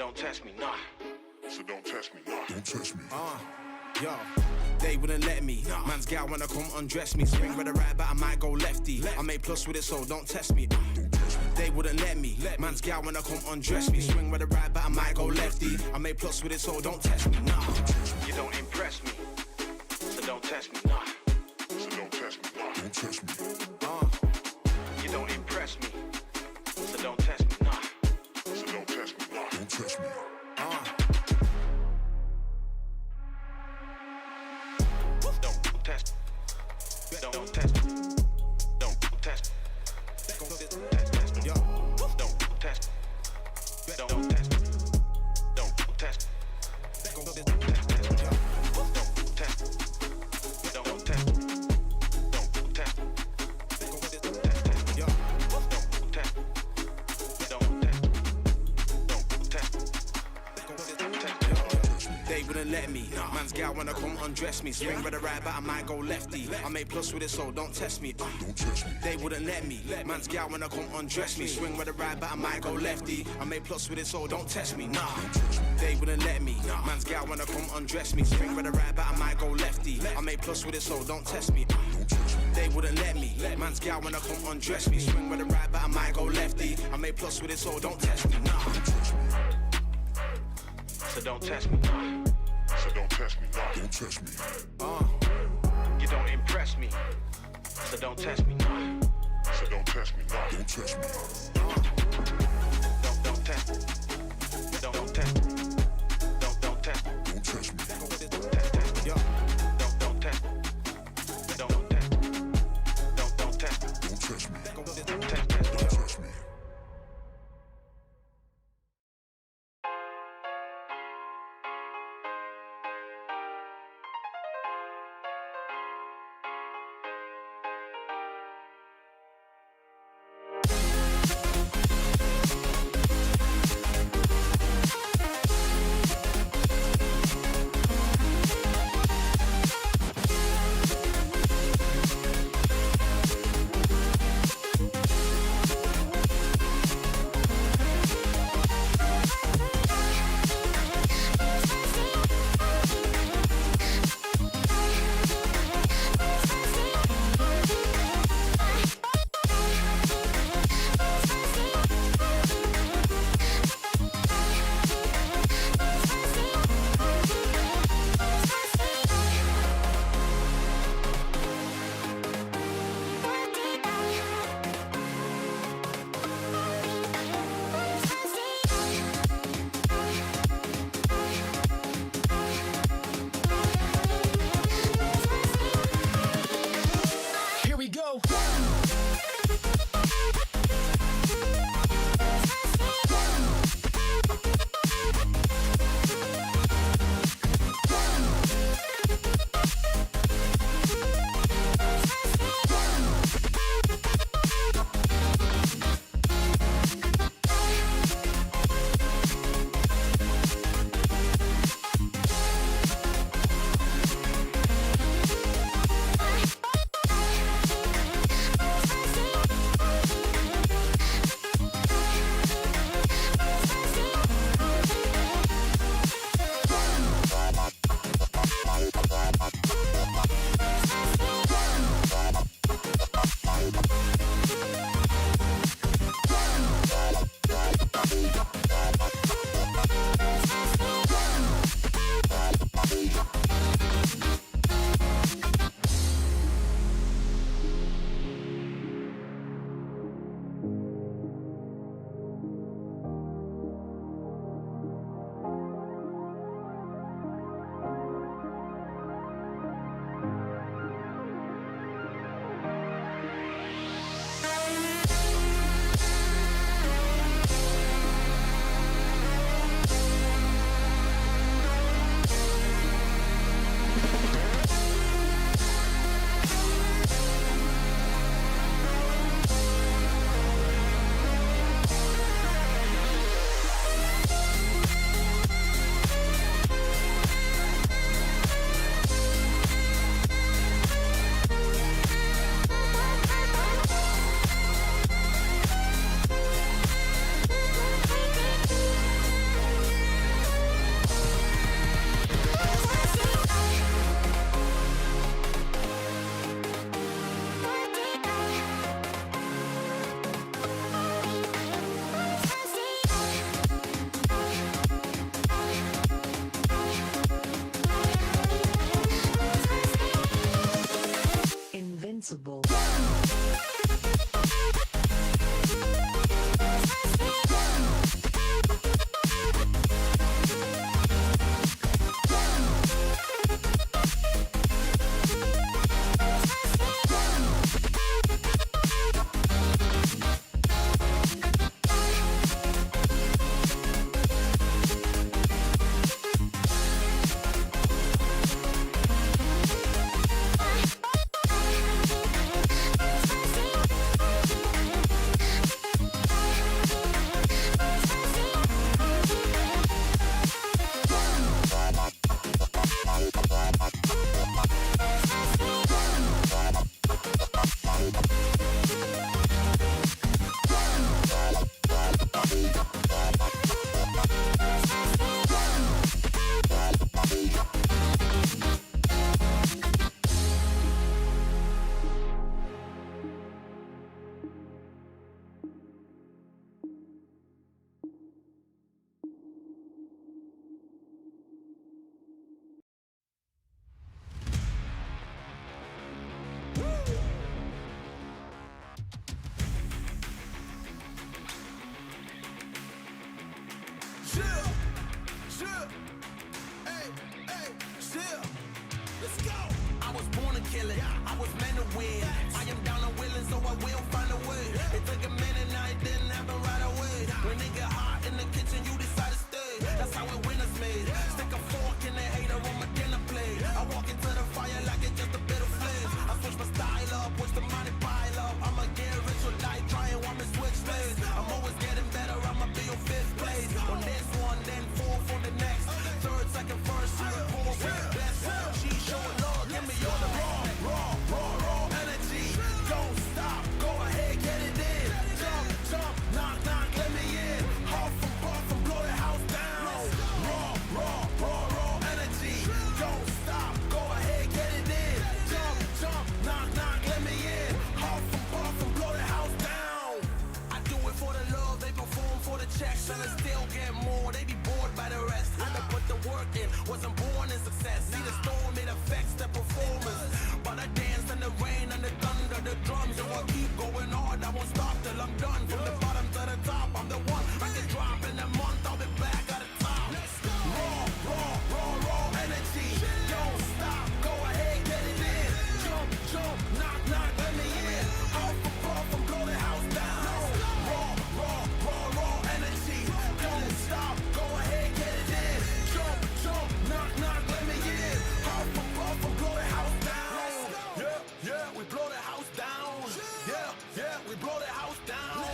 don't test me, nah. So don't test me, nah. Don't test me. Yo, they wouldn't let me. Man's gal wanna come undress me. Swing with a right, but I might go lefty. I make plus with it, so don't test me. They wouldn't let me. Man's gal wanna come undress me. Swing with a right, but I might go lefty. I make plus with it, so don't test me. Nah, you don't impress me. So don't test me, nah. So don't test me, nah. Don't test me. You don't impress me. So don't test me, nah. So don't test me. Don't test me. Don't test. Don't test. Don't test. yo, Don't test. Don't test. Don't test. Don't test. Don't test. Don't test. Don't test. yo. Don't test. Don't test. They wouldn't let me. Man's gal wanna come undress me. Swing with a right, but I might go lefty. I make plus with it, so don't test me. Don't test me. They wouldn't let me. Man's gal wanna come undress me. Swing with a right, but I might go lefty. I make plus with it, so don't test me. Nah, they wouldn't let me. Man's gal wanna come undress me. Swing with a right, but I might go lefty. I make plus with it, so don't test me. They wouldn't let me. Man's gal wanna come undress me. Swing with a right, but I might go lefty. I make plus with it, so don't test me. Nah. So don't test me, nah. So don't test me. Don't test me. You don't impress me. So don't test me, nah. So don't test me. Don't test me. Don't test. Don't test. Don't test. Don't test me. Yo, Don't test. Don't test. Don't test. Don't test me. Don't test. Don't test me. Let's go. I was born to kill it. I was meant to win. I am down and willing, so I will find a way. It took a minute, and I didn't happen right away. When it get hot in the kitchen, you decide to stay. That's how a winner's made. Stick a fork in the hater on my dinner plate. I walk into the fire like it's just a bit of flames. I switch my style up, watch the money pile up. I'ma get rich or die trying, want me switch lanes. I'm always getting better, I'ma be on 5th place. On this one, then 4th on the next. 3rd, 2nd, 1st, you report with the best. She showing love, give me all the raw energy. Don't stop, go ahead, get it in. Jump, knock, let me in. Huff and puff and blow the house down. Raw energy. Don't stop, go ahead, get it in. Jump, knock, let me in. Huff and puff and blow the house down. I do it for the love, they perform for the checks, and I still get more. They be bored by the rest. Had to put the work in, wasn't born in success. See the storm, it affects the performance. But I dance in the rain and the thunder, the drums. So I keep going hard, I won't stop till I'm done. From the bottom to the top, I'm the one. I can drop in a month, I'll be back at the top. Raw energy. Don't stop, go ahead, get it in. Jump, knock, let me in. Huff and puff and blow the house down. Raw energy. Don't stop, go ahead, get it in. Jump, knock, let me in. Huff and puff and blow the house down. Yeah, we blow the house down. Yeah, we blow the house down.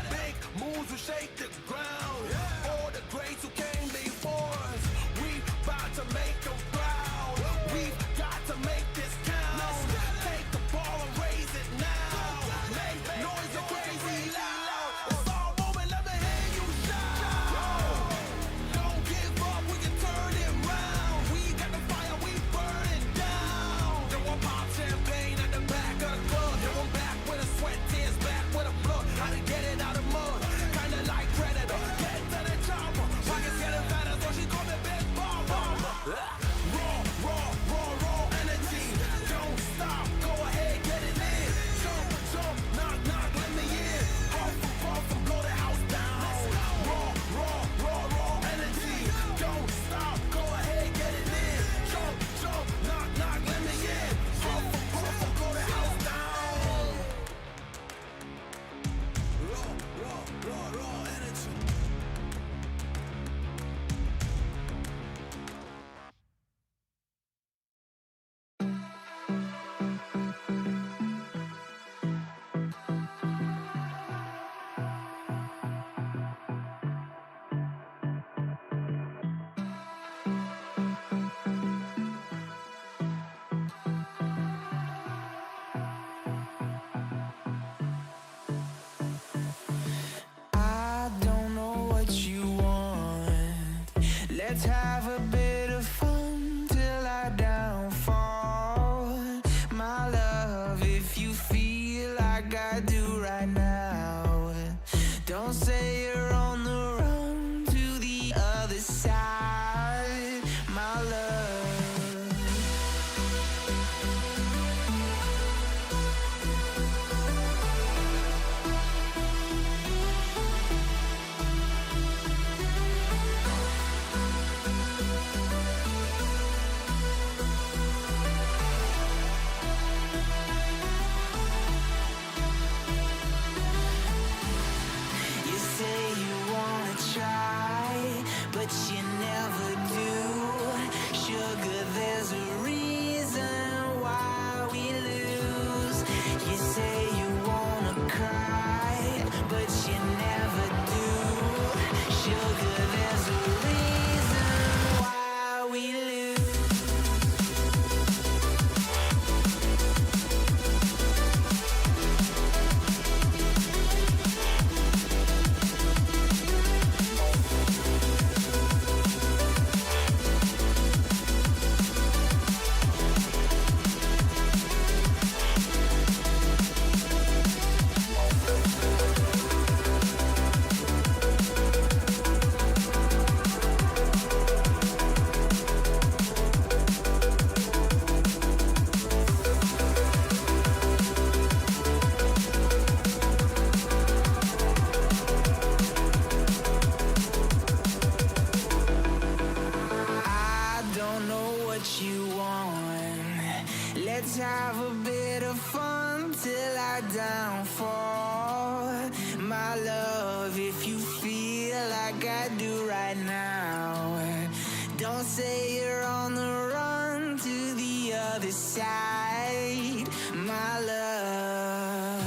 Big moves, we shake the ground. All the greats who came before us, we about to make them proud. We've got to make this count. Take the ball and raise it now. Make noise and crazy loud. It's all moment, let me hear you shout. Don't give up, we can turn it round. We got the fire, we burn it down. Then we'll pop champagne at the back of the club. Then we're back with a sweat, tears, back with a blood. How to get it out of mud, kinda like Predator. Get to the chopper, pockets getting fatter, so she call me Big Bomber. Raw energy. Don't stop, go ahead, get it in. Jump, knock, let me in. Huff and puff and blow the house down. Raw energy. Don't stop, go ahead, get it in. Jump, knock, let me in. Huff and puff and blow the house down. Raw energy. I don't know what you want. Let's have a bit of fun till I downfall. My love, if you feel like I do right now, don't say you're on the run to the other side, my love. Let's have a bit of fun till our downfall. My love, if you feel like I do right now, don't say you're on the run to the other side. My love,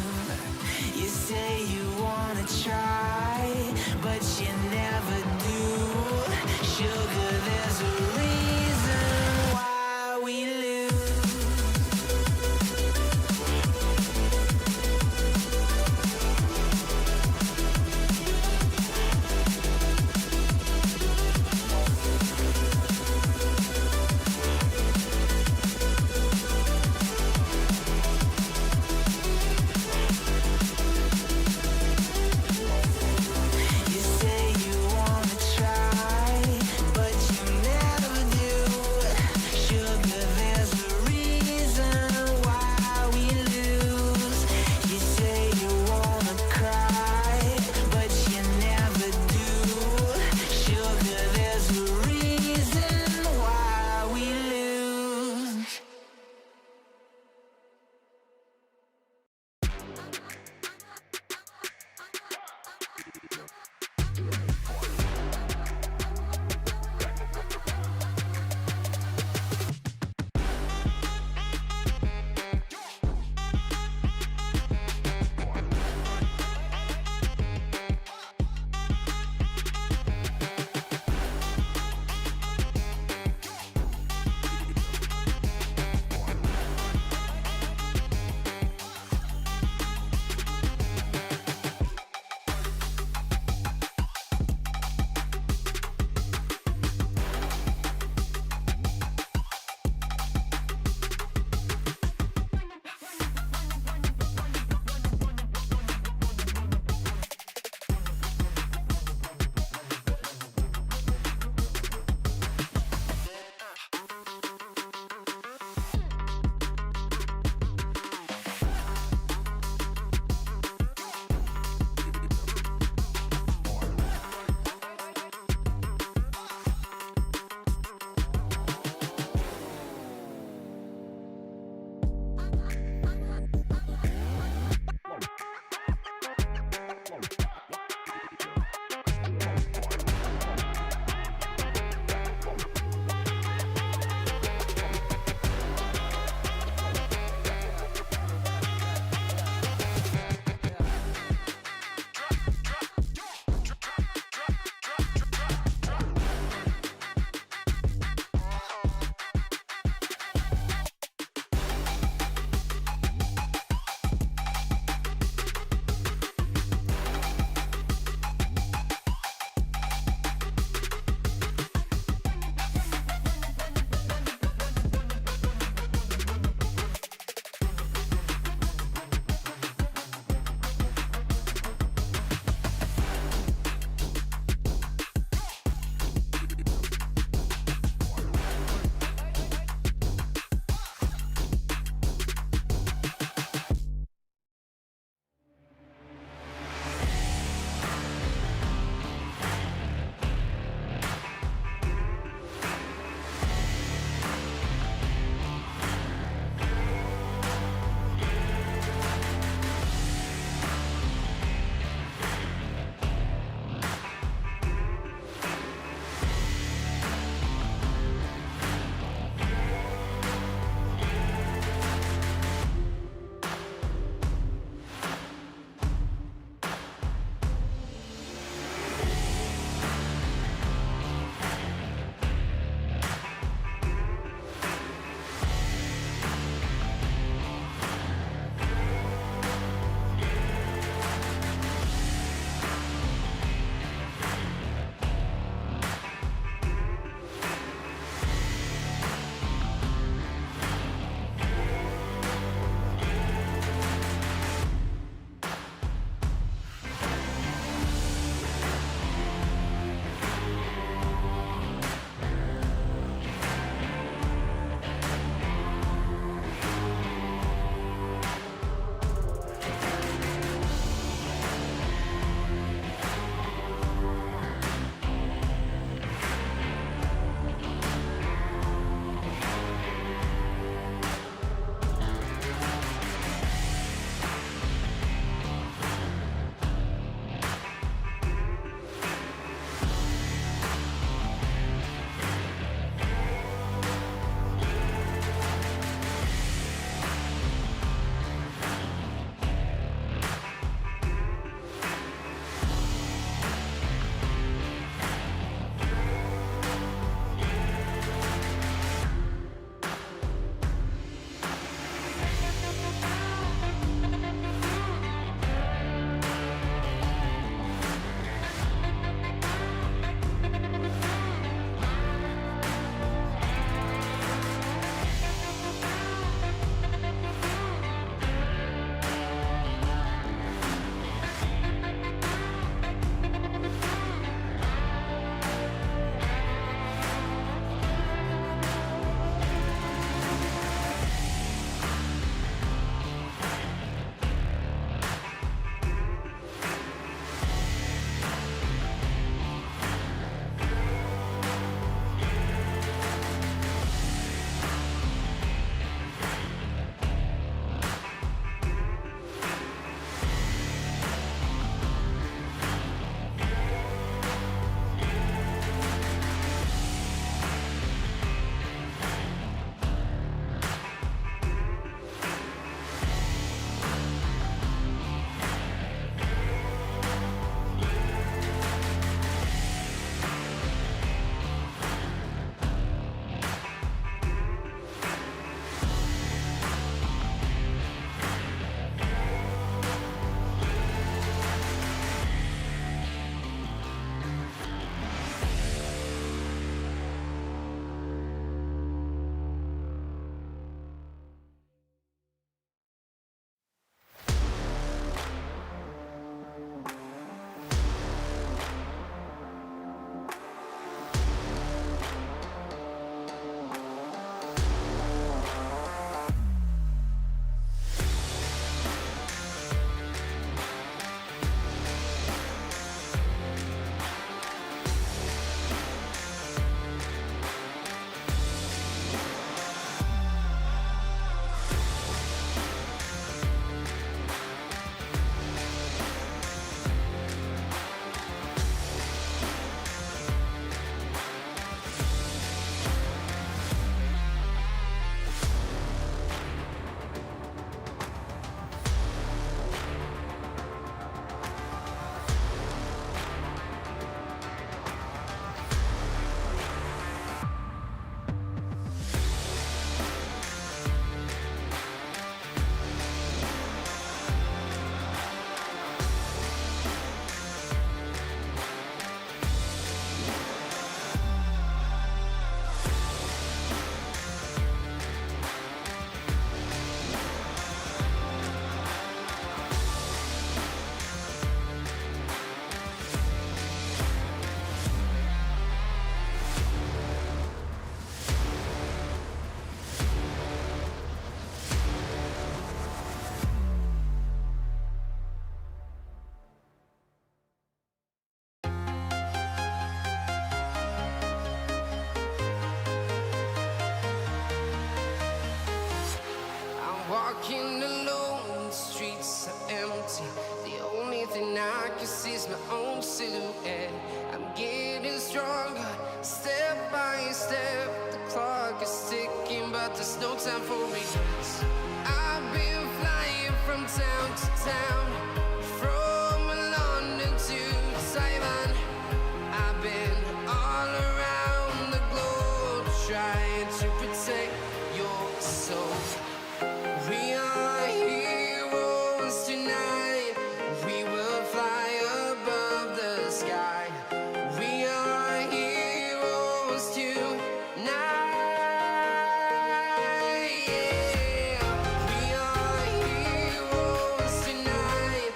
you say you wanna try, but you never do. Sugar, there's a reason why we lose. Walking alone, the streets are empty. The only thing I can see is my own silhouette. I'm getting stronger, step by step. The clock is ticking, but there's no time for regrets. I've been flying from town to town, from London to Taiwan. I've been all around the globe, trying to protect your soul. We are heroes tonight. We will fly above the sky. We are heroes tonight. Yeah. We are heroes tonight.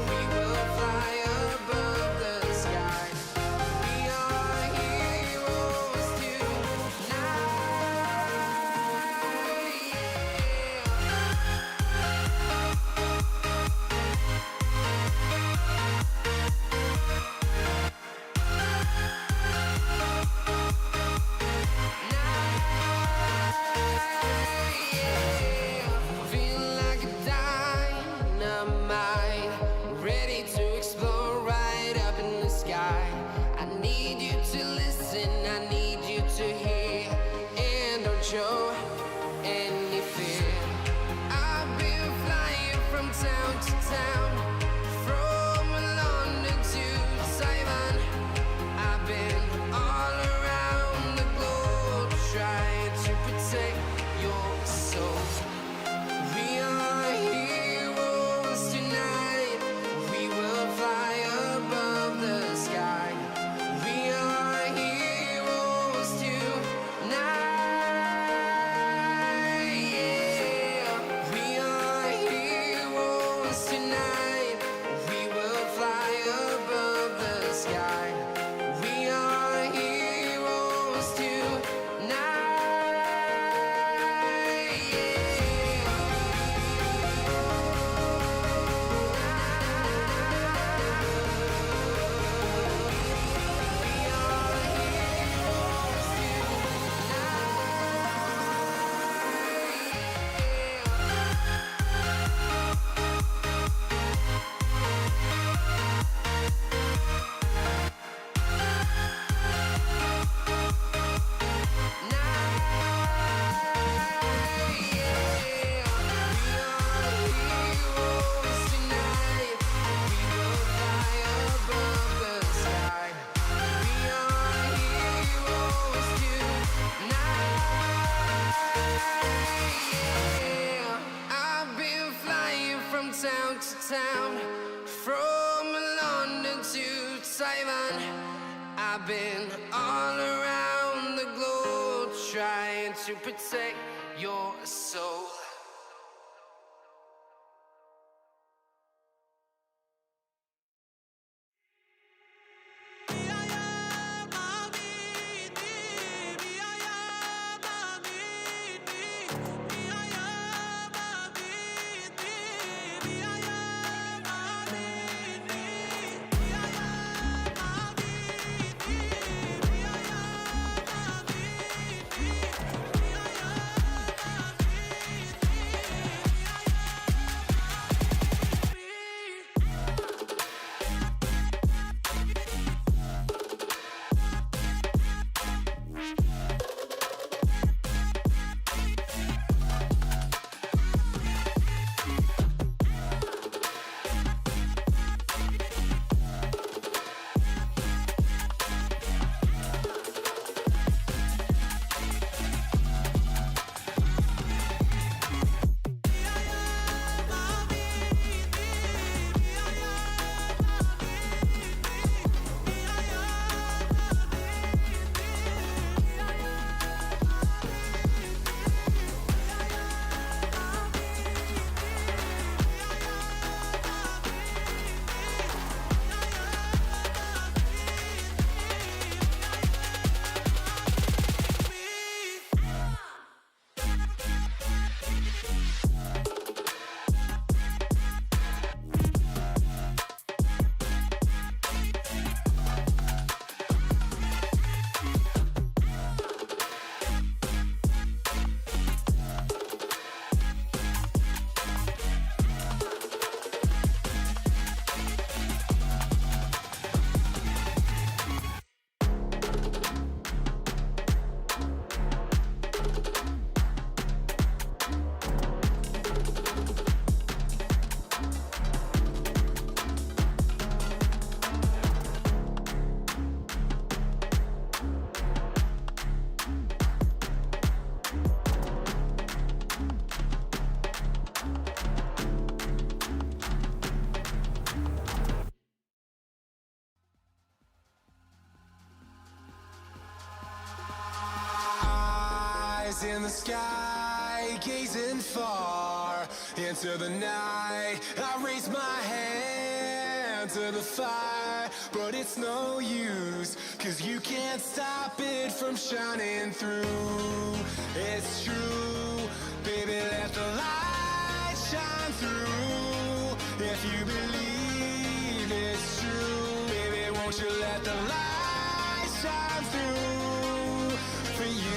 We will fly above the sky. We are heroes tonight. Feel like a dynamite, ready to explode right up in the sky. I need you to listen, I need you to hear, and don't show any fear. I've been flying from town to town, from London to Taiwan. I've been all around the globe, trying to protect your soul. We are heroes tonight. We will fly above the sky. We are heroes tonight. Yeah. We are heroes tonight. We will fly above the sky. We are heroes tonight. Town to town, from London to Taiwan. I've been all around the globe, trying to protect your soul. in the sky, gazing far into the night. I raise my hand to the fire, but it's no use, 'cause you can't stop it from shining through. It's true, baby, let the light shine through. If you believe it's true, baby, won't you let the light shine through for you.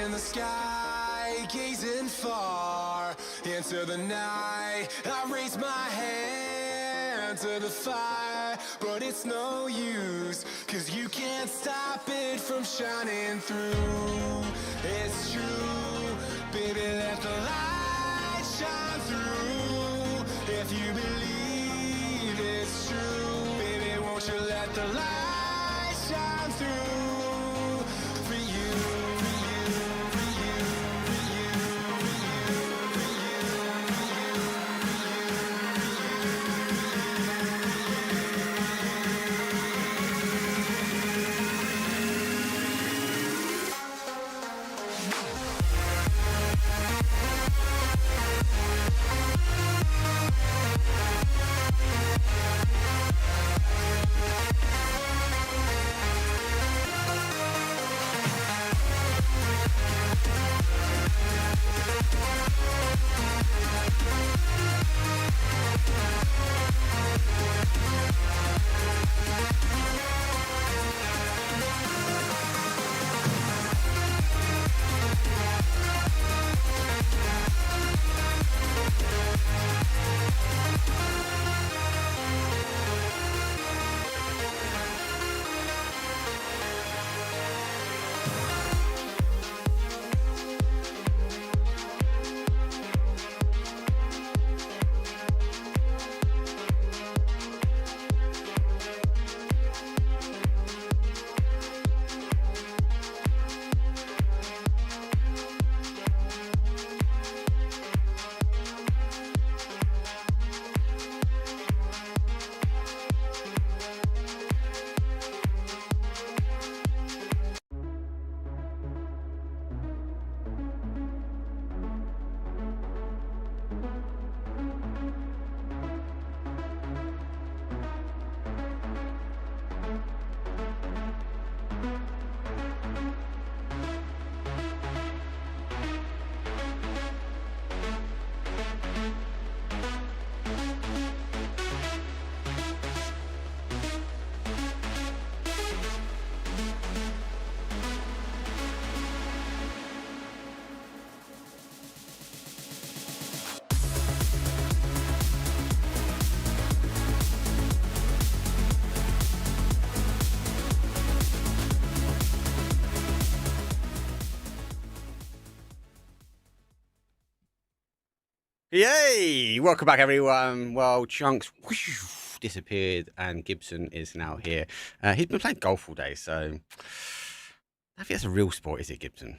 In the sky, gazing far into the night. I raise my hand to the fire, but it's no use, 'cause you can't stop it from shining through. It's true, baby, let the light shine through. If you believe it's true, baby, won't you let the light shine through for you. Yay! Welcome back, everyone. Well, Chunks disappeared, and Gibson is now here. He's been playing golf all day, so I don't think that's a real sport, is it, Gibson?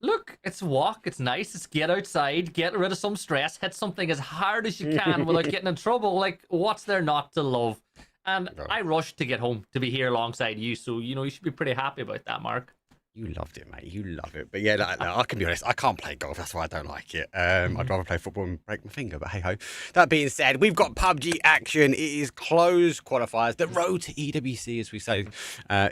Look, it's walk, it's nice, it's get outside, get rid of some stress, hit something as hard as you can without getting in trouble. Like, what's there not to love? And I rushed to get home to be here alongside you, so, you should be pretty happy about that, Mark. You loved it, mate. You love it. But yeah, I can be honest, I can't play golf. That's why I don't like it. I'd rather play football and break my finger, but hey-ho. That being said, we've got PUBG action. It is closed qualifiers. The road to EWC, as we say.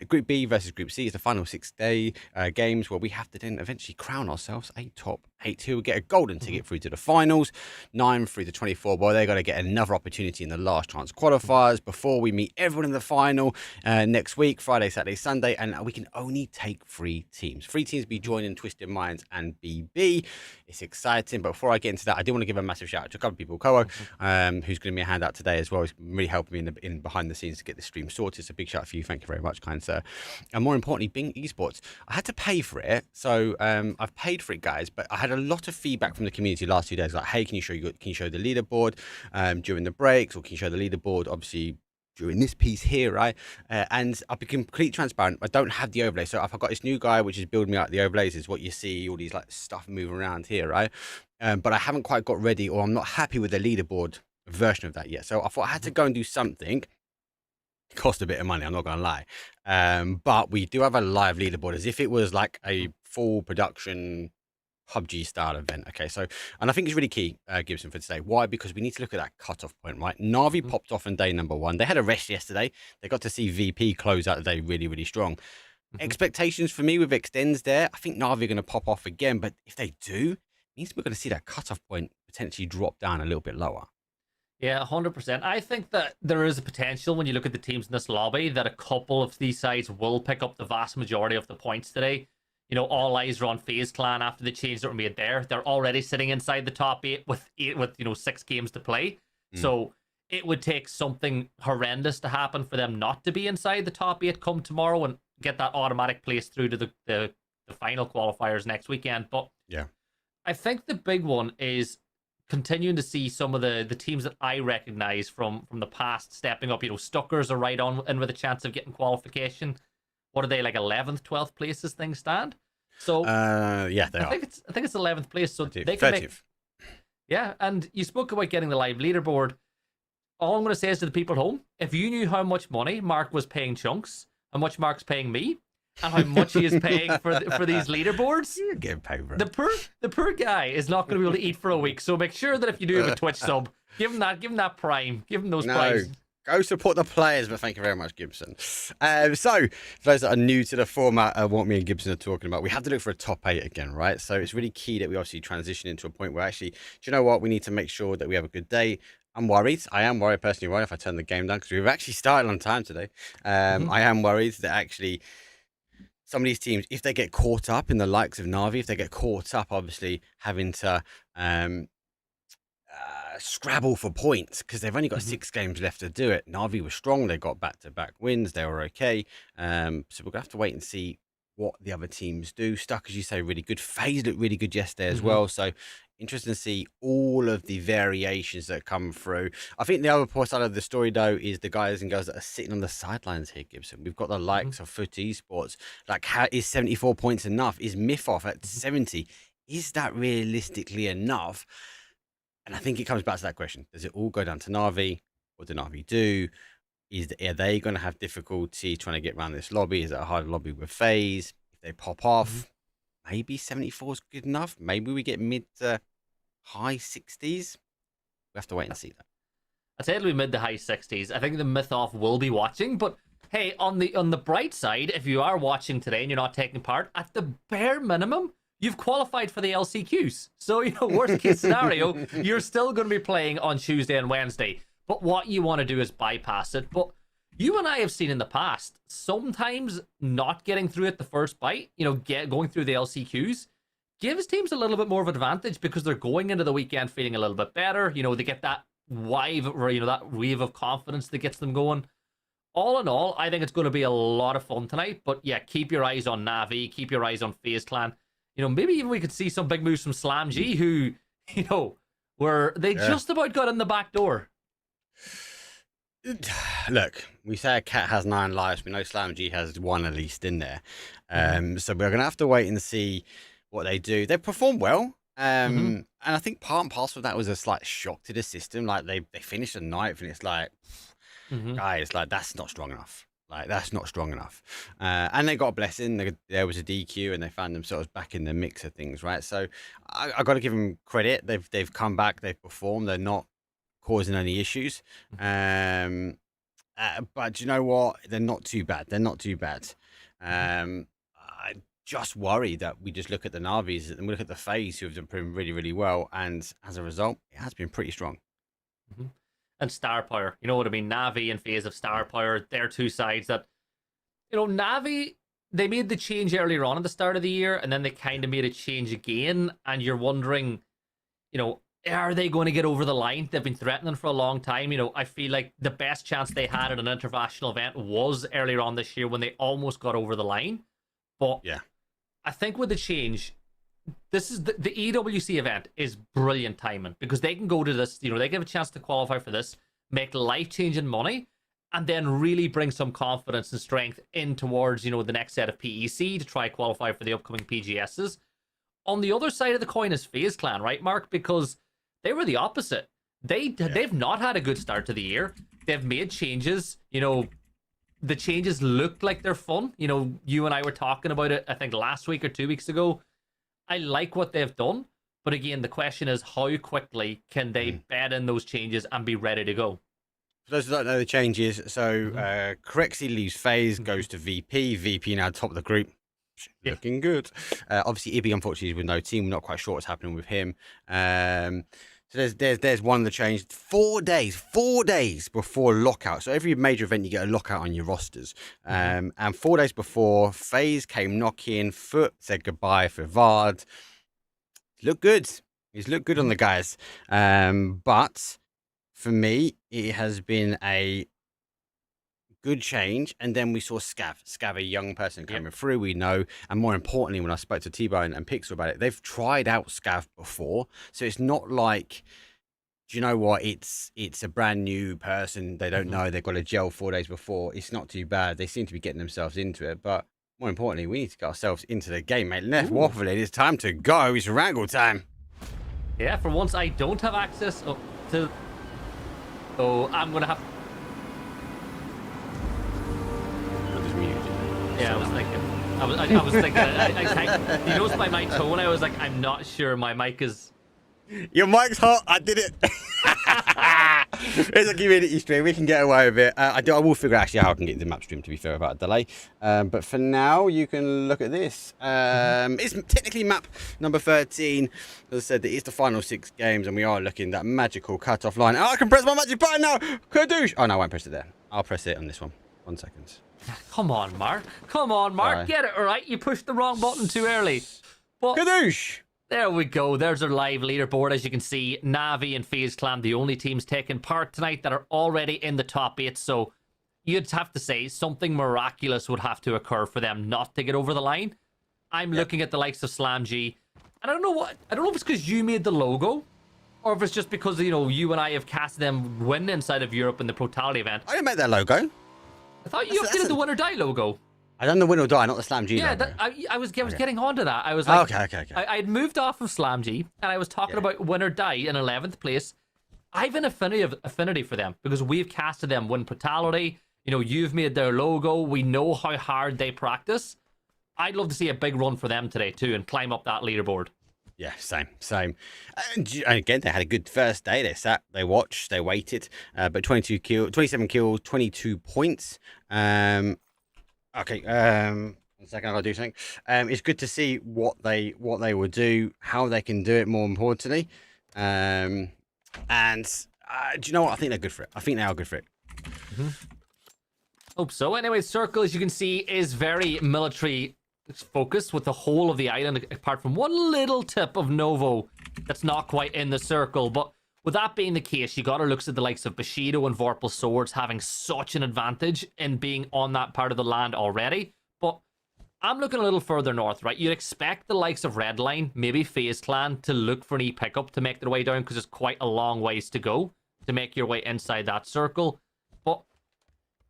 Group B versus Group C is the final 6-day games where we have to then eventually crown ourselves a top 8 who will get a golden ticket through to the finals. 9 through to 24. Well, they've got to get another opportunity in the last chance qualifiers before we meet everyone in the final next week, Friday, Saturday, Sunday, and we can only take 3 teams. 3 teams be joining Twisted Minds and BB. It's exciting, but before I get into that, I do want to give a massive shout out to a couple of people. Koa, who's going to be a handout today as well. He's really helping me in behind the scenes to get the stream sorted. So big shout out for you. Thank you very much, kind sir. And more importantly, Bing Esports. I had to pay for it, so I've paid for it, guys. But I had a lot of feedback from the community last 2 days, like, hey, can you show the leaderboard during the breaks, or can you show the leaderboard obviously during this piece here, right? And I'll be completely transparent. I don't have the overlay. So if I've got this new guy, which is building me out the overlays, is what you see, all these like stuff moving around here, right? But I haven't quite got ready, or I'm not happy with the leaderboard version of that yet. So I thought I had to go and do something. It cost a bit of money, I'm not going to lie. But we do have a live leaderboard as if it was like a full production PUBG style event. Okay, so, and I think it's really key, Gibson, for today. Why? Because we need to look at that cutoff point, right? Navi popped off on day number 1. They had a rest yesterday. They got to see VP close out the day really, really strong. Expectations for me with extends there. I think Navi are going to pop off again, but if they do, it means we're going to see that cutoff point potentially drop down a little bit lower. Yeah, 100%. I think that there is a potential when you look at the teams in this lobby that a couple of these sides will pick up the vast majority of the points today. All eyes are on FaZe Clan after the changes that were made there. They're already sitting inside the top 8 with 6 games to play. So it would take something horrendous to happen for them not to be inside the top 8 come tomorrow and get that automatic place through to the final qualifiers next weekend. But yeah, I think the big one is continuing to see some of the teams that I recognize from the past stepping up. Stuckers are right on in with a chance of getting qualification. What are they, like 11th, 12th place as things stand? So yeah, they are. I think it's 11th place, so 30th. they can make. Yeah, and you spoke about getting the live leaderboard. All I'm going to say is to the people at home, if you knew how much money Mark was paying Chunks, how much Mark's paying me, and how much he is paying for these leaderboards, you're getting paid, bro. The poor guy is not going to be able to eat for a week. So make sure that if you do have a Twitch sub, give him that prime, give him those primes. Go support the players, but thank you very much, Gibson. So, for those that are new to the format, what me and Gibson are talking about, we have to look for a top 8 again, right? So it's really key that we obviously transition into a point where actually, do you know what? We need to make sure that we have a good day. I'm worried. I am worried, personally worried if I turn the game down, because we've actually started on time today. I am worried that actually some of these teams, if they get caught up in the likes of Navi, if they get caught up, obviously, having to scrabble for points, because they've only got 6 games left to do it. Navi was strong. They got back-to-back wins. They were okay. So we're going to have to wait and see what the other teams do. Stuck, as you say, really good. FaZe looked really good yesterday as well. So interesting to see all of the variations that come through. I think the other side of the story, though, is the guys and girls that are sitting on the sidelines here, Gibson. We've got the likes of Foot Esports. Like, how is 74 points enough? Is Mythoff at 70? Is that realistically enough? And I think it comes back to that question. Does it all go down to Navi? What do Navi do? Are they going to have difficulty trying to get around this lobby? Is it a hard lobby with FaZe? If they pop off, maybe 74 is good enough. Maybe we get mid to high 60s. We have to wait and see that. I'd say it'll be mid to high 60s. I think the Mythoff will be watching, but hey, on the bright side, if you are watching today and you're not taking part, at the bare minimum, you've qualified for the LCQs. So, worst case scenario, you're still going to be playing on Tuesday and Wednesday. But what you want to do is bypass it. But you and I have seen in the past, sometimes not getting through it the first bite, going through the LCQs, gives teams a little bit more of an advantage because they're going into the weekend feeling a little bit better. They get that wave, that wave of confidence that gets them going. All in all, I think it's going to be a lot of fun tonight. But yeah, keep your eyes on Navi, keep your eyes on FaZe Clan. Maybe even we could see some big moves from Slam G, who, where they just about got in the back door. Look, we say a cat has 9 lives. We know Slam G has 1 at least in there. So we're going to have to wait and see what they do. They perform well. And I think part and parcel of that was a slight shock to the system. Like they finished the 9th and it's like, guys, like that's not strong enough. Like that's not strong enough. And they got a blessing. There was a DQ and they found themselves back in the mix of things, right? So I got to give them credit. They've come back. They've performed. They're not causing any issues. But you know what? They're not too bad. They're not too bad. I just worry that we just look at the Navis and we look at the FaZe who have done really, really well. And as a result, it has been pretty strong. And star power, you know what I mean? Navi and FaZe of star power, they're two sides that, you know, Navi, they made the change earlier on at the start of the year, and then they kind of made a change again, and you're wondering, you know, are they going to get over the line? They've been threatening for a long time. You know, I feel like the best chance they had at an international event was earlier on this year when they almost got over the line. But yeah, I think with the change, this is the EWC event is brilliant timing because they can go to this, you know, they give a chance to qualify for this, make life-changing money, and then really bring some confidence and strength in towards, you know, the next set of PEC to try qualify for the upcoming PGSs. On the other side of the coin is FaZe Clan, right, Mark? Because they were the opposite. They've not had a good start to the year. They've made changes. You know, the changes look like they're fun. You know, you and I were talking about it, I think, last week or 2 weeks ago. I like what they've done, but again, the question is how quickly can they bed in those changes and be ready to go? For those who don't know the changes, so Corexy leaves FaZe, goes to VP. VP now top of the group. Looking good. Obviously, Ibby, unfortunately, is with no team. We're not quite sure what's happening with him. So there's one of the changes. 4 days before lockout. So every major event, you get a lockout on your rosters. And 4 days before, FaZe came knocking. Foot said goodbye for Vard. Looked good. He's looked good on the guys. But for me, it has been a good change. And then we saw Scav, a young person coming through, we know. And more importantly, when I spoke to T-Bone and Pixel about it, they've tried out Scav before. So it's not like, do you know what? It's a brand new person. They don't know. They've got a gel 4 days before. It's not too bad. They seem to be getting themselves into it. But more importantly, we need to get ourselves into the game, mate. Let's waffle it. It's time to go. It's wrangle time. Yeah, for once I don't have access to... So I'm going to have... Yeah, I was thinking. I was thinking. You noticed by my tone, I was like, I'm not sure my mic is. Your mic's hot. I did it. It's a community stream. We can get away with it. I will figure out actually how I can get the map stream. To be fair, about a delay. But for now, you can look at this. It's technically map number 13. As I said, it is the final 6 games, and we are looking at that magical cut-off line. Oh, I can press my magic button now. Kadoosh! Oh no, I won't press it there. I'll press it on this one. 1 second. Come on, Mark. Come on, Mark. Sorry. Get it all right. You pushed the wrong button too early. But Kadoosh! there we go. There's our live leaderboard. As you can see, Navi and FaZe Clan, the only teams taking part tonight that are already in the top 8. So you'd have to say something miraculous would have to occur for them not to get over the line. I'm looking at the likes of Slam G. And I don't know if it's because you made the logo, or if it's just because, you know, you and I have cast them win inside of Europe in the Protality event. I didn't make that logo. I thought you updated the win or die logo. I done the win or die, not the Slam G logo. I was getting onto that. I was like, okay. I had moved off of Slam G, and I was talking about win or die in 11th place. I have an affinity for them because we've casted them win Protality. You know, you've made their logo. We know how hard they practice. I'd love to see a big run for them today too and climb up that leaderboard. Yeah, same. And again, they had a good first day. They sat, they watched, they waited. But 27 kills, 22 points. Okay. 1 second, I gotta do something. It's good to see what they will do, how they can do it. More importantly, and do you know what? I think they're good for it. I think they are good for it. Hope so. Anyway, Circle, as you can see, is very military focused with the whole of the island, apart from one little tip of Novo that's not quite in the circle. But with that being the case, you got to look at the likes of Bushido and Vorpal Swords having such an advantage in being on that part of the land already. But I'm looking a little further north, right? You'd expect the likes of Redline, maybe FaZe Clan, to look for an E-pickup to make their way down because it's quite a long ways to go to make your way inside that circle. But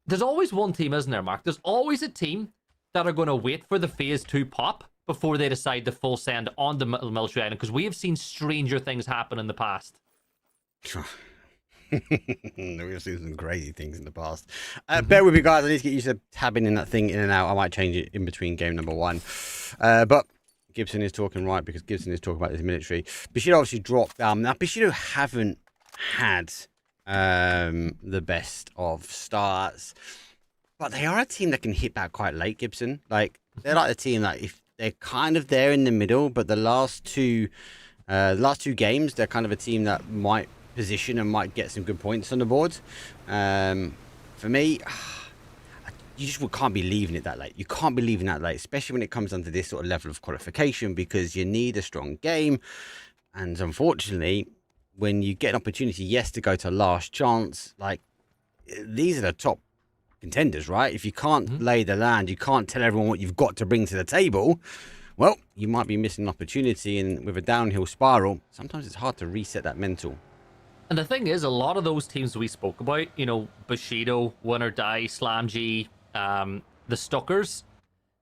there's always one team, isn't there, Mark? There's always a team that are going to wait for the FaZe 2 pop before they decide to full send on the Military Island, because we have seen stranger things happen in the past. We've seen some crazy things in the past. Bear with me, guys. I need to get used to tabbing in that thing in and out. I might change it in between game number 1. But Gibson is talking right, because Gibson is talking about this military. Bushido obviously dropped down. Now, Bushido haven't had the best of starts, but they are a team that can hit back quite late, Gibson. Like, they're like a team that if they're kind of there in the middle, but the last two games, they're kind of a team that might position and might get some good points on the board. For me, you just can't be leaving it that late. You can't be leaving that late, especially when it comes down to this sort of level of qualification, because you need a strong game. And unfortunately, when you get an opportunity, yes, to go to last chance, like, these are the top contenders, right? If you can't lay the land, you can't tell everyone what you've got to bring to the table, well, you might be missing an opportunity. And with a downhill spiral, sometimes it's hard to reset that mental. And the thing is, a lot of those teams we spoke about, you know, Bushido, Win or Die, SlamG, the Stuckers,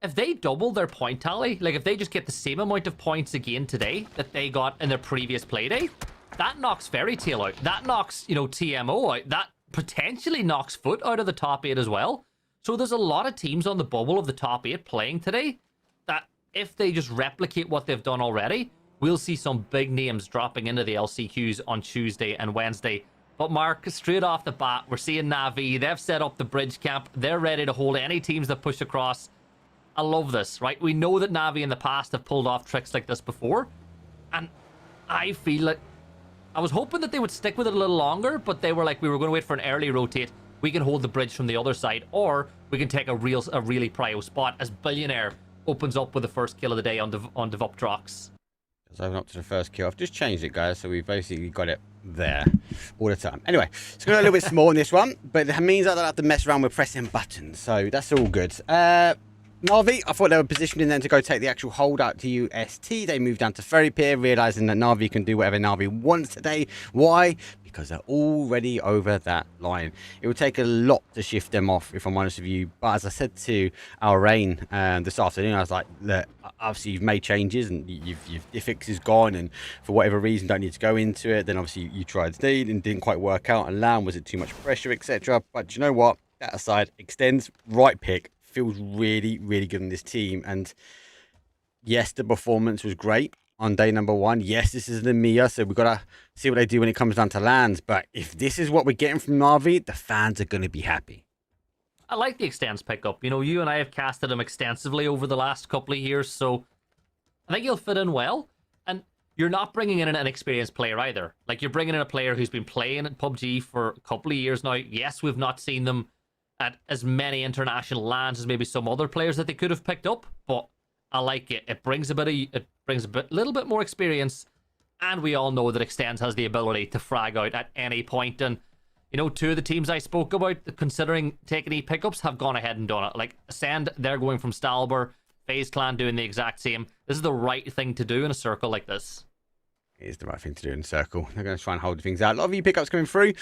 if they double their point tally, like if they just get the same amount of points again today that they got in their previous playday, that knocks Fairy Tail out. That knocks, you know, TMO out. That potentially knocks Foot out of the top 8 as well. So there's a lot of teams on the bubble of the top 8 playing today that if they just replicate what they've done already, we'll see some big names dropping into the LCQs on Tuesday and Wednesday. But Mark, straight off the bat, we're seeing Na'Vi. They've set up the bridge camp. They're ready to hold any teams that push across. I love this, right? We know that Na'Vi in the past have pulled off tricks like this before. And I feel like I was hoping that they would stick with it a little longer, but they were like, we were going to wait for an early rotate. We can hold the bridge from the other side, or we can take a really prio spot as Billionaire opens up with the first kill of the day on Devoptrox. Let's open up to the first kill. I've just changed it, guys, so we've basically got it there all the time. Anyway, it's going to be a little bit small in this one, but it means that I don't have to mess around with pressing buttons, so that's all good. Na'Vi, I thought they were positioning them to go take the actual hold out to UST. They moved down to Ferry Pier, realizing that Na'Vi can do whatever Na'Vi wants today. Why? Because they're already over that line. It would take a lot to shift them off, if I'm honest with you. But as I said to our Rain this afternoon, I was like, look, obviously you've made changes and your fix is gone, and for whatever reason don't need to go into it. Then obviously you tried Steed and didn't quite work out, and Lamb, was it too much pressure, etc. But you know what? That aside, Extends, right pick. Feels really, really good in this team. And yes, the performance was great on day number 1. Yes, this is the EMEA, so we've got to see what they do when it comes down to lands. But if this is what we're getting from Na'Vi, the fans are going to be happy. I like the Extends pickup. You know, you and I have casted him extensively over the last couple of years, so I think he'll fit in well. And you're not bringing in an inexperienced player either. Like, you're bringing in a player who's been playing at PUBG for a couple of years now. Yes, we've not seen them at as many international lands as maybe some other players that they could have picked up, but I like it. It brings a little bit more experience, and we all know that Extends has the ability to frag out at any point. And you know, 2 of the teams I spoke about, considering taking pickups, have gone ahead and done it. Like Ascend, they're going from Stalber, FaZe Clan doing the exact same. This is the right thing to do in a circle like this. It is the right thing to do in a circle. They're going to try and hold things out. A lot of pickups coming through.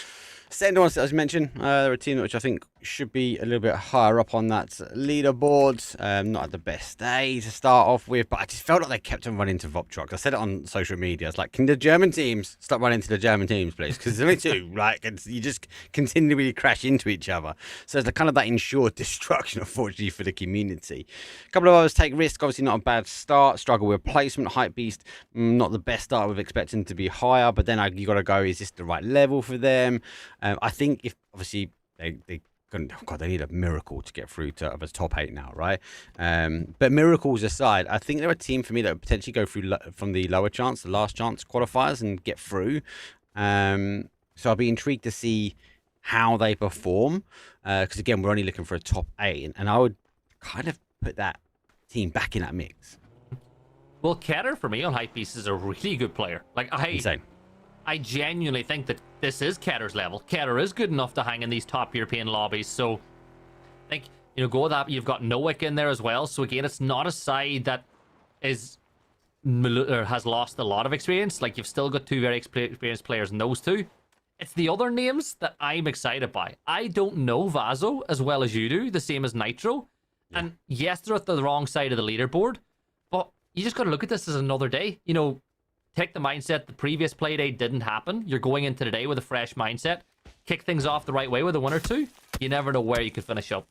Send on, as mentioned, they're a team which I think should be a little bit higher up on that leaderboard. Not at the best day to start off with, but I just felt like they kept on running to Voptrox. I said it on social media. It's like, can the German teams stop running to the German teams, please? Because there's only 2, right? You just continually crash into each other. So it's kind of that ensured destruction, unfortunately, for the community. A couple of others take risk. Obviously, not a bad start. Struggle with placement. Hype Beast, not the best start. We're expecting to be higher, but then you got to go, is this the right level for them? I think if obviously they need a miracle to get through to the top 8 now, right? But miracles aside, I think they're a team for me that would potentially go through from the lower chance, the last chance qualifiers, and get through. So I'll be intrigued to see how they perform, because again, we're only looking for a top 8, and I would kind of put that team back in that mix. Well, Keter for me on Hypebeast is a really good player. Like Insane. I genuinely think that this is Keter's level. Keter is good enough to hang in these top European lobbies. So, like, go with that. You've got Nowick in there as well. So again, it's not a side that is or has lost a lot of experience. Like, you've still got two very experienced players in those two. It's the other names that I'm excited by. I don't know Vaso as well as you do, the same as Nitro. Yeah. And yes, they're at the wrong side of the leaderboard, but you just got to look at this as another day. Take the mindset the previous play day didn't happen. You're going into the day with a fresh mindset. Kick things off the right way with a win or two. You never know where you could finish up.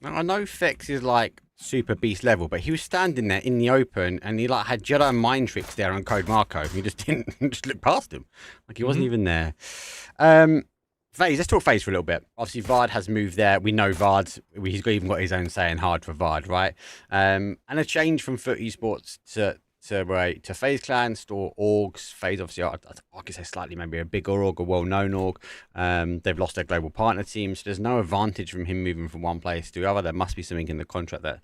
Now, I know Fex is like super beast level, but he was standing there in the open and he like had Jedi mind tricks there on Code Marco. He just didn't just look past him. Like he wasn't even there. FaZe, let's talk FaZe for a little bit. Obviously, Vard has moved there. We know Vard. He's even got his own saying hard for Vard, right? And a change from Foot Esports to FaZe Clan, Store Orgs. FaZe, obviously, I could say slightly maybe a bigger org, a well-known org. They've lost their global partner team, so there's no advantage from him moving from one place to the other. There must be something in the contract that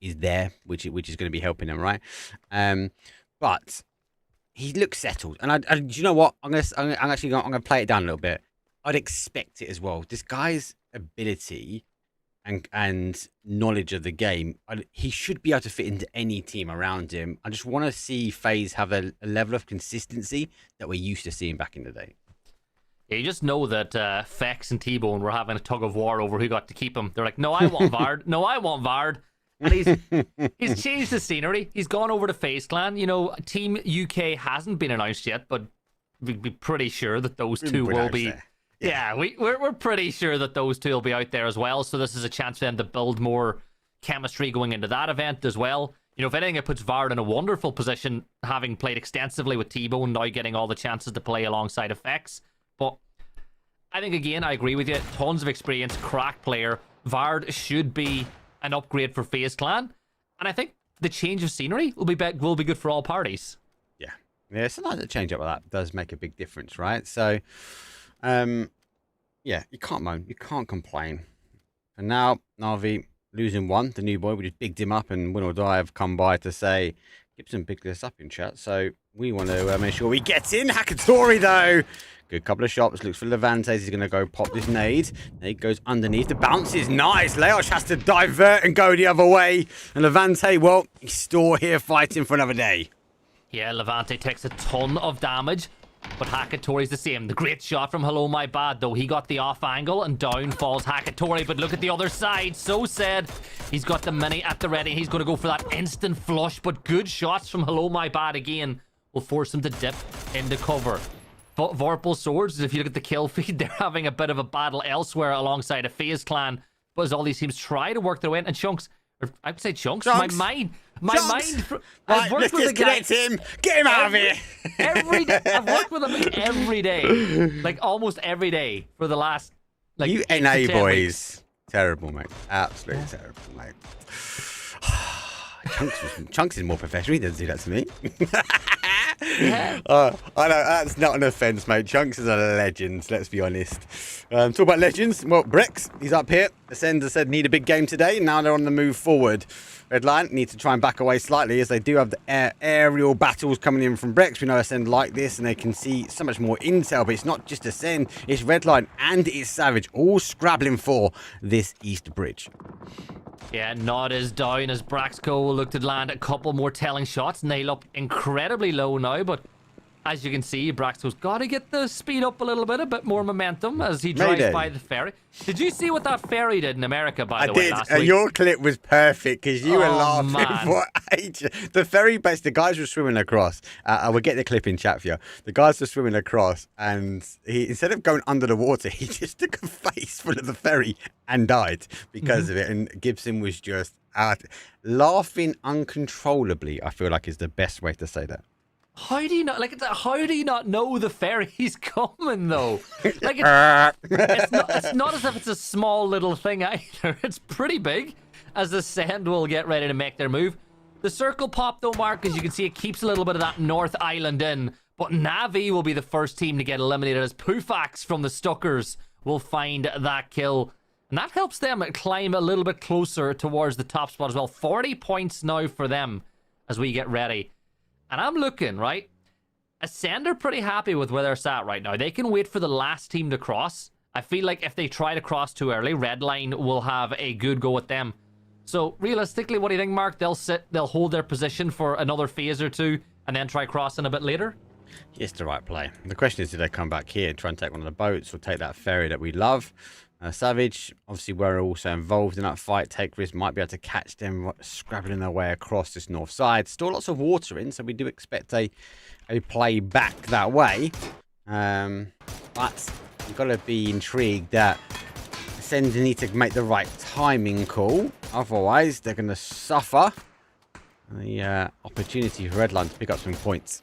is there, which is going to be helping him, right? But he looks settled, and do you know what? I'm gonna play it down a little bit. I'd expect it as well. This guy's ability and knowledge of the game, he should be able to fit into any team around him. I just want to see FaZe have a level of consistency that we're used to seeing back in the day. Yeah, you just know that Fex and T-Bone were having a tug of war over who got to keep him. They're like, no, I want Vard. No, I want Vard. And he's changed the scenery. He's gone over to FaZe Clan. Team UK hasn't been announced yet, but we'd be pretty sure that those two will be... Yeah, we're pretty sure that those two will be out there as well. So this is a chance for them to build more chemistry going into that event as well. If anything, it puts Vard in a wonderful position, having played extensively with T-Bone, now getting all the chances to play alongside FX. But I think, again, I agree with you. Tons of experience, crack player. Vard should be an upgrade for FaZe Clan. And I think the change of scenery will be good for all parties. Yeah, sometimes a change up like that does make a big difference, right? So... yeah, you can't moan. You can't complain. And now, Na'Vi losing one, the new boy, we just bigged him up, and Win or Die have come by to say, Gibson picked this up in chat, so we want to make sure we get in. Hakatori, though. Good couple of shots. Looks for Levantes. He's going to go pop this nade. Nade goes underneath. The bounce is nice. Leosh has to divert and go the other way. And Levante, well, he's still here fighting for another day. Yeah, Levante takes a ton of damage. But Hakatori's the same. The great shot from Hello My Bad, though. He got the off angle and down falls Hakatori. But look at the other side. So sad. He's got the mini at the ready. He's going to go for that instant flush. But good shots from Hello My Bad again will force him to dip into cover. But Vorpal Swords, if you look at the kill feed, they're having a bit of a battle elsewhere alongside a FaZe Clan. But as all these teams try to work their way in, and Chunks, or I would say Chunks. My mind. Right, let's disconnect him. Get him out of here. Every day. I've worked with him every day. Like almost every day for the last you NA boys. Terrible, mate. Absolutely terrible, mate. Chunks is more professional. He doesn't do that to me. Yeah. I know, that's not an offence, mate. Chunks is a legend, let's be honest. Talk about legends. Well, Brex, he's up here. Ascender said need a big game today. Now they're on the move forward. Redline need to try and back away slightly as they do have the aerial battles coming in from Brex. We know Ascend like this and they can see so much more intel, but it's not just Ascend, it's Redline and it's Savage all scrabbling for this East Bridge. Yeah, Nod is down as Braxco will look to land a couple more telling shots. Nail up incredibly low now, but as you can see, Braxco's got to get the speed up a bit more momentum as he drives by the ferry. Did you see what that ferry did in America, by the way, last week? Your clip was perfect because you were laughing for ages. The ferry base, the guys were swimming across. I will get the clip in chat for you. The guys were swimming across and he, instead of going under the water, he just took a face full of the ferry and died because of it. And Gibson was just laughing uncontrollably, I feel like is the best way to say that. How do you not know the ferry's coming though? Like it's not as if it's a small little thing either. It's pretty big as the Sand will get ready to make their move. The circle pop though, Mark, as you can see, it keeps a little bit of that North Island in. But Na'Vi will be the first team to get eliminated as Pufax from the Stuckers will find that kill. And that helps them climb a little bit closer towards the top spot as well. 40 points now for them as we get ready. And I'm looking, right? Ascend are pretty happy with where they're sat right now. They can wait for the last team to cross I feel like if they try to cross too early, Redline will have a good go at them. So realistically, what do you think, Mark? They'll hold their position for another phase or two and then try crossing a bit later? It's the right play. The question is, do they come back here and try and take one of the boats or take that ferry that we love? Savage, obviously, we're also involved in that fight. Take risk, might be able to catch them scrabbling their way across this north side. Still lots of water in, so we do expect a play back that way. But you've got to be intrigued that Send need to make the right timing call. Otherwise, they're going to suffer the opportunity for Redline to pick up some points.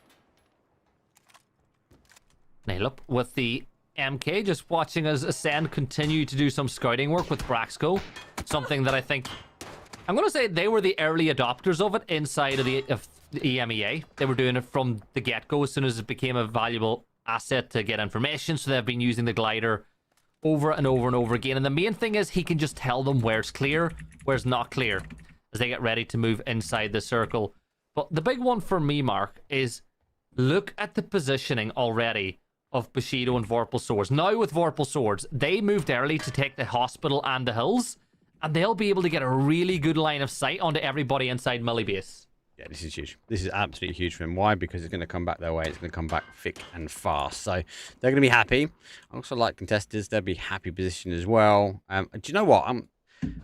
Nail up with the MK, just watching as Ascend continue to do some scouting work with Braxco. Something that I think, I'm going to say they were the early adopters of it inside of the EMEA. They were doing it from the get-go as soon as it became a valuable asset to get information. So they've been using the glider over and over and over again. And the main thing is he can just tell them where's clear, where's not clear as they get ready to move inside the circle. But the big one for me, Mark, is look at the positioning already of Bushido and Vorpal Swords. Now with Vorpal Swords, they moved early to take the hospital and the hills, and they'll be able to get a really good line of sight onto everybody inside Millie Base. Yeah, this is huge. This is absolutely huge for them. Why? Because it's going to come back their way. It's going to come back thick and fast. So they're going to be happy. I also like contestants. They'll be happy position as well. Do you know what? I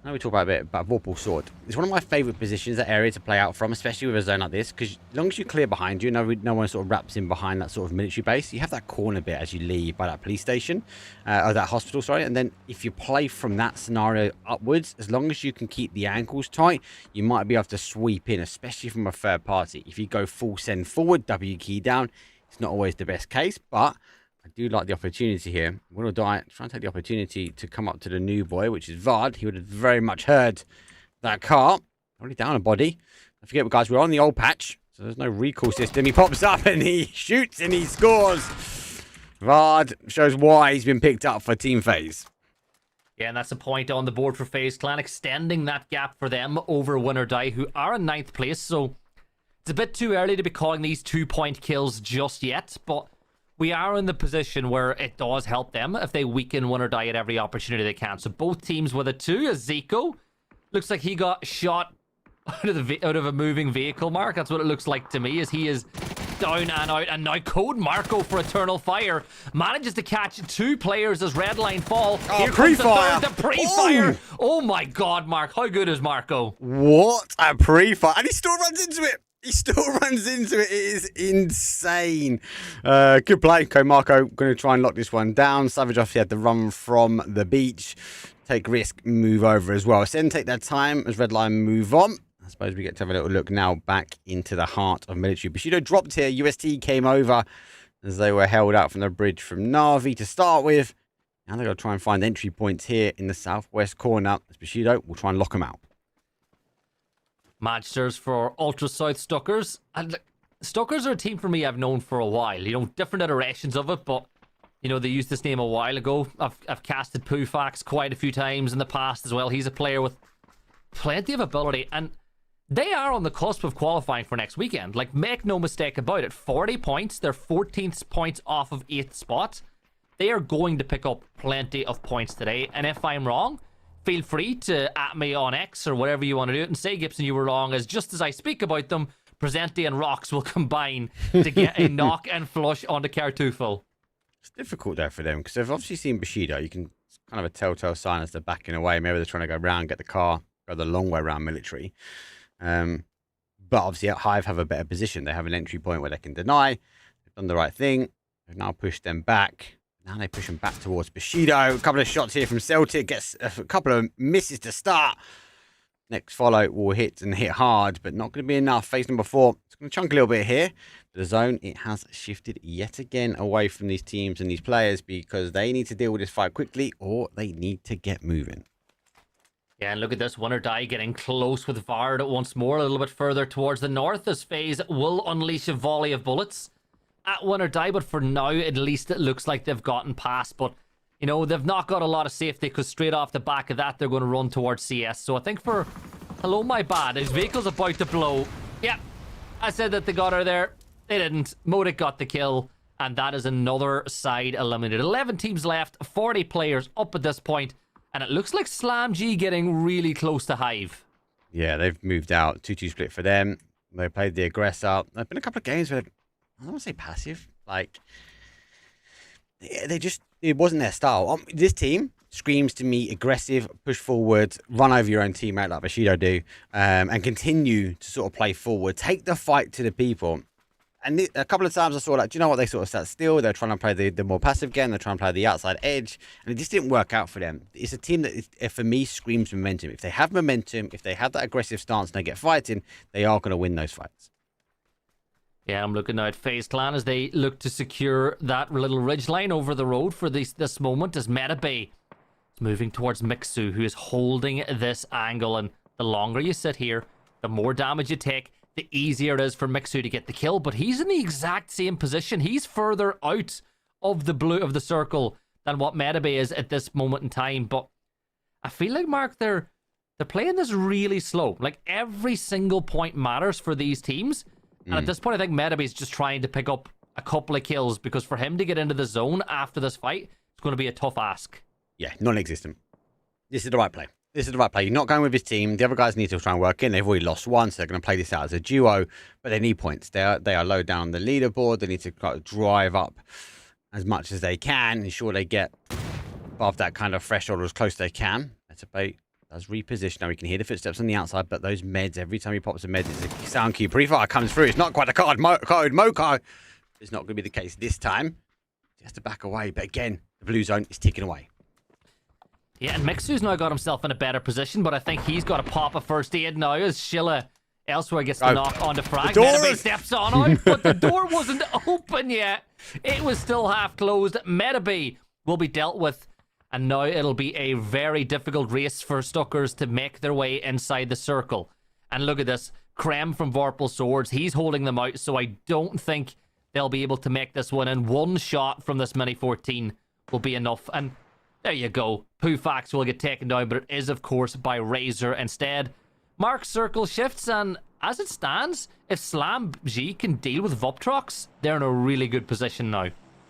know we talk about a bit about Vorpal Sword. It's one of my favourite positions, that area to play out from, especially with a zone like this, because as long as you clear behind you, no one sort of wraps in behind that sort of military base. You have that corner bit as you leave by that police station, or that hospital, sorry. And then if you play from that scenario upwards, as long as you can keep the ankles tight, you might be able to sweep in, especially from a third party. If you go full send forward, W key down, it's not always the best case, but I do like the opportunity here. Will Die trying to take the opportunity to come up to the new boy, which is Vard. He would have very much heard that car. Already down a body. Don't forget, guys, we're on the old patch, so there's no recall system. He pops up and he shoots and he scores. Vard shows why he's been picked up for team phase. Yeah, and that's a point on the board for FaZe Clan, extending that gap for them over Win or Die, who are in 9th place. So it's a bit too early to be calling these 2-point kills just yet, but we are in the position where it does help them if they weaken Win or Die at every opportunity they can. So both teams with a 2, as Zico looks like he got shot out of a moving vehicle, Mark. That's what it looks like to me, as he is down and out. And now Code Marco for Eternal Fire manages to catch 2 players as Redline fall. Here comes the pre-fire. Oh my God, Mark. How good is Marco? What a pre-fire. And he still runs into it. He still runs into it. It is insane. Good play. Marco going to try and lock this one down. Savage obviously had to run from the beach. Take risk, move over as well. Send take their time as Redline move on. I suppose we get to have a little look now back into the heart of military. Bushido dropped here. UST came over as they were held out from the bridge from Na'Vi to start with. Now they've got to try and find entry points here in the southwest corner. As Bushido will try and lock them out. Magsters for Ultra South Stuckers. And Stuckers are a team for me I've known for a while. You know, different iterations of it, but you know, they used this name a while ago. I've casted Pufax quite a few times in the past as well. He's a player with plenty of ability, and they are on the cusp of qualifying for next weekend. Like, make no mistake about it. 40 points. They're 14th points off of 8th spot. They are going to pick up plenty of points today, and if I'm wrong, feel free to at me on X or whatever you want to do it and say, Gibson, you were wrong, as just as I speak about them, Presente and Rox will combine to get a knock and flush onto Cartufel. It's difficult there for them because they've obviously seen Bushido. You can, it's kind of a telltale sign as they're backing away. Maybe they're trying to go around, get the car, go the long way around military. But obviously Hive have a better position. They have an entry point where they can deny. They've done the right thing. They've now pushed them back. Now they push him back towards Bushido. A couple of shots here from Celtic. Gets a couple of misses to start. Next follow will hit and hit hard, but not going to be enough. Phase number 4. It's going to chunk a little bit here. The zone, it has shifted yet again away from these teams and these players because they need to deal with this fight quickly or they need to get moving. Yeah, and look at this. Win or Die getting close with Vard once more, a little bit further towards the north as FaZe will unleash a volley of bullets at Win or Die, but for now, at least it looks like they've gotten past. But, you know, they've not got a lot of safety because straight off the back of that, they're going to run towards CS. So I think for... Hello, my bad. His vehicle's about to blow. Yeah, I said that they got her there. They didn't. Melodic got the kill. And that is another side eliminated. 11 teams left, 40 players up at this point, and it looks like Slam G getting really close to Hive. Yeah, they've moved out. 2-2 split for them. They played the aggressor. There've been a couple of games where, I don't want to say passive, like, it wasn't their style. This team screams to me aggressive, push forward, run over your own teammate like Bushido do, and continue to sort of play forward, take the fight to the people. And a couple of times I saw, like, do you know what? They sort of sat still. They're trying to play the more passive game. They're trying to play the outside edge. And it just didn't work out for them. It's a team that, for me, screams momentum. If they have momentum, if they have that aggressive stance and they get fighting, they are going to win those fights. Yeah, I'm looking now at FaZe Clan as they look to secure that little ridge line over the road for this moment as Metabay is moving towards Mixu, who is holding this angle. And the longer you sit here, the more damage you take, the easier it is for Mixu to get the kill, but he's in the exact same position. He's further out of the blue of the circle than what Metabay is at this moment in time. But I feel like, Mark, they're playing this really slow. Like, every single point matters for these teams. And at this point, I think Metabay is just trying to pick up a couple of kills, because for him to get into the zone after this fight, it's going to be a tough ask. Yeah, non-existent. This is the right play. This is the right play. You're not going with his team. The other guys need to try and work in. They've already lost one, so they're going to play this out as a duo. But they need points. They are low down the leaderboard. They need to kind of drive up as much as they can, ensure they get above that kind of threshold or as close as they can. Metabay does reposition. Now we can hear the footsteps on the outside, but those meds, every time he pops a med, it's a sound cue. Pre-fire comes through. It's not quite a code Moko. It's not going to be the case this time. He has to back away. But again, the blue zone is ticking away. Yeah, and Mixu's now got himself in a better position, but I think he's got to pop a first aid now as Shilla elsewhere gets the knock onto Frag. Metabay steps on out, but the door wasn't open yet. It was still half closed. Metabay will be dealt with, and now it'll be a very difficult race for Stuckers to make their way inside the circle. And look at this. Krem from Vorpal Swords, he's holding them out, so I don't think they'll be able to make this one. And one shot from this Mini 14 will be enough. And there you go. Pufax will get taken down, but it is, of course, by Razor instead. Mark's circle shifts, and as it stands, if Slam G can deal with Voptrox, they're in a really good position now.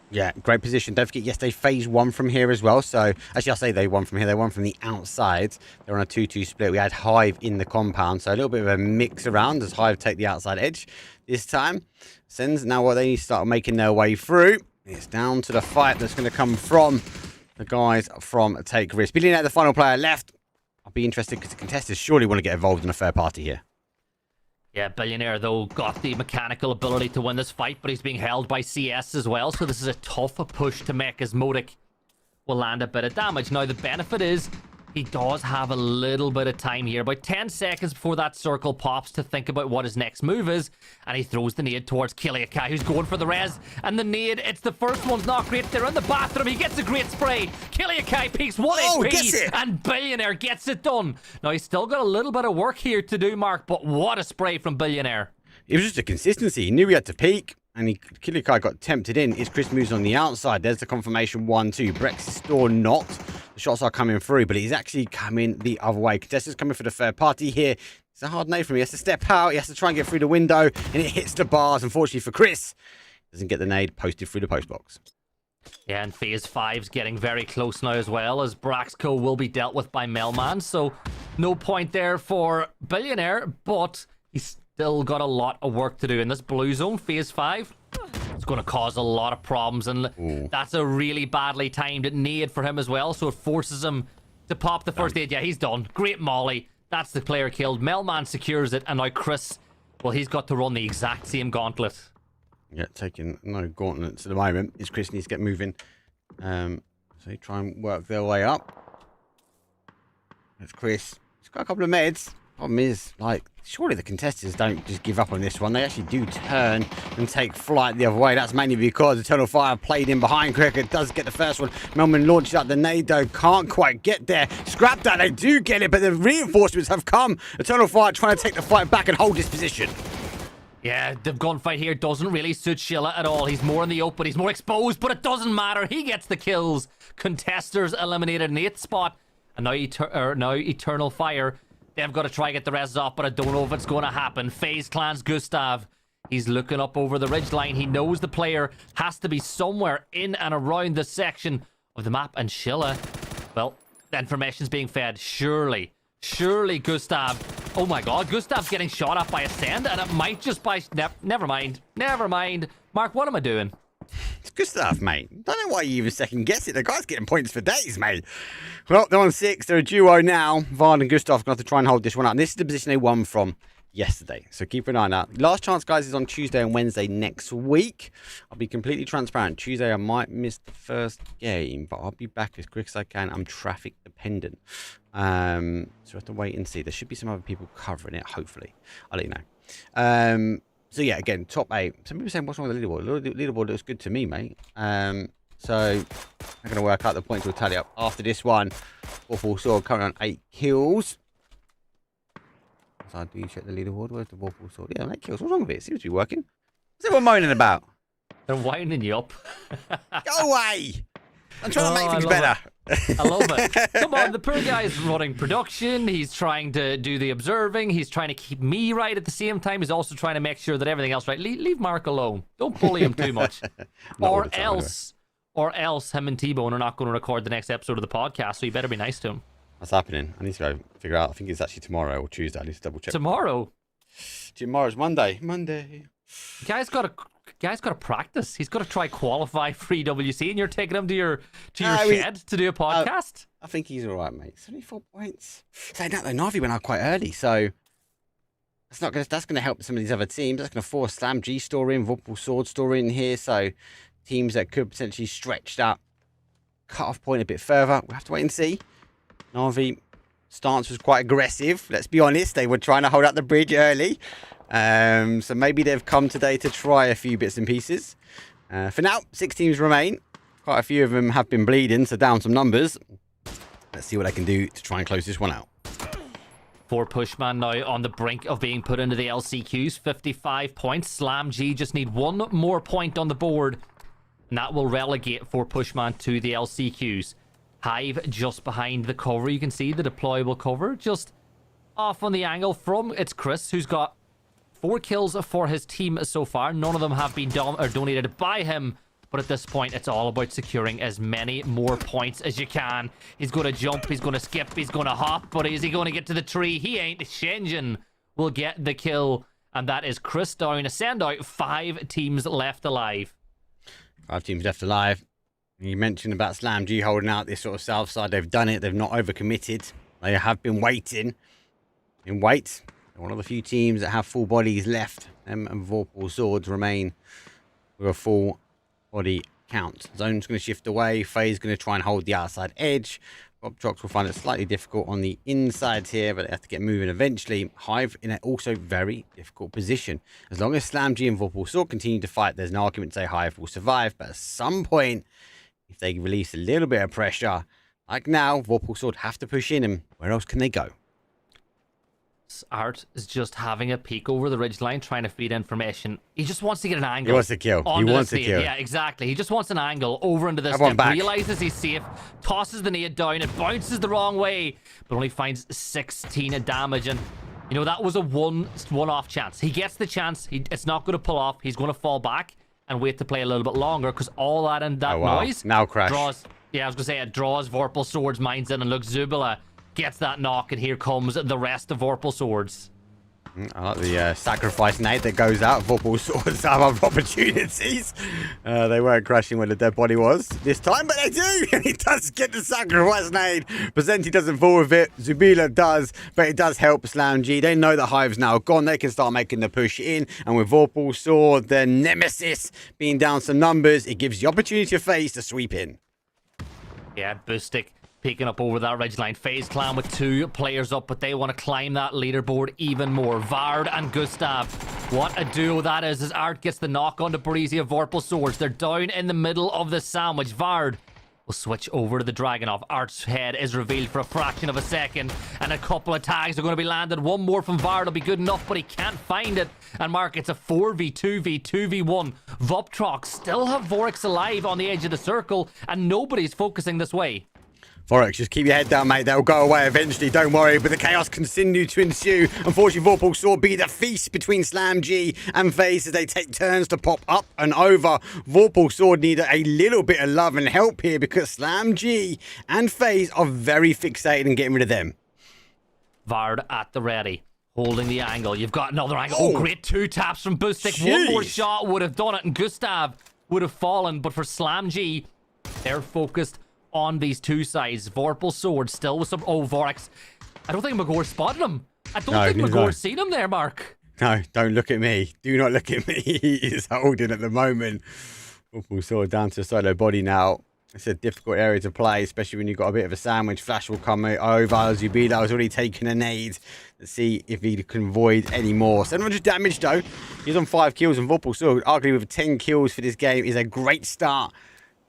Yeah, great position. Don't forget, yes, they phase one from here as well. So, actually, I'll say they won from here. They won from the outside. They're on a 2-2 split. We had Hive in the compound. So, a little bit of a mix around as Hive take the outside edge this time. Sends now what they need to start making their way through. It's down to the fight that's going to come from the guys from Take Risk. Billionaire, the final player left. I'll be interested because the contestants surely want to get involved in a third party here. Yeah, Billionaire, though, got the mechanical ability to win this fight, but he's being held by CS as well, so this is a tough push to make as Melodic will land a bit of damage. Now, the benefit is he does have a little bit of time here, about 10 seconds before that circle pops to think about what his next move is, and he throws the nade towards Kiliakai, who's going for the res, and the nade, it's the first one's not great. They're in the bathroom. He gets a great spray. Kiliakai peaks 1 HP, and Billionaire gets it done. Now, he's still got a little bit of work here to do, Mark, but what a spray from Billionaire. It was just a consistency. He knew he had to peak, and Kiliakai got tempted in. His Chris moves on the outside. There's the confirmation 1-2. Brex still not. The shots are coming through, but he's actually coming the other way. Contestants coming for the third party here. It's a hard nade for him. He has to step out. He has to try and get through the window, and it hits the bars. Unfortunately for Chris, doesn't get the nade posted through the post box. Yeah, and Phase 5's getting very close now as well, as Braxco will be dealt with by Melman. So no point there for Billionaire, but he's still got a lot of work to do in this blue zone. Phase 5, it's going to cause a lot of problems, and that's a really badly timed nade for him as well, so it forces him to pop the first aid. Yeah, he's done. Great molly. That's the player killed. Melman secures it, and now Chris, well, he's got to run the exact same gauntlet. Yeah, taking no gauntlets at the moment. Is Chris needs to get moving. So they try and work their way up. That's Chris. He's got a couple of meds. Problem is, like, surely the contestants don't just give up on this one. They actually do turn and take flight the other way. That's mainly because Eternal Fire played in behind. Cricket does get the first one. Melman launches out the nade, though. Can't quite get there. Scrap that. They do get it, but the reinforcements have come. Eternal Fire trying to take the fight back and hold this position. Yeah, the gunfight here doesn't really suit Shilla at all. He's more in the open. He's more exposed, but it doesn't matter. He gets the kills. Contesters eliminated in the 8th spot. And now, Eternal Fire, they've got to try and get the rest off, but I don't know if it's going to happen. FaZe Clan's Gustav, He's looking up over the ridgeline. He knows the player has to be somewhere in and around this section of the map. And Schiller, well, the information's being fed. Surely Gustav. Oh my god, Gustav's getting shot at by Ascend, and it might just by... Never mind. Mark, what am I doing? It's Gustav, mate. Don't know why you even second guess it. The guy's getting points for days, mate. Well, they're on 6. They're a duo now. Vard and Gustav are going to have to try and hold this one out. And this is the position they won from yesterday. So keep an eye on that. Last chance, guys, is on Tuesday and Wednesday next week. I'll be completely transparent. Tuesday, I might miss the first game, but I'll be back as quick as I can. I'm traffic dependent. So we have to wait and see. There should be some other people covering it, hopefully. I'll let you know. So yeah, again, top 8. Some people saying, what's wrong with the leaderboard? The leaderboard looks good to me, mate. So I'm going to work out the points we'll tally up after this one. Waffle Sword currently on 8 kills. So do you check the leaderboard? Where's the Waffle Sword? Yeah, 8 kills. What's wrong with it? It seems to be working. What's everyone moaning about? They're winding you up. Go away! I'm trying to make things better. I love it. Come on, the poor guy is running production. He's trying to do the observing. He's trying to keep me right at the same time. He's also trying to make sure that everything else right. Leave Mark alone. Don't bully him too much. Or else him and T-Bone are not going to record the next episode of the podcast, so you better be nice to him. What's happening? I need to go figure out. I think it's actually tomorrow or Tuesday. I need to double check. Tomorrow? Tomorrow's Monday. Guy's got to practice. He's got to try qualify for EWC, and you're taking him to your shed to do a podcast. I think he's all right, mate. 74 points. Saying that though, Navi went out quite early, so that's gonna help some of these other teams. That's gonna force Slam G store in, Vorpal Sword store in here. So teams that could potentially stretch that cut-off point a bit further. We'll have to wait and see. Navi stance was quite aggressive. Let's be honest. They were trying to hold up the bridge early. So maybe they've come today to try a few bits and pieces. For now, 6 teams remain. Quite a few of them have been bleeding, so down some numbers. Let's see what I can do to try and close this one out. 4 Pushman now on the brink of being put into the LCQs. 55 points. Slam G just need 1 more point on the board, and that will relegate 4 Pushman to the LCQs. Hive just behind the cover. You can see the deployable cover just off on the angle from... It's Chris, who's got 4 kills for his team so far. None of them have been donated by him. But at this point, it's all about securing as many more points as you can. He's going to jump, he's going to skip, he's going to hop. But is he going to get to the tree? He ain't. Shenzhen will get the kill. And that is Chris down. A send out. 5 teams left alive. 5 teams left alive. You mentioned about Slam G holding out this sort of south side. They've done it. They've not overcommitted. They have been waiting. In wait. One of the few teams that have full bodies left. Them and Vorpal Swords remain with a full body count. Zone's going to shift away. Faye's going to try and hold the outside edge. Bob Trox will find it slightly difficult on the inside here, but they have to get moving eventually. Hive in an also very difficult position. As long as Slam G and Vorpal Sword continue to fight, there's an argument to say Hive will survive, but at some point, if they release a little bit of pressure, like now, Vorpal Sword have to push in, and where else can they go? Art is just having a peek over the ridgeline, trying to feed information. He just wants to get an angle. He wants to kill. He wants to kill. Yeah, exactly. He just wants an angle over into this. Realizes he's safe, tosses the nade down, it bounces the wrong way, but only finds 16 damage. And you know, that was a one-off chance. He gets the chance. It's not going to pull off. He's going to fall back and wait to play a little bit longer, because all that and that noise now crash draws. Yeah, I was going to say it draws Vorpal Swords' minds in, and look, Zubila gets that knock, and here comes the rest of Vorpal Swords. I like the sacrifice nade that goes out. Vorpal Swords have other opportunities. They weren't crashing where the dead body was this time, but they do. He does get the sacrifice nade. Presenti doesn't fall with it. Zubila does, but it does help Slam G. They know that Hive's now gone. They can start making the push in, and with Vorpal Sword, their nemesis, being down some numbers, it gives the opportunity to FaZe to sweep in. Yeah, Boostic peeking up over that ridgeline. FaZe Clan with 2 players up, but they want to climb that leaderboard even more. Vard and Gustav. What a duo that is, as Art gets the knock on the Breezy of Vorpal Swords. They're down in the middle of the sandwich. Vard will switch over to the Dragonov. Art's head is revealed for a fraction of a second, and a couple of tags are going to be landed. One more from Vard will be good enough, but he can't find it. And Mark, it's a 4v2v, 2v1. Voptrox still have Vorix alive on the edge of the circle, and nobody's focusing this way. Vorex, just keep your head down, mate. They'll go away eventually, don't worry. But the chaos continues to ensue. Unfortunately, Vorpal Sword be the feast between Slam G and FaZe as they take turns to pop up and over. Vorpal Sword need a little bit of love and help here because Slam G and FaZe are very fixated on getting rid of them. Vard at the ready, holding the angle. You've got another angle. Oh, great 2 taps from Boostic. One more shot would have done it, and Gustav would have fallen. But for Slam G, they're focused on these 2 sides. Vorpal Sword still with some... Oh, Vorex. I don't think Magor spotted him. I don't think Magor's seen him there, Mark. No, don't look at me. Do not look at me. He is holding at the moment. Vorpal Sword down to a solo body now. It's a difficult area to play, especially when you've got a bit of a sandwich. Flash will come over. Zubida has already taken a nade. Let's see if he can void any more. 700 damage, though. He's on 5 kills, and Vorpal Sword, arguably with 10 kills for this game, is a great start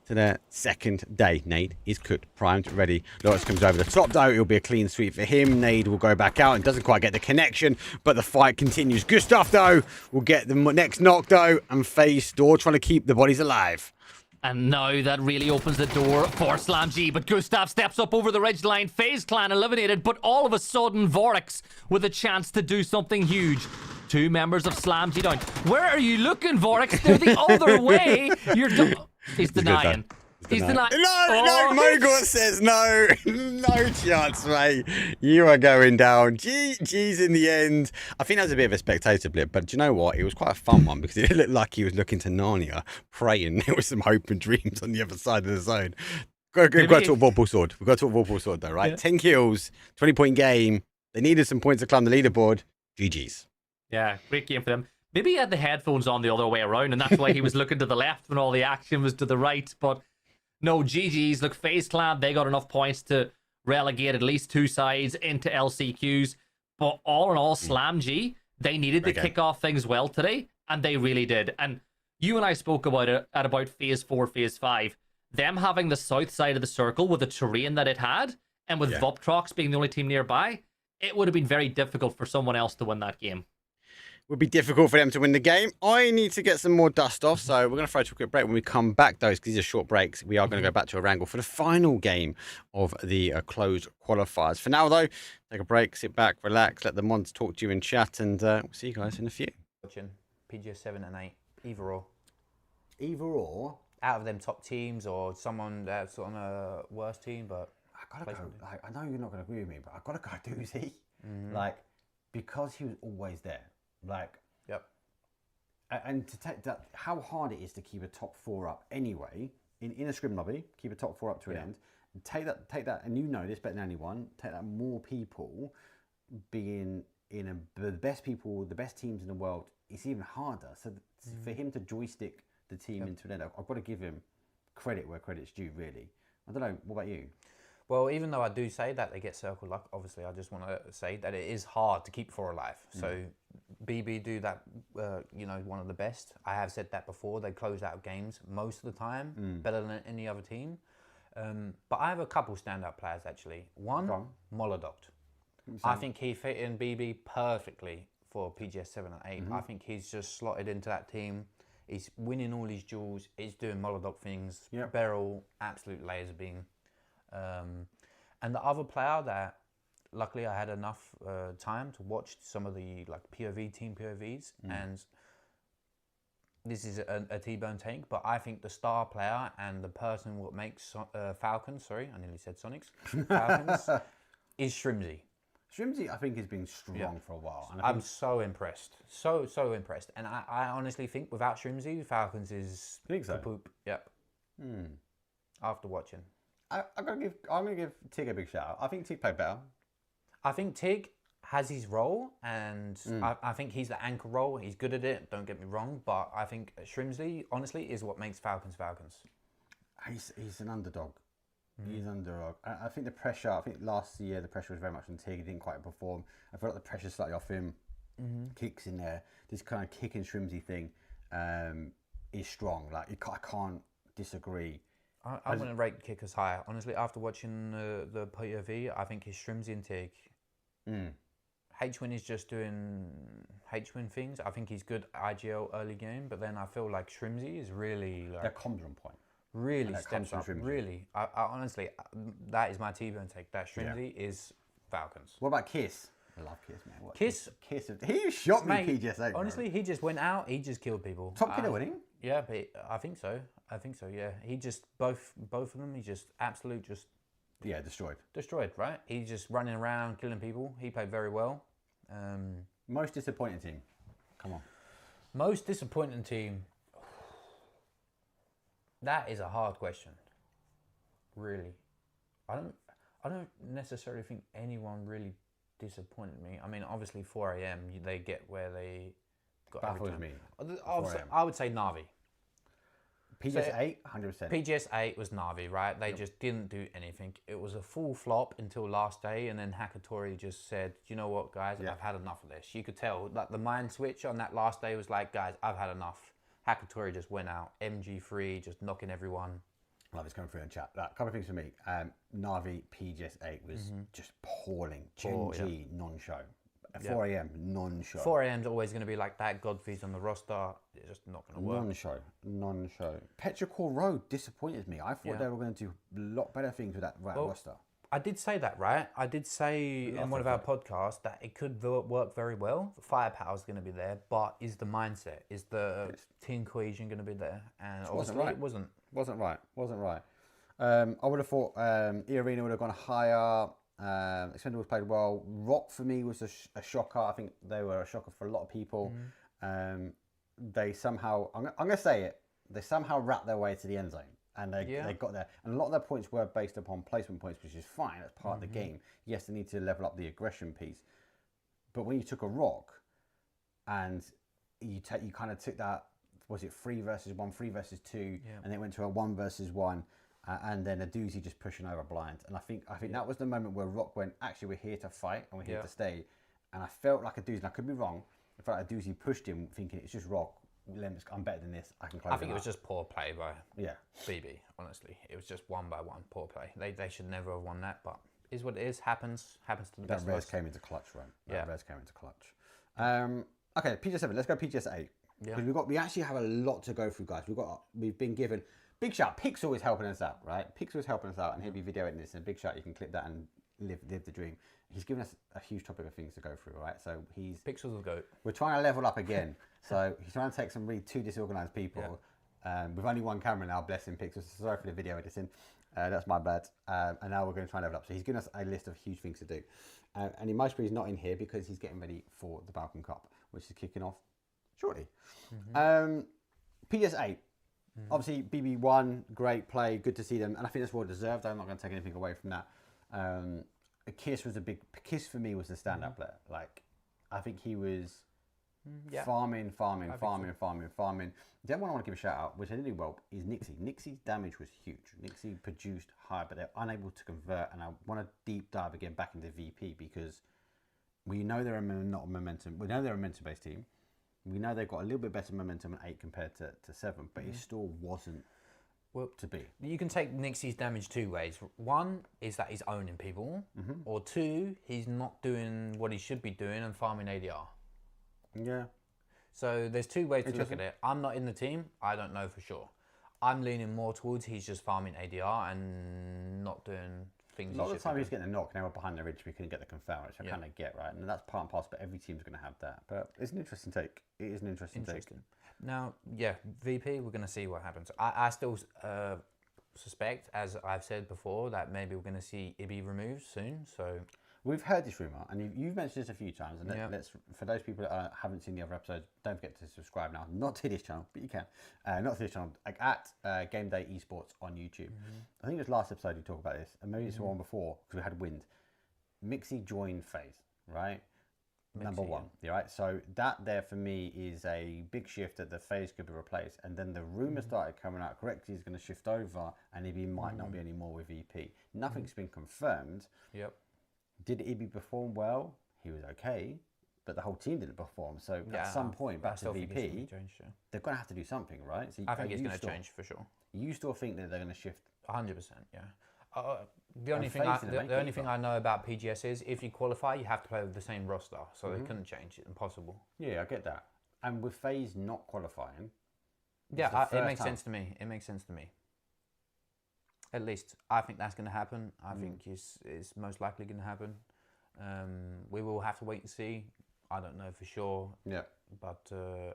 to the second day. Nade is cooked, primed, ready. Loris comes over the top, though. It'll be a clean sweep for him. Nade will go back out and doesn't quite get the connection, but the fight continues. Gustav, though, will get the next knock, though, and FaZe still trying to keep the bodies alive. And now that really opens the door for Slam G. But Gustav steps up over the ridge line. FaZe clan eliminated, but all of a sudden, Vorex with a chance to do something huge. 2 members of Slam G down. Where are you looking, Vorex? They're the other way. He's denying. He's denying. No, Mogor says no. No chance, mate. You are going down. GG's in the end. I think that was a bit of a spectator blip, but do you know what? It was quite a fun one because it looked like he was looking to Narnia, praying there was some hope and dreams on the other side of the zone. We've got to talk Vorpal Sword. We've got to talk Vorpal Sword, though, right? Yeah. 10 kills, 20-point game. They needed some points to climb the leaderboard. GG's. Yeah, great game for them. Maybe he had the headphones on the other way around, and that's why he was looking to the left when all the action was to the right. But no, GG's. Look, FaZe Clan, they got enough points to relegate at least 2 sides into LCQs. But all in all, Slam G, they needed to kick off things well today, and they really did. And you and I spoke about it at about Phase 4, Phase 5. Them having the south side of the circle with the terrain that it had, and with Voptrox being the only team nearby, it would have been very difficult for someone else to win that game. Would be difficult for them to win the game. I need to get some more dust off, so we're going to throw to a quick break. When we come back, though, because these are short breaks, we are going to go back to a wrangle for the final game of the closed qualifiers. For now, though, take a break, sit back, relax, let the mods talk to you in chat, and we'll see you guys in a few. Watching PGS 7 and 8, either or. Either or? Out of them top teams or someone that's on a worse team, but... I gotta go. Like, I know you're not going to agree with me, but I gotta go Doozy. Like, because he was always there. Like, and to take that, how hard it is to keep a top 4 up anyway in a scrim lobby, keep a top 4 up to an end. Take that, and you know this better than anyone. Take that, more people being the best people, the best teams in the world. It's even harder. So for him to joystick the team into an end, I've got to give him credit where credit's due. Really, I don't know. What about you? Well, even though I do say that they get circle luck, obviously I just want to say that it is hard to keep 4 alive. So BB do that, one of the best. I have said that before. They close out games most of the time, better than any other team. But I have a couple standout players actually. One, Melodic. I think he fit in BB perfectly for PGS 7 and 8. I think he's just slotted into that team. He's winning all his duels. He's doing Melodic things. Beryl, absolute laser beam. And the other player that luckily I had enough time to watch some of the team POVs, and this is a T-bone take, but I think the star player and the person what makes Falcons, sorry, I nearly said Sonics, Falcons, is Shrimzy. Shrimzy, I think, has been strong for a while. And I'm so impressed. So impressed. And I honestly think without Shrimzy, Falcons is poop. Yep. After watching. I'm gonna give Tig a big shout out. I think Tig played better. I think Tig has his role, and I think he's the anchor role. He's good at it. Don't get me wrong, but I think Shrimsley, honestly, is what makes Falcons Falcons. He's an underdog. He's an underdog. I think the pressure. I think last year the pressure was very much on Tig. He didn't quite perform. I feel like the pressure's slightly off him. Kicks in there. This kind of kick and Shrimsy thing is strong. Like I can't disagree. I wouldn't rate kickers higher. Honestly, after watching the POV, I think his Shrimsy and Tig. H-Win is just doing H-Win things. I think he's good IGL early game, but then I feel like Shrimsy is really... Their comms are on point. really that comes steps from up. Shrimsy. Really, I honestly, that is my T-bone take. That Shrimsy is Falcons. What about Kiss? I love Kiss, man. What Kiss, he shot me, mate, PGS8. honestly, he just went out. He just killed people. Top killer, wasn't he? Yeah, but I think so. Yeah, he just both of them. He just absolute just Yeah, destroyed. Right? He's just running around killing people. He played very well. Most disappointing team. Come on. Most disappointing team. That is a hard question. Really, I don't necessarily think anyone really disappointed me. I mean, obviously 4 a.m. they get where they got. Baffles me. I would say Navi. PGS8, 100%. PGS8 was Navi, right? They just didn't do anything. It was a full flop until last day, and then Hakatori just said, you know what, guys, I've had enough of this. You could tell, like, the mind switch on that last day was like, guys, I've had enough. Hakatori just went out, MG3, just knocking everyone. Love it's coming through in chat. A couple of things for me. Navi PGS8 was just appalling. Gen G, non-show. At 4 a.m, non-show. 4 a.m. is always going to be like that. Godfrey's on the roster. It's just not going to work. Non-show. Petrichor Road disappointed me. I thought they were going to do a lot better things with that roster. I did say that, right? I did say in one of our podcasts that it could work very well. The firepower is going to be there, but is the mindset, is the team cohesion going to be there? And obviously it wasn't. Wasn't right. I would have thought E-Arena would have gone higher. Expendables played well. Rock for me was a shocker. I think they were a shocker for a lot of people. They somehow, I'm going to say it, they somehow wrapped their way to the end zone. And they got there. And a lot of their points were based upon placement points, which is fine. That's part of the game. Yes, they need to level up the aggression piece. But when you took a rock and you kind of took that, was it 3 versus 1, 3 versus 2, and then went to a 1 versus 1, and then a doozy just pushing over blind. And I think that was the moment where Rock went, actually, we're here to fight and we're here to stay. And I felt like a doozy, and I could be wrong, I felt like a doozy pushed him thinking it's just Rock. I'm better than this. I can close. I think it was just poor play by BB. Honestly, it was just 1 by 1 poor play. They should never have won that, but is what it is. Happens to the best of us. That res came into clutch, right? That res came into clutch. Okay, PGS7. Let's go PGS8. Because we actually have a lot to go through, guys. We've been given big shout. Pixel is helping us out, right? Pixel is helping us out, and he'll be videoing this. And a big shout. You can clip that and live the dream. He's given us a huge topic of things to go through, right? So Pixel's the GOAT. We're trying to level up again. So he's trying to take some really 2 disorganized people. With only 1 camera now, bless him, Pixel. Sorry for the video editing. That's my bad. And now we're going to try and level up. So he's given us a list of huge things to do. And Emotionally he's not in here because he's getting ready for the Balkan Cup, which is kicking off shortly. PGS8. Obviously, BB1, great play, good to see them. And I think that's well deserved. I'm not going to take anything away from that. Kiss for me was the standout player. Like, I think he was farming. The other one I want to give a shout out, which I didn't do well, is Nixie. Nixie's damage was huge. Nixie produced high, but they're unable to convert. And I want to deep dive again back into VP because we know they're not a momentum. We know they're a momentum-based team. We know they've got a little bit better momentum at 8 compared to 7, but it still wasn't to be. You can take Nixie's damage 2 ways. 1 is that he's owning people, or 2, he's not doing what he should be doing and farming ADR. Yeah. So there's 2 ways to look at it. I'm not in the team. I don't know for sure. I'm leaning more towards he's just farming ADR and not doing things. A lot of the time he's getting a knock, now we're behind the ridge, we couldn't get the confirm, which I kind of get, right? And that's part and parcel, but every team's going to have that. But it's an interesting take. It is an interesting take. Now, VP, we're going to see what happens. I still suspect, as I've said before, that maybe we're going to see Ibby removed soon. So we've heard this rumor, and you've mentioned this a few times. And let's, for those people that haven't seen the other episodes, don't forget to subscribe now. Not to this channel, but you can. Not to this channel, like at Game Day Esports on YouTube. I think it was last episode you talked about this, and maybe it's the one before because we had wind. Mixie joined FaZe, right? Number 1, right? So that there for me is a big shift that the FaZe could be replaced. And then the rumour started coming out, correctly, he's going to shift over and Ibby might not be anymore with VP. Nothing's been confirmed. Did Ibby perform well? He was okay, but the whole team didn't perform. So at some point, back to VP, they're going to have to do something, right? So I think it's going to change for sure. You still think that they're going to shift? 100%, yeah. The only thing I know about PGS is if you qualify, you have to play with the same roster, so they couldn't change it. Impossible. Yeah, I get that. And with FaZe not qualifying, it makes sense to me. It makes sense to me. At least I think that's going to happen. I think it's most likely going to happen. We will have to wait and see. I don't know for sure. Yeah. But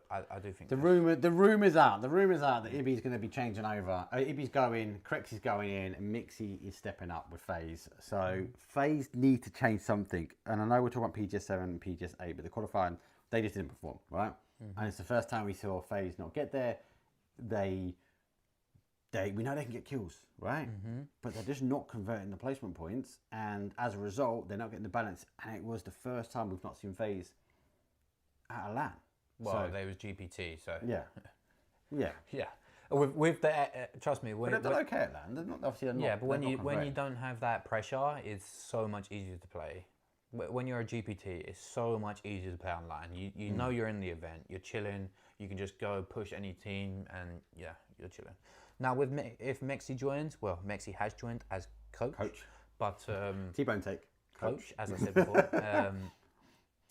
I do think the rumors are that Ibby's going to be changing over. Ibby's going, Crex is going in, and Mixie is stepping up with FaZe. So FaZe need to change something. And I know we're talking about PGS7 and PGS8, but the qualifying they just didn't perform, right? And it's the first time we saw FaZe not get there. We know they can get kills, right? But they're just not converting the placement points, and as a result, they're not getting the balance. And it was the first time we've not seen FaZe at a LAN. Well, there was GPT, so yeah. With the trust me, when But they're okay at LAN. They're not, obviously, they're not, yeah, but when you converting. don't have that pressure, it's so much easier to play. When you're a GPT, it's so much easier to play online. You know you're in the event, you're chilling. You can just go push any team, and yeah, you're chilling. Now, if Mexi joins, well, Mexi has joined as coach. But T-bone take. Coach, as I said before.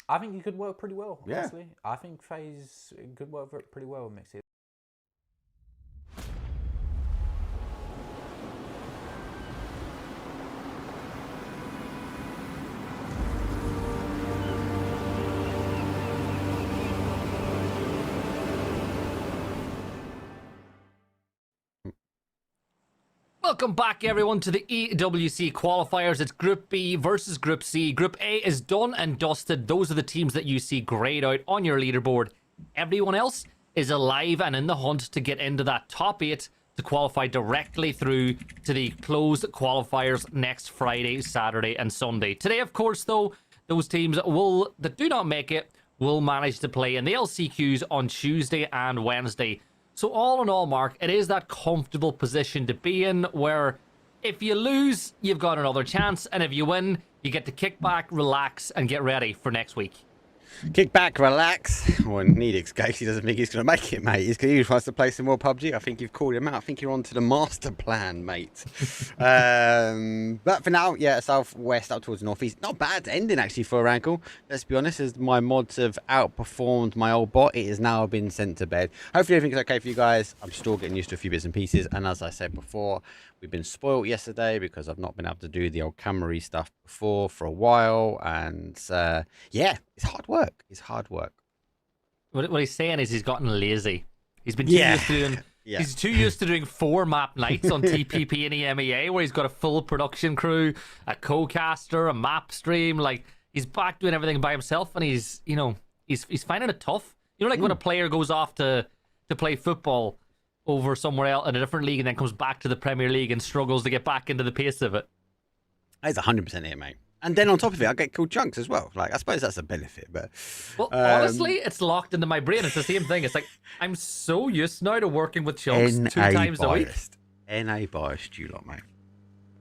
I think he could work pretty well, honestly. I think FaZe could work pretty well with Mexi. Welcome back, everyone, to the EWC qualifiers. It's Group B versus Group C. Group A is done and dusted. Those are the teams that you see grayed out on your leaderboard. Everyone else is alive and in the hunt to get into that top 8 to qualify directly through to the closed qualifiers next Friday, Saturday, and Sunday. Today, of course, though, those teams that do not make it will manage to play in the LCQs on Tuesday and Wednesday. So all in all, Mark, it is that comfortable position to be in where if you lose, you've got another chance. And if you win, you get to kick back, relax, and get ready for next week. Kick back, relax. Well, Needix case, he doesn't think he's going to make it, mate. He wants to play some more PUBG. I think you've called him out. I think you're on to the master plan, mate. But for now, yeah, southwest up towards northeast. Not bad ending, actually, for a rankle. Let's be honest, as my mods have outperformed my old bot, it has now been sent to bed. Hopefully everything's okay for you guys. I'm still getting used to a few bits and pieces. And as I said before, we've been spoiled yesterday because I've not been able to do the old Camry stuff before for a while. And yeah, it's hard work. It's hard work. What he's saying is he's gotten lazy. He's been too used to doing... Yeah. He's too used to doing 4 map nights on TPP and EMEA where he's got a full production crew, a co-caster, a map stream. Like, he's back doing everything by himself, and he's finding it tough. You know, like when a player goes off to play football over somewhere else in a different league and then comes back to the Premier League and struggles to get back into the pace of it. That's 100% it, mate. And then on top of it, I get cool chunks as well. Like, I suppose that's a benefit, but... Well, honestly, it's locked into my brain. It's the same thing. It's like, I'm so used now to working with chunks 2 times a week. NA biased, you lot, mate.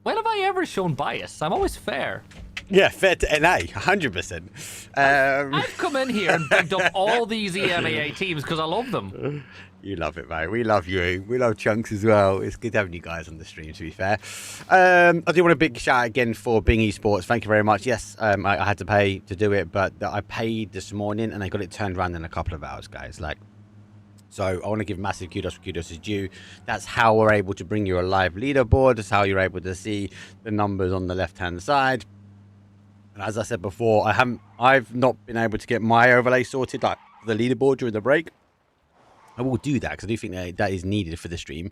When have I ever shown bias? I'm always fair. Yeah, fair to NA, 100%. I've come in here and bigged up all these EMEA teams because I love them. You love it, mate. We love you. We love Chunks as well. It's good having you guys on the stream, to be fair. I do want a big shout out again for Bing Esports. Thank you very much. Yes, I had to pay to do it, but I paid this morning and I got it turned around in a couple of hours, guys. So I want to give massive kudos for kudos is due. That's how we're able to bring you a live leaderboard. That's how you're able to see the numbers on the left-hand side. And as I said before, I've not been able to get my overlay sorted, like the leaderboard during the break. I will do that because I do think that is needed for the stream.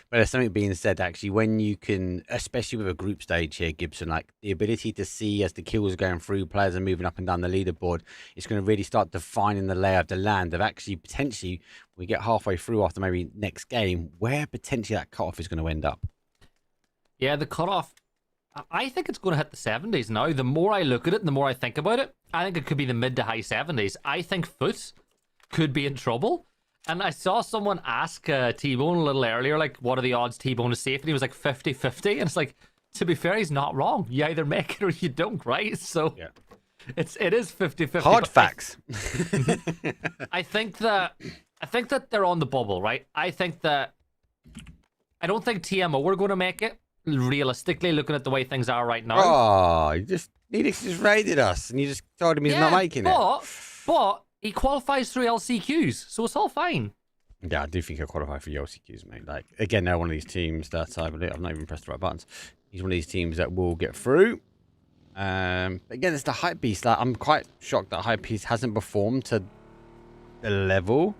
But there's something being said, actually, when you can, especially with a group stage here, Gibson, like the ability to see as the kills are going through, players are moving up and down the leaderboard, it's going to really start defining the lay of the land of actually potentially, when we get halfway through after maybe next game, where potentially that cutoff is going to end up. Yeah, the cutoff, I think it's going to hit the 70s now. The more I look at it, the more I think about it, I think it could be the mid to high 70s. I think Foot could be in trouble. And I saw someone ask T-Bone a little earlier, like, what are the odds T-Bone is safe? And he was like 50-50. And it's like, to be fair, he's not wrong. You either make it or you don't, right? So yeah. It is 50-50. Hard facts. I think that they're on the bubble, right? I don't think TMO we're going to make it, realistically, looking at the way things are right now. Oh, Needix just raided us, and you just told him he's not making it. But he qualifies through LCQs, so it's all fine. Yeah, I do think he'll qualify for the LCQs, mate. Like, again, they're one of these teams that I've not even pressed the right buttons. He's one of these teams that will get through. But again, it's the Hype Beast. Like, I'm quite shocked that Hype Beast hasn't performed to the level.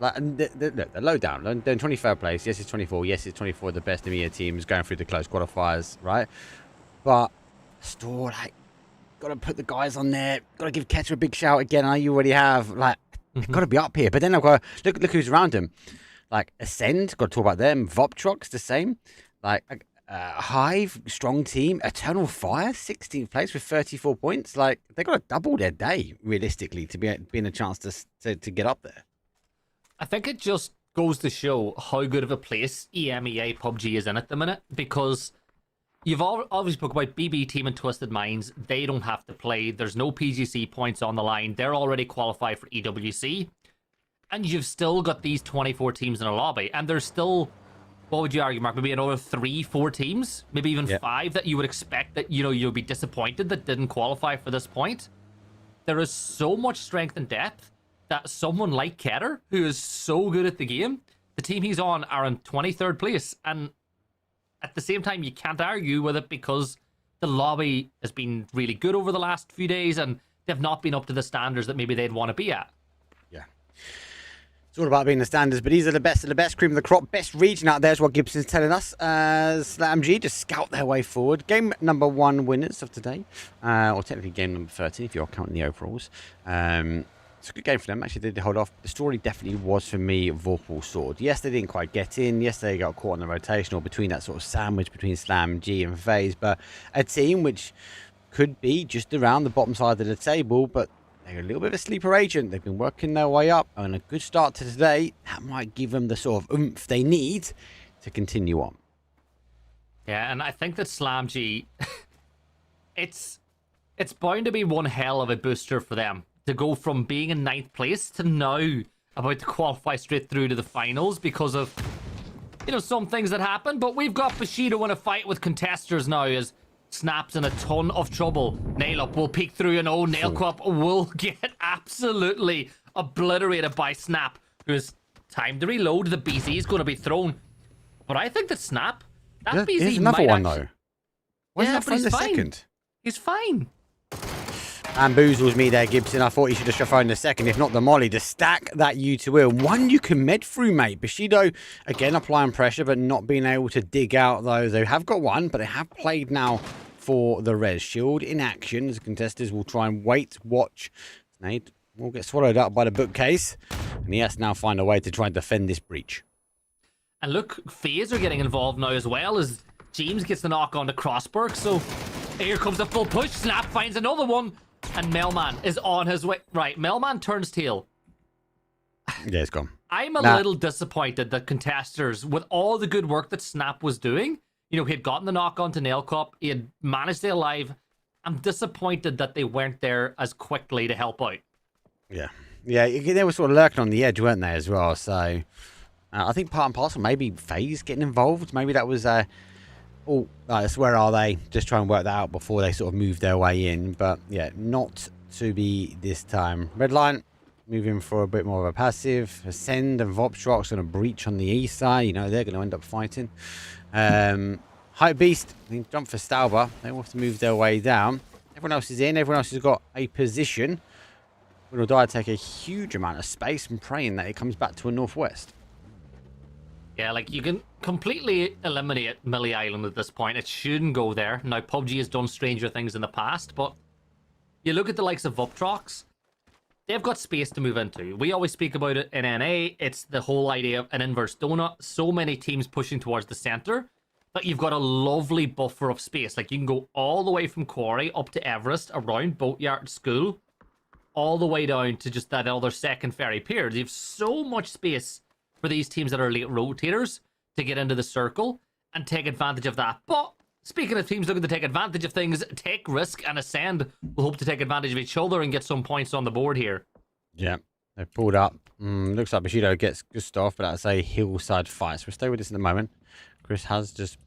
Like, and they're low down. They're in 23rd place. Yes, it's 24. Yes, it's 24. The best EMEA teams going through the close qualifiers, right? But still, like, got to put the guys on there. Got to give Ketter a big shout again. I know you already have. Like, got to be up here. But then I've got to look who's around him. Like, Ascend, got to talk about them. Voptrox, the same. Like, Hive, strong team. Eternal Fire, 16th place with 34 points. Like, they got to double their day, realistically, to be in a chance to get up there. I think it just goes to show how good of a place EMEA PUBG is in at the minute, because you've always spoke about BB Team and Twisted Minds. They don't have to play. There's no PGC points on the line. They're already qualified for EWC. And you've still got these 24 teams in a lobby. And there's still, what would you argue, Mark? Maybe another 3-4 teams? Maybe even 5 that you would expect that, you'll be disappointed that didn't qualify for this point. There is so much strength and depth that someone like Ketter, who is so good at the game, the team he's on are in 23rd place. And at the same time, you can't argue with it because the lobby has been really good over the last few days and they've not been up to the standards that maybe they'd want to be at. Yeah. It's all about being the standards, but these are the best of the best, cream of the crop. Best region out there is what Gibson's telling us. SlamG just scout their way forward. Game number 1 winners of today, or technically game number 13 if you're counting the overalls. It's a good game for them. Actually, they did hold off. The story definitely was for me Vorpal Sword. Yes, they didn't quite get in. Yes, they got caught on the rotational between that sort of sandwich between SlamG and FaZe, but a team which could be just around the bottom side of the table, but they're a little bit of a sleeper agent. They've been working their way up, and a good start to today, that might give them the sort of oomph they need to continue on. Yeah, and I think that SlamG, it's bound to be one hell of a booster for them to go from being in 9th place to now about to qualify straight through to the finals because of, some things that happen. But we've got Bushido in a fight with contesters now as Snap's in a ton of trouble. Nail Up will peek through, Nail Cup will get absolutely obliterated by Snap, who's time to reload. The BZ is going to be thrown. But I think that Snap, that BZ here's another might one, actually... though. Why is that but he's the fine. second? He's fine. Bamboozles me there, Gibson. I thought he should have thrown the second, if not the molly, to stack that U2 one you can med through, mate. Bushido, again, applying pressure, but not being able to dig out, though. They have got one, but they have played now for the res. Shield in action. The contestants will try and wait, watch. Snade will get swallowed up by the bookcase, and he has to now find a way to try and defend this breach. And look, FaZe are getting involved now as well as James gets the knock on to Crossberg. So here comes the full push. Snap finds another one. And Melman is on his way. Right, Melman turns tail. Yeah, it's gone. I'm a little disappointed that contesters, with all the good work that Snap was doing, he had gotten the knock on to Nail Cup, he had managed to alive. I'm disappointed that they weren't there as quickly to help out. Yeah. Yeah, they were sort of lurking on the edge, weren't they, as well? So I think part and parcel, maybe FaZe getting involved. Maybe that was... where are they? Just try and work that out before they sort of move their way in. But yeah, not to be this time. Redline moving for a bit more of a passive. Ascend and Vopstrox on a breach on the east side. They're going to end up fighting. Hype Beast, they jump for Stauber. They will have to move their way down. Everyone else is in. Everyone else has got a position. Will die take a huge amount of space and praying that it comes back to a northwest. Yeah, like you can completely eliminate Millie Island at this point. It shouldn't go there. Now, PUBG has done stranger things in the past, but you look at the likes of Voptrox, they've got space to move into. We always speak about it in NA. It's the whole idea of an inverse donut. So many teams pushing towards the center that you've got a lovely buffer of space. Like you can go all the way from Quarry up to Everest, around Boatyard School, all the way down to just that other second ferry pier. You have so much space for these teams that are late rotators to get into the circle and take advantage of that. But speaking of teams looking to take advantage of things, Take Risk and Ascend will hope to take advantage of each other and get some points on the board here. Yeah, they've pulled up. Looks like Bushido gets good stuff, but that's a hillside fight. So we'll stay with this in a moment. Chris has just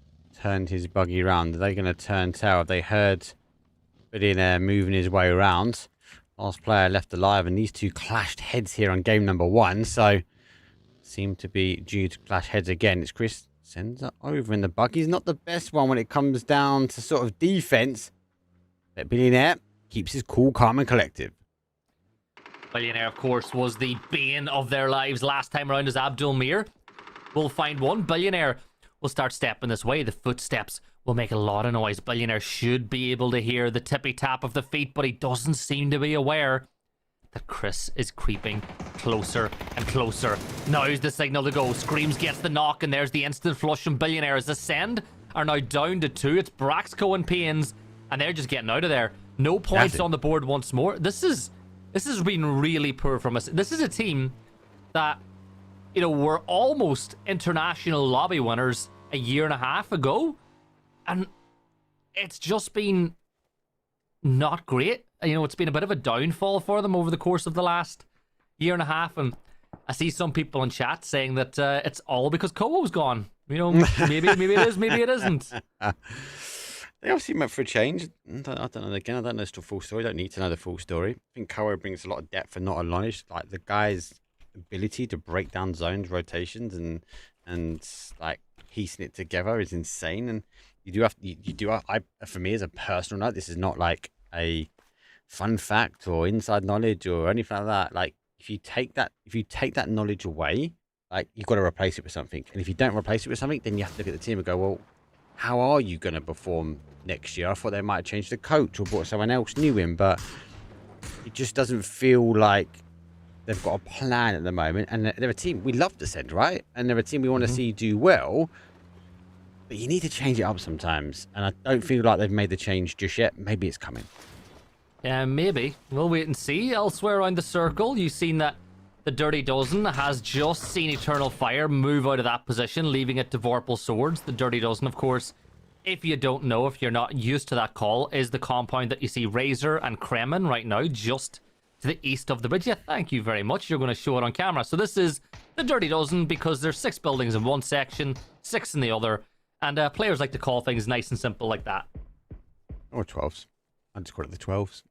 turned his buggy around. Are they going to turn tail? They heard Billionaire moving his way around. Last player left alive, and these two clashed heads here on game number 1. So seem to be due to clash heads again. It's Chris sends it over in the bug. He's not the best one when it comes down to sort of defense. But Billionaire keeps his cool, calm, and collective. Billionaire, of course, was the bane of their lives last time around as Abdul Mir. Will find one. Billionaire will start stepping this way. The footsteps will make a lot of noise. Billionaire should be able to hear the tippy tap of the feet, but he doesn't seem to be aware that Chris is creeping closer and closer. Now's the signal to go. Screams gets the knock, and there's the instant flush from Billionaire as Ascend are now down to 2. It's Braxco and Pains, and they're just getting out of there. No points on the board once more. This has been really poor from us. This is a team that, you know, were almost international lobby winners a year and a half ago, and it's just been not great. You know, it's been a bit of a downfall for them over the course of the last year and a half, and I see some people in chat saying that it's all because Kowo's gone. You know, maybe it is, maybe it isn't. They obviously meant for a change. I don't know. Again, I don't know the full story. I don't need to know the full story. I think Kowo brings a lot of depth and not a knowledge. Like the guy's ability to break down zones, rotations, and like piecing it together is insane. And for me as a personal note, this is not like a fun fact or inside knowledge or anything like that. Like if you take that knowledge away, like you've got to replace it with something. And if you don't replace it with something, then you have to look at the team and go, well, how are you going to perform next year? I thought they might have changed the coach or brought someone else new in, but it just doesn't feel like they've got a plan at the moment. And they're a team we love to send, right? And they're a team we want to see do well. But you need to change it up sometimes. And I don't feel like they've made the change just yet. Maybe it's coming. Yeah, maybe. We'll wait and see. Elsewhere around the circle, you've seen that the Dirty Dozen has just seen Eternal Fire move out of that position, leaving it to Vorpal Swords. The Dirty Dozen, of course, if you don't know, if you're not used to that call, is the compound that you see Razor and Kremen right now, just to the east of the bridge. Yeah, thank you very much. You're going to show it on camera. So this is the Dirty Dozen because there's 6 buildings in one section, 6 in the other, and players like to call things nice and simple like that. Or 12s. I just call it the 12s.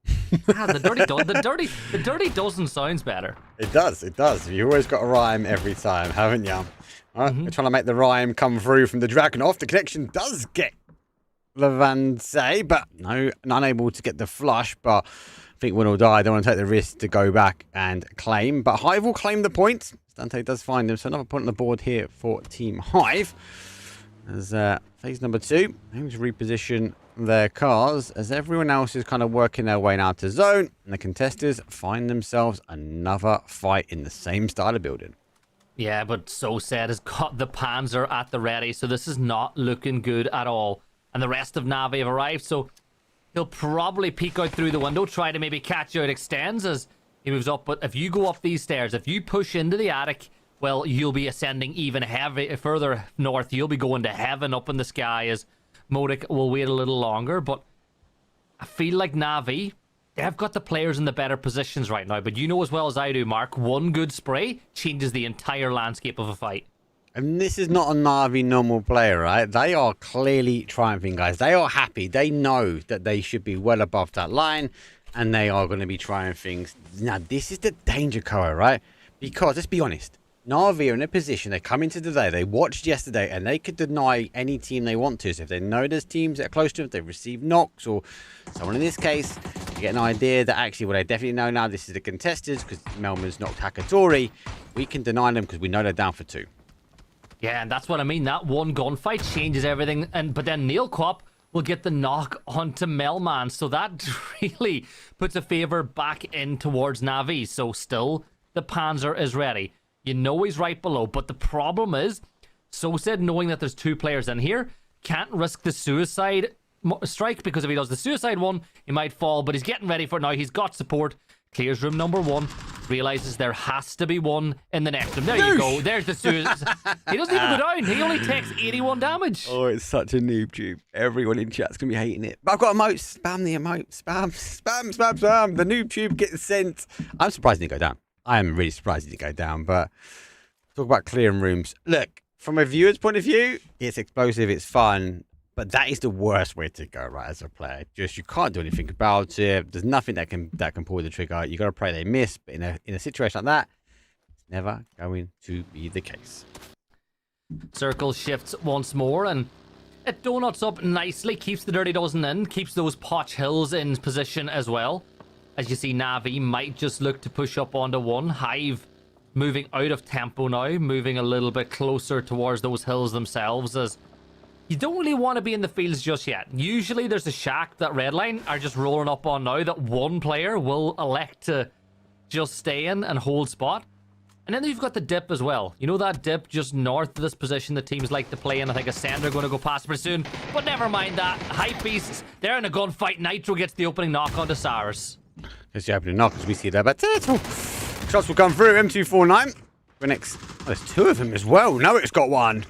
The dirty dozen sounds better. It does. You always got a rhyme every time, haven't you? We're trying to make the rhyme come through from the Dragunov. The connection does get Levante, but no, unable to get the flush. But I think win or die. I don't want to take the risk to go back and claim. But Hive will claim the points. Dante does find them. So another point on the board here for Team Hive. As phase number 2, aim to reposition their cars as everyone else is kind of working their way now to zone, and the contestants find themselves another fight in the same style of building. Yeah, but So Said has got the Panzer at the ready, so this is not looking good at all. And the rest of Navi have arrived, so he'll probably peek out through the window, try to maybe catch out Extends as he moves up. But if you go up these stairs, if you push into the attic, well, you'll be ascending even further north. You'll be going to heaven up in the sky as Melodic will wait a little longer. But I feel like Navi, they've got the players in the better positions right now. But you know as well as I do, Mark, one good spray changes the entire landscape of a fight. And this is not a Navi normal player, right? They are clearly triumphing, guys. They are happy. They know that they should be well above that line, and they are going to be triumphing. Now, this is the danger, Koa, right? Because, let's be honest, Navi are in a position, they come into today, they watched yesterday, and they could deny any team they want to. So if they know there's teams that are close to them, they've received knocks, or someone in this case, you get an idea that actually, well, they definitely know now this is the contestants, because Melman's knocked Hakatori. We can deny them because we know they're down for 2. Yeah, and that's what I mean. That one gunfight changes everything. But then Neil Quap will get the knock onto Melman. So that really puts a favor back in towards Navi. So still, the Panzer is ready. You know he's right below. But the problem is, So Said, knowing that there's 2 players in here, can't risk the suicide strike, because if he does the suicide one, he might fall. But he's getting ready for it now. He's got support. Clears room number 1. Realizes there has to be one in the next room. There you go. There's the suicide. He doesn't even go down. He only takes 81 damage. Oh, it's such a noob tube. Everyone in chat's going to be hating it. But I've got emotes. Spam the emote. Spam. The noob tube gets sent. I'm surprised it didn't go down. I am really surprised it didn't go down. But talk about clearing rooms. Look, from a viewer's point of view, it's explosive, it's fun. But that is the worst way to go, right, as a player. Just, you can't do anything about it. There's nothing that can pull the trigger. You got to pray they miss. But in a situation like that, never going to be the case. Circle shifts once more, and it donuts up nicely, keeps the Dirty Dozen in, keeps those Potch Hills in position as well. As you see, Navi might just look to push up onto one. Hive moving out of tempo now, moving a little bit closer towards those hills themselves, as you don't really want to be in the fields just yet. Usually there's a shack that Redline are just rolling up on now that one player will elect to just stay in and hold spot. And then you've got the dip as well. You know that dip just north of this position that teams like to play in? I think Ascender going to go past pretty soon. But never mind that. Hype Beasts, they're in a gunfight. Nitro gets the opening knock onto Cyrus. There's the opening knock as we see there, but shots will come through. M249. Phoenix. Oh, there's two of them as well. Noek's got one.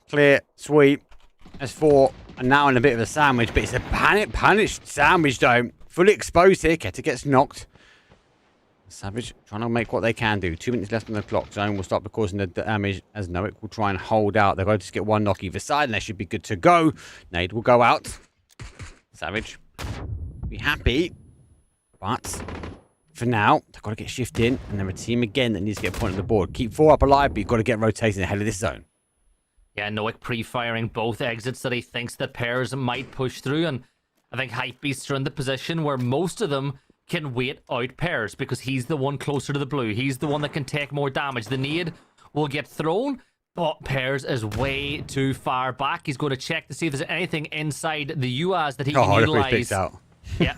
Clear, sweep. S4, and now in a bit of a sandwich, but it's a punished sandwich though. Fully exposed here. Keta gets knocked. Savage trying to make what they can do. 2 minutes left on the clock. Zone will stop causing the damage as Noek will try and hold out. They're going to just get one knock either side and they should be good to go. Nade will go out. Savage be happy. But for now, they've got to get shift in. And they're a team again that needs to get a point on the board. Keep 4 up alive, but you've got to get rotating ahead of this zone. Yeah, Noek pre-firing both exits that he thinks that pairs might push through. And I think Hypebeasts are in the position where most of them can wait out pairs because he's the one closer to the blue. He's the one that can take more damage. The nade will get thrown, but pairs is way too far back. He's going to check to see if there's anything inside the UAS that he can utilize. Yeah,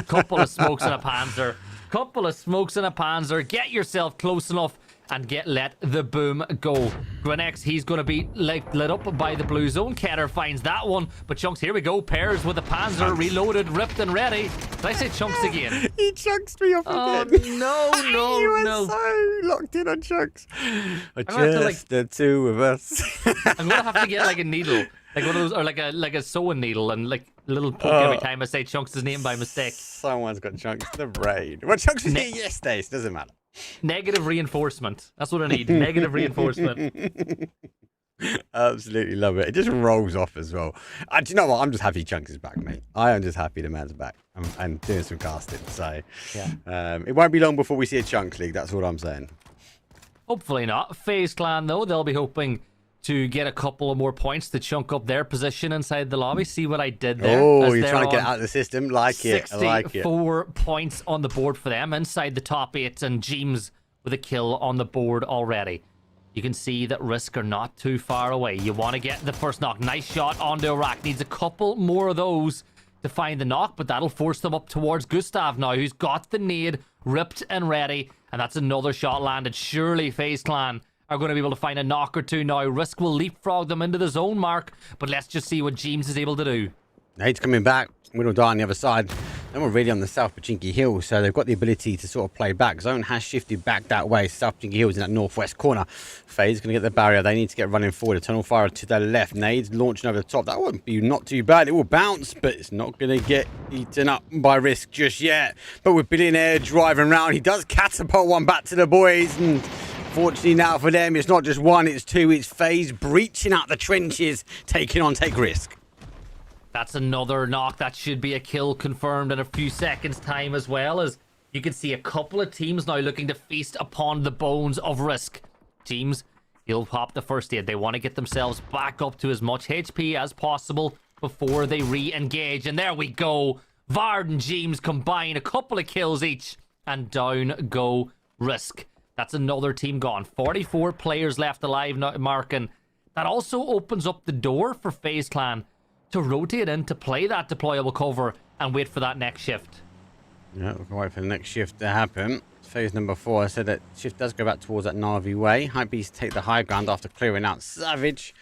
couple of smokes and a panzer. Couple of smokes and a panzer. Get yourself close enough and let the boom go. Grenex, he's going to be lit up by the blue zone. Keter finds that one, but Chunks, here we go. Pairs with the panzer, reloaded, ripped and ready. Did I say Chunks again? He chunked me off again. No, you were no. so locked in on Chunks. Just the two of us. I'm going to have to get like a needle. Like one of those, or like a sewing needle and like a little poke every time I say Chunks' name by mistake. Someone's got Chunks in the brain. Well, Chunks was here yesterday, so it doesn't matter. Negative reinforcement. That's what I need. Negative reinforcement. Absolutely love it. It just rolls off as well. Do you know what? I'm just happy Chunks is back, mate. I am just happy the man's back and doing some casting. So yeah, it won't be long before we see a Chunk League. That's what I'm saying. Hopefully not. FaZe Clan, though, they'll be hoping to get a couple of more points to chunk up their position inside the lobby. See what I did there? Oh, you're trying to get out of the system? Like it. I like it. 64 points on the board for them inside the top 8, and James with a kill on the board already. You can see that Risk are not too far away. You want to get the first knock. Nice shot onto Iraq. Needs a couple more of those to find the knock, but that'll force them up towards Gustav now, who's got the nade ripped and ready. And that's another shot landed. Surely FaZe Clan are going to be able to find a knock or two now. Risk will leapfrog them into the zone mark, but let's just see what James is able to do. Nade's coming back. We'll die on the other side. Then we're really on the South Pachinki Hill, so they've got the ability to sort of play back. Zone has shifted back that way. South Pachinki Hill is in that northwest corner. FaZe going to get the barrier. They need to get running forward. A tunnel fire to the left. Nade's launching over the top. That won't be not too bad. It will bounce, but it's not going to get eaten up by Risk just yet. But with Billionaire driving around, he does catapult one back to the boys. And fortunately now for them, it's not just one, it's two. It's FaZe breaching out the trenches, taking on Take Risk. That's another knock. That should be a kill confirmed in a few seconds' time as well, as you can see a couple of teams now looking to feast upon the bones of Risk. Teams, he'll pop the first aid. They want to get themselves back up to as much HP as possible before they re-engage. And there we go. Vard and James combine a couple of kills each, and down go Risk. That's another team gone. 44 players left alive now, Mark, and that also opens up the door for FaZe Clan to rotate in, to play that deployable cover and wait for that next shift. Yeah, we'll wait for the next shift to happen. Phase number 4, I said that shift does go back towards that Navi way. Hypebeast take the high ground after clearing out Savage.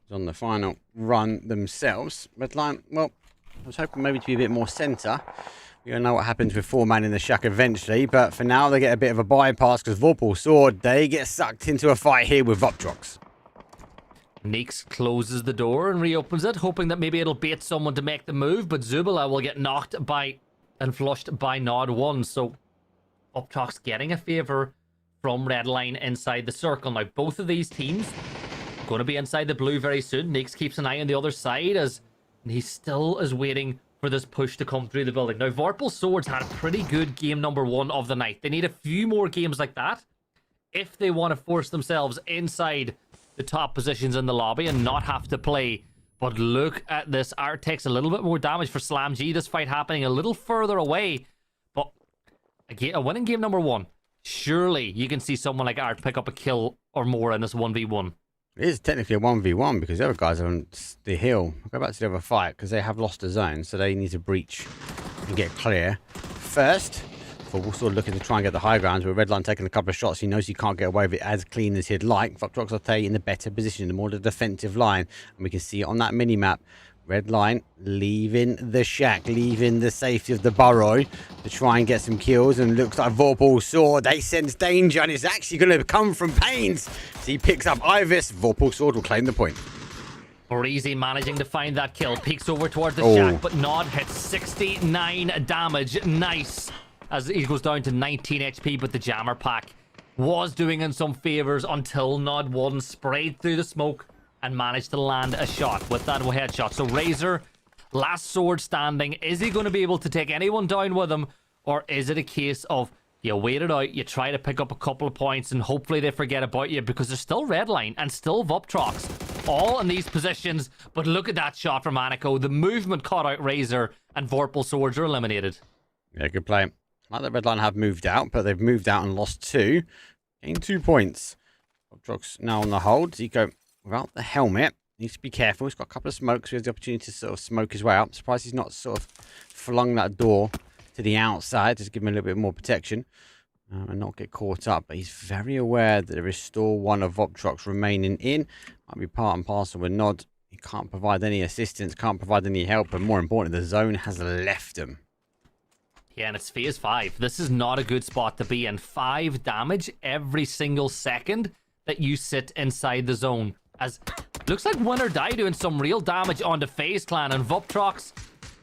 On the final run themselves. But like, well, I was hoping maybe to be a bit more centre. We don't know what happens with 4-man in the shack eventually, but for now they get a bit of a bypass because Vorpal Sword, they get sucked into a fight here with Voptrox. Neeks closes the door and reopens it, hoping that maybe it'll bait someone to make the move, but Zubila will get knocked by and flushed by Nod 1. So Voptrox getting a favour from Redline inside the circle. Now both of these teams going to be inside the blue very soon. Neeks keeps an eye on the other side as he still is waiting for this push to come through the building. Now Vorpal Swords had a pretty good game number 1 of the night. They need a few more games like that if they want to force themselves inside the top positions in the lobby and not have to play. But look at this. Art takes a little bit more damage for Slam G. This fight happening a little further away. But a win in game number 1. Surely you can see someone like Art pick up a kill or more in this 1v1. It is technically a 1v1 because the other guys are on the hill. I'll go back to the other fight because they have lost the zone, so they need to breach and get clear. First, Vorballsword looking to try and get the high ground, with Redline taking a couple of shots. He knows he can't get away with it as clean as he'd like. Votrox in the better position, the more the defensive line. And we can see it on that mini-map. Redline leaving the shack, leaving the safety of the burrow to try and get some kills. And looks like Vorballsword, they sense danger, and it's actually going to come from Pains. So he picks up Ivis. Vorballsword will claim the point. Breezy managing to find that kill. Peeks over towards the shack, but Nod hits 69 damage. Nice. As he goes down to 19 HP, but the jammer pack was doing him some favors until Nod 1 sprayed through the smoke and managed to land a shot with that headshot. So Razor, last sword standing. Is he going to be able to take anyone down with him? Or is it a case of you wait it out, you try to pick up a couple of points, and hopefully they forget about you, because there's still Redline and still Vuptrox all in these positions. But look at that shot from Aniko. The movement caught out Razor, and Vorpal are eliminated. Yeah, good play. Like the Redline have moved out, but they've moved out and lost 2. Gained 2 points. Vuptrox now on the hold. Zico without the helmet. Needs to be careful. He's got a couple of smokes. So he has the opportunity to sort of smoke his way out. I'm surprised he's not sort of flung that door to the outside. Just give him a little bit more protection and not get caught up. But he's very aware that there is still one of Voptrox remaining in. Might be part and parcel with Nod. He can't provide any assistance, can't provide any help. And more importantly, the zone has left him. Yeah, and it's phase 5. This is not a good spot to be in. 5 damage every single second that you sit inside the zone. As looks like Win or Die doing some real damage onto FaZe Clan, and Vuptrox,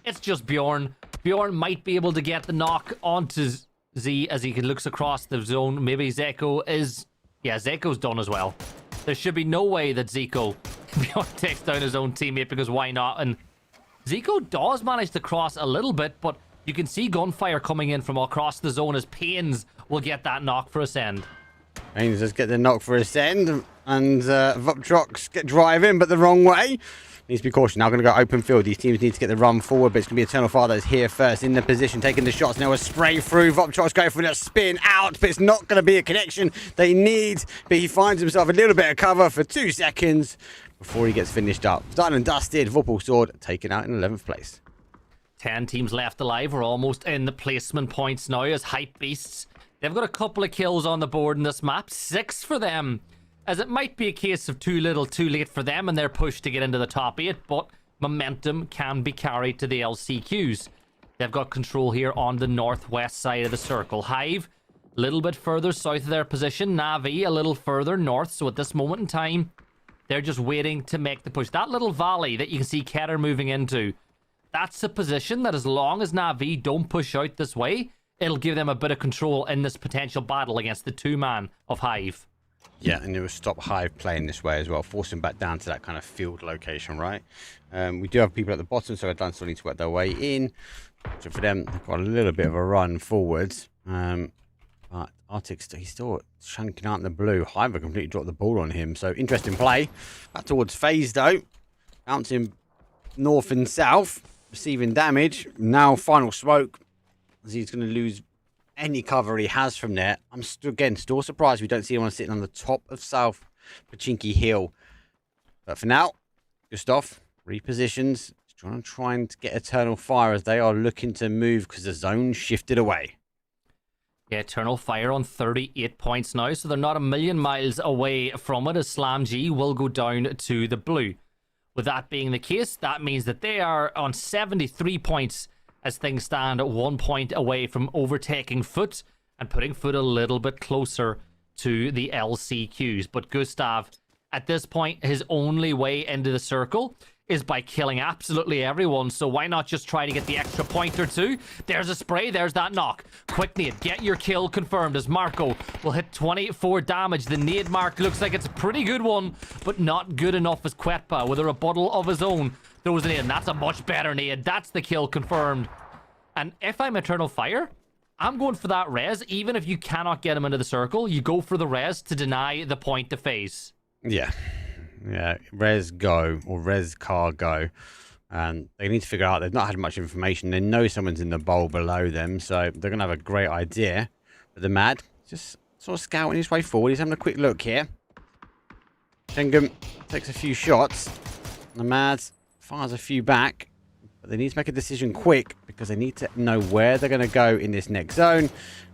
it's just Bjorn. Bjorn might be able to get the knock onto Z as he looks across the zone. Maybe Zeko is... Yeah, Zeko's done as well. There should be no way that Bjorn takes down his own teammate, because why not? And Zeko does manage to cross a little bit, but you can see gunfire coming in from across the zone as Pains will get that knock for Ascend. Pains does get the knock for Ascend, and Vuptrox get driving, but the wrong way. Needs to be cautious. Now going to go open field. These teams need to get the run forward, but it's going to be Eternal Fire that's here first in the position, taking the shots. Now a spray through. Vuptrox going for that spin out, but it's not going to be a connection they need. But he finds himself a little bit of cover for 2 seconds before he gets finished up. Done and dusted. Vorpal taken out in 11th place. 10 teams left alive. We're almost in the placement points now as Hype Beasts. They've got a couple of kills on the board in this map. 6 for them. As it might be a case of too little, too late for them and their push to get into the top 8, but momentum can be carried to the LCQs. They've got control here on the northwest side of the circle. Hive, a little bit further south of their position. Navi, a little further north. So at this moment in time, they're just waiting to make the push. That little valley that you can see Keter moving into, that's a position that as long as Navi don't push out this way, it'll give them a bit of control in this potential battle against the 2-man of Hive. Yeah, and it will stop Hive playing this way as well, force them back down to that kind of field location, right? We do have people at the bottom, so Redline still need to work their way in. So for them, they've got a little bit of a run forwards. But Arctic, he's still chunking out in the blue. Hive have completely dropped the ball on him. So interesting play. Back towards FaZe though. Bouncing north and south. Receiving damage. Now final smoke. As he's going to lose any cover he has from there. I'm still surprised we don't see anyone sitting on the top of South Pachinki Hill. But for now, Gustav repositions. He's trying to get Eternal Fire as they are looking to move because the zone shifted away. Yeah, Eternal Fire on 38 points now, so they're not a million miles away from it as Slam G will go down to the blue. With that being the case, that means that they are on 73 points as things stand at 1 point away from overtaking Foot and putting Foot a little bit closer to the LCQs. But Gustav, at this point, his only way into the circle is by killing absolutely everyone. So why not just try to get the extra point or 2? There's a spray, there's that knock. Quick nade, get your kill confirmed as Marco will hit 24 damage. The nade mark looks like it's a pretty good one, but not good enough as Quetpa with a rebuttal of his own throws it in. That's a much better nade. That's the kill confirmed. And if I'm Eternal Fire, I'm going for that res. Even if you cannot get him into the circle, you go for the res to deny the point to phase. Yeah. Yeah. Res go or res car go. And they need to figure out they've not had much information. They know someone's in the bowl below them, so they're going to have a great idea. But the Mad just sort of scouting his way forward. He's having a quick look here. Schengen takes a few shots. The Mad fires a few back. But they need to make a decision quick because they need to know where they're going to go in this next zone.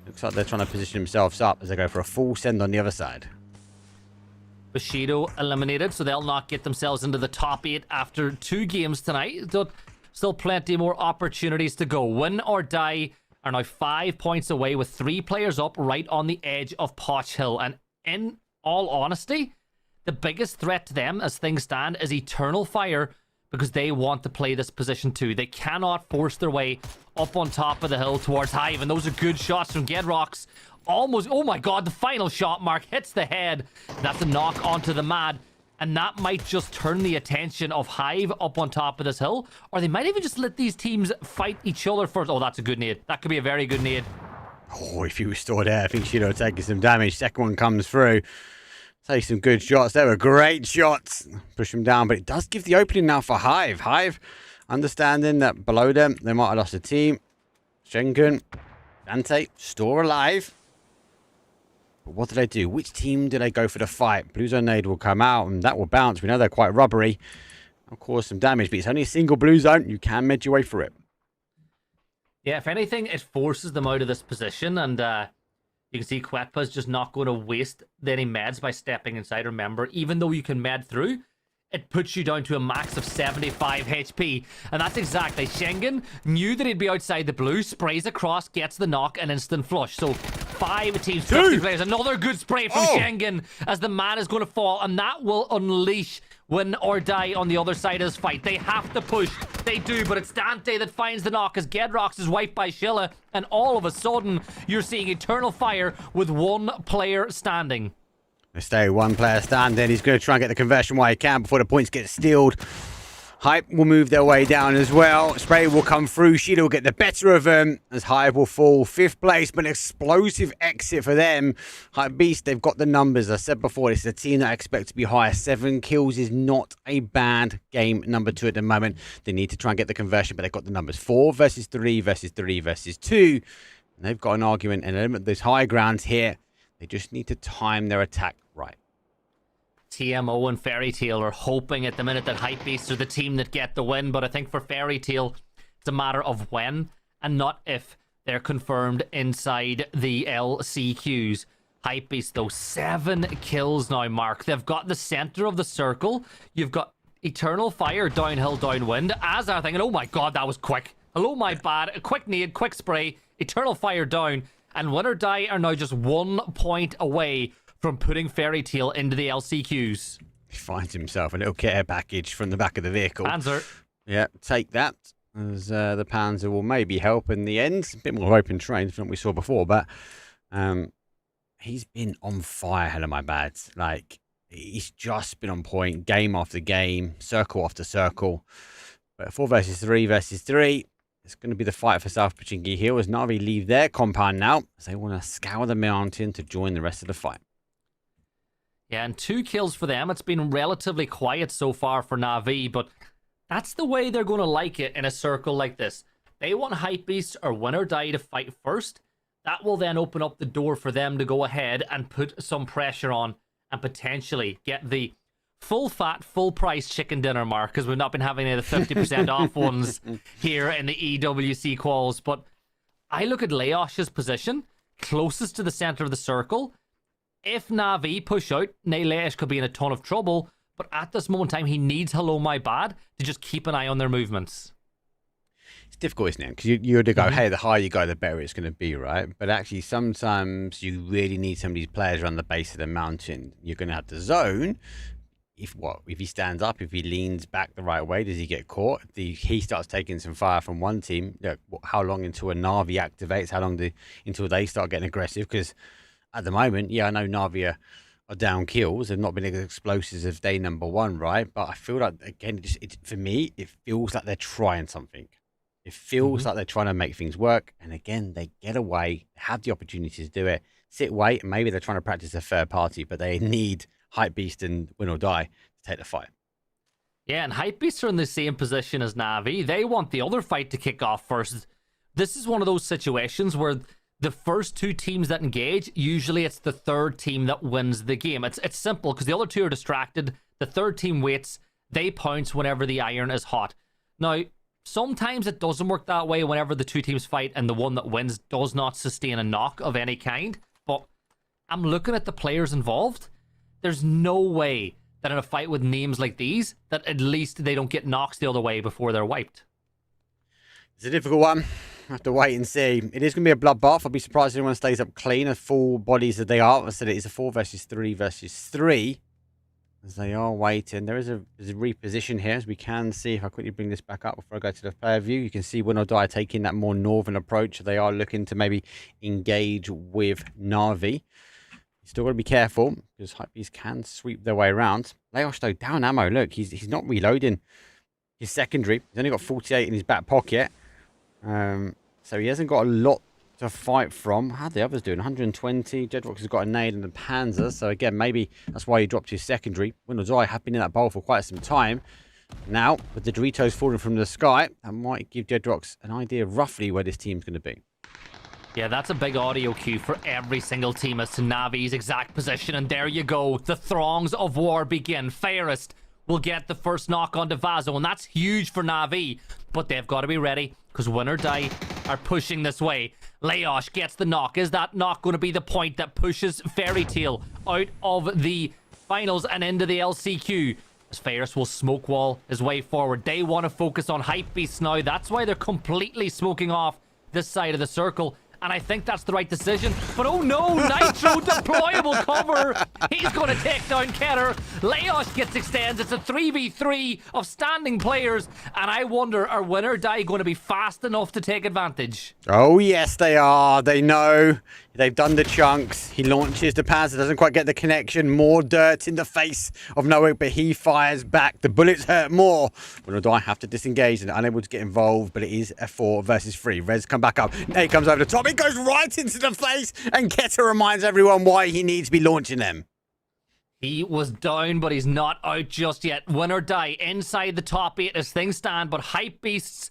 Looks like they're trying to position themselves up as they go for a full send on the other side. Bushido eliminated, so they'll not get themselves into the top 8 after 2 games tonight. Still plenty more opportunities to go. Win or Die are now 5 points away with 3 players up right on the edge of Poch Hill. And in all honesty, the biggest threat to them as things stand is Eternal Fire because they want to play this position too. They cannot force their way up on top of the hill towards Hive, and those are good shots from Gedrox. Almost, oh my god, the final shot mark hits the head. That's a knock onto the Mad, and that might just turn the attention of Hive up on top of this hill, or they might even just let these teams fight each other first. Oh, that's a good nade. That could be a very good nade. Oh, if he was still there, I think she'd have taken some damage. Second one comes through. Take some good shots. They were great shots. Push them down, but it does give the opening now for Hive. Hive, understanding that below them, they might have lost a team. Schengen, Dante, still alive. But what do they do? Which team do they go for the fight? Blue Zone nade will come out, and that will bounce. We know they're quite rubbery. It'll cause some damage, but it's only a single Blue Zone. You can med your way through it. Yeah, if anything, it forces them out of this position, and you can see Kwekpa's just not going to waste any meds by stepping inside. Remember, even though you can med through, it puts you down to a max of 75 HP. And that's exactly. Schengen knew that he'd be outside the blue, sprays across, gets the knock, and instant flush. So 5 teams, 50 players. Another good spray from Schengen as the man is going to fall. And that will unleash Win or Die on the other side of this fight. They have to push. They do, but it's Dante that finds the knock as Gedrox is wiped by Shilla. And all of a sudden, you're seeing Eternal Fire with 1 player standing. They stay 1 player standing. He's going to try and get the conversion while he can before the points get stealed. Hype will move their way down as well. Spray will come through. Sheila will get the better of them as Hive will fall 5th place, but an explosive exit for them. Hype Beast, they've got the numbers. I said before, this is a team that I expect to be higher. 7 kills is not a bad game number 2 at the moment. They need to try and get the conversion, but they've got the numbers. 4 versus 3 versus 3 versus 2. And they've got an argument and element. There's high grounds here. They just need to time their attack right. TMO and Fairy Tail are hoping at the minute that Hypebeasts are the team that get the win, but I think for Fairy Tail, it's a matter of when and not if they're confirmed inside the LCQs. Hypebeasts, though, 7 kills now, Mark. They've got the center of the circle. You've got Eternal Fire, downhill, downwind, as are thinking, oh my god, that was quick. Hello, my bad. A quick nade, quick spray, Eternal Fire down, and Win or Die are now just 1 point away from putting Fairy Tail into the LCQs. He finds himself a little care package from the back of the vehicle. Panzer. Yeah, take that. As the Panzer will maybe help in the end. A bit more open terrain than we saw before, but he's been on fire, hell of my bad. Like, he's just been on point, game after game, circle after circle. But 4 versus 3 versus 3, it's going to be the fight for South Pochinki Hill as Na'Vi leave their compound now, as they want to scour the mountain to join the rest of the fight. Yeah, and 2 kills for them. It's been relatively quiet so far for Na'Vi, but that's the way they're going to like it in a circle like this. They want Hypebeast or Win or Die to fight first. That will then open up the door for them to go ahead and put some pressure on and potentially get the full fat, full price chicken dinner, Mark, because we've not been having any of the 50% off ones here in the EWC quals. But I look at Laosh's position closest to the center of the circle. If Na'Vi push out, Laosh could be in a ton of trouble, but at this moment in time, he needs Hello My Bad to just keep an eye on their movements. It's difficult, isn't it? Because you're to go, hey, the higher you go, the better it's going to be, right? But actually, sometimes you really need some of these players around the base of the mountain. You're going to have the zone. If he stands up, if he leans back the right way, does he get caught? He starts taking some fire from one team. How long until a Na'Vi activates? How long until they start getting aggressive? Because at the moment, yeah, I know Na'Vi are down kills. They've not been as explosive as day number 1, right? But I feel like, again, for me, it feels like they're trying something. It feels like they're trying to make things work. And again, they get away, have the opportunity to do it, sit, wait, and maybe they're trying to practice a third party, but they need Hypebeast and Win or Die to take the fight. Yeah, and Hypebeasts are in the same position as Na'Vi. They want the other fight to kick off first. This is one of those situations where the first two teams that engage, usually it's the third team that wins the game. It's simple because the other two are distracted. The third team waits. They pounce whenever the iron is hot. Now, sometimes it doesn't work that way whenever the two teams fight and the one that wins does not sustain a knock of any kind. But I'm looking at the players involved. There's no way that in a fight with names like these, that at least they don't get knocks the other way before they're wiped. It's a difficult one. I have to wait and see. It is going to be a bloodbath. I'll be surprised if anyone stays up clean as full bodies as they are. I said it is a 4 versus 3 versus 3 as they are waiting. There's a reposition here, as we can see. If I quickly bring this back up before I go to the player view, you can see Win or Die taking that more northern approach. They are looking to maybe engage with Na'Vi. You still got to be careful because Hypebeast can sweep their way around. Leosh, though, down ammo. Look, he's not reloading his secondary. He's only got 48 in his back pocket. So he hasn't got a lot to fight from. How are the others doing? 120. Jedrox has got a nade and a Panzer. So again, maybe that's why he dropped his secondary. Win or Die have been in that bowl for quite some time. Now, with the Doritos falling from the sky, that might give Jedrox an idea of roughly where this team's going to be. Yeah, that's a big audio cue for every single team as to Navi's exact position. And there you go. The throngs of war begin. Fairest will get the first knock onto Vaso, and that's huge for Na'Vi. But they've got to be ready because Win or Die are pushing this way. Leosh gets the knock. Is that knock going to be the point that pushes Fairy Tail out of the finals and into the LCQ? As Fairest will smoke wall his way forward. They want to focus on Hypebeasts now. That's why they're completely smoking off this side of the circle. And I think that's the right decision. But oh no, Nitro deployable cover. He's going to take down Keter. Leosh gets extends. It's a 3v3 of standing players. And I wonder, are Win or Die going to be fast enough to take advantage? Oh, yes, they are. They know. They've done the chunks. He launches the Panzer, doesn't quite get the connection. More dirt in the face of Noah, but he fires back. The bullets hurt more. Win or Die have to disengage and unable to get involved, but it is a 4 versus 3. Rez come back up. Nate comes over the top. It goes right into the face, and Keter reminds everyone why he needs to be launching them. He was down, but he's not out just yet. Win or Die inside the top 8 as things stand, but Hypebeasts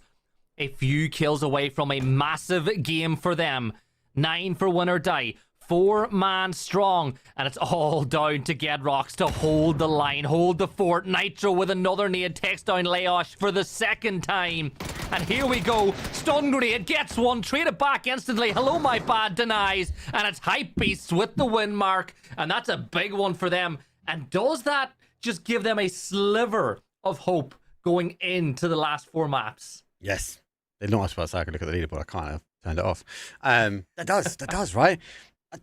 a few kills away from a massive game for them. 9 for Win or Die. 4-man strong, and it's all down to Gedrox to hold the line, hold the fort. Nitro with another nade takes down Leosh for the second time. And here we go. Stun grenade gets one, trade it back instantly. Hello, my bad, denies. And it's Hypebeasts with the win mark. And that's a big one for them. And does that just give them a sliver of hope going into the last 4 maps? Yes. They're not supposed to. I can look at the leaderboard. I can't. I've turned it off. That does, right?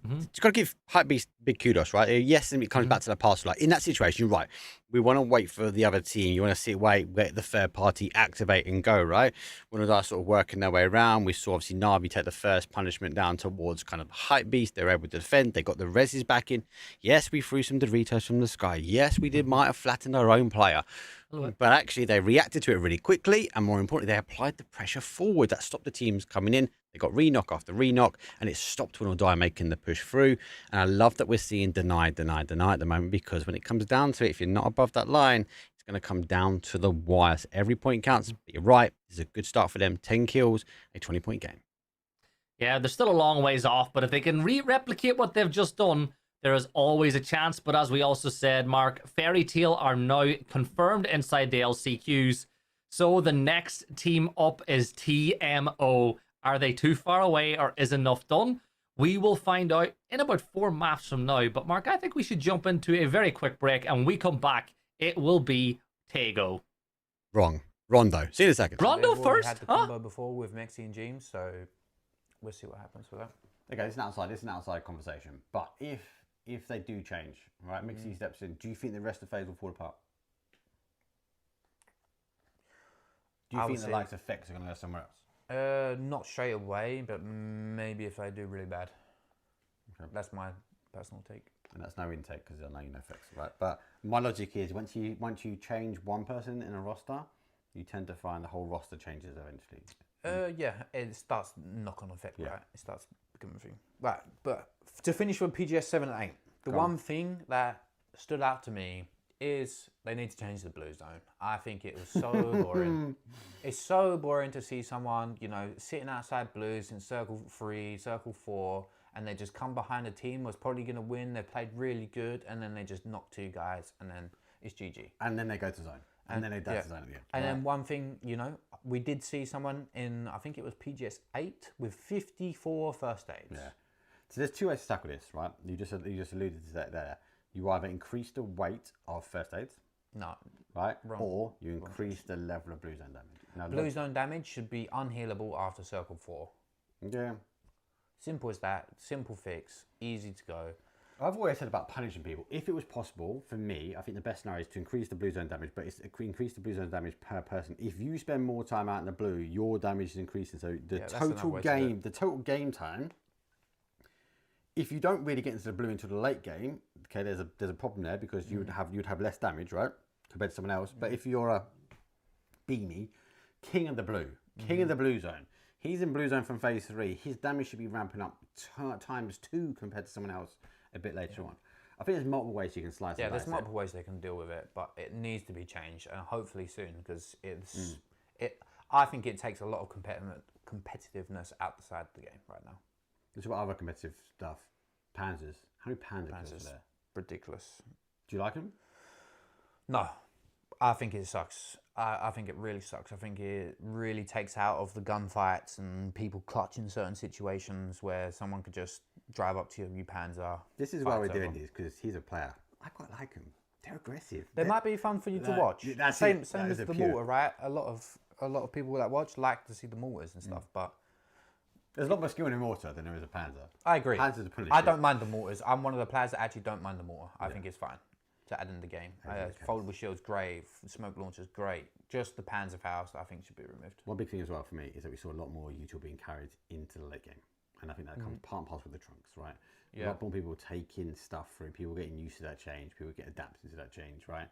You've got to give Hypebeast big kudos, right? Yes, and it comes back to the past. Like in that situation, you're right. We want to wait for the other team. You want to wait the third party activate and go, right? When they're sort of working their way around, we saw obviously Na'Vi take the first punishment down towards kind of Hypebeast. They're able to defend. They got the reses back in. Yes, we threw some Doritos from the sky. Yes, we might have flattened our own player. But actually, they reacted to it really quickly, and more importantly, they applied the pressure forward. That stopped the teams coming in. They got re-knock after re-knock, and it stopped Win or Die making the push through. And I love that we're seeing deny at the moment, because when it comes down to it, if you're not above that line, it's going to come down to the wire. So every point counts. But you're right. This is a good start for them. 10 kills, a 20-point game. Yeah, they're still a long ways off, but if they can replicate what they've just done, there is always a chance. But as we also said, Mark, Fairy Tail are now confirmed inside the LCQs. So the next team up is TMO. Are they too far away, or is enough done? We will find out in about 4 maps from now. But Mark, I think we should jump into a very quick break, and when we come back, it will be Tego. Wrong. Rondo. See you in a second. Rondo first? We had the combo before with Mexi and James, so we'll see what happens with that. Okay, this is an outside conversation. But if they do change, right, Mixie steps in, do you think the rest of the phase will fall apart? Do you think the likes of Fex are going to go somewhere else? Not straight away, but maybe if they do really bad. Okay. That's my personal take. And that's no intake, because I know you know Fex, right? But my logic is once you change one person in a roster, you tend to find the whole roster changes eventually. Yeah, it starts knock-on effect, right? It starts becoming a thing. Right, but to finish with PGS 7 and 8, the one thing that stood out to me is they need to change the blue zone. I think it was so boring. It's so boring to see someone, you know, sitting outside blues in circle 3, circle 4, and they just come behind a team was probably going to win. They played really good, and then they just knock 2 guys, and then it's GG. And then they go to zone. And then they dash to zone again. And then one thing, you know, we did see someone in, I think it was PGS 8 with 54 first aids. Yeah. So there's 2 ways to tackle this, right? You just alluded to that there. You either increase the weight of first aids, No, right? Wrong. Or you increase the level of blue zone damage. Now, blue zone damage should be unhealable after circle 4. Yeah. Simple as that. Simple fix. Easy to go. I've always said about punishing people. If it was possible, for me, I think the best scenario is to increase the blue zone damage, but it's increase the blue zone damage per person. If you spend more time out in the blue, your damage is increasing. So the total game time, if you don't really get into the blue until the late game, okay, there's a problem there because you'd have less damage, right, compared to someone else. But if you're a beanie, king of the blue zone, he's in blue zone from phase 3. His damage should be ramping up times 2 compared to someone else a bit later on. I think there's multiple ways you can slice it. Yeah, there's multiple ways they can deal with it, but it needs to be changed, and hopefully soon, because I think it takes a lot of competitiveness outside the game right now. There's what other competitive stuff. Panzers. How many Panzers are there? Ridiculous. Do you like them? No, I think it sucks. I think it really sucks. I think it really takes out of the gunfights and people clutch in certain situations where someone could just drive up to you, Panzer. This is why we're doing this, because he's a player. I quite like him. They're aggressive. They might be fun for you to watch. Same as the mortar, right? A lot of people that watch like to see the mortars and stuff, but there's a lot more skill in a mortar than there is a Panzer. I agree. Panzers are pretty I shit. don't mind the mortars. I'm one of the players that actually don't mind the mortar. I think it's fine to add in the game. Foldable shields, great. Smoke launchers, great. Just the Panzerfaust, I think, should be removed. One big thing as well for me is that we saw a lot more util being carried into the late game. And I think that comes part and parcel with the trunks, right? Yeah. A lot more people taking stuff through, people getting used to that change, people get adapted to that change, right?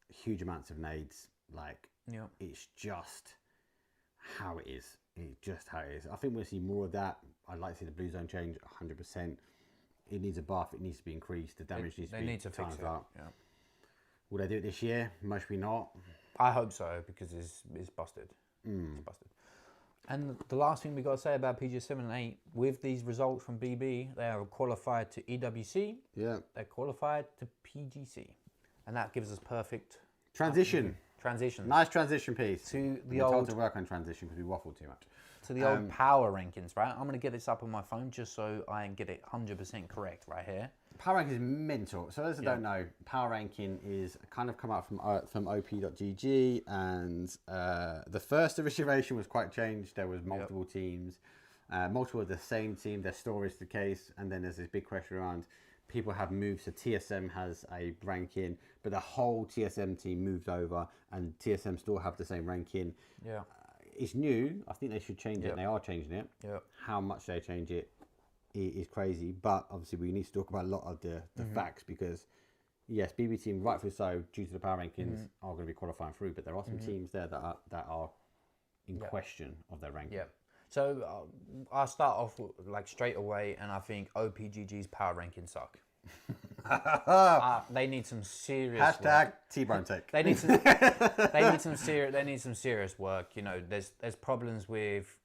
Huge amounts of nades, like, it's just how it is. It's just how it is. I think we'll see more of that. I'd like to see the blue zone change 100%. It needs a buff, it needs to be increased, the damage needs to be fix it. up. Yeah. Will they do it this year? Most probably not. I hope so, because it's busted. It's busted. And the last thing we got to say about PGS 7 and 8, with these results from BB, they are qualified to EWC. Yeah. They're qualified to PGC. And that gives us perfect transition. Nice transition piece. To the We're told old to work on transition because we waffle too much. To the old power rankings, right? I'm going to get this up on my phone just so I can get it 100% correct right here. Power ranking is mental. So those that don't know, power ranking is kind of come out from op.gg, and the first iteration was quite changed. There was multiple teams, multiple of the same team. Their story is the case, and then there's this big question around people have moved. So TSM has a ranking, but the whole TSM team moved over, and TSM still have the same ranking. Yeah, it's new. I think they should change it. And they are changing it. Yeah, how much they change it is crazy, but obviously we need to talk about a lot of the facts, because yes, BB team, rightfully so, due to the power rankings, are going to be qualifying through, but there are some teams there that are in question of their ranking. Yeah. So I'll start off like straight away, and I think OPGG's power rankings suck. They need some serious hashtag work. T-bone take. They need some serious work. You know, there's problems with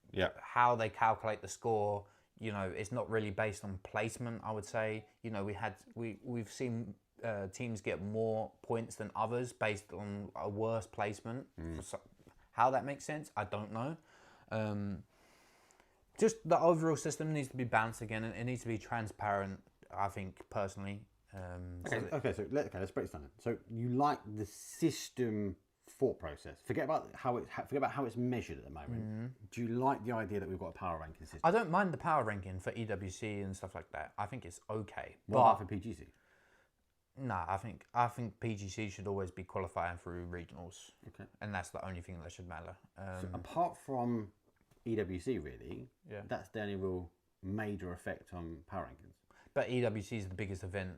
how they calculate the score. You know, it's not really based on placement, I would say. You know, we've seen teams get more points than others based on a worse placement. How that makes sense, I don't know. Just the overall system needs to be balanced again, and it needs to be transparent, I think, personally. So let's break this down. So you like the system thought process. Forget about how it's measured at the moment. Do you like the idea that we've got a power ranking system? I don't mind the power ranking for EWC and stuff like that. I think it's okay. What about for PGC? Nah, I think PGC should always be qualifying through regionals. Okay. And that's the only thing that should matter. So apart from EWC, really, that's the only real major effect on power rankings. But EWC is the biggest event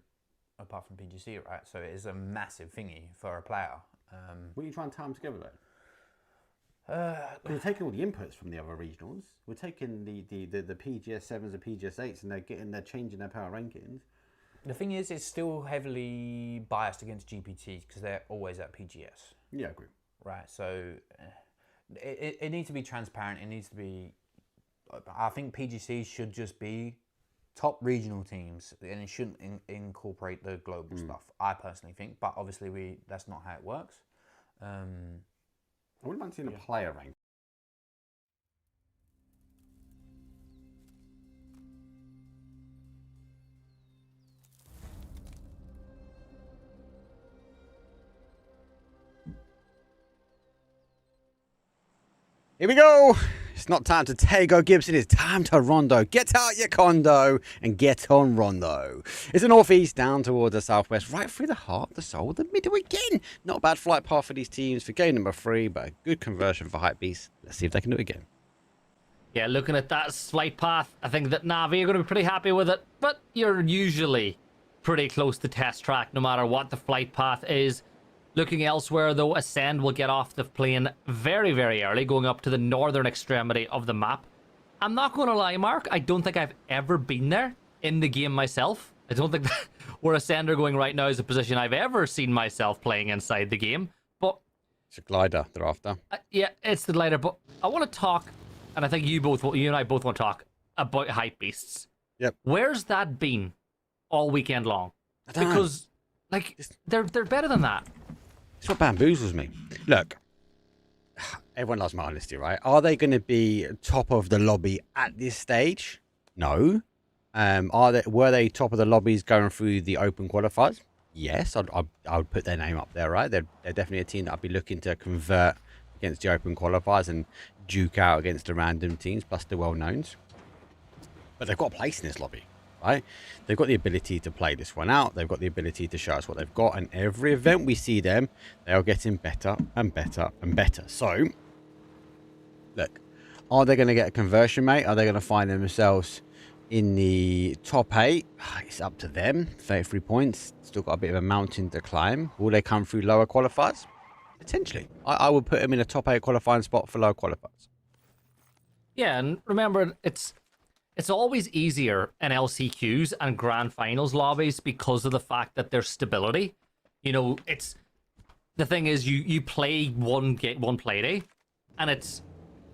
apart from PGC, right? So it is a massive thingy for a player. What are you trying to tie them together We're taking all the inputs from the other regionals. We're taking the PGS 7s, the PGS 8s, and they're changing their power rankings. The thing is, it's still heavily biased against GPTs because they're always at PGS. Yeah, I agree. Right, so it needs to be transparent. It needs to be. I think PGC should just be top regional teams, and it shouldn't incorporate the global stuff. I personally think, but obviously that's not how it works. I wouldn't mind seeing a player rank. Here we go. It's not time to Tego Gibson. It's time to Rondo. Get out your condo and get on Rondo. It's the northeast down towards the southwest, right through the heart, the soul, the middle again. Not a bad flight path for these teams for game number 3, but a good conversion for Hypebeast. Let's see if they can do it again. Yeah, looking at that flight path, I think that Navi are going to be pretty happy with it, but you're usually pretty close to test track no matter what the flight path is. Looking elsewhere, though, Ascend will get off the plane very, very early, going up to the northern extremity of the map. I'm not going to lie, Mark, I don't think I've ever been there in the game myself. I don't think that where Ascend are going right now is a position I've ever seen myself playing inside the game. But it's a glider they're after. Yeah, it's the glider, but I want to talk, and I think you and I both want to talk about Hypebeasts. Yep. Where's that been all weekend long? Because, like, they're better than that. It's what bamboozles me. Look, everyone loves my honesty, right? Are they going to be top of the lobby at this stage? No. Were they top of the lobbies going through the open qualifiers? Yes, I would put their name up there, right? They're definitely a team that I'd be looking to convert against the open qualifiers and duke out against the random teams, plus the well-knowns. But they've got a place in this lobby. Right? They've got the ability to play this one out. They've got the ability to show us what they've got. And every event we see them, they are getting better and better and better. So, look, are they going to get a conversion, mate? Are they going to find themselves in the top 8? It's up to them. 33 points. Still got a bit of a mountain to climb. Will they come through lower qualifiers? Potentially. I would put them in a top 8 qualifying spot for lower qualifiers. Yeah, and remember, it's always easier in LCQs and grand finals lobbies because of the fact that there's stability. You know, it's the thing is you play one play day, and it's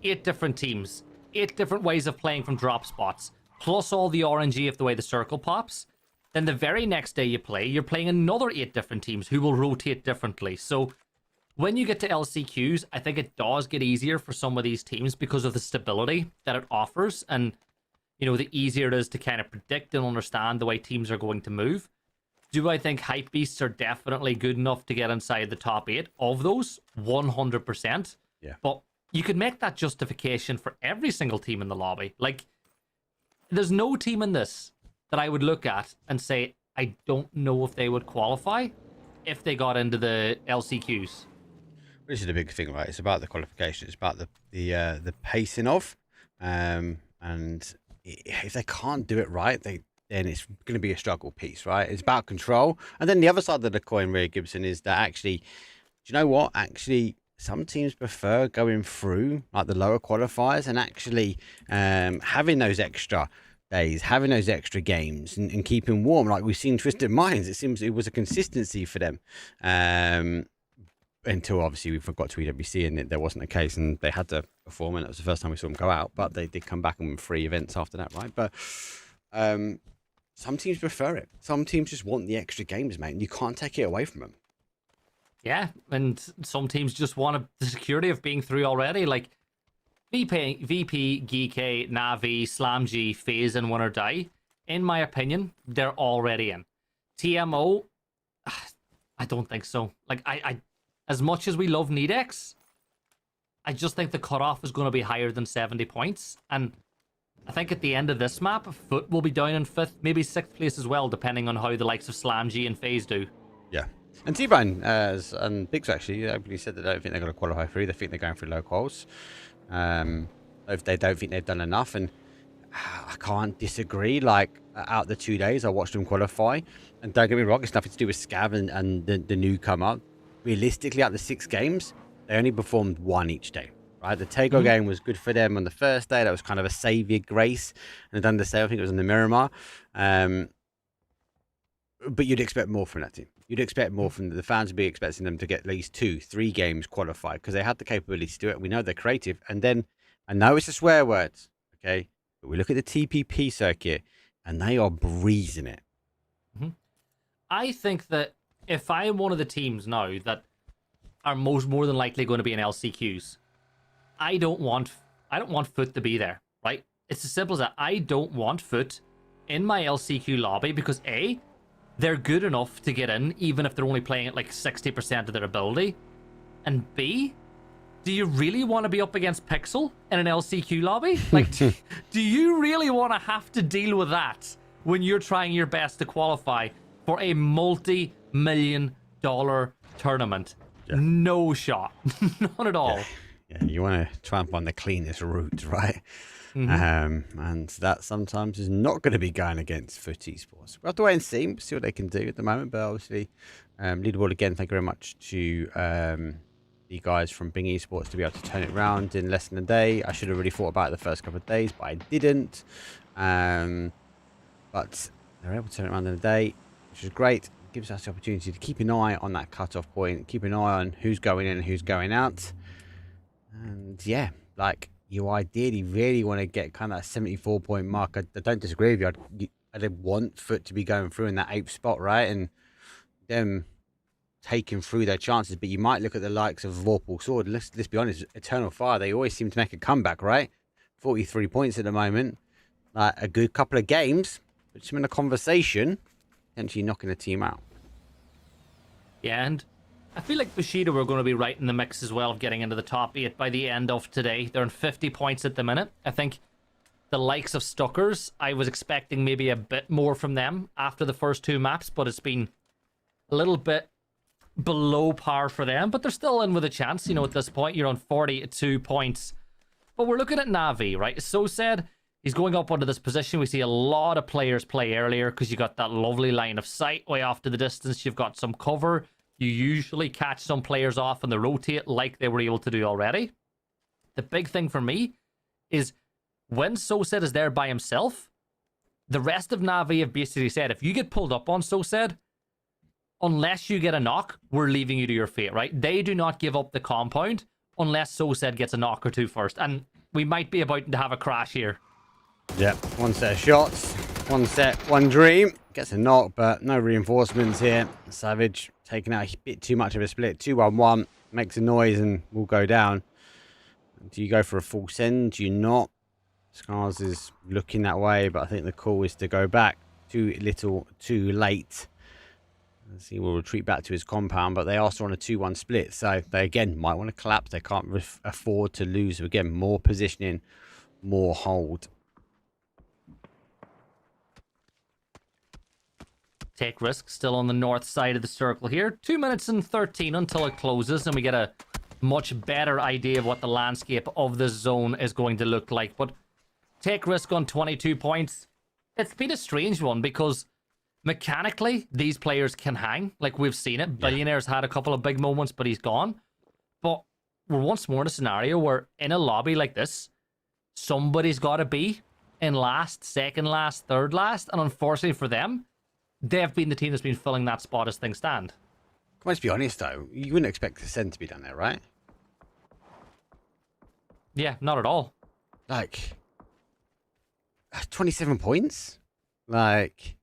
8 different teams, 8 different ways of playing from drop spots, plus all the RNG of the way the circle pops. Then the very next day you're playing another 8 different teams who will rotate differently. So when you get to LCQs, I think it does get easier for some of these teams because of the stability that it offers, and you know, the easier it is to kind of predict and understand the way teams are going to move. Do I think Hypebeasts are definitely good enough to get inside the top 8 of those? 100%. Yeah. But you could make that justification for every single team in the lobby. Like, there's no team in this that I would look at and say, I don't know if they would qualify if they got into the LCQs. This is the big thing, right? It's about the qualification. It's about the pacing of, and if they can't do it right, then it's going to be a struggle piece, right? It's about control. And then the other side of the coin, Ray Gibson, is that actually, do you know what? Actually, some teams prefer going through like the lower qualifiers and actually having those extra days, having those extra games and keeping warm. Like we've seen Twisted Minds, it seems it was a consistency for them. Until obviously we forgot to EWC and there wasn't a case and they had to perform, and it was the first time we saw them go out, but they did come back and win 3 events after that, right? But some teams prefer it. Some teams just want the extra games, mate, and you can't take it away from them. Yeah, and some teams just want the security of being through already. Like VP, GK, Navi, SlamG, FaZe, and Win or Die, in my opinion, they're already in. TMO, I don't think so. Like, I as much as we love Nedex, I just think the cutoff is going to be higher than 70 points. And I think at the end of this map, Foot will be down in 5th, maybe 6th place as well, depending on how the likes of SlamG and FaZe do. Yeah. And T-Bone and Biggs actually openly said that they don't think they're going to qualify through. They think they're going through low quals. If they don't think they've done enough. And I can't disagree. Like, out the 2 days, I watched them qualify. And don't get me wrong, it's nothing to do with Scav and the newcomer. Realistically, out the 6 games, they only performed 1 each day, right? The Tego game was good for them on the first day. That was kind of a saviour grace. And done the same, I think it was in the Miramar. But you'd expect more from that team. You'd expect more from the fans. Would be expecting them to get at least 2-3 games qualified because they had the capability to do it. We know they're creative. And then, I know it's a swear word, okay? But we look at the TPP circuit and they are breezing it. I think that if I am one of the teams now that are more than likely going to be in LCQs, I don't want Foot to be there, right? It's as simple as that. I don't want Foot in my LCQ lobby because A, they're good enough to get in, even if they're only playing at like 60% of their ability. And B, do you really want to be up against Pixel in an LCQ lobby? Like, do you really want to have to deal with that when you're trying your best to qualify for a multi-million-dollar tournament? Yeah. No shot. None at all. Yeah, you want to try and find the cleanest route, right? And that sometimes is not going to be going against Foot Esports. We'll have to wait and see what they can do at the moment. But obviously, leaderboard again, thank you very much to the guys from Bing Esports to be able to turn it around in less than a day. I should have really thought about it the first couple of days, but I didn't. But they're able to turn it around in a day, which is great. It gives us the opportunity to keep an eye on that cutoff point, keep an eye on who's going in and who's going out. And yeah, like, you ideally really want to get kind of that 74-point mark. I don't disagree with you. I'd want Foot to be going through in that 8th spot, right? And them taking through their chances. But you might look at the likes of Vorpal Sword. Let's be honest, Eternal Fire, they always seem to make a comeback, right? 43 points at the moment. Like, a good couple of games, puts them in a conversation, potentially knocking a team out. Yeah, and I feel like Bushido were going to be right in the mix as well of getting into the top 8 by the end of today. They're on 50 points at the minute. I think the likes of Stuckers, I was expecting maybe a bit more from them after the first 2 maps, but it's been a little bit below par for them. But they're still in with a chance, you know, at this point. You're on 42 points. But we're looking at Navi, right? So said, he's going up onto this position. We see a lot of players play earlier because you got that lovely line of sight way off to the distance. You've got some cover. You usually catch some players off and they rotate like they were able to do already. The big thing for me is when Sosed is there by himself, the rest of Navi have basically said, if you get pulled up on Sosed, unless you get a knock, we're leaving you to your fate, right? They do not give up the compound unless Sosed gets a knock or 2 first. And we might be about to have a crash here. Yep, 1 set of shots, 1 set, 1 dream. Gets a knock, but no reinforcements here. Savage taking out a bit too much of a split. 2-1-1, makes a noise and will go down. Do you go for a full send? Do you not? Scars is looking that way, but I think the call is to go back. Too little, too late. Let's see, we'll retreat back to his compound, but they are still on a 2-1 split, so they again might want to collapse. They can't afford to lose. Again, more positioning, more hold. Take Risk still on the north side of the circle here. 2 minutes and 13 until it closes, and we get a much better idea of what the landscape of the zone is going to look like. But Take Risk on 22 points. It's been a strange one because mechanically these players can hang. Like, we've seen it. Billionaire's had a couple of big moments, but he's gone. But we're once more in a scenario where in a lobby like this, somebody's got to be in last, second last, third last. And unfortunately for them, they've been the team that's been filling that spot as things stand. Let's be honest, though. You wouldn't expect the send to be down there, right? Yeah, not at all. Like, 27 points? Like,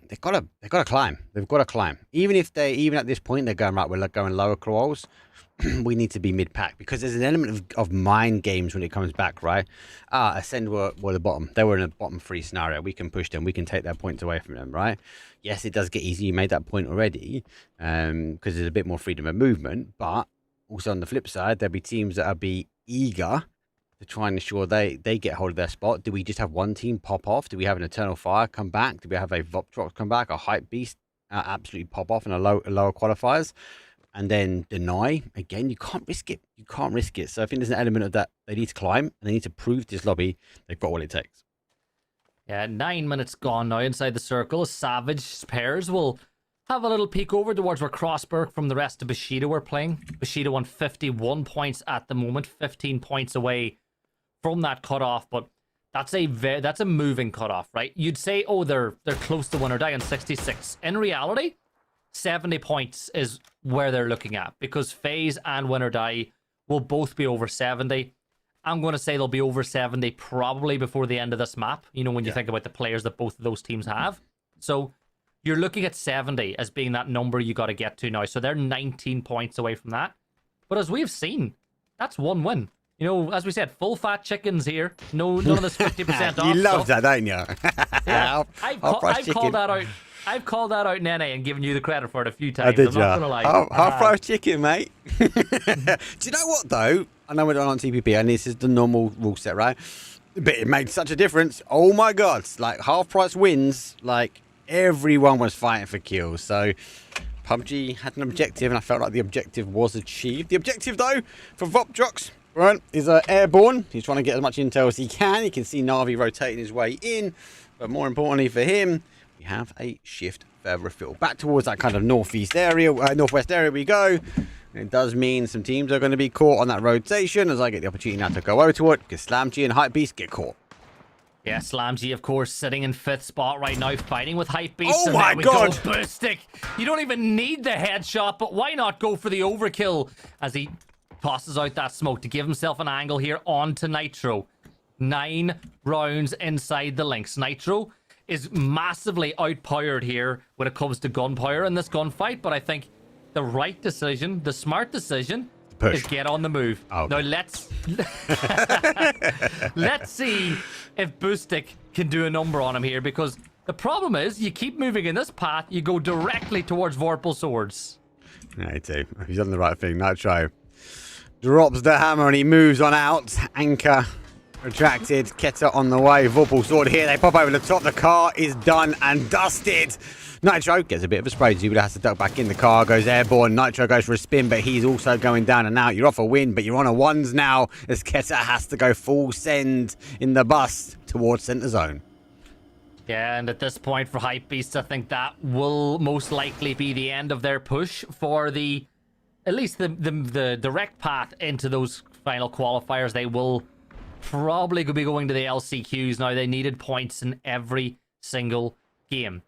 they've got to climb. They've got to climb. Even at this point, they're going, right, we're going lower claws. We need to be mid-pack because there's an element of mind games when it comes back, right? Ascend were the bottom. They were in a bottom 3 scenario. We can push them. We can take their points away from them, right? Yes, it does get easy. You made that point already because there's a bit more freedom of movement. But also on the flip side, there'll be teams that will be eager to try and ensure they get hold of their spot. Do we just have one team pop off? Do we have an Eternal Fire come back? Do we have a Voptrox come back? A Hype Beast absolutely pop off in a lower qualifiers? And then deny again. You can't risk it. You can't risk it. So I think there's an element of that. They need to climb and they need to prove to this lobby they've got what it takes. Yeah, 9 minutes gone now inside the circle. Savage pairs will have a little peek over towards where Crossberg from the rest of Bushido were playing. Bushido on 51 points at the moment, 15 points away from that cutoff, but that's a moving cutoff, right? You'd say, oh, they're close to win or die on 66. In reality, 70 points is where they're looking at, because FaZe and win or die will both be over 70. I'm going to say they'll be over 70 probably before the end of this map, you know, when you think about the players that both of those teams have. So you're looking at 70 as being that number you got to get to now. So they're 19 points away from that. But as we've seen, that's one win. You know, as we said, full fat chickens here. None of this 50% off. You love stuff. that, don't you? Yeah, I've called that out. I've called that out in NA and given you the credit for it a few times. Did I'm not going to lie. Half-price chicken, mate. Do you know what, though? I know we're not on TPP, and this is the normal rule set, right? But it made such a difference. Oh, my God. Like, half-price wins, like, everyone was fighting for kills. So PUBG had an objective, and I felt like the objective was achieved. The objective, though, for Vopdrox, right, is airborne. He's trying to get as much intel as he can. You can see Na'Vi rotating his way in. But more importantly for him, we have a shift further afield. Back towards that kind of northwest area we go. And it does mean some teams are going to be caught on that rotation as I get the opportunity now to go over to it, because SlamG and Hypebeast get caught. Yeah, SlamG, of course, sitting in 5th spot right now, fighting with Hypebeast. Oh my God! Boostic. You don't even need the headshot, but why not go for the overkill as he tosses out that smoke to give himself an angle here onto Nitro. 9 rounds inside the links. Nitro is massively outpowered here when it comes to gunpower in this gunfight, but I think the right decision, the smart decision, is get on the move. Oh, okay. Now let's see if Boostic can do a number on him here, because the problem is you keep moving in this path, you go directly towards Vorpal Swords. Yeah, he do. He's done the right thing. Nitro drops the hammer and he moves on out. Anchor retracted. Keta on the way. Vorpal Sword here. They pop over the top. The car is done and dusted. Nitro gets a bit of a spray. Zubida has to duck back in. The car goes airborne. Nitro goes for a spin, but he's also going down and out. You're off a win, but you're on a ones now as Keta has to go full send in the bus towards center zone. Yeah, and at this point for Hypebeast, I think that will most likely be the end of their push for at least the direct path into those final qualifiers. They will probably be going to the LCQs now. They needed points in every single game.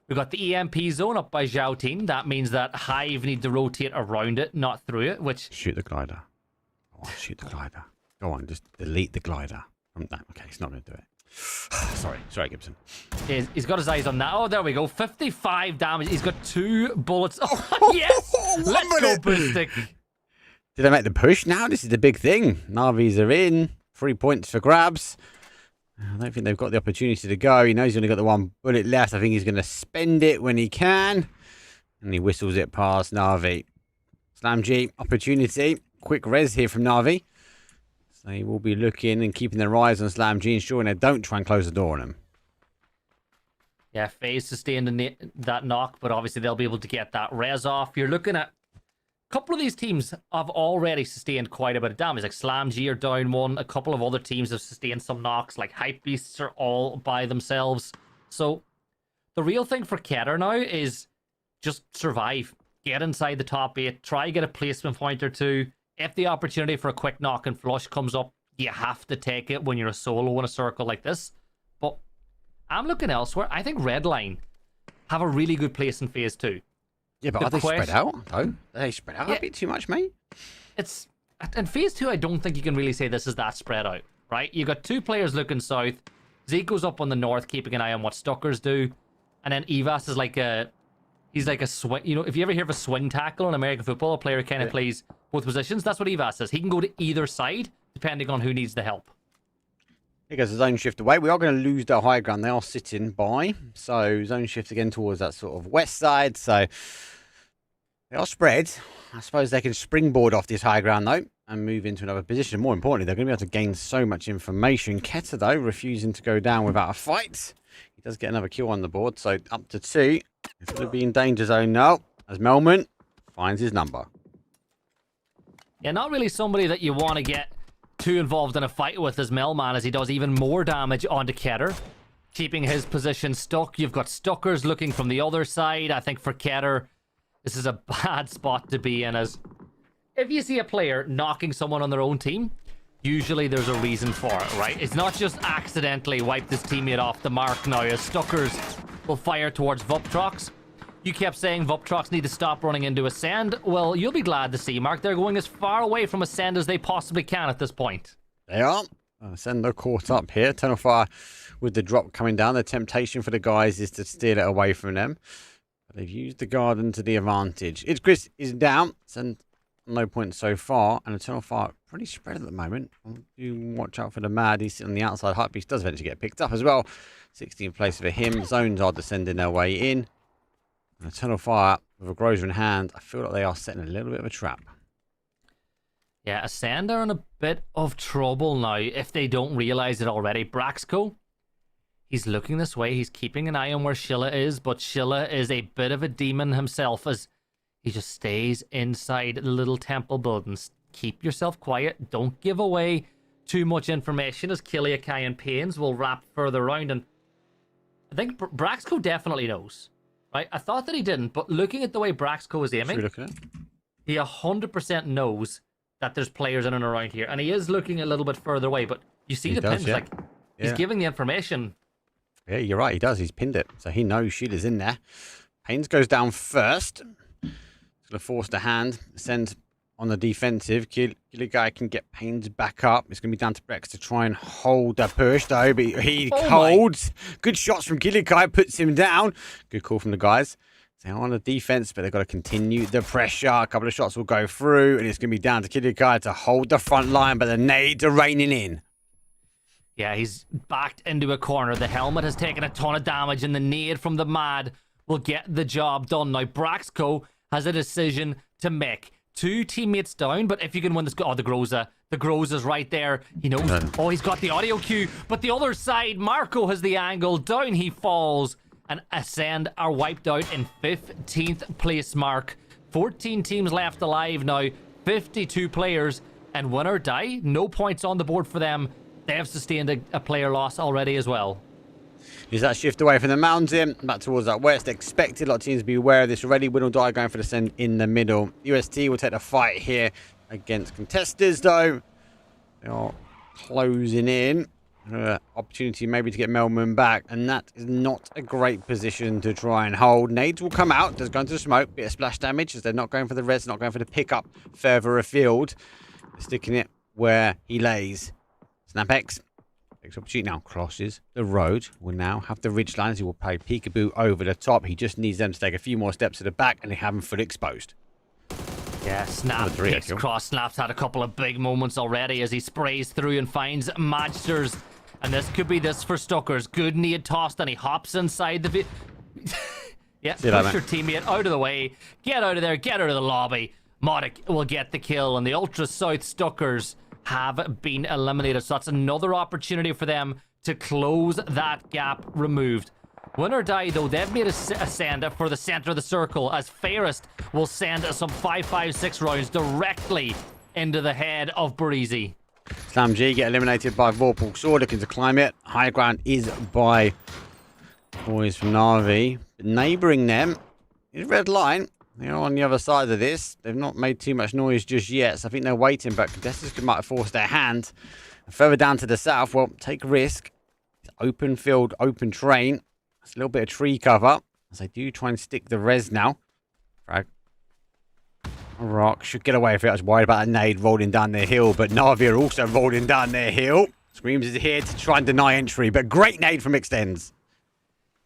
We've got the EMP zone up by Zhaotin. That means that Hive need to rotate around it, not through it, which... Shoot the glider. Go on, shoot the glider. Go on, just delete the glider. Okay, he's not going to do it. Sorry, Gibson. He's got his eyes on that. Oh, there we go. 55 damage. He's got 2 bullets. Oh, yes! Let's go, Boostic. Did they make the push now? This is the big thing. Navis are in. 3 points for grabs. I don't think they've got the opportunity to go. He knows he's only got the 1 bullet left. I think he's going to spend it when he can. And he whistles it past Na'Vi. SlamG, opportunity. Quick res here from Na'Vi. So he will be looking and keeping their eyes on SlamG, ensuring they don't try and close the door on him. Yeah, FaZe sustained that knock, but obviously they'll be able to get that res off. You're looking at a couple of these teams have already sustained quite a bit of damage. Like SlamG are down 1. A couple of other teams have sustained some knocks. Like Hypebeasts are all by themselves. So the real thing for Keter now is just survive. Get inside the top 8. Try get a placement point or 2. If the opportunity for a quick knock and flush comes up, you have to take it when you're a solo in a circle like this. But I'm looking elsewhere. I think Redline have a really good place in Phase 2. Yeah, but are they spread out, though? Are they spread out a bit too much, mate? It's in Phase 2, I don't think you can really say this is that spread out, right? You got 2 players looking south. Zeke goes up on the north, keeping an eye on what Stuckers do. And then Evas is like he's like a swing. You know, if you ever hear of a swing tackle in American football, a player kind of plays both positions. That's what Evas is. He can go to either side, depending on who needs the help. Here goes the zone shift away. We are going to lose their high ground. They are sitting by. So zone shift again towards that sort of west side. So they are spread. I suppose they can springboard off this high ground, though, and move into another position. More importantly, they're going to be able to gain so much information. Keter, though, refusing to go down without a fight. He does get another kill on the board, so up to 2. It's going to be in danger zone now, as Melman finds his number. Yeah, not really somebody that you want to get too involved in a fight with as Melman, as he does even more damage onto Keter. keeping his position stuck. You've got Stuckers looking from the other side. I think for Keter, this is a bad spot to be in, as if you see a player knocking someone on their own team, usually there's a reason for it, right? It's not just accidentally wiped his teammate off the mark now, as Stuckers will fire towards Vuptrox. You kept saying Vuptrox need to stop running into Ascend. Well, you'll be glad to see, Mark, they're going as far away from Ascend as they possibly can at this point. They are. Ascend are caught up here. Eternal Fire with the drop coming down. The temptation for the guys is to steal it away from them. But they've used the garden to the advantage. It's Chris is down. Ascend no points so far. And Eternal Fire pretty spread at the moment. Do watch out for the Mad. He's sitting on the outside. Hypebeast does eventually get picked up as well. 16th place for him. Zones are descending their way in. And Eternal Fire with a Grozer in hand. I feel like they are setting a little bit of a trap. Yeah, Ascend are in a bit of trouble now if they don't realize it already. Braxco, he's looking this way. He's keeping an eye on where Shilla is, but Shilla is a bit of a demon himself, as he just stays inside the little temple buildings. Keep yourself quiet. Don't give away too much information, as Kiliakai and Pains will wrap further around. And I think Braxco definitely knows, right? I thought that he didn't, but looking at the way Braxco is aiming, he 100% knows that there's players in and around here, and he is looking a little bit further away, but you see pins, yeah. Like, he's giving the information. Yeah, you're right, he does. He's pinned it, so he knows Sheila's in there. Pains goes down first. He's going to force the hand, send on the defensive. Guy can get Pains back up. It's going to be down to Brex to try and hold the push, though, but he holds. Good shots from Guy, puts him down. Good call from the guys. They're on the defense, but they've got to continue the pressure. A couple of shots will go through, and it's going to be down to Kilikai to hold the front line, but the nades are raining in. Yeah, he's backed into a corner. The helmet has taken a ton of damage, and the nade from the Mad will get the job done. Now, Braxco has a decision to make. 2 teammates down, but if you can win this... Oh, the Groza's right there. He knows. Oh, he's got the audio cue, but the other side, Marco has the angle. Down he falls. And Ascend are wiped out in 15th place, Mark. 14 teams left alive now, 52 players, and win or die. No points on the board for them. They have sustained a player loss already as well. Is that shift away from the mountain, back towards that west. Expected, a lot of teams to be aware of this already. Win or die going for the send in the middle. UST will take the fight here against contesters, though. They are closing in. Opportunity maybe to get Melman back, and that is not a great position to try and hold. Nades will come out, does go into the smoke, bit of splash damage as they're not going for the res, not going for the pickup further afield. They're sticking it where he lays. SnapX takes opportunity now, crosses the road, will now have the ridge lines. He will play peekaboo over the top. He just needs them to take a few more steps to the back, and they have him fully exposed. Yeah, Snap takes cross. Snap's had a couple of big moments already as he sprays through and finds Magsters. And this could be this for Stuckers. Good nade tossed, and he hops inside the... Yeah, push your teammate out of the way. Get out of there. Get out of the lobby. Melodic will get the kill, and the Ultra South Stuckers have been eliminated. So that's another opportunity for them to close that gap removed. Win or die, though, they've made a send for the center of the circle, as Fairest will send some 5-5-6 rounds directly into the head of Breezy. Slam G get eliminated by Vorpal Sword, looking to climb it. High ground is by boys from Navi. Neighbouring them is Red Line. They're on the other side of this. They've not made too much noise just yet, so I think they're waiting, but contestants might have forced their hand. And further down to the south, well, take a risk. It's open field, open terrain. It's a little bit of tree cover, as they do try and stick the res now. Frag. Rock should get away with it. I was worried about that nade rolling down their hill, but Navi are also rolling down their hill. Screams is here to try and deny entry, but great nade from Extends.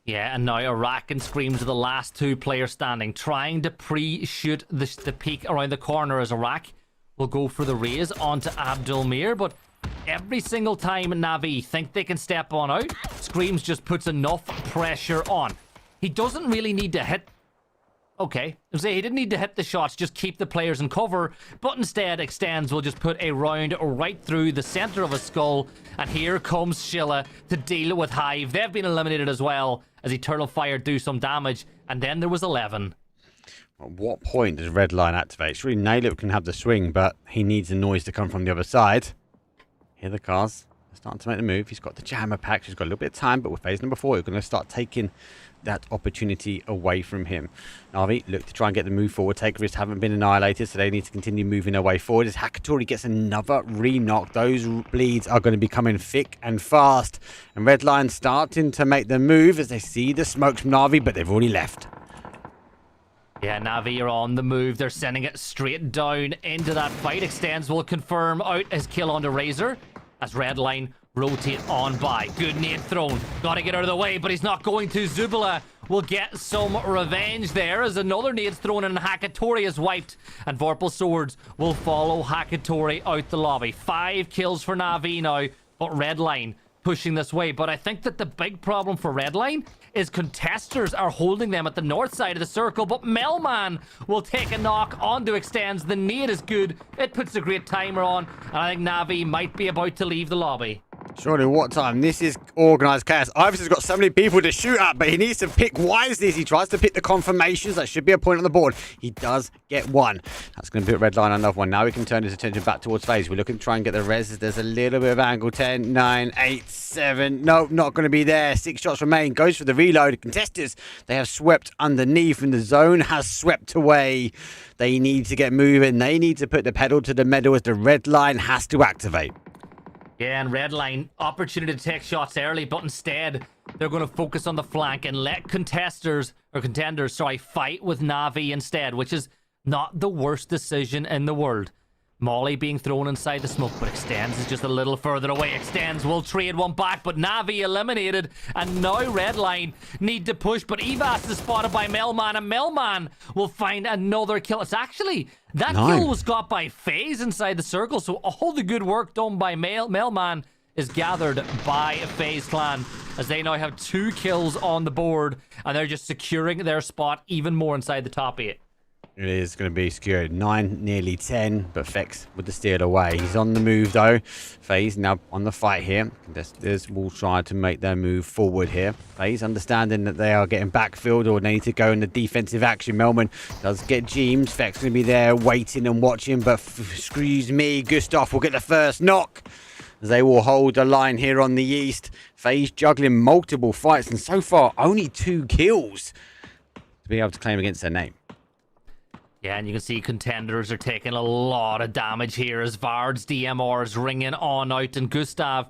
Yeah, and now Iraq and Screams are the last 2 players standing, trying to pre-shoot the peak around the corner, as Iraq will go for the raise onto Abdulmir, but every single time Navi think they can step on out, Screams just puts enough pressure on. He doesn't really need to hit... Okay, he didn't need to hit the shots, just keep the players in cover, but instead Extends will just put a round right through the center of a skull, and here comes Shilla to deal with Hive. They've been eliminated as well, as Eternal Fire do some damage, and then there was 11. At what point does Red Line activate? Surely Nailip can have the swing, but he needs the noise to come from the other side. Here the cars. starting to make the move. He's got the jammer pack. He's got a little bit of time, but with phase number 4, we're going to start taking that opportunity away from him. Na'Vi look to try and get the move forward. Take risks haven't been annihilated, so they need to continue moving their way forward. As Hakatori gets another re-knock, those bleeds are going to be coming thick and fast. And Redline starting to make the move as they see the smokes from Na'Vi, but they've already left. Yeah, Na'Vi are on the move. They're sending it straight down into that fight. Extends will confirm out his kill onto Razor as Redline rotate on by. Good nade thrown. Gotta get out of the way, but he's not going to. Zubila will get some revenge there as another nade's thrown and Hakatori is wiped. And Vorpal Swords will follow Hakatori out the lobby. 5 kills for Na'Vi now, but Redline pushing this way. But I think that the big problem for Redline is contesters are holding them at the north side of the circle, but Melman will take a knock onto Extends. The nade is good. It puts a great timer on, and I think Na'Vi might be about to leave the lobby. Surely, what time? This is organised chaos. Ivis has got so many people to shoot at, but he needs to pick wisely as he tries to pick the confirmations. That should be a point on the board. He does get one. That's going to put Redline on another one. Now he can turn his attention back towards phase. We're looking to try and get the res. There's a little bit of angle. 10, 9, 8, 7. No, not going to be there. 6 shots remain. Goes for the reload. Contesters, they have swept underneath and the zone has swept away. They need to get moving. They need to put the pedal to the metal as the red line has to activate. Yeah, and Redline, opportunity to take shots early, but instead they're going to focus on the flank and let contenders, fight with Na'Vi instead, which is not the worst decision in the world. Molly being thrown inside the smoke, but Extends is just a little further away. Extends will trade one back, but Na'Vi eliminated, and now Redline need to push, but Evas is spotted by Melman, and Melman will find another kill. It's actually, that kill was got by FaZe inside the circle, so all the good work done by Melman is gathered by FaZe Clan, as they now have 2 kills on the board, and they're just securing their spot even more inside the top 8. It is going to be secured. 9, nearly 10, but Fex with the steal away. He's on the move, though. FaZe now on the fight here. Contesters will try to make their move forward here. FaZe understanding that they are getting backfilled or they need to go in the defensive action. Melman does get Jeems. Fex going to be there waiting and watching, but excuse me, Gustav will get the first knock. They will hold the line here on the east. FaZe juggling multiple fights, and so far only 2 kills to be able to claim against their name. Yeah, and you can see contenders are taking a lot of damage here as Vard's DMR is ringing on out, and Gustav,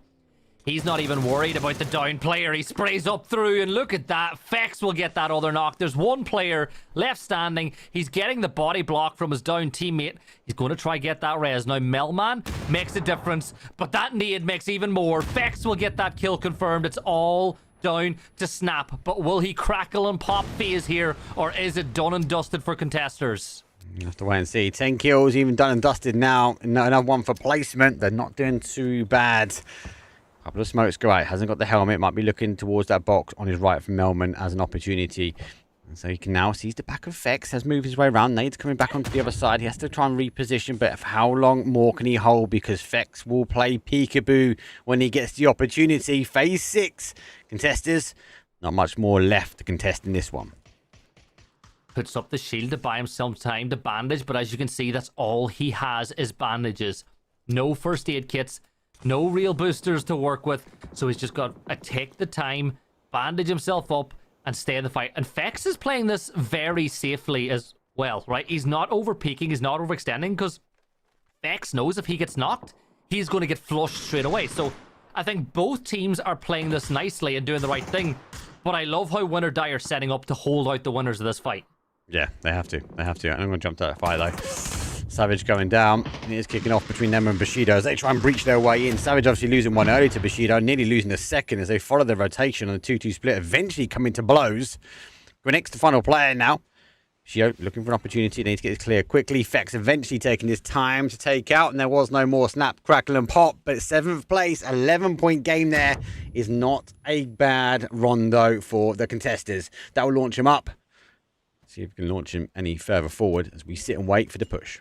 he's not even worried about the down player. He sprays up through, and look at that. Fex will get that other knock. There's 1 player left standing. He's getting the body block from his down teammate. He's going to try get that res. Now, Melman makes a difference, but that nade makes even more. Fex will get that kill confirmed. It's all down to Snap, but will he crackle and pop phase here, or is it done and dusted for contesters? You have to wait and see. 10 kills, even done and dusted now. Another one for placement. They're not doing too bad. Couple of smokes go out. Hasn't got the helmet. Might be looking towards that box on his right from Melman as an opportunity. And so he can now seize the back of Fex. Has moved his way around. Nade's coming back onto the other side. He has to try and reposition. But for how long more can he hold? Because Fex will play peekaboo when he gets the opportunity. Phase 6. Contesters. Not much more left to contest in this one. Puts up the shield to buy him some time to bandage, but as you can see, that's all he has is bandages. No first aid kits, no real boosters to work with, so he's just got to take the time, bandage himself up, and stay in the fight. And Fex is playing this very safely as well, right? He's not over-peaking, he's not overextending, because Fex knows if he gets knocked, he's going to get flushed straight away. So I think both teams are playing this nicely and doing the right thing, but I love how Win or Die are setting up to hold out the winners of this fight. Yeah, they have to. They have to. I'm going to jump to that fight, though. Savage going down. It is kicking off between them and Bushido as they try and breach their way in. Savage obviously losing one early to Bushido, nearly losing a second as they follow the rotation on the 2-2 split, eventually coming to blows. Grenix, the final player now. Bushido looking for an opportunity. They need to get this clear quickly. Fex eventually taking his time to take out, and there was no more snap, crackle, and pop. But 7th place, 11-point game there is not a bad rondo for the contesters. That will launch him up. See if we can launch him any further forward as we sit and wait for the push.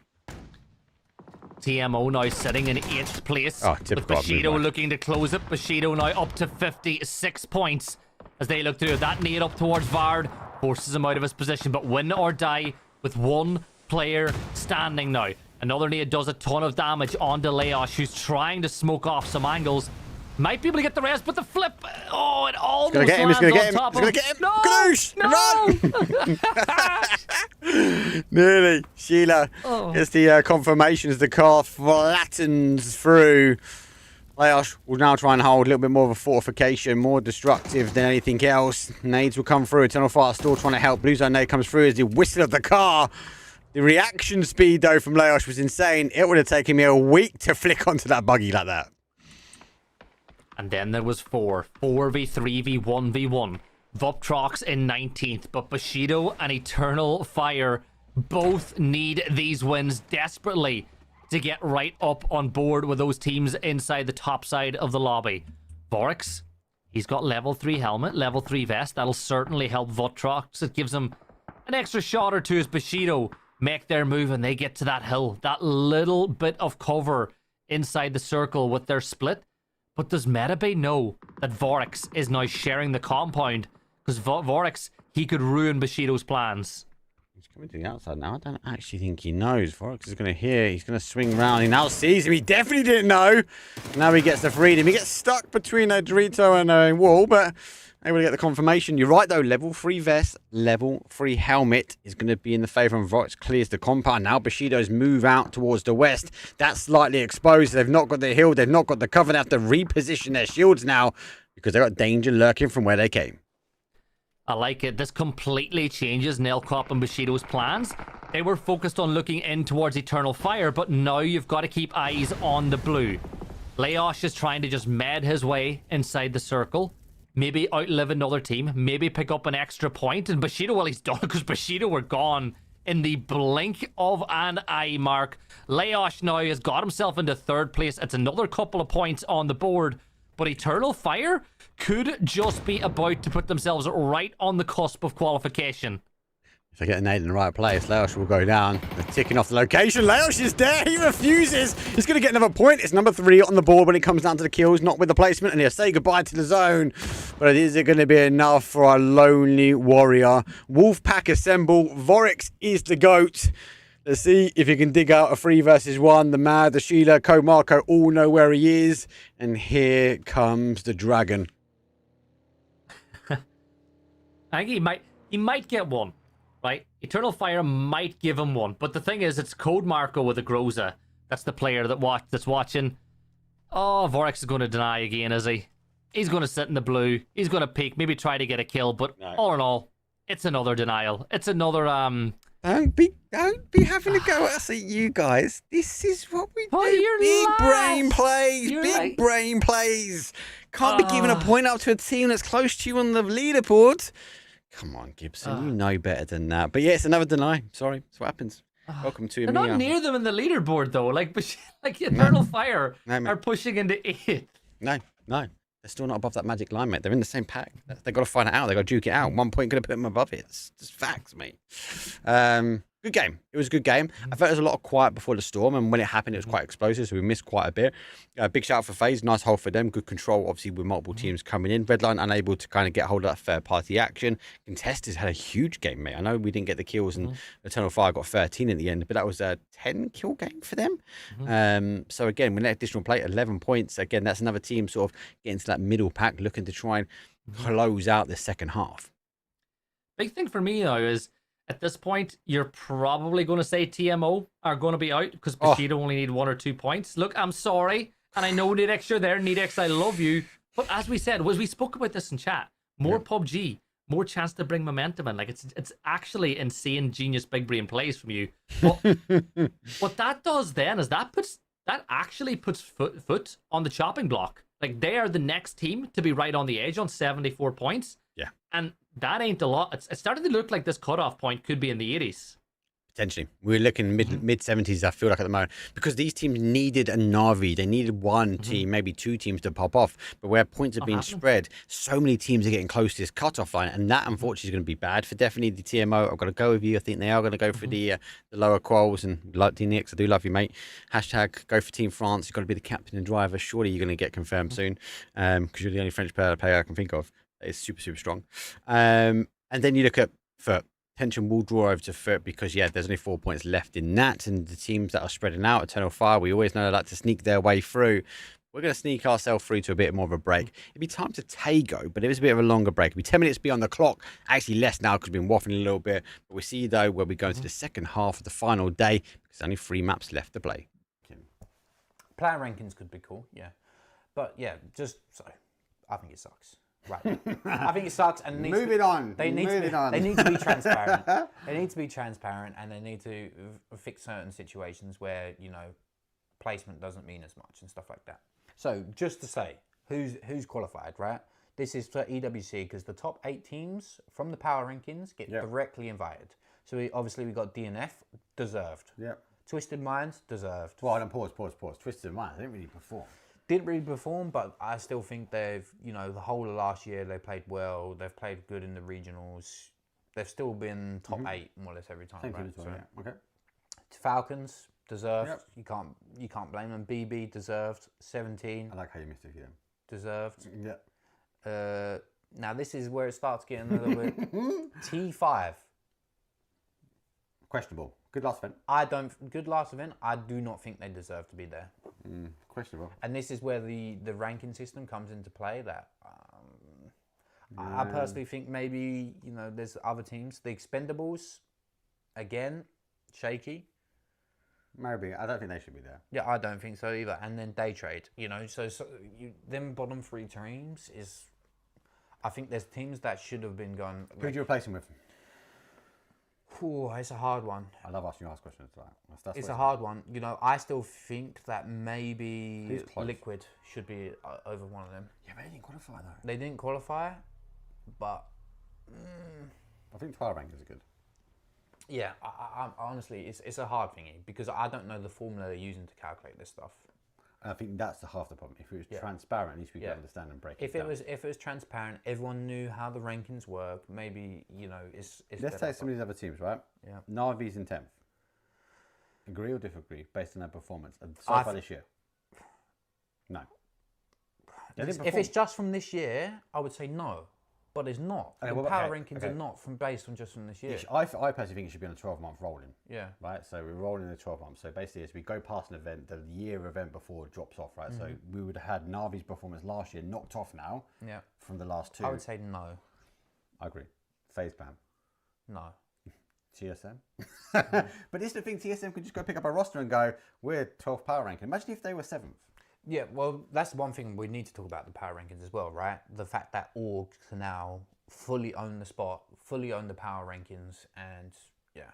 TMO now sitting in 8th place. Oh, with Bushido looking to close it. Bushido now up to 56 points as they look through that nade up towards Vard. Forces him out of his position, but Win or Die with 1 player standing now. Another nade does a ton of damage onto Leosh, who's trying to smoke off some angles. Might be able to get the rest, but the flip. Oh, it almost Gonna get him. He's lands gonna on get him. top He's gonna of get him. No, Gadoosh, no. Nearly. Sheila gets the confirmation as the car flattens through. Leosh will now try and hold a little bit more of a fortification, more destructive than anything else. Nades will come through. Eternal Fire still trying to help. Blue Zone nade comes through as the whistle of the car. The reaction speed, though, from Leosh was insane. It would have taken me a week to flick onto that buggy like that. And then there was 4v3v1v1. Voptrox in 19th, but Bushido and Eternal Fire both need these wins desperately to get right up on board with those teams inside the top side of the lobby. Vorax, he's got level 3 helmet, level 3 vest. That'll certainly help Voptrox. It gives him an extra shot or two as Bushido make their move and they get to that hill. That little bit of cover inside the circle with their split. But does Metabay know that Vorax is now sharing the compound? Because Vorax, he could ruin Bushido's plans. He's coming to the outside now. I don't actually think he knows. Vorax is going to hear. He's going to swing round. He now sees him. He definitely didn't know. Now he gets the freedom. He gets stuck between a Dorito and a wall, but able to get the confirmation. You're right, though. Level 3 vest, level 3 helmet is going to be in the favour of Vorax. Clears the compound. Now Bushido's move out towards the west. That's slightly exposed. They've not got the hill. They've not got the cover. They have to reposition their shields now because they've got danger lurking from where they came. I like it. This completely changes Nelcop and Bushido's plans. They were focused on looking in towards Eternal Fire, but now you've got to keep eyes on the blue. Leosh is trying to just med his way inside the circle. Maybe outlive another team. Maybe pick up an extra point. And Bushido, well, he's done because Bushido were gone in the blink of an eye, Mark. Leosh now has got himself into 3rd place. It's another couple of points on the board. But Eternal Fire could just be about to put themselves right on the cusp of qualification. If I get a nade in the right place, Leosh will go down. They're ticking off the location. Leosh is there. He refuses. He's going to get another point. It's number 3 on the board when it comes down to the kills, not with the placement. And he'll say goodbye to the zone. But is it going to be enough for a lonely warrior? Wolfpack assemble. Vorax is the GOAT. Let's see if he can dig out a 3 versus 1. The Mad, the Sheila, Marco all know where he is. And here comes the dragon. I think he might get one, right? Eternal Fire might give him one. But the thing is, it's Code Marco with a Groza. That's the player that's watching. Oh, Vorax is going to deny again, is he? He's going to sit in the blue. He's going to peek, maybe try to get a kill. But all in all, it's another denial. It's another Don't be having to go at us at you guys. This is what we do. Big brain plays. Big brain plays. Can't be giving a point up to a team that's close to you on the leaderboard. Come on, Gibson. You know better than that. But yeah, it's another deny. Sorry. That's what happens. Welcome to EMEA. They're not near them in the leaderboard, though. Like Eternal Fire are pushing into 8th. No. They're still not above that magic line, mate. They're in the same pack. They've got to find it out. They've got to duke it out. 1 point could have put them above it. It's just facts, mate. Good game. It was a good game. I felt there was a lot of quiet before the storm, and when it happened, it was quite explosive, so we missed quite a bit. Big shout out for FaZe. Nice hold for them. Good control, obviously, with multiple teams coming in. Redline unable to kind of get hold of that third-party action. Contesters had a huge game, mate. I know we didn't get the kills, and Eternal Fire got 13 in the end, but that was a 10-kill game for them. So, again, with that additional plate, 11 points. Again, that's another team sort of getting to that middle pack, looking to try and close out the second half. Big thing for me, though, is at this point, you're probably going to say TMO are going to be out because Bushido only need 1 or 2 points. Look, I'm sorry. And I know Nedex, you're there. Nedex, I love you. But as we said, we spoke about this in chat. More PUBG, more chance to bring momentum in. Like, it's actually insane, genius, big brain plays from you. But what that does then is that actually puts foot on the chopping block. Like, they are the next team to be right on the edge on 74 points. Yeah. And that ain't a lot. It's starting to look like this cutoff point could be in the 80s. Potentially. We're looking mid-70s, I feel like, at the moment. Because these teams needed a Navi. They needed one team, maybe 2 teams to pop off. But where points are being spread, so many teams are getting close to this cutoff line. And that, unfortunately, is going to be bad for definitely the TMO. I've got to go with you. I think they are going to go for the lower quals. And like D-Nix, I do love you, mate. Hashtag go for Team France. You've got to be the captain and driver. Surely you're going to get confirmed soon. Because you're the only French player I can think of. It's super, super strong. And then you look at FERT. Tension will draw over to FERT because, there's only 4 points left in that. And the teams that are spreading out, Eternal Fire, we always know they like to sneak their way through. We're going to sneak ourselves through to a bit more of a break. It'd be time to Tago, but it was a bit of a longer break. It'd be 10 minutes beyond the clock. Actually, less now because we've been waffling a little bit. But we see, though, where we go into the second half of the final day because only 3 maps left to play. Player rankings could be cool, yeah. But yeah, just so I think it sucks. Right. I think it sucks and needs Moving on. They need to be transparent. They need to be transparent and they need to fix certain situations where, you know, placement doesn't mean as much and stuff like that. So just to say, who's qualified, right? This is for EWC because the top 8 teams from the power rankings get directly invited. So we got DNF, deserved. Yep. Twisted Minds, deserved. Well, then pause. Twisted Minds, they didn't really perform. Didn't really perform, but I still think they've, you know, the whole of last year they played well. They've played good in the regionals. They've still been top 8 more or less every time. Thank right? you as well, yeah. Okay. Falcons deserved. Yep. You can't blame them. BB deserved. 17. I like how you missed a few. Deserved. Yeah. Now this is where it starts getting a little bit. T5. Questionable. Good last event. Good last event. I do not think they deserve to be there. Questionable. And this is where the ranking system comes into play. That I personally think maybe, you know, there's other teams. The Expendables, again, shaky. Maybe. I don't think they should be there. Yeah, I don't think so either. And then Day Trade, you know, so them bottom 3 teams is. I think there's teams that should have been gone. Who do you replace him with? Ooh, it's a hard one. I love asking you last questions like that. It's a hard one. You know, I still think that maybe Liquid should be over one of them. Yeah, but they didn't qualify though. They didn't qualify, but I think 12 rankings are good. Yeah, I honestly, it's a hard thingy because I don't know the formula they're using to calculate this stuff. And I think that's half the problem. If it was transparent, at least we could understand and break it down. If it was transparent, everyone knew how the rankings work. Maybe, you know, it's Let's take some of these other teams, right? Yeah. Navi's in 10th. Agree or disagree based on their performance so far this year? No. If it's just from this year, I would say no. But it's not. The power rankings are not based on just from this year. I personally think it should be on a 12-month rolling. Yeah. Right? So we're rolling the 12 months. So basically, as we go past an event, the year event before drops off, right? So we would have had Navi's performance last year knocked off now from the last 2. I would say no. I agree. Phase ban. No. TSM. But this is the thing, TSM could just go pick up a roster and go, we're 12th power ranking. Imagine if they were 7th. Yeah, well, that's one thing we need to talk about the power rankings as well, right? The fact that orgs can now fully own the spot, fully own the power rankings, and yeah.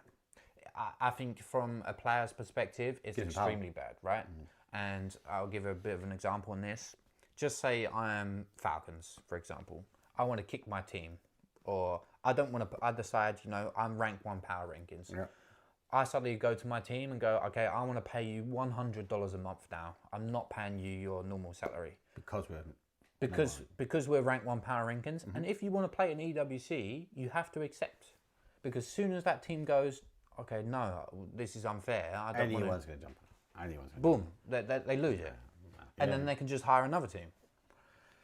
I think from a player's perspective, it's extremely bad, right? And I'll give a bit of an example on this. Just say I am Falcons, for example. I want to kick my team, or I don't want to, I decide, you know, I'm rank 1 power rankings. Yeah. I suddenly go to my team and go, okay, I want to pay you $100 a month now. I'm not paying you your normal salary. Because we're rank 1 power rankings. And if you want to play in EWC, you have to accept. Because as soon as that team goes, okay, no, this is unfair. I don't Anyone's going to jump. Anyone's going boom, they lose it. And then they can just hire another team.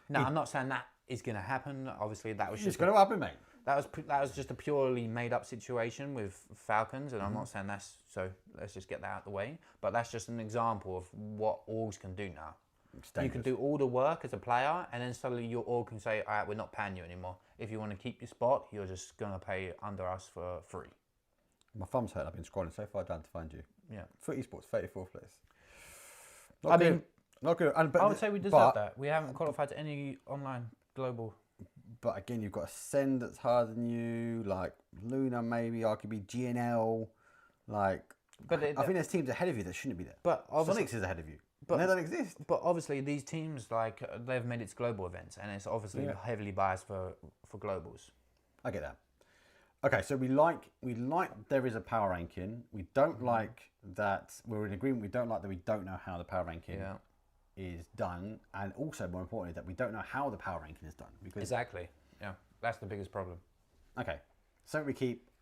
Now, I'm not saying that is going to happen. Obviously, that was just... It's going to happen, mate. That was just a purely made up situation with Falcons, and I'm not saying that's so. Let's just get that out of the way. But that's just an example of what orgs can do now. You can do all the work as a player, and then suddenly your org can say, "All right, we're not paying you anymore. If you want to keep your spot, you're just gonna pay under us for free." My thumb's hurt. I've been scrolling so far down to find you. Yeah. For Esports, 34th place. Not good. Not good. I would say we deserve that. We haven't qualified to any online global. But again, you've got Ascend that's harder than you, like Luna maybe, arguably GNL, like... But I think there's teams ahead of you that shouldn't be there. But Sonics is ahead of you. But they don't exist. But obviously these teams, like, they've made it to global events, and it's obviously heavily biased for globals. I get that. Okay, so we like there is a power ranking. We don't like that, we're in agreement, we don't like that we don't know how the power ranking is done, and also more importantly that we don't know how the power ranking is done. Because exactly, yeah, that's the biggest problem. Okay, so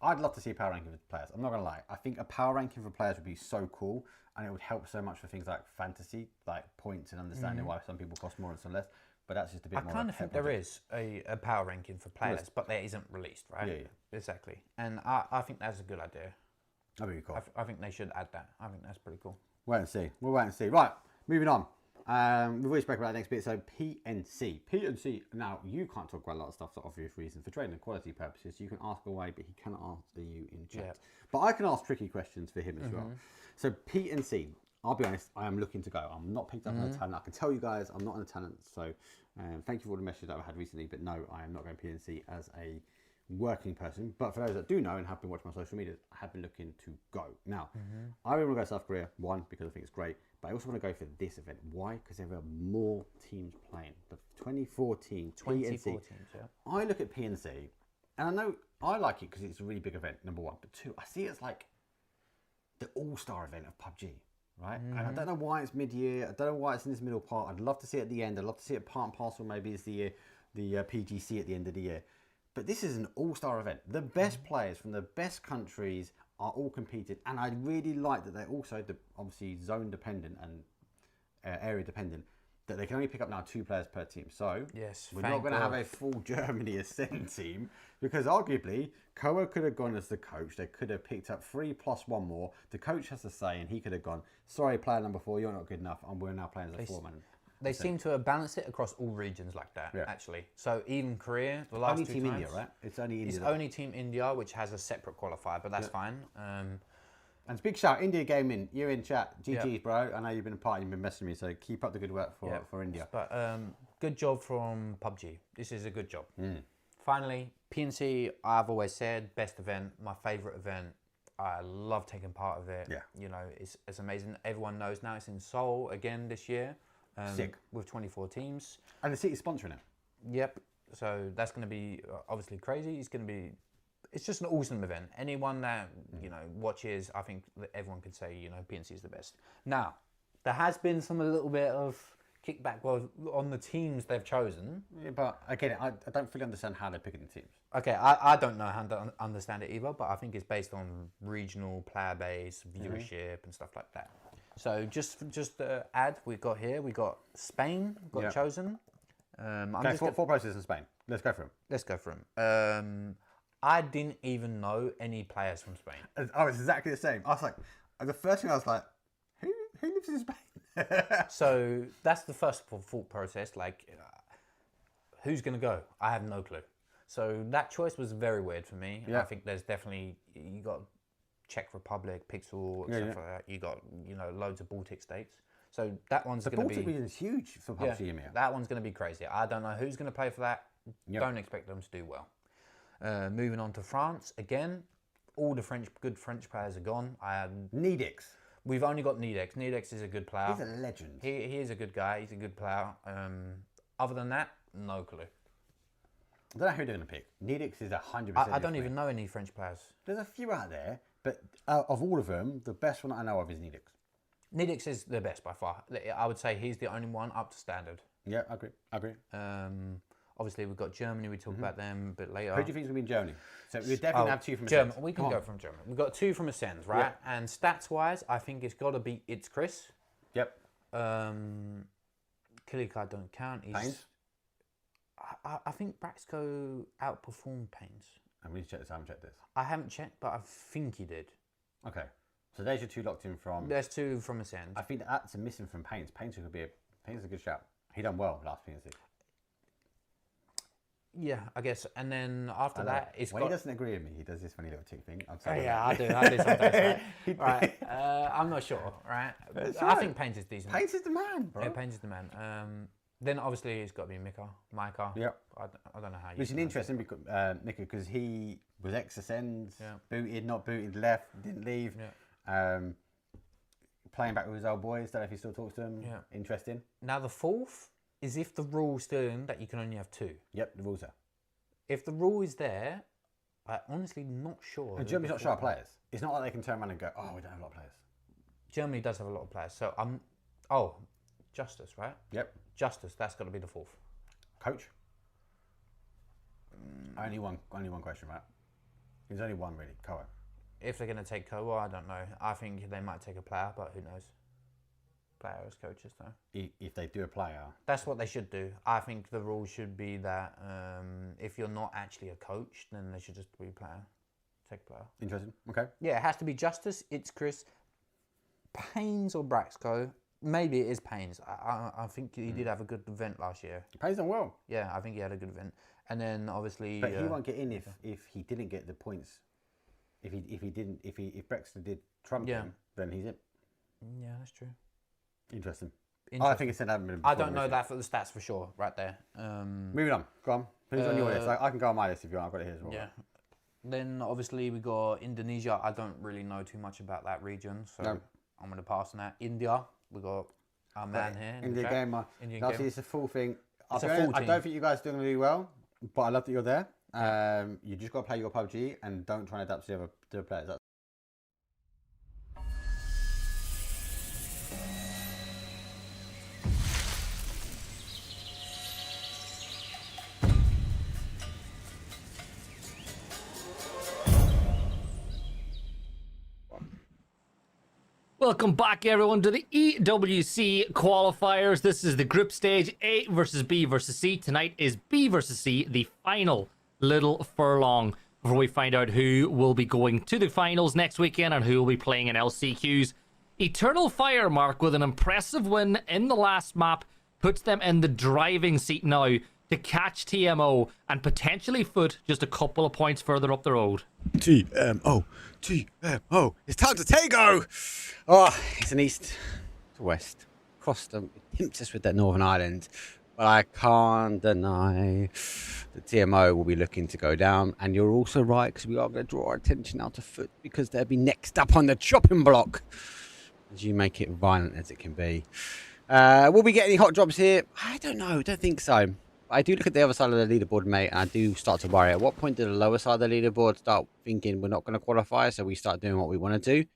I'd love to see a power ranking for players. I'm not gonna lie, I think a power ranking for players would be so cool, and it would help so much for things like fantasy, like points and understanding why some people cost more and some less. But that's just a bit more. I kind of think there is a power ranking for players, but that isn't released, right? Yeah. Exactly, and I think that's a good idea. That'd be cool. I think they should add that. I think that's pretty cool. Wait and see. We'll wait and see. Right, moving on. We've already spoken about the next bit. So PNC. PNC. Now, you can't talk about a lot of stuff for obvious reasons. For training and quality purposes, you can ask away, but he cannot answer you in chat. Yep. But I can ask tricky questions for him as well. So PNC. I'll be honest, I am looking to go. I'm not picked up on a talent. I can tell you guys, I'm not on a talent. So thank you for all the messages that I've had recently. But no, I am not going PNC as a working person. But for those that do know and have been watching my social media, I have been looking to go. Now, I really want to go to South Korea, one, because I think it's great. But I also want to go for this event. Why? Because there are more teams playing. The 2014 PNC. I look at PNC, and I know I like it because it's a really big event, number one. But two, I see it as like the all-star event of PUBG. Right, and I don't know why it's mid-year. I don't know why it's in this middle part. I'd love to see it at the end. I'd love to see it part and parcel. Maybe it's the PGC at the end of the year. But this is an all-star event. The best players from the best countries are all competing, and I really like that they're also obviously zone dependent and area dependent. That they can only pick up now 2 players per team. So yes, we're not going to have a full Germany Ascend team because arguably Koa could have gone as the coach. They could have picked up 3 plus 1 more. The coach has to say, and he could have gone, sorry, player number 4, you're not good enough, and we're now playing as a 4-man. They seem to have balanced it across all regions like that, actually. So even Korea, the last only 2 Team times, India, right? It's only India. It's only Team India, which has a separate qualifier, but that's fine. And big shout, India Gaming, you're in chat. GG's, bro. I know you've been a part, you've been messaging me, so keep up the good work for India. But good job from PUBG. This is a good job. Finally, PNC, I've always said, best event, my favourite event. I love taking part of it. Yeah. You know, it's amazing. Everyone knows now it's in Seoul again this year. Sick. With 24 teams. And the city's sponsoring it. Yep. So that's going to be obviously crazy. It's just an awesome event. Anyone that, you know, watches, I think that everyone could say, you know, PNC is the best. Now, there has been a little bit of kickback on the teams they've chosen. Yeah, but again, I don't fully understand how they're picking the teams. Okay, I don't know how to understand it either, but I think it's based on regional player base, viewership and stuff like that. So just to add, we got Spain chosen. Okay, 4 processes in Spain. Let's go for them. I didn't even know any players from Spain. Oh, it's exactly the same. I was like, the first thing I was like, who lives in Spain? So that's the first thought process. Like, who's going to go? I have no clue. So that choice was very weird for me. Yeah. I think there's definitely, you got Czech Republic, Pixel, stuff like that. You got, you know, loads of Baltic states. So that one's going to be... The Baltic region is huge for PUBG EMEA. That one's going to be crazy. I don't know who's going to play for that. Don't expect them to do well. Moving on to France, again, all the good French players are gone. Needix. We've only got Needix. Needix is a good player. He's a legend. He is a good guy. He's a good player. Other than that, no clue. I don't know who they're going to pick. Needix is 100%. I don't even know any French players. There's a few out there, but of all of them, the best one I know of is Needix. Needix is the best by far. I would say he's the only one up to standard. Yeah, I agree. Obviously, we've got Germany. We talk about them a bit later. Who do you think is going to be in Germany? So we definitely have 2 from Germany. Ascend. We can go from Germany. We've got 2 from Ascend, right? Yeah. And stats-wise, I think it's got to be It's Chris. Yep. Kilika don't count. Pains? I think Braxco outperformed Pains. And we need to check this. I haven't checked this. I haven't checked, but I think he did. Okay. So there's your 2 locked in from... There's 2 from Ascend. I think that's a missing from Pains. Pains could be Pains is a good shout. He done well last PNC. Yeah, I guess. And then after that, it's when he doesn't agree with me, he does this funny little tick thing. I'm sorry. Yeah, I do sometimes. Right. I'm not sure, right? I think Pains is decent. Pains is the man, bro. Yeah, Pains is the man. Then obviously it's got to be Micah. Yeah. I don't know how you... Which is interesting, Mika, because he was ex-Ascend, booted, not booted, left, didn't leave. Yeah. Playing back with his old boys, don't know if he still talks to them. Yeah. Interesting. Now the 4th is if the rule's still in that you can only have 2. Yep, the rules are. If the rule is there, I'm honestly not sure. And Germany's not sure of players. It's not like they can turn around and go, oh, we don't have a lot of players. Germany does have a lot of players. So Justice, right? Yep. Justice, that's got to be the 4th. Coach? Only one question, right? There's only one really, Koa. If they're going to take Koa, I don't know. I think they might take a player, but who knows? Player as coaches, though. If they do a player, that's what they should do. I think the rule should be that if you're not actually a coach, then they should just be a player. Take a player. Interesting. Okay. Yeah, it has to be Justice. It's Chris. Pains or Braxco. maybe it is Payne's. I think he did have a good event last year. Payne's done well. Yeah, I think he had a good event. And then obviously, But he won't get in if he didn't get the points. If Brexton did trump him, then he's in. Yeah, that's true. Interesting. I think it's I don't know that for the stats for sure, right there. Moving on. Go on. Who's on your list? I can go on my list if you want. I've got it here as well. Yeah. Then obviously we got Indonesia. I don't really know too much about that region, so I'm going to pass on that. India, we got our man here. India game. Obviously, it's a full thing. It's a full team. I don't think you guys are doing really well, but I love that you're there. You just got to play your PUBG and don't try and adapt to the other players. Welcome back, everyone, to the EWC qualifiers. This is the group stage, A versus B versus C. Tonight is B versus C, the final little furlong before we find out who will be going to the finals next weekend and who will be playing in LCQs. Eternal Fire, Mark, with an impressive win in the last map, puts them in the driving seat now to catch TMO and potentially foot just a couple of points further up the road. TMO. It's time to Tago. Oh, it's an east to west. Crossed them. It tempts us with that Northern Ireland. But I can't deny the TMO will be looking to go down. And you're also right, because we are going to draw our attention out to foot, because they'll be next up on the chopping block. As you make it violent as it can be. Will we get any hot drops here? I don't know. Don't think so. I do look at the other side of the leaderboard, mate, and I do start to worry. At what point do the lower side of the leaderboard start thinking we're not going to qualify, so we start doing what we want to do?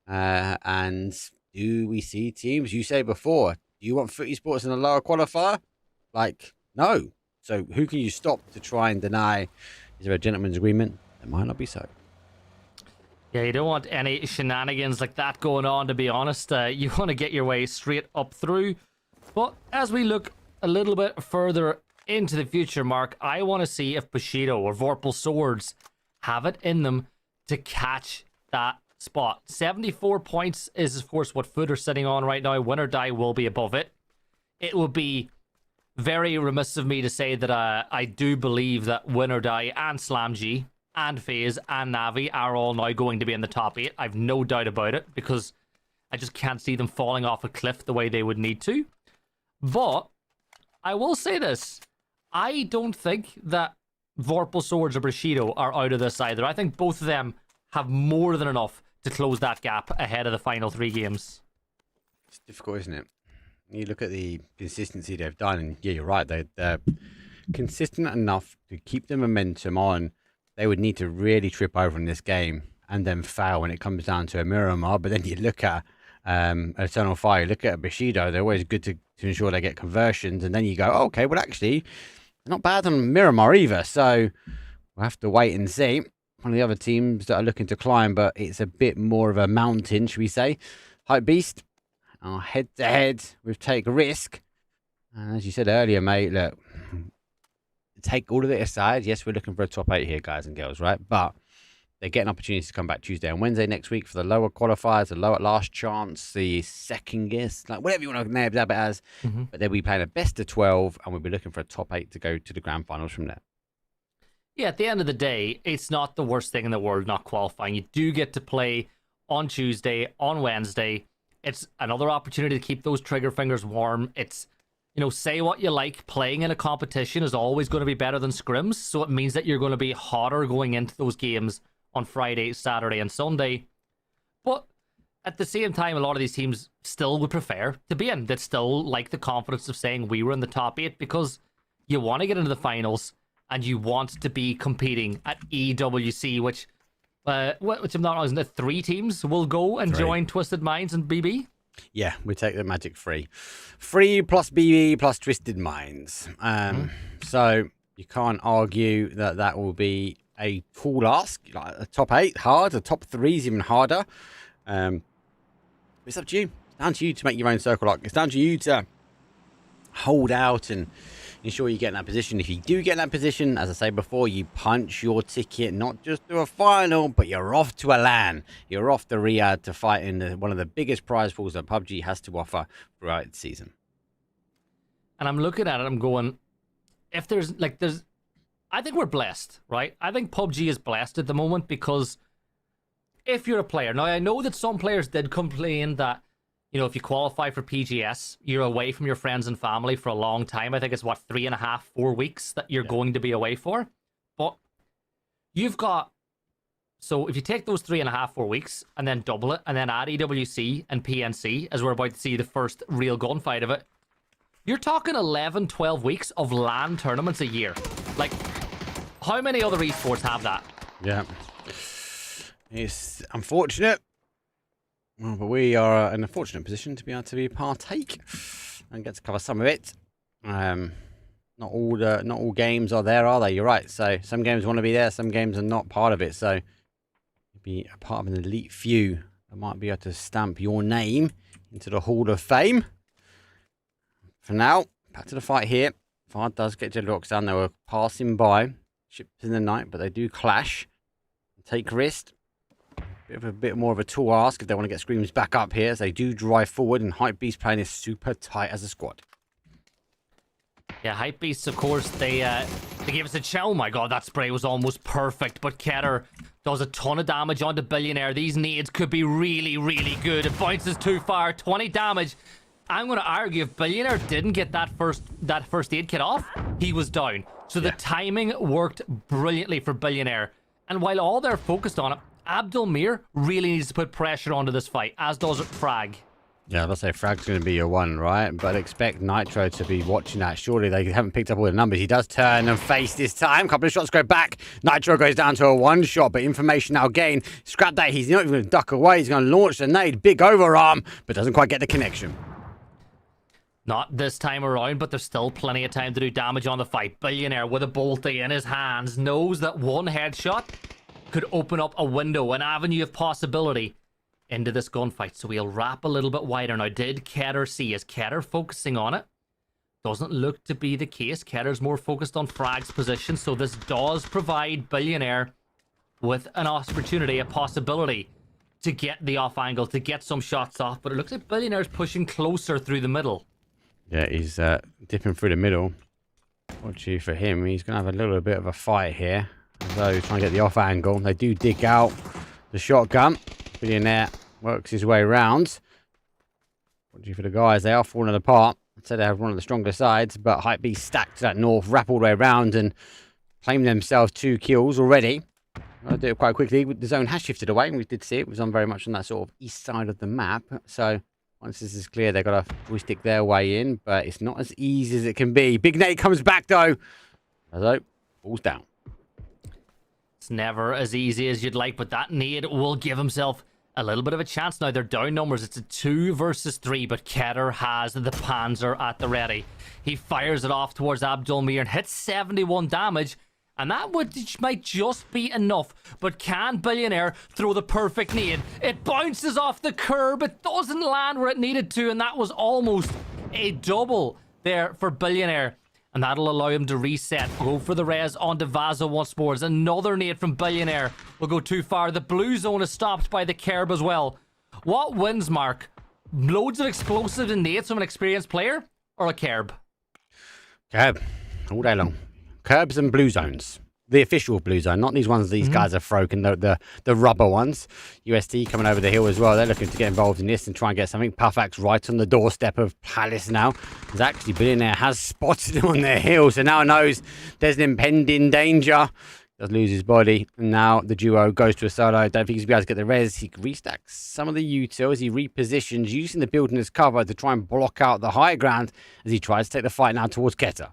And do we see teams? You say before, do you want Footy Sports in a lower qualifier? Like, no. So who can you stop to try and deny? Is there a gentleman's agreement? It might not be so. Yeah, you don't want any shenanigans like that going on, to be honest. You want to get your way straight up through. But as we look a little bit further into the future, Mark, I want to see if Bushido or Vorpal Swords have it in them to catch that spot. 74 points is, of course, what Foot are sitting on right now. Win or Die will be above it. It would be very remiss of me to say that I do believe that Win or Die and Slamg and FaZe and Navi are all now going to be in the top 8. I've no doubt about it, because I just can't see them falling off a cliff the way they would need to. But I will say this. I don't think that Vorpal Swords or Bushido are out of this either. I think both of them have more than enough to close that gap ahead of the final 3 games. It's difficult, isn't it? You look at the consistency they've done, and yeah, you're right. They're consistent enough to keep the momentum on. They would need to really trip over in this game and then fail when it comes down to a Miramar. But then you look at Eternal Fire, you look at Bushido, they're always good to ensure they get conversions. And then you go, oh, okay, well, actually, not bad on Miramar either. So we'll have to wait and see. One of the other teams that are looking to climb, but it's a bit more of a mountain, should we say. Hype Beast, head-to-head with Take Risk. And as you said earlier, mate, look, take all of it aside. Yes, we're looking for a top 8 here, guys and girls, right? But they get an opportunity to come back Tuesday and Wednesday next week for the lower qualifiers, the lower last chance, the second guess, like whatever you want to name it as. But they'll be playing a best of 12, and we'll be looking for a top 8 to go to the grand finals from there. Yeah, at the end of the day, it's not the worst thing in the world not qualifying. You do get to play on Tuesday, on Wednesday. It's another opportunity to keep those trigger fingers warm. It's, you know, say what you like, playing in a competition is always going to be better than scrims. So it means that you're going to be hotter going into those games on Friday, Saturday, and Sunday. But at the same time, a lot of these teams still would prefer to be in. That still like the confidence of saying we were in the top 8, because you want to get into the finals and you want to be competing at EWC, which I'm not wrong, isn't it? 3 teams will go and join Twisted Minds and BB? Yeah, we take the Magic 3. 3 plus BB plus Twisted Minds. So you can't argue that that will be a tall ask. Like a top 8, hard. A top 3 is even harder. It's up to you. It's down to you to make your own circle lock. It's down to you to hold out and ensure you get in that position. If you do get in that position, as I say before, you punch your ticket, not just to a final, but you're off to a LAN. You're off to Riyadh to fight in one of the biggest prize pools that PUBG has to offer throughout its season. And I'm looking at it, I'm going, if there's, I think we're blessed, right? I think PUBG is blessed at the moment because if you're a player, now I know that some players did complain that, you know, if you qualify for PGS, you're away from your friends and family for a long time. I think it's, 3.5, 4 weeks that you're going to be away for. But you've got, so if you take those 3.5, 4 weeks and then double it and then add EWC and PNC, as we're about to see the first real gunfight of it, you're talking 11, 12 weeks of LAN tournaments a year. Like, how many other esports have that? Yeah. It's unfortunate. Well, but we are in a fortunate position to be able to partake and get to cover some of it. Not all games are there, are they? You're right. So some games want to be there, some games are not part of it. So be a part of an elite few that might be able to stamp your name into the Hall of Fame. For now, back to the fight here. Fard does get Jedrocks down. They were passing by ships in the night, but they do clash. Take risk. A bit more of a tall ask if they want to get Screams back up here, as they do drive forward, and Hypebeast playing is super tight as a squad. Yeah, Hypebeasts, of course, they gave us a chill. Oh my god, that spray was almost perfect, but Keter does a ton of damage onto Billionaire. These nades could be really, really good. It bounces too far, 20 damage. I'm going to argue if Billionaire didn't get that first aid kit off, he was down. So the timing worked brilliantly for Billionaire. And while all they're focused on it, Abdelmir really needs to put pressure onto this fight, as does Frag. Yeah, let's say Frag's going to be your one, right? But expect Nitro to be watching that. Surely they haven't picked up all the numbers. He does turn and face this time. Couple of shots go back. Nitro goes down to a one shot, but information now gained. Scrap that. He's not even going to duck away. He's going to launch the nade. Big overarm, but doesn't quite get the connection. Not this time around, but there's still plenty of time to do damage on the fight. Billionaire with a bolty in his hands knows that one headshot could open up a window, an avenue of possibility into this gunfight. So we'll wrap a little bit wider. Now, did Keter see? Is Keter focusing on it? Doesn't look to be the case. Ketter's more focused on Frag's position, so this does provide Billionaire with an opportunity, a possibility to get the off angle, to get some shots off. But it looks like Billionaire's pushing closer through the middle. Yeah, he's dipping through the middle. Fortunately for him, he's going to have a little bit of a fight here. So trying to get the off angle. They do dig out the shotgun. Billionaire works his way around. Fortunately for the guys, they are falling apart. I'd say they have one of the stronger sides, but Hypebeast stacked to that north, wrap all the way around and claim themselves 2 kills already. I'll do it quite quickly. The zone has shifted away, and we did see it. It was on very much on that sort of east side of the map. So once this is clear, they've got to joystick their way in, but it's not as easy as it can be. Big Nate comes back, though. Although, falls down. It's never as easy as you'd like, but that nade will give himself a little bit of a chance. Now, they're down numbers. It's a 2 versus 3, but Keter has the Panzer at the ready. He fires it off towards Abdelmir and hits 71 damage, and that might just be enough. But can Billionaire throw the perfect nade? It bounces off the curb. It doesn't land where it needed to, and that was almost a double there for Billionaire. And that'll allow him to reset. Go for the res onto Vaso once more. There's another nade from Billionaire. Will go too far. The blue zone is stopped by the Kerb as well. What wins, Mark? Loads of explosives and nades from an experienced player, or a Kerb? Kerb, all day long. Kerbs and blue zones. The official blue zone, not these ones these guys are throwing, the rubber ones. UST coming over the hill as well. They're looking to get involved in this and try and get something. Pufax right on the doorstep of Palace now. As actually Billionaire has spotted him on their hill, so now knows there's an impending danger. Does lose his body, and now the duo goes to a solo. I don't think he's going to be able to get the res. He restacks some of the util as he repositions, using the building as cover to try and block out the high ground as he tries to take the fight now towards Keter.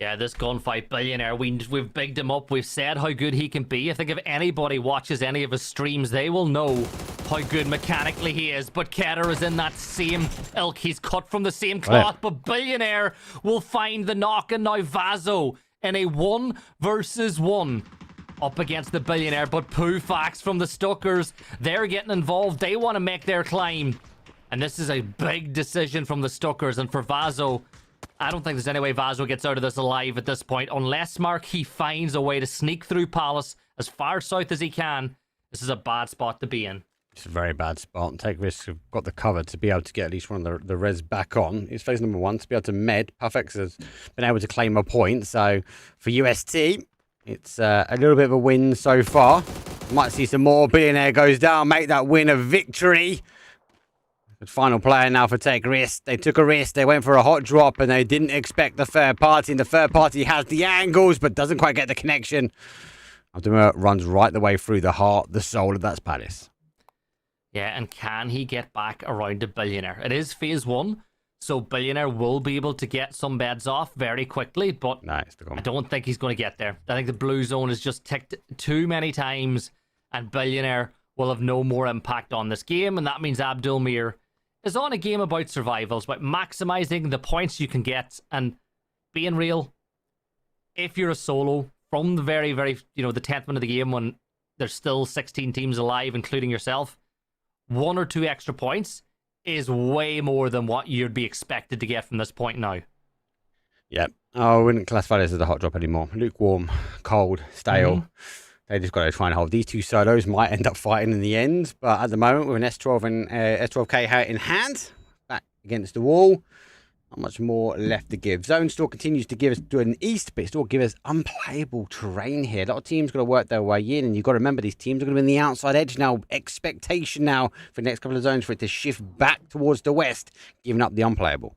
Yeah, this gunfight, Billionaire, we've bigged him up. We've said how good he can be. I think if anybody watches any of his streams, they will know how good mechanically he is. But Keter is in that same ilk. He's cut from the same cloth. Right. But Billionaire will find the knock, and now Vaso in a 1 versus 1 up against the Billionaire. But Pufax from the Stuckers, they're getting involved. They want to make their climb. And this is a big decision from the Stuckers. And for Vaso, I don't think there's any way Vaso gets out of this alive at this point, unless, Mark, he finds a way to sneak through Palace as far south as he can. This is a bad spot to be in. It's a very bad spot. Take risks. Have got the cover to be able to get at least one of the res back on. It's phase number 1 to be able to med. Puffex has been able to claim a point. So for UST, it's a little bit of a win so far. Might see some more. Billionaire goes down. Make that win a victory. The final player now for Take Risk. They took a risk. They went for a hot drop and they didn't expect the third party. And the third party has the angles but doesn't quite get the connection. Abdullah runs right the way through the heart, the soul of that Palace. Yeah, and can he get back around to Billionaire? It is phase 1, so Billionaire will be able to get some beds off very quickly, but I don't think he's going to get there. I think the blue zone has just ticked too many times, and Billionaire will have no more impact on this game, and that means Abdul Mir is on a game about survival. It's about maximizing the points you can get, and being real, if you're a solo, from the very, the 10th minute of the game when there's still 16 teams alive, including yourself, 1 or 2 extra points is way more than what you'd be expected to get from this point now. Yep. I wouldn't classify this as a hot drop anymore. Lukewarm, cold, stale. They just got to try and hold. These 2 solos might end up fighting in the end, but at the moment, with an S12 and S12K in hand, back against the wall, not much more left to give. Zone still continues to give us to an east, but it still gives us unplayable terrain here. A lot of teams got to work their way in, and you've got to remember these teams are going to be on the outside edge now. Expectation now for the next couple of zones for it to shift back towards the west, giving up the unplayable.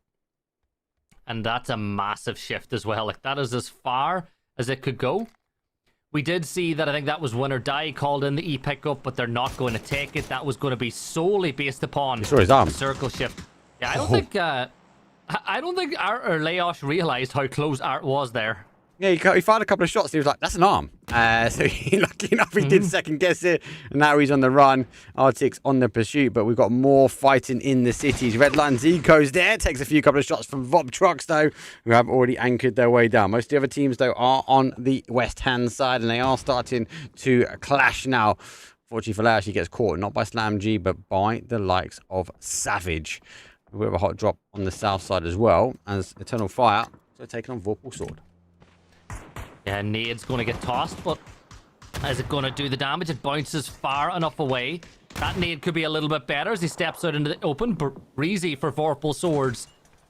And that's a massive shift as well. Like, that is as far as it could go. We did see that I think that was win or die called in the e-pickup, but they're not going to take it. That was going to be solely based upon the circle shift. Yeah, I don't think Art or Leosh realised how close Art was there. Yeah, he fired a couple of shots. And he was like, that's an arm. So lucky enough, he did second guess it. And now he's on the run. Arctic's on the pursuit, but we've got more fighting in the cities. Red Line Zico's there. Takes a couple of shots from Vop Trucks, though, who have already anchored their way down. Most of the other teams, though, are on the west-hand side, and they are starting to clash now. Fortunately for Leosh, he gets caught, not by Slam G, but by the likes of Savage. We have a hot drop on the south side as well, as Eternal Fire, so taking on Vorpal Sword. Yeah, Nade's going to get tossed, but is it going to do the damage? It bounces far enough away. That nade could be a little bit better as he steps out into the open. Breezy for Vorpal Swords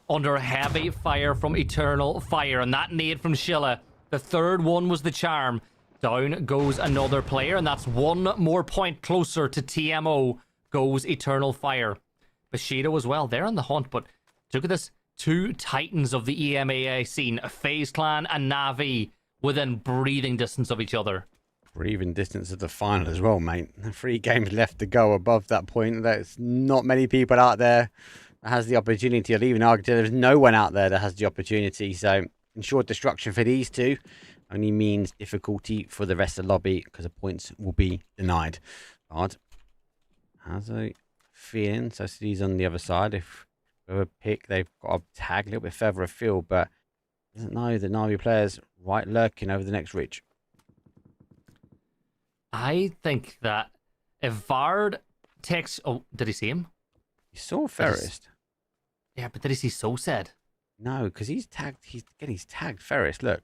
under heavy fire from Eternal Fire, and that nade from Shilla. The third one was the charm. Down goes another player, and that's 1 more point closer to TMO goes Eternal Fire. Bushido as well, they're on the hunt, but look at this. 2 titans of the EMEA scene, FaZe Clan and Na'Vi, within breathing distance of each other. Breathing distance of the final as well, mate. 3 games left to go above that point. There's not many people out there that has the opportunity, or even argue there's no one out there that has the opportunity. So ensured destruction for these 2 only means difficulty for the rest of the lobby because the points will be denied. Hard. Has a feeling, so he's on the other side. If we have a pick, they've got a tag a little bit further afield, but doesn't know the Na'Vi players right lurking over the next ridge. I think that if Vard takes... Oh, did he see him? He saw Ferris. Yeah, but did he see So-Said? No, because he's tagged. He's tagged Ferris. Look.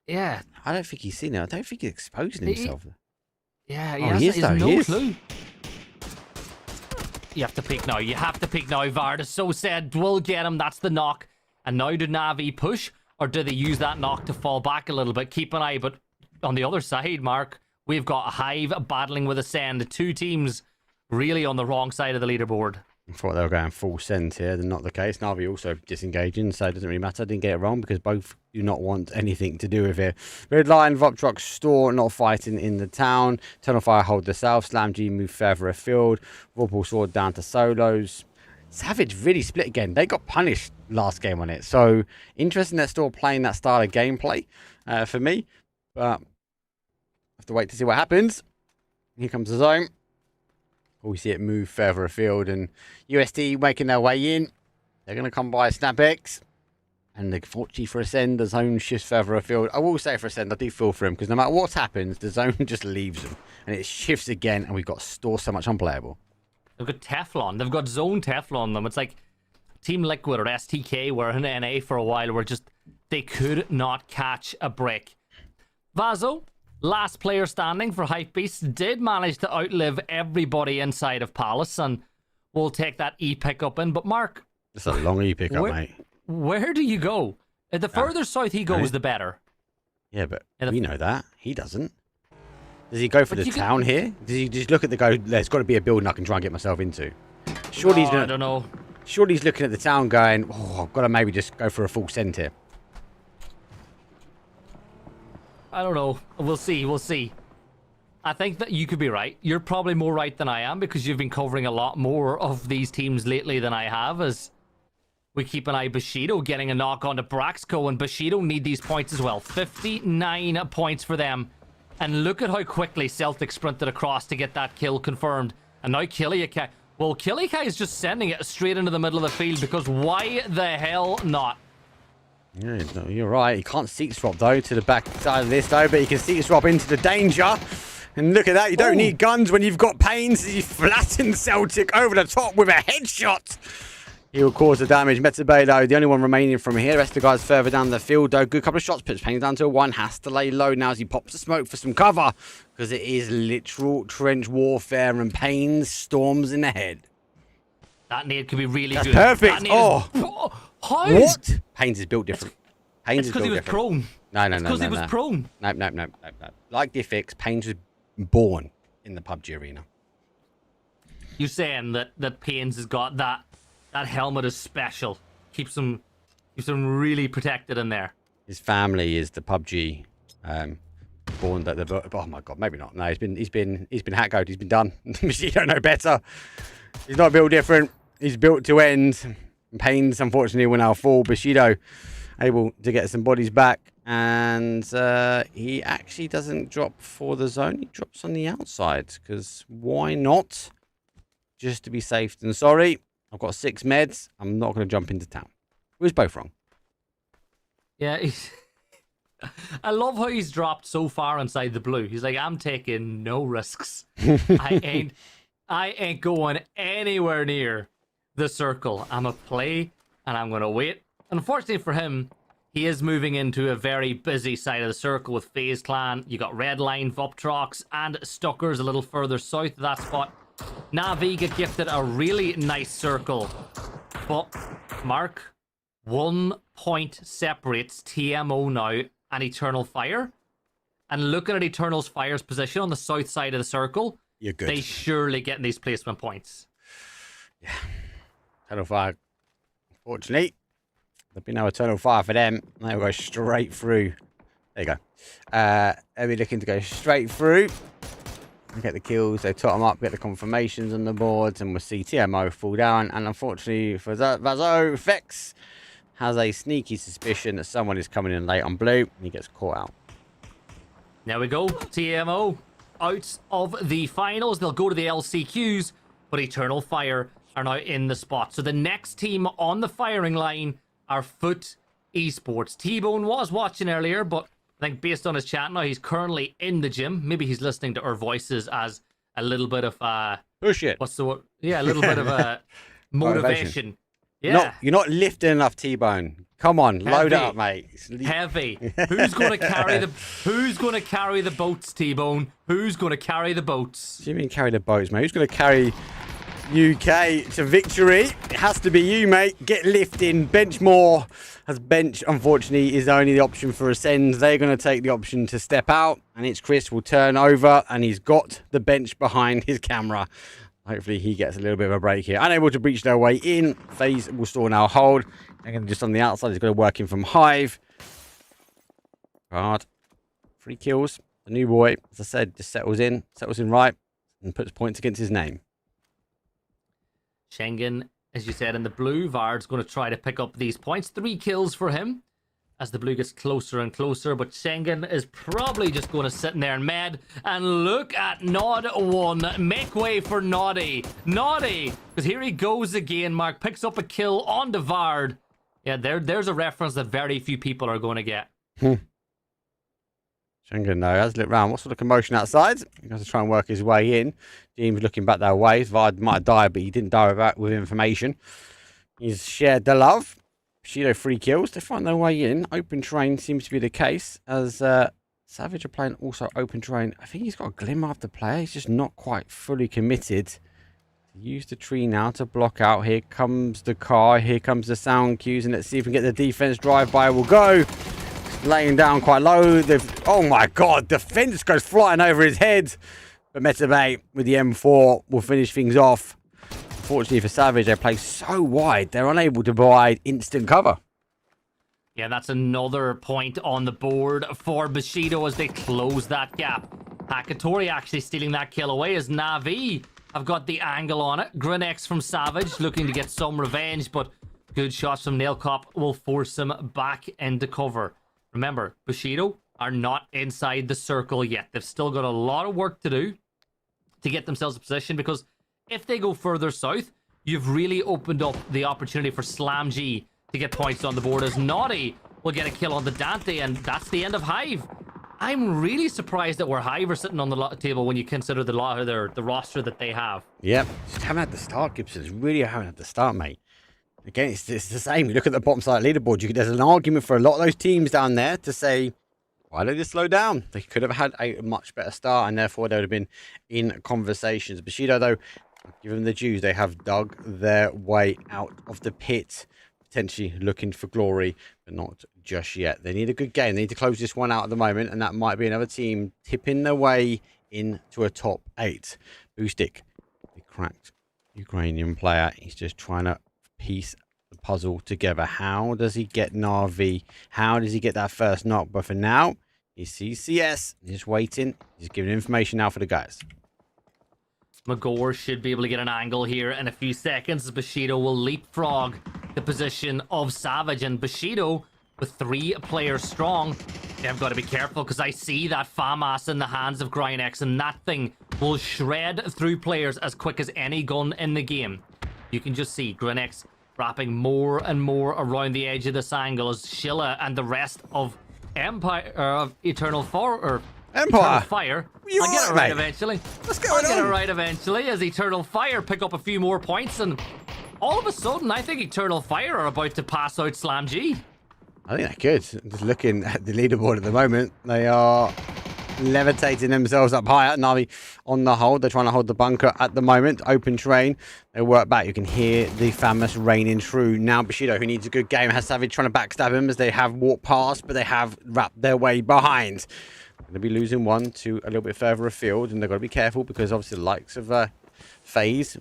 Yeah. I don't think he's seen it. I don't think he's exposing himself. Yeah, he is, though. No clue. You have to peek now. You have to peek now. Vard is So-Said will get him. That's the knock. And now do Na'Vi push, or do they use that knock to fall back a little bit? Keep an eye. But on the other side, Mark, we've got Hive battling with Ascend. 2 teams really on the wrong side of the leaderboard. I thought they were going full send here. They're not the case. Na'Vi also disengaging, so it doesn't really matter. I didn't get it wrong because both do not want anything to do with it. Red Line, Vop Truck Store, not fighting in the town. Eternal Fire hold the south. Slam G move further afield. Vorpal Sword down to solos. Savage really split again. They got punished last game on it. So interesting they're still playing that style of gameplay for me. But I have to wait to see what happens. Here comes the zone. We see it move further afield, and USD making their way in. They're going to come by SnapX, and fortunately for Ascend, the zone shifts further afield. I will say for Ascend, I do feel for him, because no matter what happens, the zone just leaves them, and it shifts again, and we've got Store so much unplayable. They've got Teflon. They've got zone Teflon on them. It's like Team Liquid or STK were in NA for a while where just they could not catch a break. Vazo, last player standing for Hypebeast, did manage to outlive everybody inside of Palace, and we'll take that E-pick up in. But Mark... It's a long E-pick up, mate. Where do you go? The further south he goes, the better. Yeah, but we know that. He doesn't. Does he go for the town here? Does he just look at there's got to be a building I can try and get myself into? Surely he's gonna, I don't know. Surely he's looking at the town going, oh, I've got to maybe just go for a full send here. I don't know. We'll see. We'll see. I think that you could be right. You're probably more right than I am because you've been covering a lot more of these teams lately than I have, as we keep an eye Bushido getting a knock onto Braxco, and Bushido need these points as well. 59 points for them. And look at how quickly Celtic sprinted across to get that kill confirmed. And now Killiakai... Well, Killiakai is just sending it straight into the middle of the field because why the hell not? Yeah, no, you're right. He can't seat swap, though, to the back side of this, though, but he can seat swap into the danger. And look at that. You don't need guns when you've got Pains. He flattened Celtic over the top with a headshot. He will cause the damage. Metabelo, the only one remaining from here. The rest of the guys further down the field, though. Good couple of shots. Puts Pains down to a 1. Has to lay low now as he pops the smoke for some cover. Because it is literal trench warfare and Pains storms in the head. That nade could be really That's good. perfect. How? What? Pains is built different. Pains is because built he was different. prone. No. Because he was prone. No. Like Diffix, Pains was born in the PUBG arena. You're saying that Pains has got that helmet is special. Keeps him really protected in there. His family is the PUBG born that the oh my god, maybe not. No, he's been hacked. He's been done. You don't know better. He's not built different. He's built to end. Pains unfortunately will now fall. Bushido able to get some bodies back, and he actually doesn't drop for the zone. He drops on the outside because why not? Just to be safe than sorry. I've got 6 meds. I'm not going to jump into town. We was both wrong. Yeah, I love how he's dropped so far inside the blue. He's like, I'm taking no risks. I ain't going anywhere near the circle. I'm a play and I'm going to wait. Unfortunately for him, he is moving into a very busy side of the circle with FaZe Clan. You got Redline, Voptrox, and Stuckers a little further south of that spot. Navi get gifted a really nice circle. But, Mark, 1 point separates TMO now and Eternal Fire. And looking at Eternal's Fire's position on the south side of the circle, you're good. They surely get these placement points. Yeah. Eternal Fire, unfortunately, there'll be no Eternal Fire for them. They'll go straight through. There you go. They'll be looking to go straight through. Get the kills, they tot them up, get the confirmations on the boards, and we'll see TMO fall down. And unfortunately for Vazo, Fex has a sneaky suspicion that someone is coming in late on blue, and he gets caught out. There we go. TMO out of the finals. They'll go to the LCQs, but Eternal Fire are now in the spot. So the next team on the firing line are Foot Esports. T-Bone was watching earlier, but I think based on his chat now, he's currently in the gym. Maybe he's listening to our voices as a little bit of bullshit. What's the word? Yeah, a little bit of a motivation. Yeah, you're not lifting enough, T-Bone. Come on, load it up, mate. Heavy. Who's going to carry the? Who's going to carry the boats, T-Bone? Who's going to carry the boats? What do you mean carry the boats, mate? Who's going to carry UK to victory? It has to be you, mate. Get lifting, bench more. As bench, unfortunately, is only the option for Ascend. They're going to take the option to step out, and it's Chris will turn over, and he's got the bench behind his camera. Hopefully, he gets a little bit of a break here. Unable to breach their way in. FaZe will still now hold. And just on the outside, he's going to work in from Hive. Hard. 3 kills. The new boy, as I said, just settles in right, and puts points against his name. Schengen, as you said, in the blue. Vard's going to try to pick up these points. 3 kills for him as the blue gets closer and closer. But Schengen is probably just going to sit in there and med. And look at Nod 1. Make way for Noddy. Noddy, because here he goes again. Mark picks up a kill on the Vard. Yeah, there's a reference that very few people are going to get. Schengen, though, has looked round. What sort of commotion outside? He has to try and work his way in. James looking back that way. Vard might have died, but he didn't die with information. He's shared the love. Bushido 3 kills. They find their way in. Open terrain seems to be the case as Savage are playing also open terrain. I think he's got a glimmer of the player. He's just not quite fully committed. Use the tree now to block out. Here comes the car. Here comes the sound cues. And let's see if we can get the defense drive-by. We'll go. Laying down quite low. Oh my god. The fence goes flying over his head. But Metabay with the M4 will finish things off. Fortunately for Savage, they play so wide. They're unable to provide instant cover. Yeah, that's another point on the board for Bushido as they close that gap. Hakatori actually stealing that kill away as Na'Vi have got the angle on it. Grinex from Savage looking to get some revenge, but good shots from Nailcop will force him back into cover. Remember, Bushido are not inside the circle yet. They've still got a lot of work to do to get themselves in position, because if they go further south, you've really opened up the opportunity for Slam G to get points on the board, as Naughty will get a kill on the Dante, and that's the end of Hive. I'm really surprised that where Hive are sitting on the table when you consider the roster that they have. Yep, just haven't had the start, Gibson. Really haven't had the start, mate. Again, it's the same. You look at the bottom side leaderboard, there's an argument for a lot of those teams down there to say, why did they slow down? They could have had a much better start, and therefore they would have been in conversations. Bushido, though, give them the dues. They have dug their way out of the pit, potentially looking for glory, but not just yet. They need a good game. They need to close this one out at the moment, and that might be another team tipping their way into a top 8. Boostic, the cracked Ukrainian player. He's just trying to piece the puzzle together. How does he get Na'Vi? How does he get that first knock? But for now, he's CCS. He's just waiting. He's giving information now for the guys. Magor should be able to get an angle here in a few seconds. Bushido will leapfrog the position of Savage, and Bushido, with 3 players strong, they've got to be careful, because I see that FAMAS in the hands of Grinex, and that thing will shred through players as quick as any gun in the game. You can just see Grinex wrapping more and more around the edge of this angle as Shilla and the rest of Empire of Eternal Fire. I'll get it right eventually. I'll get it right eventually as Eternal Fire pick up a few more points, and all of a sudden I think Eternal Fire are about to pass out Slam G. I think they're good. Just looking at the leaderboard at the moment, they are levitating themselves up higher. Navi on the hold. They're trying to hold the bunker at the moment. Open terrain. They work back. You can hear the famous raining through. Now Bushido, who needs a good game, has Savage trying to backstab him as they have walked past, but they have wrapped their way behind. Going to be losing one to a little bit further afield, and they've got to be careful because obviously the likes of FaZe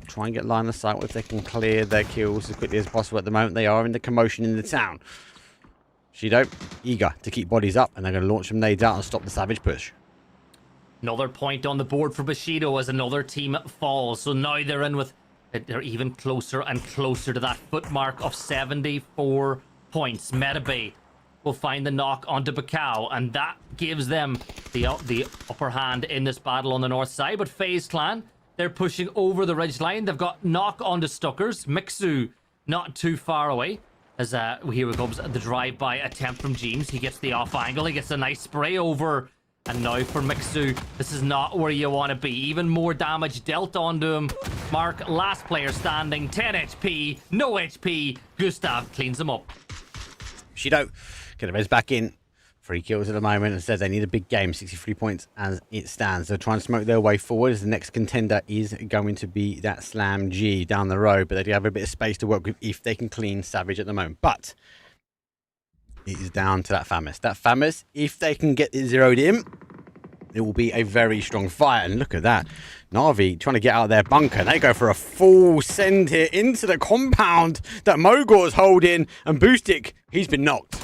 try and get line of sight if they can clear their kills as quickly as possible. At the moment, they are in the commotion in the town. Bushido eager to keep bodies up, and they're going to launch some nades out and stop the Savage push. Another point on the board for Bushido as another team falls. So now they're in with, they're even closer and closer to that foot mark of 74 points. Metabay will find the knock onto Bakau, and that gives them the upper hand in this battle on the north side. But FaZe Clan, they're pushing over the ridgeline. They've got knock onto Stuckers. Mixu not too far away. As here comes the drive-by attempt from James. He gets the off angle. He gets a nice spray over. And now for Mixu, this is not where you want to be. Even more damage dealt onto him. Mark, last player standing, 10 HP, no HP. Gustav cleans him up. Bushido get the res back in. 3 kills at the moment, and says they need a big game. 63 points as it stands. They're trying to smoke their way forward as the next contender is going to be that Slam G down the road, but they do have a bit of space to work with if they can clean Savage at the moment. But it is down to that FAMAS. That FAMAS, if they can get it zeroed in, it will be a very strong fight. And look at that. Na'Vi trying to get out of their bunker. They go for a full send here into the compound that Mogor's holding, and Boostic, he's been knocked.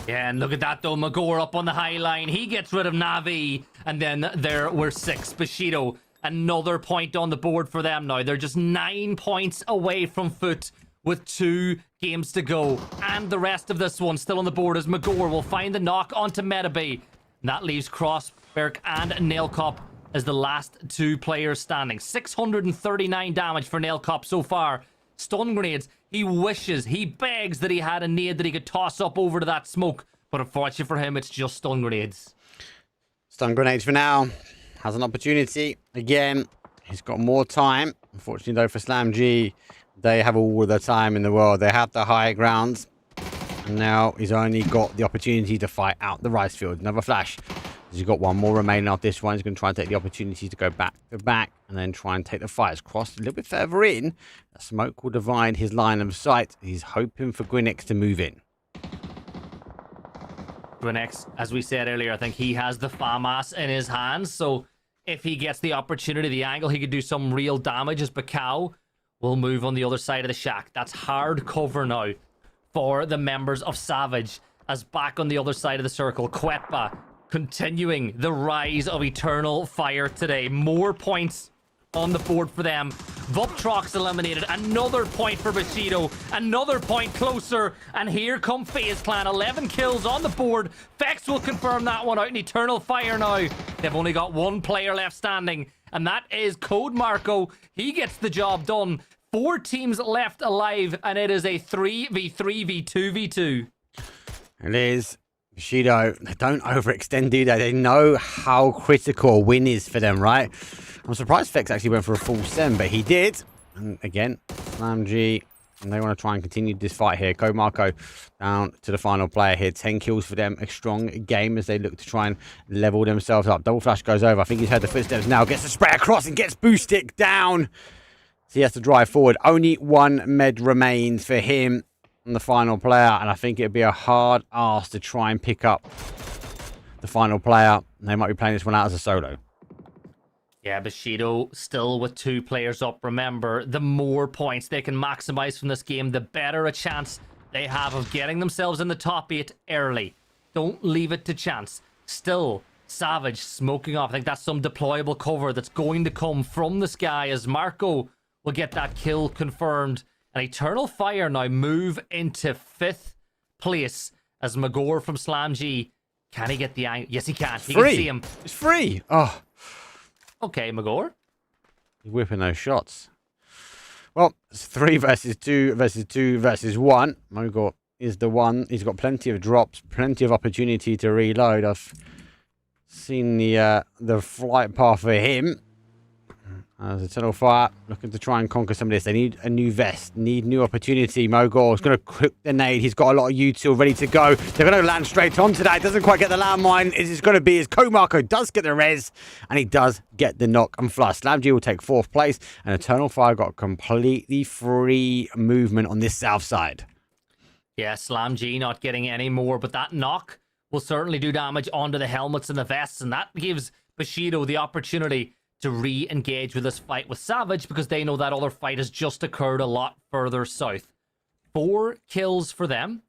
Yeah, and look at that though. Magor up on the high line. He gets rid of Na'Vi. And then there were 6. Bushido, another point on the board for them now. They're just 9 points away from Foot with 2 games to go. And the rest of this one still on the board as Magor will find the knock onto Metabay. And that leaves Crossberg and Nailcop as the last 2 players standing. 639 damage for Nailcop so far. Stun grenades. He wishes, he begs that he had a nade that he could toss up over to that smoke. But unfortunately for him, it's just stun grenades. Stun grenades for now. Has an opportunity. Again, he's got more time. Unfortunately, though, for Slam G, They have all the time in the world. They have the high grounds. And now he's only got the opportunity to fight out the rice field. Another flash. He's got one more remaining off this one. He's going to try and take the opportunity to go back to back and then try and take the fires. Crossed a little bit further in. The smoke will divide his line of sight. He's hoping for Grinix to move in. Grinix, as we said earlier, I think he has the FAMAS in his hands. So if he gets the opportunity, the angle, he could do some real damage as Bacau will move on the other side of the shack. That's hard cover now for the members of Savage. As back on the other side of the circle, Quetba continuing the rise of Eternal Fire today. More points on the board for them. Vuptrox eliminated. Another point for Bushido. Another point closer. And here come FaZe Clan. 11 kills on the board. Vex will confirm that one out in Eternal Fire now. They've only got one player left standing, and that is Code Marco. He gets the job done. 4 teams left alive, and it is a 3v3 v2v2. It is. Bushido, they don't overextend, do they? They know how critical a win is for them, right? I'm surprised Vex actually went for a full send, but he did. And again, Slam G, and they want to try and continue this fight here. Code Marco down to the final player here. 10 kills for them. A strong game as they look to try and level themselves up. Double flash goes over. I think he's heard the footsteps now. Gets the spray across and gets Boostic down. So he has to drive forward. Only one med remains for him. The final player, and I think it'd be a hard ask to try and pick up the final player. They might be playing this one out as a solo. Yeah, Bushido still with 2 players up. Remember, the more points they can maximize from this game, the better a chance they have of getting themselves in the top 8 early. Don't leave it to chance. Still, Savage smoking off. I think that's some deployable cover that's going to come from the sky as Marco will get that kill confirmed. And Eternal Fire now move into 5th place as Magor from Slam G. Can he get the angle? Yes, he can. He can see him. It's free. Oh. Okay, Magor. He's whipping those shots. Well, it's 3 versus 2 versus 2 versus 1. Magor is the one. He's got plenty of drops, plenty of opportunity to reload. I've seen the flight path for him. As Eternal Fire looking to try and conquer some of this. They need a new vest, need new opportunity. Mogor is going to cook the nade. He's got a lot of util ready to go. They're going to land straight onto that. Doesn't quite get the landmine. It is going to be as Komarko does get the res, and he does get the knock and flush. Slamg will take 4th place, and Eternal Fire got completely free movement on this south side. Yeah, Slam G not getting any more, but that knock will certainly do damage onto the helmets and the vests, and that gives Bushido the opportunity to re-engage with this fight with Savage because they know that other fight has just occurred a lot further south. 4 kills for them.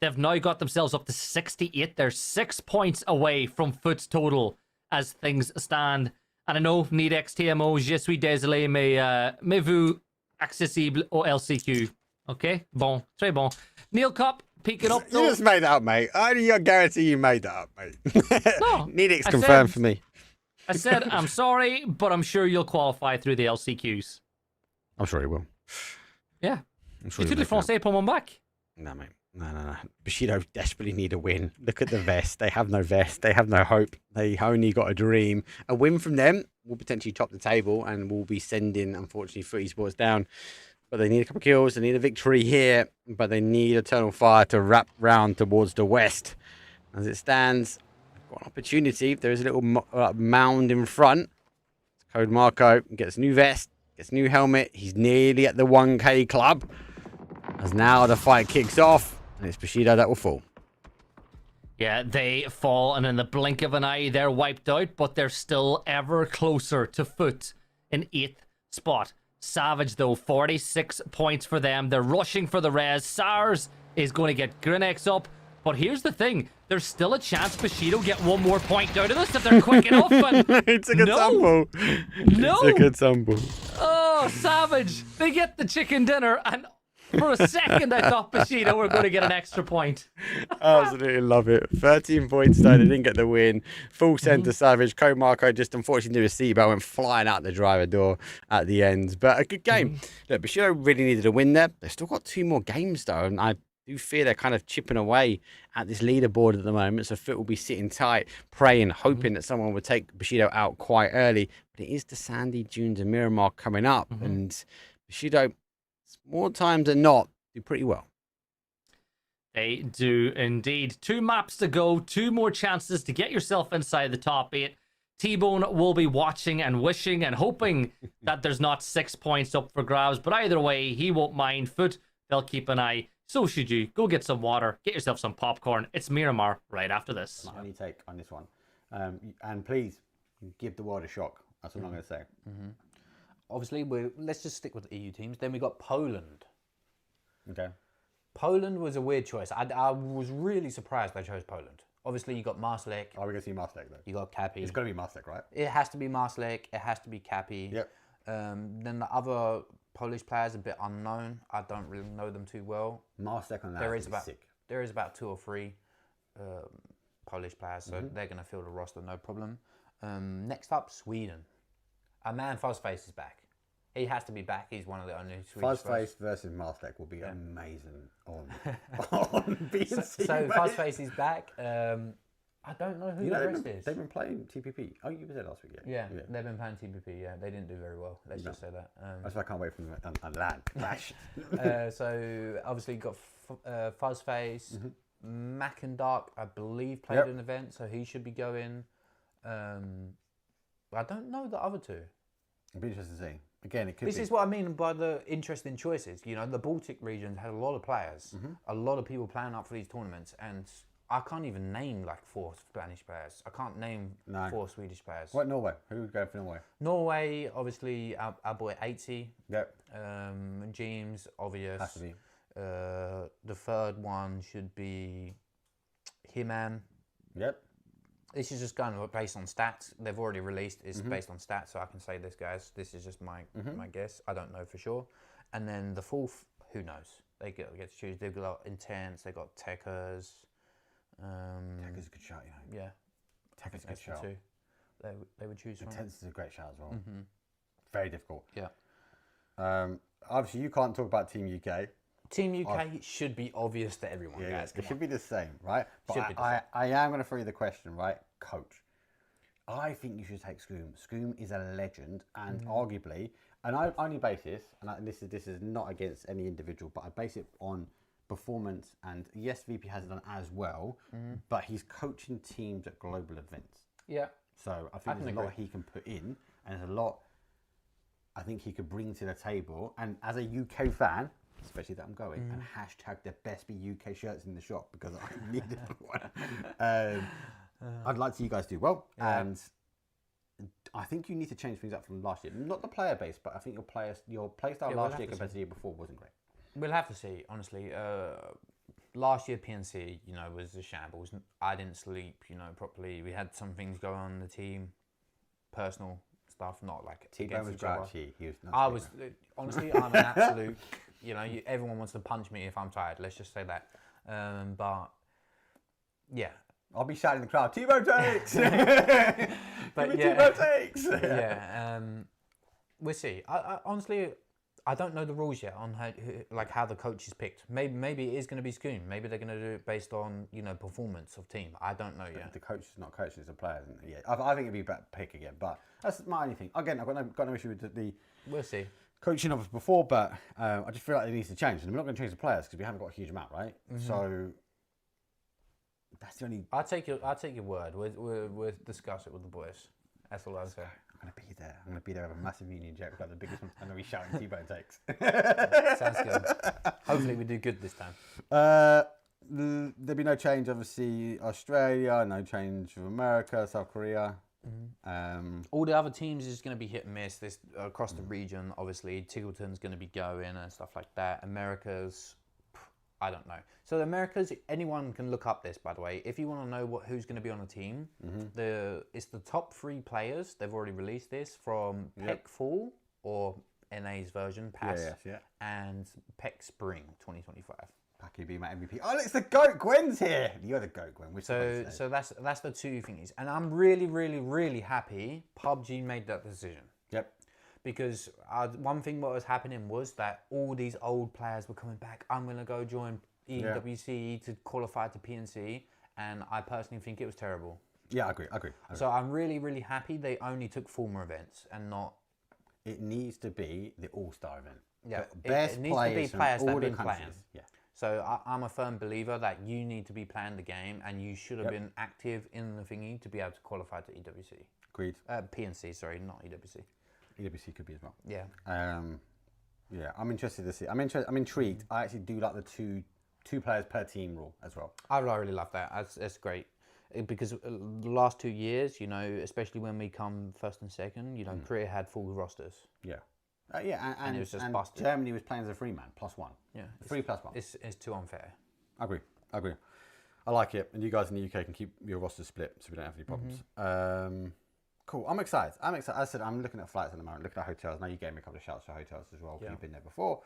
They've now got themselves up to 68. They're 6 points away from Foot's total as things stand. And I know, need XTMO, je suis désolé, mais vous accessible au LCQ. Okay? Bon. Très bon. Neil Cup, peek it up. You just made that up, mate. I guarantee you made that up, mate. No. Needix confirmed for me. I said, I'm sorry, but I'm sure you'll qualify through the LCQs. I'm sure he will. Yeah. I'm sure Tu le français pour mon bac? No, mate. No. Bushido desperately need a win. Look at the vest. They have no vest. They have no hope. They only got a dream. A win from them will potentially top the table and will be sending, unfortunately, for Esports down. But they need a couple of kills. They need a victory here. But they need Eternal Fire to wrap round towards the west. As it stands, an opportunity. There is a little mound in front. Code Marco gets new vest, gets new helmet. He's nearly at the 1K club. As now the fight kicks off, and it's Bushido that will fall. Yeah, they fall, and in the blink of an eye, they're wiped out, but they're still ever closer to Foot in 8th spot. Savage, though, 46 points for them. They're rushing for the res. SARS is going to get Grinex up. But here's the thing. There's still a chance Bushido get one more point out of this if they're quick enough. And it's a good sample. No. It's a good sample. Oh, Savage. They get the chicken dinner. And for a second, I thought Bushido were going to get an extra point. Absolutely love it. 13 points though. They didn't get the win. Full send to Savage. Code Marco just unfortunately did a seatbelt, went flying out the driver door at the end. But a good game. Look, Bushido really needed a win there. They've still got 2 more games though. And I do fear they're kind of chipping away at this leaderboard at the moment. So Fit will be sitting tight, praying, hoping that someone would take Bushido out quite early. But it is the Sandy Dunes and Miramar coming up. And Bushido more times than not, do pretty well. They do indeed. 2 maps to go, 2 more chances to get yourself inside the top 8. T-Bone will be watching and wishing and hoping that there's not 6 points up for grabs, but either way, he won't mind. Foot, they'll keep an eye. So should you. Go get some water, get yourself some popcorn. It's Miramar right after this. My only take on this one. And please, give the world a shock. That's what I'm going to say. Obviously, let's just stick with the EU teams. Then we got Poland. Okay. Poland was a weird choice. I was really surprised they chose Poland. Obviously, you got Marslek. Are we going to see Mastek, though? You got Cappy. It's got to be Mastek, right? It has to be Marslek. It has to be Cappy. Yep. Then the other Polish players a bit unknown. I don't really know them too well. Mastek on that There is is about sick. there is about 2 or 3 Polish players, so they're going to fill the roster no problem. Next up, Sweden. Our man Fuzzface is back. He has to be back. He's one of the only Swedish Fuzzface versus Mastek will be amazing on BNC. So Fuzzface is back. I don't know who the rest is. They've been playing TPP. Oh, you were there last week, Yeah, they've been playing TPP. Yeah, they didn't do very well. Let's just say that. That's why I can't wait for them on land. Clash. So obviously got Fuzzface, Mac and Dark. I believe played an event, so he should be going. I don't know the other 2. It'll be interesting to see. Again, it could This is what I mean by the interesting choices. You know, the Baltic region had a lot of players, a lot of people playing up for these tournaments, and I can't even name like 4 Spanish players. I can't name 4 Swedish players. What, Norway? Who would go for Norway? Norway, obviously, our boy 80. Yep. James, obvious. Has to be. The third one should be He-Man. Yep. This is just kind of based on stats. They've already released. It's based on stats, so I can say this, guys. This is just my guess. I don't know for sure. And then the 4th, who knows? They get to choose. They've got Intense. They got Techers. Tekker's a good shout, you know. Yeah. Tekker's a good shout. Too. They would choose from. Intense is a great shout as well. Very difficult. Yeah. Obviously, you can't talk about Team UK. Team UK should be obvious to everyone, guys. It should be the same, right? But Should be the I am going to throw you the question, right? Coach. I think you should take Scoom. Scoom is a legend, and arguably, and I only base this, and this is not against any individual, but I base it on performance. And yes, VP has done as well, but he's coaching teams at global events. Yeah. So I think there's a lot he can put in, and there's a lot I think he could bring to the table. And as a UK fan, especially that I'm going, and hashtag the best be UK shirts in the shop because I needed one. I'd like to see you guys do well, and I think you need to change things up from last year. Not the player base, but I think your play style last year compared to the year before wasn't great. We'll have to see, honestly. Last year PNC, was a shambles. I didn't sleep, properly. We had some things going on in the team, personal stuff, not like T-Bone was grouchy. He was not. I was honestly, I'm an absolute. Everyone wants to punch me if I'm tired. Let's just say that. But yeah, I'll be shouting in the crowd. T-Bone takes. But T-Bone takes. Yeah. We'll see. I honestly. I don't know the rules yet on how the coach is picked. Maybe it is going to be Scoon. Maybe they're going to do it based on performance of team. I don't know yet. The coach is not coaching; it's a player. Yeah, I think it'd be a better pick again. But that's my only thing. Again, I've got no issue with the We'll see. coaching of us before, but I just feel like it needs to change. And we're not going to change the players because we haven't got a huge amount, right? So that's the only. I'll take your word. We'll discuss it with the boys. That's all I'll say. I'm going to be there. I'm going to be there with a massive Union Jack. We've got the biggest one. I'm going to be shouting T-Bone takes. Sounds good. Hopefully we do good this time. There'll be no change, obviously, Australia, no change of America, South Korea. All the other teams is going to be hit and miss. This across the region, obviously. Tiggleton's going to be going and stuff like that. America's, I don't know. So the Americas, anyone can look up this, by the way. If you want to know who's going to be on a team, it's the top 3 players. They've already released this from PEC Fall or NA's version, PASS, and PEC Spring 2025. Packy be my MVP. Oh, it's the GOAT. Gwen's here. You're the GOAT, Gwen. So that's the 2 thingies. And I'm really, really, really happy PUBG made that decision. Yep. Because one thing what was happening was that all these old players were coming back. I'm going to go join EWC to qualify to PNC. And I personally think it was terrible. Yeah, I agree. So I'm really, really happy they only took former events and not... It needs to be the all-star event. Yeah, Best it needs to be players from players that all have the been countries. playing. Yeah. So I'm a firm believer that you need to be playing the game, and you should have been active in the thingy to be able to qualify to EWC. Agreed. PNC, sorry, not EWC. EWC could be as well. Yeah. Yeah, I'm interested to see. I'm intrigued. I actually do like the two players per team rule as well. I really love that. That's great. Because the last 2 years, you know, especially when we come first and second, you know, Korea had full rosters. Yeah. And it was just and busted. Germany was playing as a 3-man, +1. Yeah. 3+1. It's too unfair. I agree. I like it. And you guys in the UK can keep your rosters split so we don't have any problems. Cool. I'm excited. As I said, I'm looking at flights at the moment, looking at hotels. Now you gave me a couple of shouts for hotels as well, because you've been there before.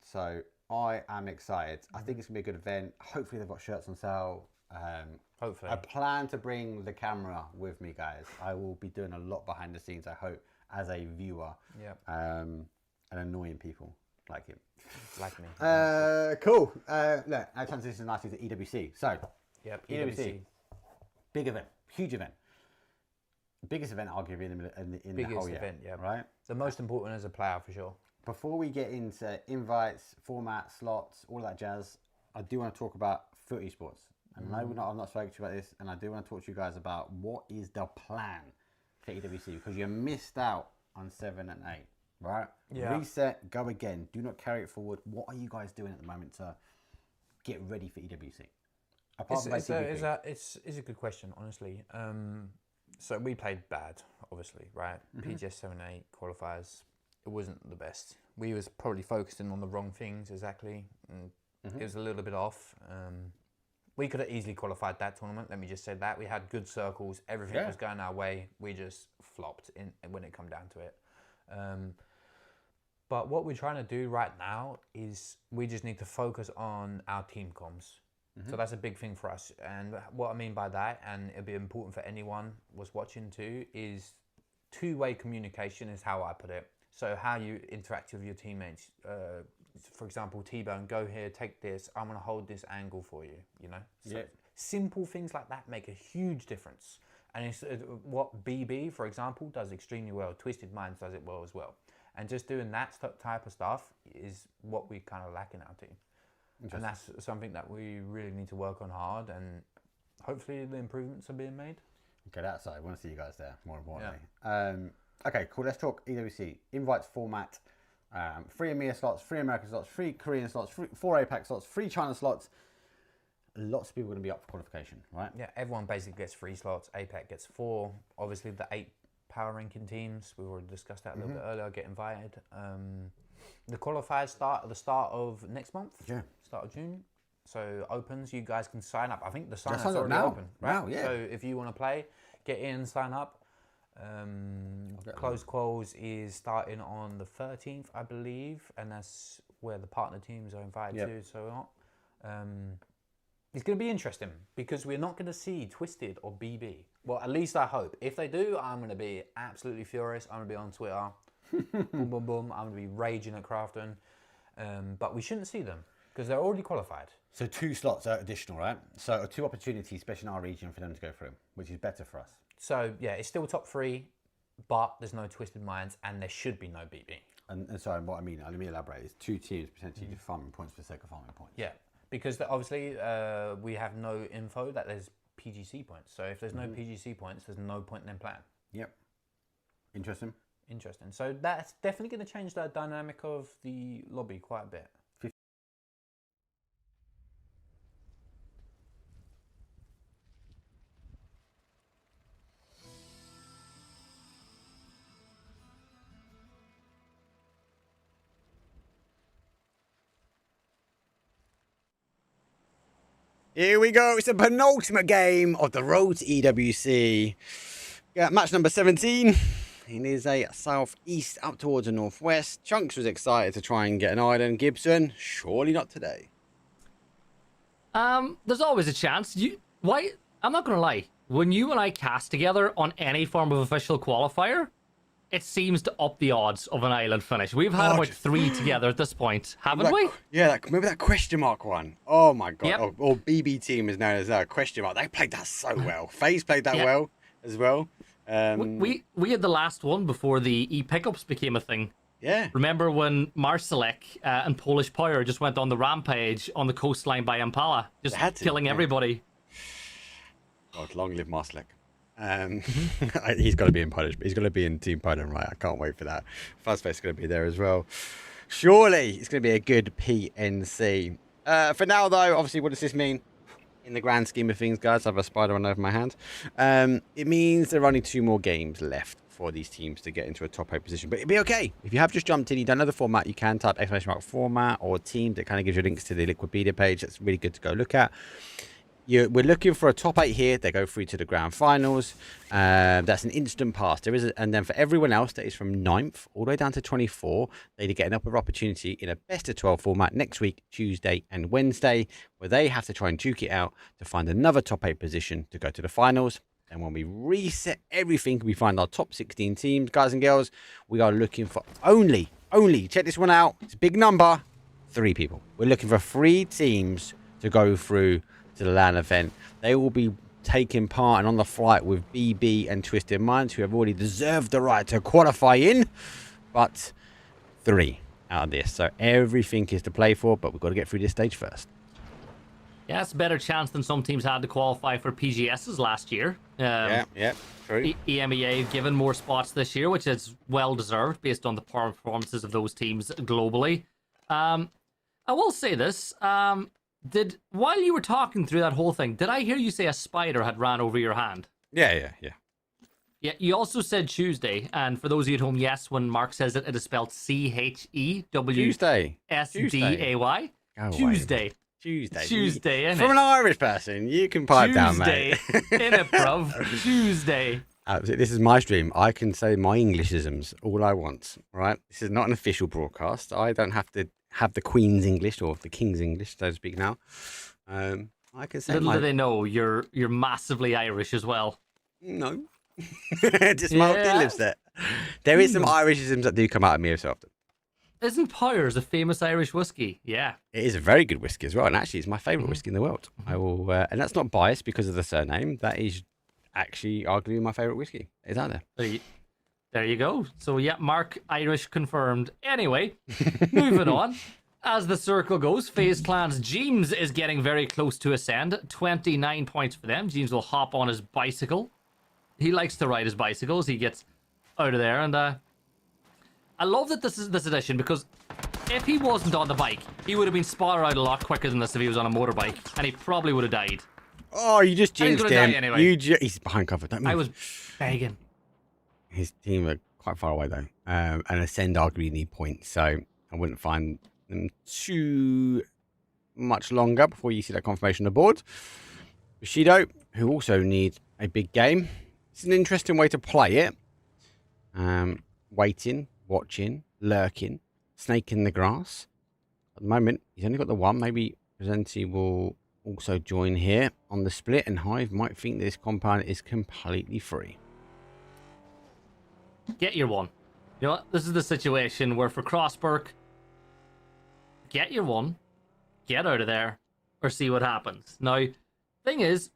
So I am excited. I think it's going to be a good event. Hopefully they've got shirts on sale. Hopefully. I plan to bring the camera with me, guys. I will be doing a lot behind the scenes, I hope, as a viewer. Yeah. And annoying people like him. Like me. Cool. Look, our transition nicely to EWC. So, Yep. EWC. Big event. Huge event. Biggest event, arguably, in the whole year. Event, yeah. Right? The most important as a player, for sure. Before we get into invites, format, slots, all that jazz, I do want to talk about foot esports. And no, I've not spoken to you about this, and I do want to talk to you guys about what is the plan for EWC, because you missed out on 7 and 8, right? Yeah. Reset, go again. Do not carry it forward. What are you guys doing at the moment to get ready for EWC? It's a good question, honestly. So we played bad, obviously, right? PGS 7-8 qualifiers, it wasn't the best. We was probably focusing on the wrong things, exactly. And it was a little bit off. We could have easily qualified that tournament, let me just say that. We had good circles, everything was going our way. We just flopped when it come down to it. But what we're trying to do right now is we just need to focus on our team comms. So that's a big thing for us. And what I mean by that, and it'll be important for anyone was watching too, is two-way communication is how I put it. So how you interact with your teammates. For example, T-Bone, go here, take this. I'm going to hold this angle for you, you know? So simple things like that make a huge difference. And it's what BB, for example, does extremely well. Twisted Minds does it well as well. And just doing that type of stuff is what we kind of lack in our team. And that's something that we really need to work on hard, and hopefully the improvements are being made. Get outside. I want to see you guys there, more importantly. Yeah. Okay, cool. Let's talk EWC. Invites format. 3 EMEA slots, 3 American slots, 3 Korean slots, 4 APAC slots, 3 China slots. Lots of people are going to be up for qualification, right? Yeah, everyone basically gets 3 slots. APAC gets 4. Obviously, the 8 power ranking teams, we've already discussed that a little bit earlier, get invited. The qualifiers start at the start of next month. Yeah. Start of June. So opens, you guys can sign up. I think the sign-up's already open. Right? Now, yeah. So if you want to play, get in, sign up. Closed quals is starting on the 13th, I believe, and that's where the partner teams are invited to. So it's going to be interesting because we're not going to see Twisted or BB. Well, at least I hope. If they do, I'm going to be absolutely furious. I'm going to be on Twitter. Boom, boom, boom. I'm going to be raging at Crafton. But we shouldn't see them because they're already qualified. So 2 slots are additional, right? So 2 opportunities, especially in our region, for them to go through, which is better for us. So, yeah, it's still top 3, but there's no Twisted Minds and there should be no BB. And sorry, what I mean, let me elaborate. It's 2 teams potentially just farming points for the sake of farming points. Yeah, because obviously we have no info that there's PGC points. So if there's no PGC points, there's no point in them playing. Yep. Interesting. Interesting. So that's definitely going to change the dynamic of the lobby quite a bit. Here we go. It's the penultimate game of the road to EWC. Match number 17. It is a southeast up towards the northwest. Chunks was excited to try and get an island. Gibson, surely not today. There's always a chance. I'm not gonna lie. When you and I cast together on any form of official qualifier, it seems to up the odds of an island finish. We've had about 3 together at this point, haven't we? Yeah, remember that question mark one? Oh my god. Yep. Or BB team is known as a question mark. They played that so well. FaZe played that well as well. We had the last one before the e-pickups became a thing. Yeah. Remember when Marsalek and Polish Power just went on the rampage on the coastline by Impala, just killing everybody? God, long live Marsalek. He's got to be in Polish, but he's got to be in Team Poland, right? I can't wait for that. Fuzzface is going to be there as well. Surely it's going to be a good PNC. For now, though, obviously, what does this mean? In the grand scheme of things, guys, I have a spider run over my hand. It means there are only 2 more games left for these teams to get into a top 8 position. But it'll be okay. If you have just jumped in, you don't know the format, you can type !format or team. That kind of gives you links to the Liquipedia page. That's really good to go look at. We're looking for a top 8 here. They go through to the grand finals. That's an instant pass. And then for everyone else, that is from 9th all the way down to 24. They get an upper opportunity in a best of 12 format next week, Tuesday and Wednesday, where they have to try and duke it out to find another top 8 position to go to the finals. And when we reset everything, we find our top 16 teams, guys and girls. We are looking for only, check this one out. It's a big number, 3 people. We're looking for 3 teams to go through to the LAN event. They will be taking part and on the flight with BB and Twisted Minds, who have already deserved the right to qualify in. But 3 out of this. So everything is to play for, but we've got to get through this stage first. Yeah, it's a better chance than some teams had to qualify for PGSs last year. Yeah, true. EMEA given more spots this year, which is well deserved based on the performances of those teams globally. I will say this. While you were talking through that whole thing, did I hear you say a spider had ran over your hand? Yeah. Yeah, you also said Tuesday, and for those of you at home, yes, when Mark says it, it is spelled CHEWSDAY. Tuesday, innit? From an Irish person, you can pipe down, mate. Tuesday, innit, bruv? Tuesday. This is my stream. I can say my Englishisms all I want, right? This is not an official broadcast. I don't have to have the Queen's English or the King's English, so to speak now. I can say Little do they know, you're massively Irish as well. No. Just Mark lives there. There is some Irishisms that do come out of me so often. Isn't Powers a famous Irish whiskey? Yeah. It is a very good whiskey as well, and actually it's my favourite whiskey in the world. I will, and that's not biased because of the surname. That is actually arguably my favourite whiskey. It's out there. There you go. So yeah, Mark Irish confirmed. Anyway, moving on. As the circle goes, FaZe Clan's James is getting very close to ascend. 29 points for them. James will hop on his bicycle. He likes to ride his bicycles. He gets out of there, and I love that this is this edition, because if he wasn't on the bike, he would have been spotted out a lot quicker than this if he was on a motorbike, and he probably would have died. Oh, you just jinxed him. Anyway. He's behind cover. Don't move. I was begging. His team are quite far away though, and Ascend arguably need points, so I wouldn't find them too much longer before you see that confirmation on the board. Bushido, who also needs a big game. It's an interesting way to play it. Waiting, watching, lurking, snake in the grass. At the moment, he's only got the one. Maybe Presenti will also join here on the split, and Hive might think this compound is completely free. Get your one. You know what? This is the situation where for Crossberg, get your one, get out of there, or see what happens. Now, thing is,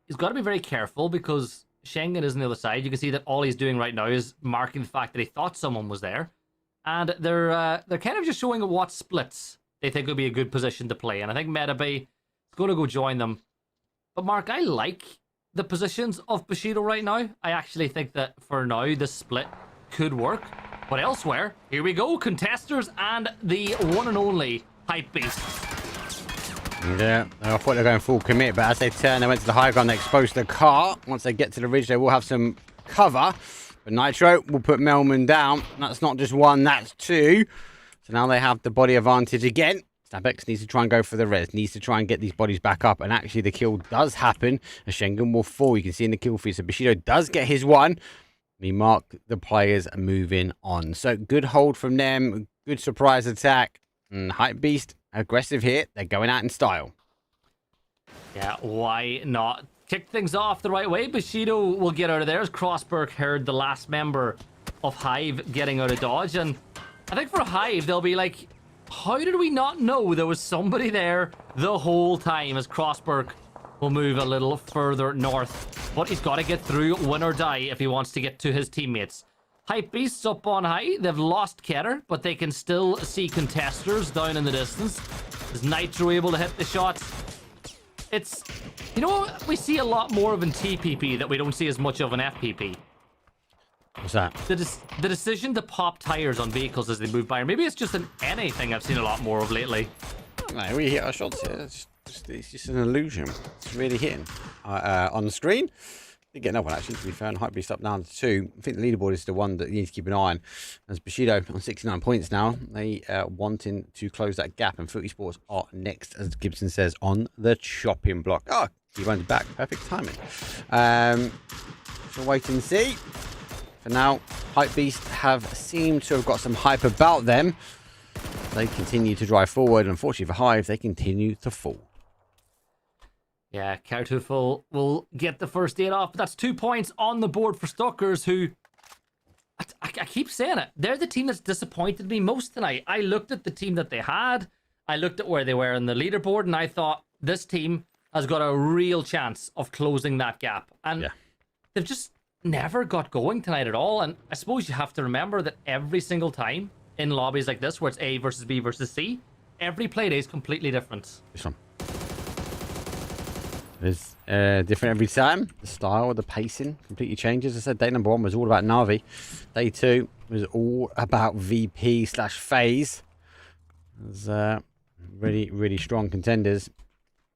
he's got to be very careful because Schengen is on the other side. You can see that all he's doing right now is marking the fact that he thought someone was there. And they're kind of just showing what splits they think would be a good position to play. And I think Metabay is going to go join them. But Mark, I like the positions of Bushido right now. I actually think that for now, the split could work. But elsewhere, here we go. Contesters and the one and only Hype Beast. Yeah, I thought they were going full commit, but as they turn, they went to the high ground, they exposed the car. Once they get to the ridge, they will have some cover. But Nitro will put Melman down. That's not just one, that's two. So now they have the body advantage again. Snapex needs to try and go for the res, needs to try and get these bodies back up. And actually, the kill does happen. A Schengen will fall. You can see in the kill feed. So Bushido does get his one. We mark the players moving on. So good hold from them. Good surprise attack. And Hype Beast, aggressive here. They're going out in style. Yeah, why not? Kick things off the right way. Bushido will get out of there as Crossberg heard the last member of Hive getting out of dodge. And I think for Hive, they'll be like, how did we not know there was somebody there the whole time, as Crossberg will move a little further north. But he's got to get through, win or die, if he wants to get to his teammates. Hype Beasts up on high. They've lost Keter, but they can still see contesters down in the distance. Is Nitro able to hit the shots? It's... You know what we see a lot more of in TPP that we don't see as much of in FPP? What's that? The decision to pop tires on vehicles as they move by. Or maybe it's just an NA thing I've seen a lot more of lately. No, we hit our shots here. It's just an illusion. It's really hitting. On the screen, did get another one actually, to be fair. And Hypebeast up down to 2. I think the leaderboard is the one that you need to keep an eye on. As Bushido on 69 points now, they wanting to close that gap. And Footy Sports are next, as Gibson says, on the chopping block. Oh, he runs back. Perfect timing. We'll wait and see. For now, Hypebeast have seemed to have got some hype about them. They continue to drive forward. Unfortunately for Hive, they continue to fall. Yeah, Cartufel will get the first 8 off, but that's 2 points on the board for Stuckers, who... I keep saying it. They're the team that's disappointed me most tonight. I looked at the team that they had. I looked at where they were in the leaderboard, and I thought, this team has got a real chance of closing that gap. And they've just never got going tonight at all. And I suppose you have to remember that every single time in lobbies like this, where it's A versus B versus C, every play day is completely different. This one. It's different every time. The style, the pacing completely changes. I said day number 1 was all about Na'Vi. Day 2 was all about VP/FaZe. There's really, really strong contenders.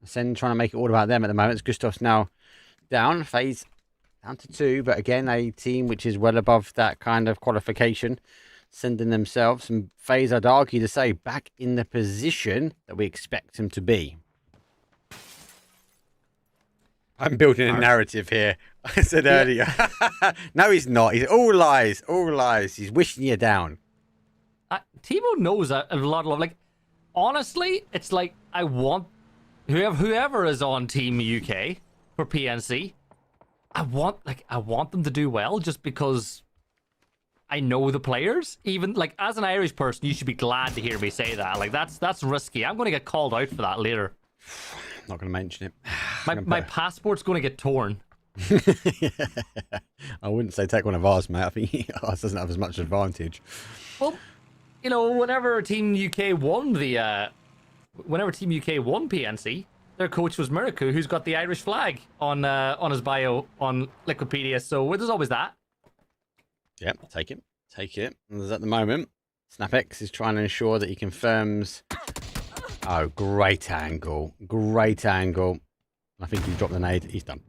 Sen trying to make it all about them at the moment. Gustav's now down. FaZe down to 2. But again, a team which is well above that kind of qualification. Sending themselves, and FaZe, I'd argue to say, back in the position that we expect them to be. I'm building a narrative here. I said earlier. No, he's not. He's all lies. All lies. He's wishing you down. Timo knows a lot of... Like, honestly, it's like I want... Whoever is on Team UK for PNC, I want them to do well just because... I know the players. Even like as an Irish person, you should be glad to hear me say that. Like that's risky. I'm going to get called out for that later. Not going to mention it. My passport's going to get torn. I wouldn't say take one of ours, mate. I think ours doesn't have as much advantage. Well, you know, whenever Team UK won PNC, their coach was Miraku, who's got the Irish flag on his bio on Wikipedia. So there's always that. Yep, take it. Take it. And at the moment, SnapX is trying to ensure that he confirms. Oh, great angle. Great angle. I think he's dropped the nade. He's done.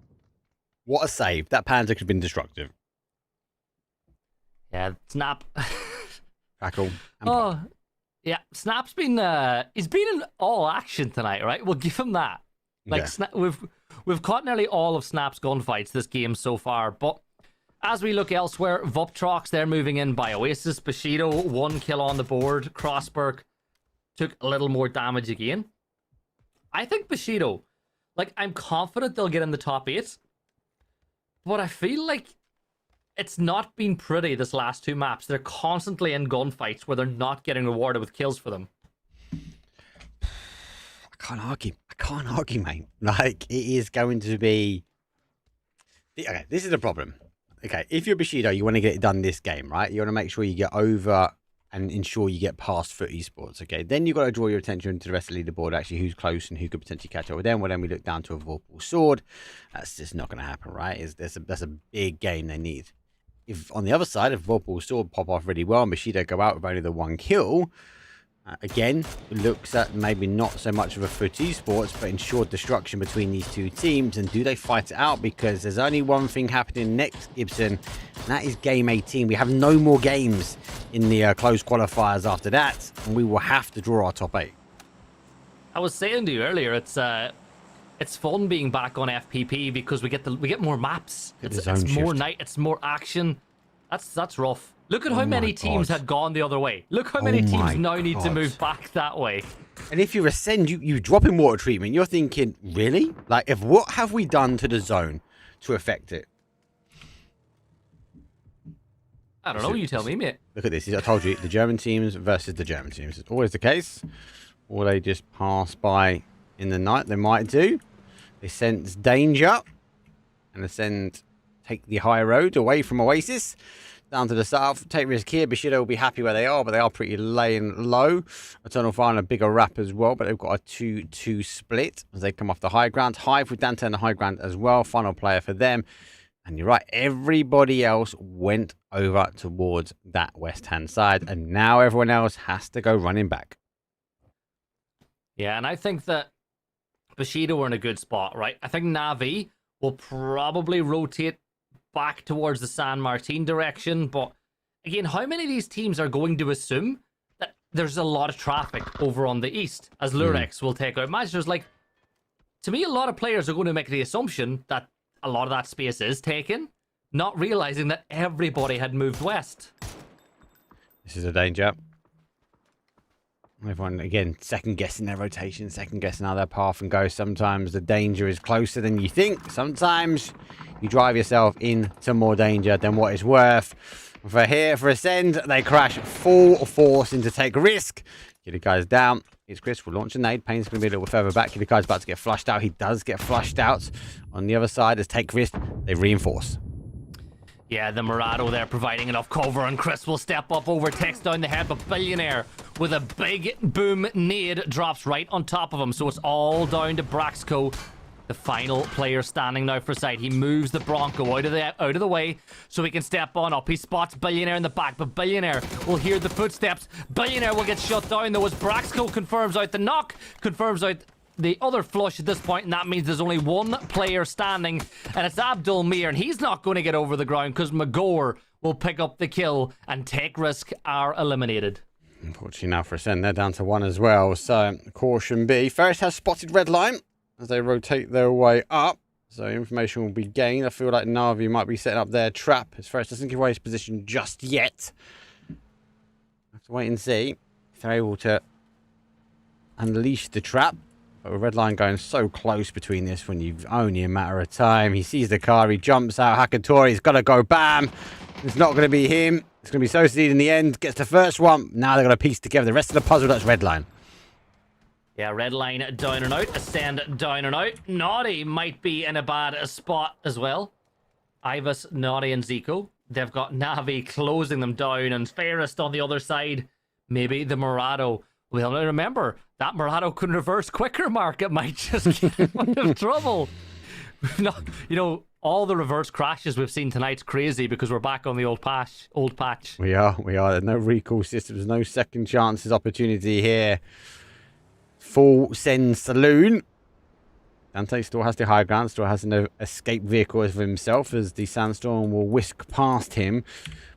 What a save. That Panzer could have been destructive. Yeah, Snap. Crackle. Oh, yeah. Snap's been he's been in all action tonight, right? We'll give him that. Like we've caught nearly all of Snap's gunfights this game so far, but as we look elsewhere, Vuptrox, they're moving in by Oasis. Bushido, 1 kill on the board. Crossberg took a little more damage again. I think Bushido, like, I'm confident they'll get in the top 8. But I feel like it's not been pretty this last 2 maps. They're constantly in gunfights where they're not getting rewarded with kills for them. I can't argue, mate. Like, it is going to be... Okay, this is the problem. Okay, if you're Bushido, you want to get it done this game, right? You want to make sure you get over and ensure you get past for Esports, okay? Then you've got to draw your attention to the rest of the leaderboard, actually, who's close and who could potentially catch up with them. Well, then we look down to a Vorpal Sword. That's just not going to happen, right? That's a big game they need. If on the other side, if Vorpal Sword pop off really well and Bushido go out with only the 1 kill, again, it looks at maybe not so much of a foot esports, but ensured destruction between these 2 teams. And do they fight it out? Because there's only one thing happening next, Gibson, and that is game 18. We have no more games in the closed qualifiers after that, and we will have to draw our top 8. I was saying to you earlier, it's fun being back on FPP because we get more maps. It's more night. It's more action. That's rough. Look at how many teams had gone the other way. Look how many teams now need to move back that way. And if you ascend, you drop in water treatment. You're thinking, really? Like, what have we done to the zone to affect it? I don't know. You tell me, mate. Look at this. I told you, the German teams versus the German teams. It's always the case. Or they just pass by in the night. They might do. They sense danger. And they take the high road away from Oasis. down to the south. Take risk here. Bushido will be happy where they are, but they are pretty laying low. Eternal Fire and a bigger wrap as well, but they've got a 2-2 split as they come off the high ground. Hive with Dante on the high ground as well. Final player for them. And you're right, everybody else went over towards that west-hand side, and now everyone else has to go running back. Yeah, and I think that Bushido are in a good spot, right? I think Navi will probably rotate back towards the San Martin direction, but again, how many of these teams are going to assume that there's a lot of traffic over on the east, as Lurex will take out Magisters? Like, to me, a lot of players are going to make the assumption that a lot of that space is taken, not realizing that everybody had moved west. This is a danger. Everyone, again, second-guessing their rotation, second-guessing how their path and go. Sometimes the danger is closer than you think. Sometimes you drive yourself into more danger than what it's worth. For here, for Ascend, they crash full force into take risk. Get the guys down. It's Chris will launch a nade. Payne's going to be a little bit further back. The guy's about to get flushed out. He does get flushed out. On the other side, as take risk, they reinforce. Yeah, the Murado there providing enough cover, and Chris will step up, overtakes down the head, but Billionaire with a big boom nade drops right on top of him. So it's all down to Braxco, the final player standing now for side. He moves the Bronco out of the way so he can step on up. He spots Billionaire in the back, but Billionaire will hear the footsteps. Billionaire will get shut down though as Braxco confirms out the knock, confirms out the other flush at this point, and that means there's only one player standing, and it's Abdul Mir, and he's not going to get over the ground because Magor will pick up the kill, and Take Risk are eliminated. Unfortunately now for Ascend, they're down to one as well, so caution B. Ferris has spotted red line as they rotate their way up, so information will be gained. I feel like Navi might be setting up their trap as Ferris doesn't give away his position just yet. Have to wait and see if they're able to unleash the trap. But with red line going so close between this when you've only a matter of time. He sees the car, he jumps out. Hakatori's got to go bam. It's not going to be him. It's going to be Soseed in the end. Gets the first one. Now they're going to piece together the rest of the puzzle. That's red line. Yeah, red line down and out. Ascend down and out. Naughty might be in a bad spot as well. Ivas, Naughty, and Zico. They've got Navi closing them down, and Fairest on the other side. Maybe the Murado. Well, now remember, that Murado couldn't reverse quicker, Mark. It might just get him out of trouble. Not, you know, all the reverse crashes we've seen tonight's crazy because we're back on the old patch. We are. There's no recall systems, no second chances opportunity here. Full send saloon. Dante still has the high ground, still has an escape vehicle of himself as the Sandstorm will whisk past him.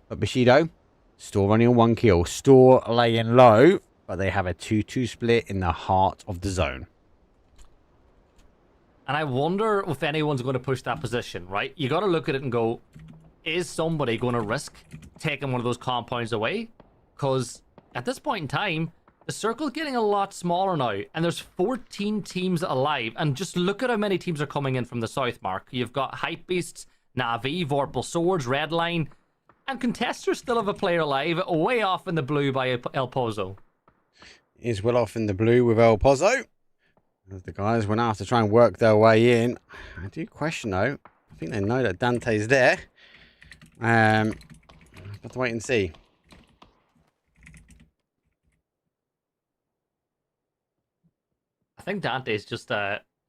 But Bushido still running on one kill, still laying low. But they have a 2-2 split in the heart of the zone. And I wonder if anyone's going to push that position, right? You got to look at it and go, is somebody going to risk taking one of those compounds away? Because at this point in time, the circle's getting a lot smaller now. And there's 14 teams alive. And just look at how many teams are coming in from the south, Mark. You've got Hype Beasts, Navi, Vorpal Swords, Redline. And Contesters still have a player alive, way off in the blue by El Pozo. Is well off in the blue with El Pozo. As the guys went out to try and work their way in. I do question though. I think they know that Dante's there. Have to wait and see. I think Dante's just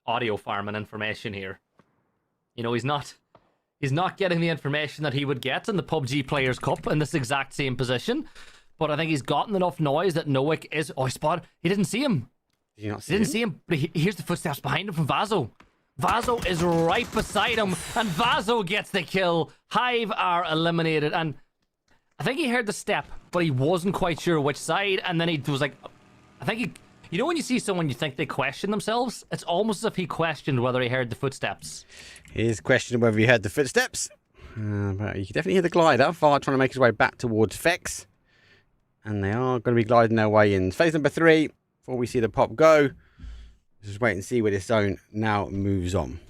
audio farming information here. You know, he's not getting the information that he would get in the PUBG Players Cup in this exact same position. But I think he's gotten enough noise that Noik is... Oh, he didn't see him. Did you not see He didn't see him, but he hears the footsteps behind him from Vaso. Vaso is right beside him, and Vaso gets the kill. Hive are eliminated, and I think he heard the step, but he wasn't quite sure which side, and then he was like... I think he... You know when you see someone you think they question themselves? It's almost as if he questioned whether he heard the footsteps. He is questioning whether he heard the footsteps. But you can definitely hear the glider. Far trying to make his way back towards Fex. And they are going to be gliding their way in. Phase number 3, before we see the pop go. Just wait and see where this zone now moves on.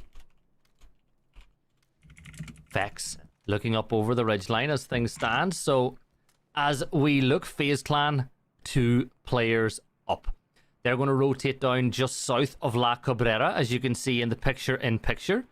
Vex looking up over the ridgeline as things stand. So as we look, FaZe Clan 2 players up. They're going to rotate down just south of La Cabrera, as you can see in the picture in picture.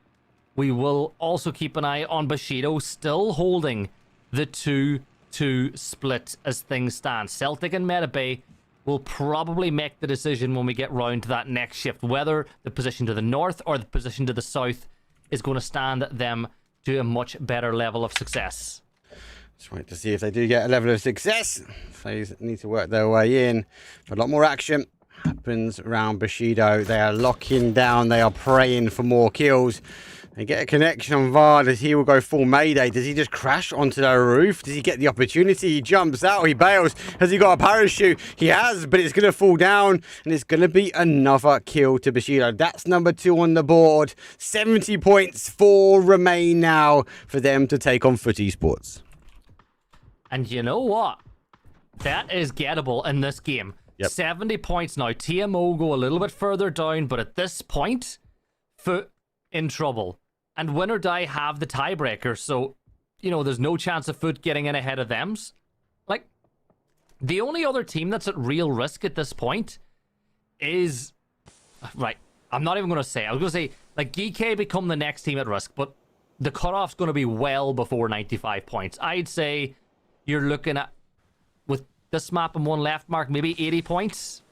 We will also keep an eye on Bushido, still holding the 2-2 split as things stand. Celtic and Meta Bay will probably make the decision when we get round to that next shift, whether the position to the north or the position to the south is going to stand them to a much better level of success. Just wait to see if they do get a level of success. They need to work their way in. A lot more action happens around Bushido. They are locking down. They are praying for more kills. They get a connection on Vard as he will go full Mayday. Does he just crash onto the roof? Does he get the opportunity? He jumps out. He bails. Has he got a parachute? He has, but it's going to fall down. And it's going to be another kill to Bushido. That's number 2 on the board. 70 points. 4 remain now for them to take on Foot Esports. And you know what? That is gettable in this game. Yep. 70 points now. TMO go a little bit further down, but at this point, Foot in trouble. And Win or Die have the tiebreaker, so, you know, there's no chance of Foot getting in ahead of them. Like, the only other team that's at real risk at this point is... Right, I'm not even going to say. I was going to say, like, GK become the next team at risk, but the cutoff's going to be well before 95 points. I'd say you're looking at, with this map and one left mark, maybe 80 points,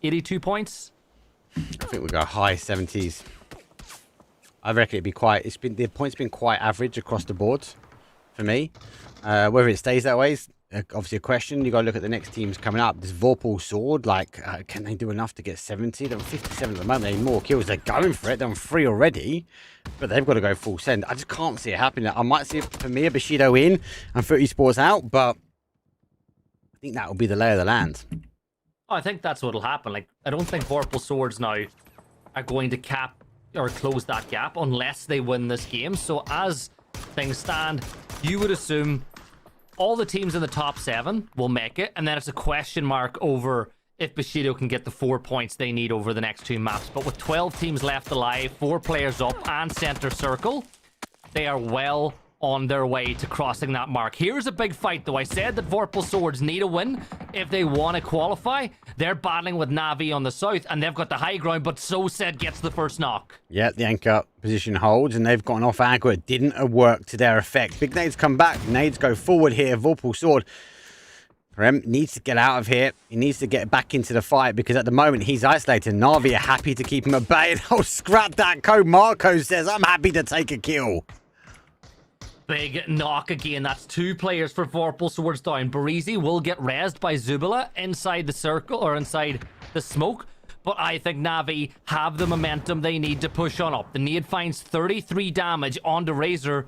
82 points. I think we'll go high 70s. I reckon it'd be quite. The points been quite average across the board for me. Whether it stays that way is obviously a question. You got to look at the next teams coming up. This Vorpal Sword, like, can they do enough to get 70? They're on 57 at the moment. They need more kills. They're going for it. They're on 3 already, but they've got to go full send. I just can't see it happening. I might see it for me, a Bushido in and Foot Esports out, but I think that will be the lay of the land. Oh, I think that's what'll happen. Like, I don't think Vorpal Swords now are going to cap or close that gap unless they win this game. So as things stand, you would assume all the teams in the top 7 will make it, and then it's a question mark over if Bushido can get the 4 points they need over the next 2 maps. But with 12 teams left alive, 4 players up, and center circle, they are well on their way to crossing that mark. Here's a big fight, though. I said that Vorpal Swords need a win if they want to qualify. They're battling with Navi on the south, and they've got the high ground, but So Said gets the first knock. Yeah, the anchor position holds, and they've gone off aggro. It didn't work to their effect. Big nades come back. Nades go forward here. Vorpal Sword needs to get out of here. He needs to get back into the fight because at the moment he's isolated. Navi are happy to keep him at bay. And oh, scrap that code. Marco says, I'm happy to take a kill. Big knock again. That's 2 players for Vorpal Swords down. Barizi will get rezzed by Zubila inside the circle or inside the smoke. But I think Navi have the momentum they need to push on up. The nade finds 33 damage onto Razor,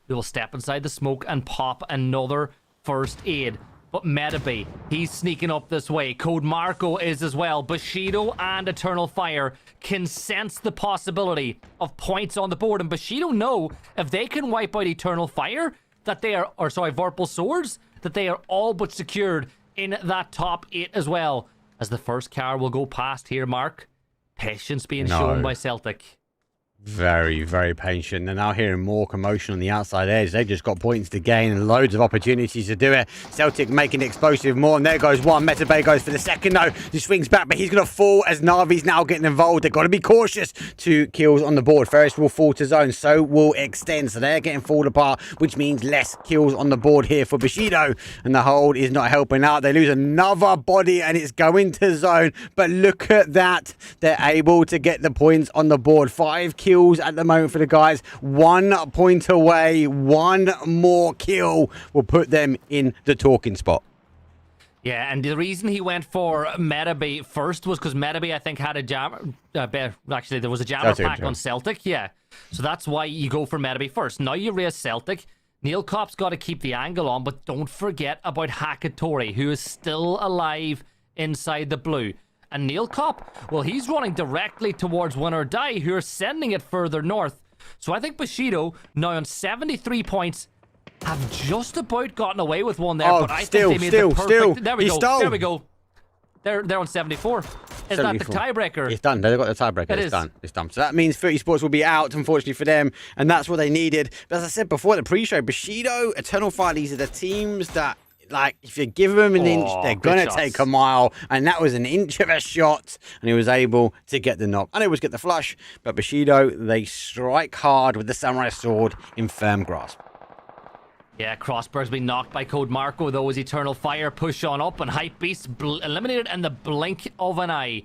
who will step inside the smoke and pop another first aid. But Metabay, he's sneaking up this way. Code Marco is as well. Bushido and Eternal Fire can sense the possibility of points on the board. And Bushido know if they can wipe out Eternal Fire, that they are, or sorry, Vorpal Swords, that they are all but secured in that top 8 as well. As the first car will go past here, Mark. Patience being shown by Celtic. Very, very patient. They're now hearing more commotion on the outside edge. They've just got points to gain and loads of opportunities to do it. Celtic making it explosive more, and there goes one. Metabay goes for the second, though. He swings back, but he's going to fall as Navi's now getting involved. They've got to be cautious. 2 kills on the board. Ferris will fall to zone, so will Extend. So they're getting fallen apart, which means less kills on the board here for Bushido. And the hold is not helping out. They lose another body, and it's going to zone. But look at that. They're able to get the points on the board. 5 kills at the moment for the guys. 1 point away. 1 more kill will put them in the talking spot. Yeah, and the reason he went for Metabay first was because Metabay, I think, had a jammer. Actually, there was a jammer pack on Celtic. Yeah, so that's why you go for Metabay first. Now you raise Celtic. Neil Kopp's got to keep the angle on, but don't forget about Hakatori, who is still alive inside the blue. And Neil Kopp, well, he's running directly towards Win or Die, who are sending it further north. So I think Bushido, now on 73 points, have just about gotten away with one there. Oh, but I think they made the perfect... There we go. Stole. There we go. They're on 74. Is 74. That the tiebreaker? It's done. They've got the tiebreaker. It's done. It's done. So that means Foot Esports will be out, unfortunately, for them. And that's what they needed. But as I said before, the pre-show, Bushido, Eternal Fire, these are the teams that... Like, if you give them an inch, they're going to take a mile. And that was an inch of a shot. And he was able to get the knock. Unable to get the flush. But Bushido, they strike hard with the Samurai Sword in firm grasp. Yeah, Crossberg's been knocked by Code Marco, though, as Eternal Fire push on up, and Hypebeast eliminated in the blink of an eye.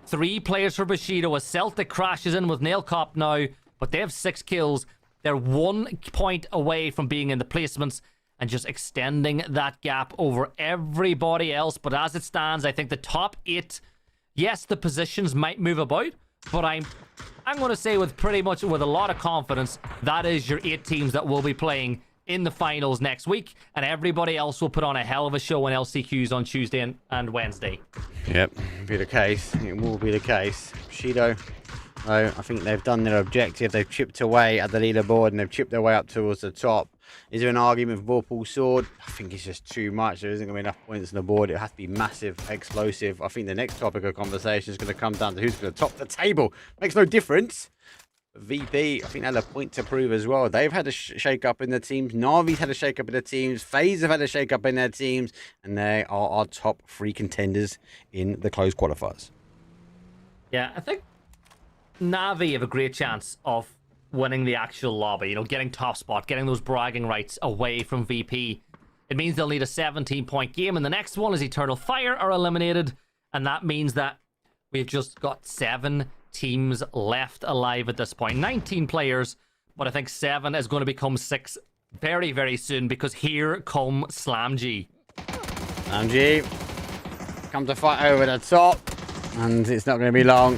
3 players for Bushido as Celtic crashes in with Nailcop now, but they have 6 kills. They're 1 point away from being in the placements and just extending that gap over everybody else. But as it stands, I think the top 8, yes, the positions might move about, but I'm going to say with a lot of confidence, that is your 8 teams that will be playing in the finals next week, and everybody else will put on a hell of a show on LCQs on Tuesday and Wednesday. Yep, be the case. It will be the case. Bushido, I think they've done their objective. They've chipped away at the leaderboard and they've chipped their way up towards the top. Is there an argument for Vorpal's sword? I think it's just too much. There isn't going to be enough points on the board. It has to be massive, explosive. I think the next topic of conversation is going to come down to who's going to top the table. Makes no difference. VP, I think they had a point to prove as well. They've had a shake-up in their teams. Navi's had a shake-up in their teams. FaZe have had a shake-up in their teams. And they are our top 3 contenders in the closed qualifiers. Yeah, I think Navi have a great chance of winning the actual lobby. You know, getting top spot, getting those bragging rights away from VP. It means they'll need a 17-point game. And the next one is Eternal Fire are eliminated. And that means that we've just got 7 teams left alive at this point. 19 players, but I think 7 is going to become 6 very, very soon, because here come SlamG. SlamG come to fight over the top, and it's not going to be long.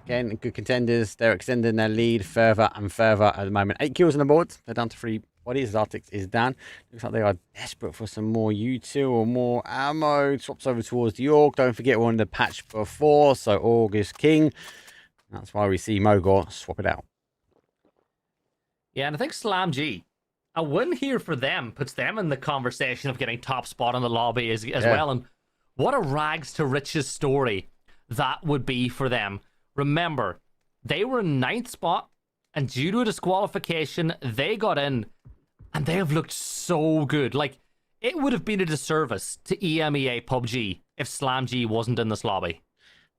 Again, good contenders. They're extending their lead further and further at the moment. 8 kills on the board. They're down to 3 bodies. Zartix is down. Looks like they are desperate for some more U2 or more ammo. Swaps over towards the Org. Don't forget, we're on the patch before, so Org is king. That's why we see Mogor swap it out. Yeah, and I think SlamG, a win here for them puts them in the conversation of getting top spot in the lobby as well. And what a rags to riches story that would be for them. Remember, they were in 9th spot, and due to a disqualification, they got in, and they have looked so good. Like, it would have been a disservice to EMEA PUBG if SlamG wasn't in this lobby.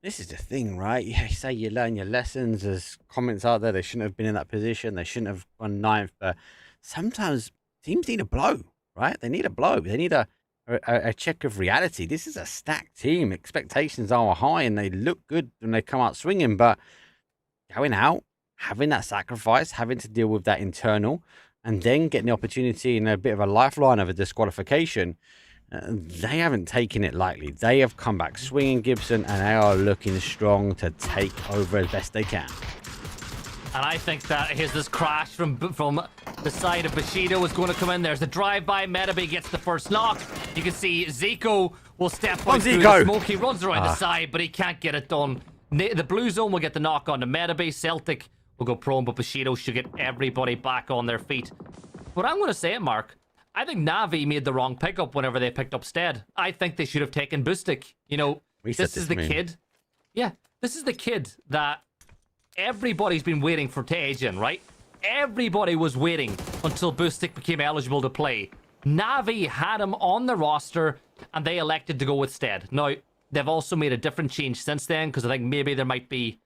This is the thing, right? You say you learn your lessons. There's comments out there. They shouldn't have been in that position. They shouldn't have gone 9th. But sometimes teams need a blow, right? They need a blow. They need a check of reality. This is a stacked team. Expectations are high, and they look good when they come out swinging. But going out, having that sacrifice, having to deal with that internal, and then getting the opportunity and a bit of a lifeline of a disqualification, they haven't taken it lightly. They have come back swinging, Gibson, and they are looking strong to take over as best they can. And I think that here's this crash from the side of Bushido is going to come in. There's a drive-by. Metabee gets the first knock. You can see Zico will step out through the smoke. He runs around the side, but he can't get it done. The blue zone will get the knock on to Metabee. Celtic will go prone, but Bushido should get everybody back on their feet. But I'm going to say it, Mark. I think Navi made the wrong pickup whenever they picked up Stead. I think they should have taken Bustic. You know, this is the kid. Yeah, this is the kid that everybody's been waiting for to age in, right? Everybody was waiting until Bustic became eligible to play. Navi had him on the roster, and they elected to go with Stead. Now, they've also made a different change since then, because I think maybe there might be,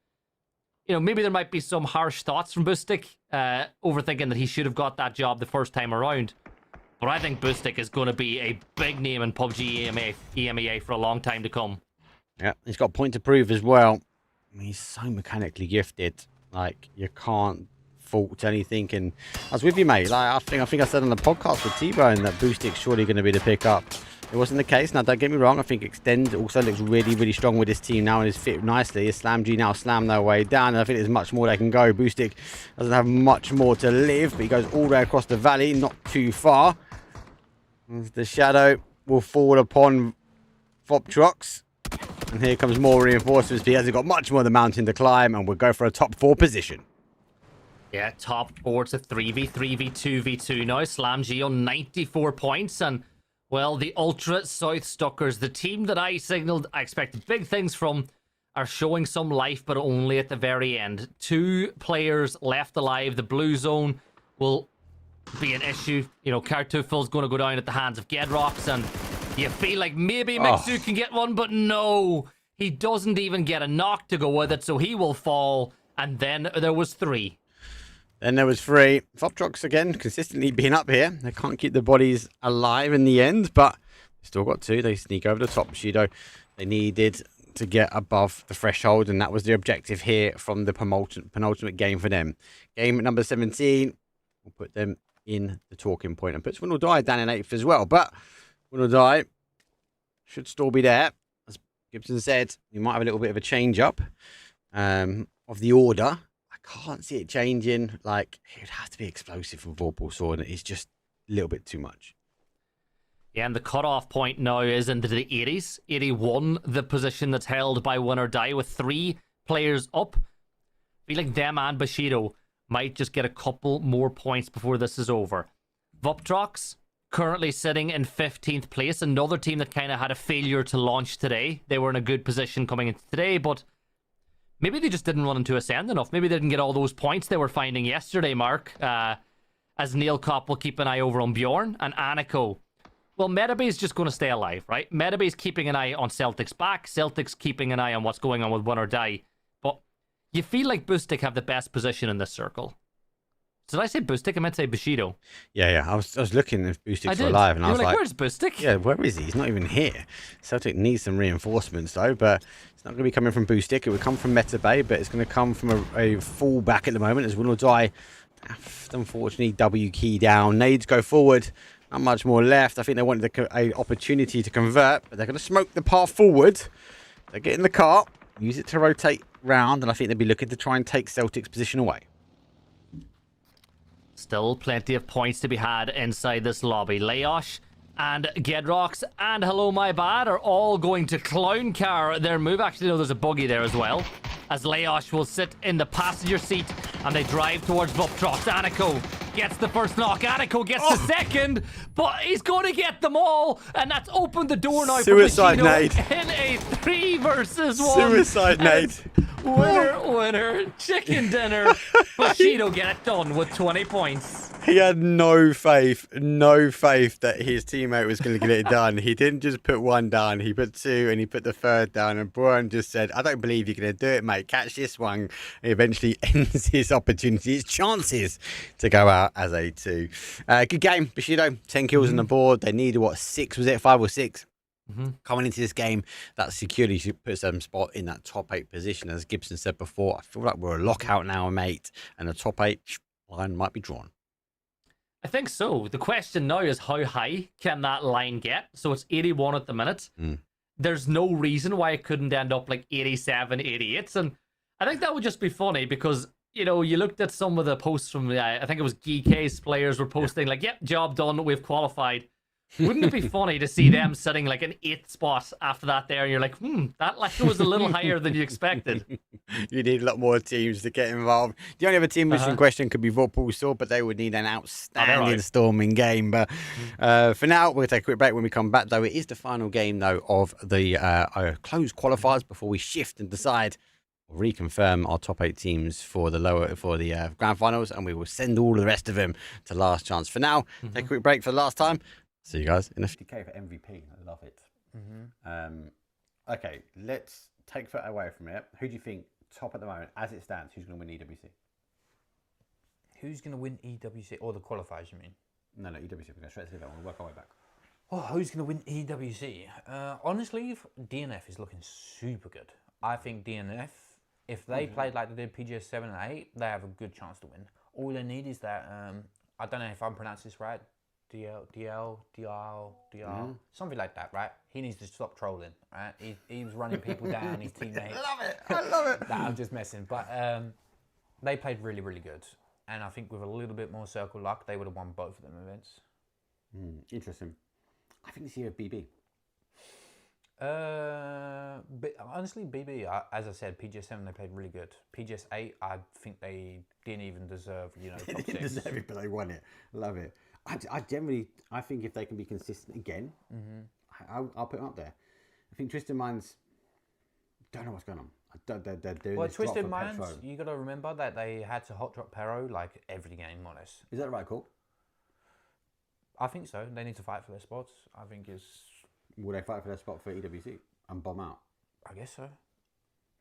some harsh thoughts from Bustic, overthinking that he should have got that job the first time around. But I think Bustic is going to be a big name in PUBG EMEA for a long time to come. Yeah, he's got a point to prove as well. I mean, he's so mechanically gifted. Like, you can't fault anything. And I was with you, mate. Like, I think I said on the podcast with T-Bone that Bustic's surely going to be the pickup. It wasn't the case. Now, don't get me wrong. I think Extend also looks really, really strong with this team now and is fit nicely. Is SlamG now slam their way down? And I think there's much more they can go. Bustic doesn't have much more to live, but he goes all the way across the valley, not too far. The shadow will fall upon Fop Trucks. And here comes more reinforcements. He hasn't got much more of the mountain to climb, and we'll go for a top 4 position. Yeah, top 4. It's a 3v3, v2, v2 now. SlamG on 94 points. And, well, the Ultra South Stuckers, the team that I signaled I expected big things from, are showing some life, but only at the very end. 2 players left alive. The blue zone will be an issue. You know, Kartuffel's going to go down at the hands of Gedrox, and you feel like maybe Mixu can get one, but no. He doesn't even get a knock to go with it, so he will fall. And then there was 3. Then there was 3. Voptrox again, consistently being up here. They can't keep the bodies alive in the end, but still got 2. They sneak over the top. Bushido, they needed to get above the threshold, and that was the objective here from the penultimate game for them. Game number 17 will put them in the talking point and puts Will Die down in 8th as well. But Will Die should still be there. As Gibson said, we might have a little bit of a change up of the order. I can't see it changing. Like, it would have to be explosive from Vorpal Sword, and it's just a little bit too much. Yeah, and the cutoff point now is into the 80s. 81, the position that's held by Win or Die with 3 players up. I feel like them and Bushido might just get a couple more points before this is over. Voptrox currently sitting in 15th place. Another team that kind of had a failure to launch today. They were in a good position coming into today, but maybe they just didn't run into Ascend enough. Maybe they didn't get all those points they were finding yesterday, Mark. As Neil Kopp will keep an eye over on Bjorn and Aniko. Well, Metabay is just going to stay alive, right? Metabay is keeping an eye on Celtic's back. Celtic's keeping an eye on what's going on with Win or Die. But you feel like Boostic have the best position in this circle. Did I say Boostic? I meant to say Bushido. Yeah. I was looking if Boostic's alive, and I was like, where's Boostic? Yeah, where is he? He's not even here. Celtic needs some reinforcements, though, but it's not going to be coming from Boostic. It would come from Metabay, but it's going to come from a full back at the moment as Win or Die. Unfortunately, W key down. Nades go forward. Not much more left. I think they wanted an opportunity to convert, but they're going to smoke the path forward. They get in the car, use it to rotate round, and I think they'll be looking to try and take Celtic's position away. Still plenty of points to be had inside this lobby. Laosh and Gedrox and Hello My Bad are all going to clown car their move. Actually, no, there's a buggy there as well. As Laosh will sit in the passenger seat and they drive towards Voptrox. Aniko gets the first knock. Aniko gets the second, but he's going to get them all. And that's opened the door now Suicide for Bushido nade. in a 3 versus 1. Suicide nade. Winner, chicken dinner. Bushido get it done with 20 points. He had no faith that his teammate was going to get it done. He didn't just put 1 down, he put 2 and he put the 3rd down. And Brian just said, I don't believe you're going to do it, mate. Catch this one. He eventually ends his opportunity, his chances to go out as a 2. Good game, Bushido. 10 kills on the board. They needed, 6 was it? 5 or 6? Coming into this game, that securely puts them spot in that top 8 position. As Gibson said before, I feel like we're a lockout now, mate. And the top 8 line might be drawn. I think so. The question now is how high can that line get? So it's 81 at the minute. There's no reason why it couldn't end up like 87, 88. And I think that would just be funny because, you looked at some of the posts from, I think it was GK's players were posting like, yep, job done, we've qualified. Wouldn't it be funny to see them sitting like an 8th spot after that there? And you're like, that line was a little higher than you expected. You need a lot more teams to get involved. The only other team which in question could be Vorpal Sword, but they would need an outstanding storming game. But for now, we'll take a quick break. When we come back, though, it is the final game, though, of the closed qualifiers before we shift and decide or reconfirm our top 8 teams for the grand finals, and we will send all the rest of them to last chance. For now, take a quick break for the last time. See you guys in a 50k for MVP. I love it. Okay, let's take that away from it. Who do you think top at the moment, as it stands, who's going to win EWC? Who's going to win EWC? Or the qualifiers, you mean? No, EWC. We're going straight to that one. We'll work our way back. Oh, who's going to win EWC? Honestly, DNF is looking super good. I think DNF, if they played like they did PGS 7 and 8, they have a good chance to win. All they need is that, I don't know if I'm pronouncing this right, DL, something like that, right? He needs to stop trolling, right? He was running people down, his teammates. I love it. Nah, I'm just messing. But they played really, really good. And I think with a little bit more circle luck, they would have won both of them events. Interesting. I think this year BB. But honestly, BB, as I said, PGS 7 they played really good. PGS 8, I think they didn't even deserve, top 6. They didn't deserve it, but they won it. Love it. I think if they can be consistent again, I'll put them up there. I think Twisted Minds don't know what's going on. They're doing well, this Twisted Minds, you got to remember that they had to hot drop Pero like every game, more or less. Is that the right call? I think so. They need to fight for their spots. I think it's... Will they fight for their spot for EWC and bomb out? I guess so.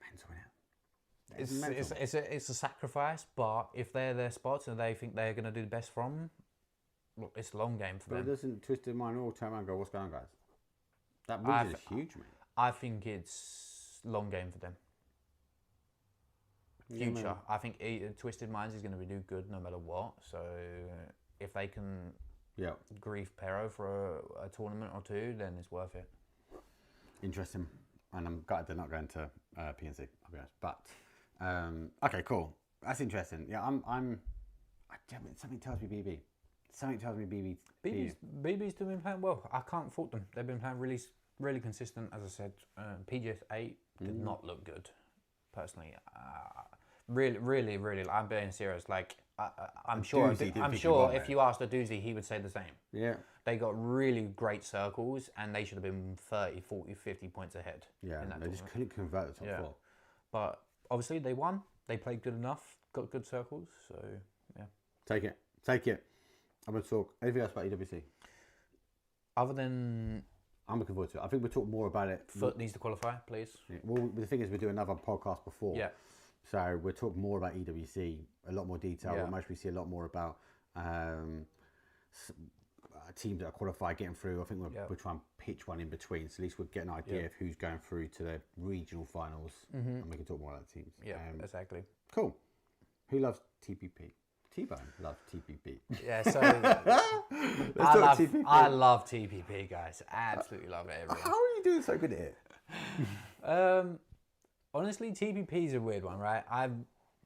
Mental, innit? It's a sacrifice, but if they're their spots and they think they're going to do the best from, look, it's a long game for But them. it doesn't Twisted Mind all turn around and go, what's going on, guys? That win is huge, mate. I think it's long game for them. Future. I think Twisted Minds is going to do good no matter what. So if they can grief Pero for a tournament or two, then it's worth it. Interesting. And I'm gutted they're not going to PNC, I'll be honest. But, okay, cool. That's interesting. Yeah, something tells me BB. Something tells me BB. BB's been playing well. I can't fault them. They've been playing really consistent. As I said, PGS 8 did not look good, personally. Really, I'm being serious. Like, I'm sure if you asked a Doozy, he would say the same. Yeah. They got really great circles, and they should have been 30, 40, 50 points ahead. Yeah, they just couldn't convert the top four. But obviously, they won. They played good enough, got good circles, so yeah. Take it. I'm going to talk. Anything else about EWC? Other than... I'm looking forward to it. I think we'll talk more about it. Foot needs to qualify, please. Yeah. Well, the thing is, we do another podcast before. Yeah. So we'll talk more about EWC, a lot more detail. Yeah. We'll mostly see a lot more about teams that are qualified getting through. I think we'll try and pitch one in between. So at least we'll get an idea of who's going through to the regional finals. And we can talk more about the teams. Yeah, exactly. Cool. Who loves TPP? T-Bone loves TPP. Yeah, so I love TPP, guys. Absolutely love it. How are you doing so good at it? Honestly, TPP is a weird one, right? I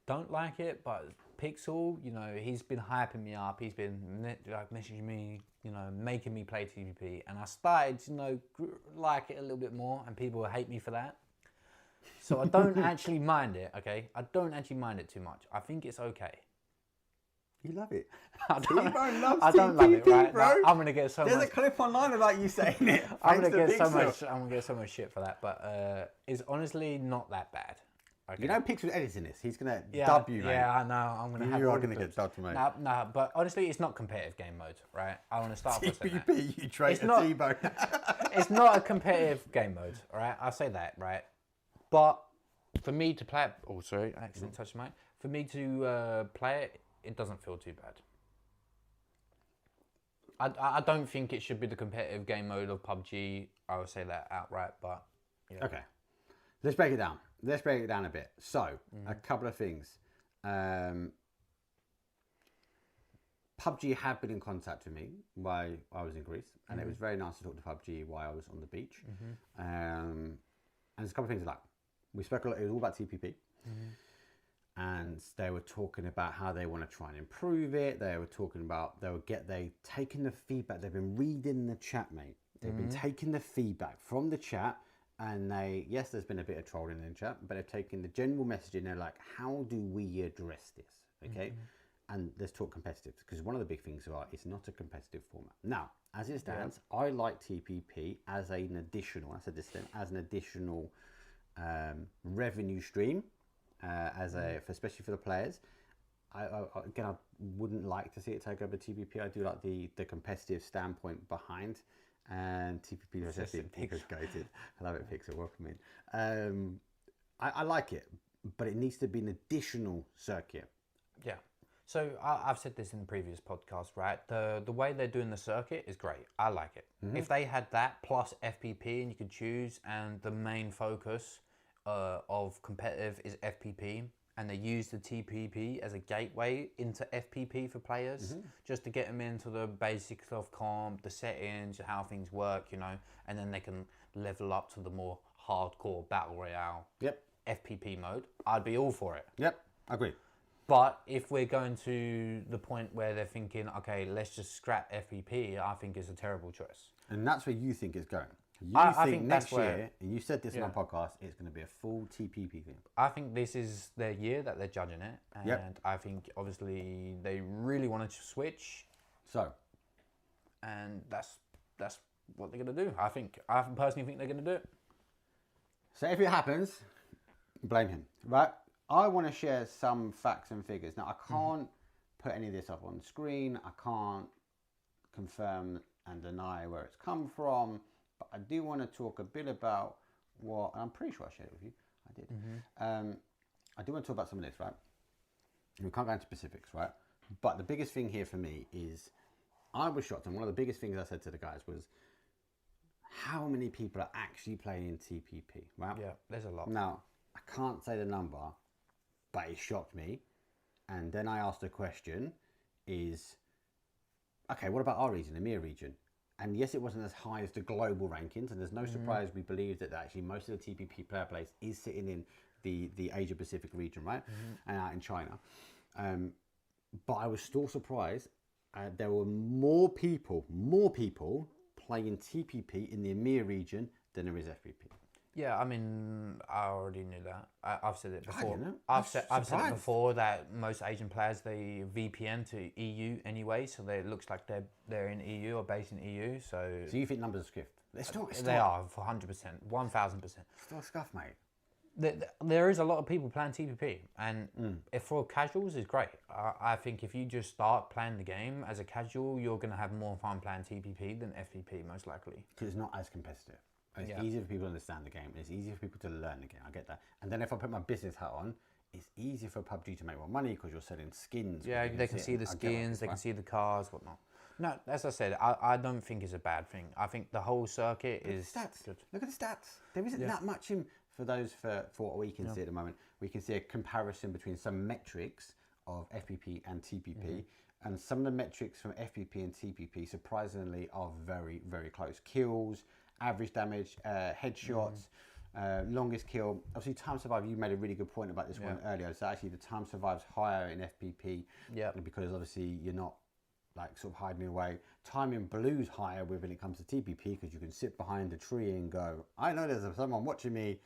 don't like it, but Pixel, you know, he's been hyping me up. He's been like messaging me, you know, making me play TPP, and I started to, you know, like it a little bit more, and people hate me for that. So I don't actually mind it. Okay, I don't actually mind it too much. I think it's okay. You love it. T-Bone loves I don't love it, right? Bro. No, I'm gonna get so There's much. a clip online about you saying it. I'm gonna get so much shit for that, but it's honestly not that bad. Okay. You know, Pixel's editing this. He's gonna dub you, mate. Yeah, I know. I'm gonna. You are gonna get dubbed, mate. No, but honestly, it's not competitive game mode, right? I want to start with that. TPP, you traitor, T-Bone. It's not a competitive game mode, all right? I'll say that, right? But for me to play it, oh sorry, I accidentally touched the mic. For me to play it, it doesn't feel too bad. I don't think it should be the competitive game mode of PUBG. I would say that outright, but yeah. Okay, let's break it down. Let's break it down a bit. So, a couple of things. PUBG had been in contact with me while I was in Greece, and it was very nice to talk to PUBG while I was on the beach. And there's a couple of things like, we spoke a lot, it was all about TPP. And they were talking about how they want to try and improve it. They were talking about, they taking the feedback. They've been reading the chat, mate. They've been taking the feedback from the chat, and yes, there's been a bit of trolling in the chat, but they've taken the general message and they're like, how do we address this? Okay. And let's talk competitive, because one of the big things it's not a competitive format. Now, as it stands, I like TPP as an additional, I said this then, as an additional revenue stream. Especially for the players. I wouldn't like to see it take over TPP. I do like the competitive standpoint behind, and TPP is just gated. I love it, Pixel. Welcome in. I like it, but it needs to be an additional circuit. Yeah. So I've said this in the previous podcast, right? The way they're doing the circuit is great. I like it. If they had that plus FPP and you could choose, and the main focus of competitive is FPP, and they use the TPP as a gateway into FPP for players, just to get them into the basics of comp, the settings, how things work, you know, and then they can level up to the more hardcore battle royale FPP mode. I'd be all for it. Yep, I agree. But if we're going to the point where they're thinking, okay, let's just scrap FPP, I think it's a terrible choice. And that's where you think it's going. I think next year, and you said this in our podcast, it's going to be a full TPP thing. I think this is their year that they're judging it, and I think obviously they really wanted to switch. So, and that's what they're going to do. I personally think they're going to do it. So if it happens, blame him, right? I want to share some facts and figures. Now, I can't put any of this up on the screen. I can't confirm and deny where it's come from. But I do want to talk a bit about what, and I'm pretty sure I shared it with you. I did. I do want to talk about some of this, right? We can't go into specifics, right? But the biggest thing here for me is I was shocked, and one of the biggest things I said to the guys was how many people are actually playing TPP, right? Yeah, there's a lot. Now, I can't say the number, but it shocked me. And then I asked the question is, okay, what about our region, the EMEA region? And yes, it wasn't as high as the global rankings, and there's no surprise we believe that actually most of the TPP player base is sitting in the Asia Pacific region, right? And out in China. But I was still surprised. There were more people playing TPP in the EMEA region than there is FPP. Yeah, I mean, I already knew that. I've said it before. didn't. I've said it before that most Asian players, they VPN to EU anyway, so it looks like they're in EU or based in EU. So you think numbers are skiffed? They are for 100%, 1000%. Still scuff, mate. There is a lot of people playing TPP, and if for casuals, it's great. I think if you just start playing the game as a casual, you're going to have more fun playing TPP than FPP, most likely. Because it's not as competitive. It's easier for people to understand the game. It's easier for people to learn the game. I get that. And then if I put my business hat on, it's easier for PUBG to make more money because you're selling skins. Yeah, they can see the skins, they can see the cars, whatnot. No, as I said, I don't think it's a bad thing. I think the whole circuit is stats. good. Look at the stats. There isn't that much in for those for what we can see at the moment. We can see a comparison between some metrics of FPP and TPP. And some of the metrics from FPP and TPP surprisingly are very, very close. Kills, average damage, headshots, longest kill. Obviously, time survive. You made a really good point about this one earlier. So actually, the time survives higher in FPP because obviously you're not like sort of hiding away. Time in blue's higher when it comes to TPP because you can sit behind a tree and go, I know there's someone watching me.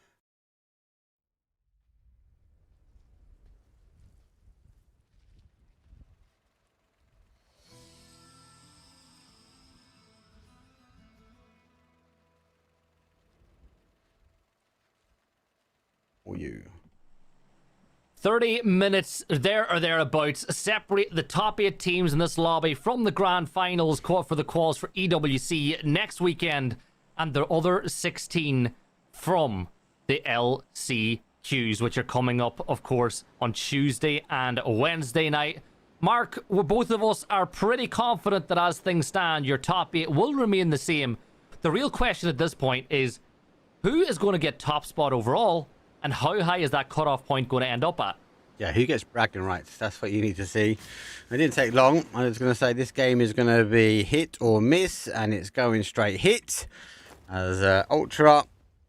Or you. 30 minutes there or thereabouts separate the top 8 teams in this lobby from the grand finals for the quals for EWC next weekend, and the other 16 from the LCQs, which are coming up, of course, on Tuesday and Wednesday night. Mark, both of us are pretty confident that as things stand, your top 8 will remain the same. The real question at this point is, who is going to get top spot overall? And how high is that cutoff point going to end up at? Yeah, who gets bragging rights? That's what you need to see. It didn't take long. I was going to say this game is going to be hit or miss, and it's going straight hit. As Ultra,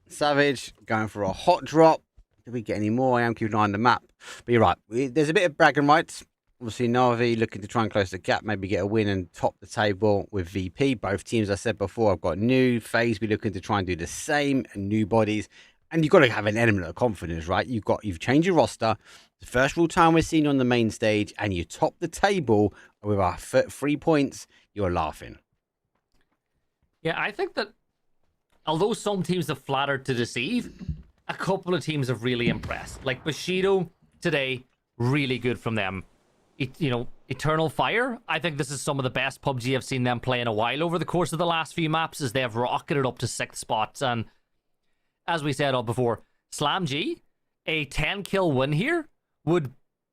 Savage going for a hot drop. Did we get any more? I am keeping an eye on the map. But you're right. There's a bit of bragging rights. Obviously, Navi looking to try and close the gap, maybe get a win and top the table with VP. Both teams, I said before, have got new. FaZe be looking to try and do the same, and new bodies. And you've got to have an element of confidence, right? You've changed your roster. The first real time we're seeing on the main stage, and you top the table with our 3 points. You're laughing. Yeah, I think that although some teams have flattered to deceive, a couple of teams have really impressed. Like Bushido today, really good from them. Eternal Fire, I think this is some of the best PUBG I've seen them play in a while over the course of the last few maps, as they have rocketed up to 6th spots. And as we said before, Slam G, a 10-kill win here would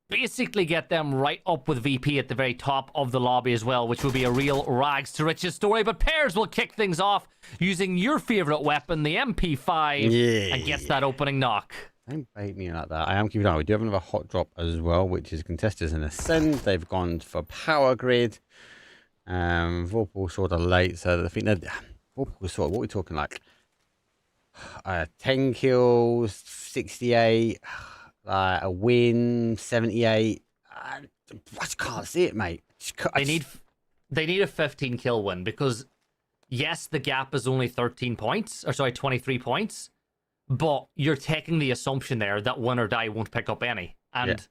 basically get them right up with VP at the very top of the lobby as well, which would be a real rags to riches story. But Pears will kick things off using your favourite weapon, the MP5, and gets that opening knock. Don't bait me like that. I am keeping an eye. We do have another hot drop as well, which is Contesters and Ascend. They've gone for Power Grid. Vorpal sort of late, so I think that Vorpal sort of, what are we talking like? 10 kills, 68, a win, 78. I just can't see it, mate. They need a 15-kill win because, yes, the gap is only 23 points, but you're taking the assumption there that Win or Die won't pick up any, and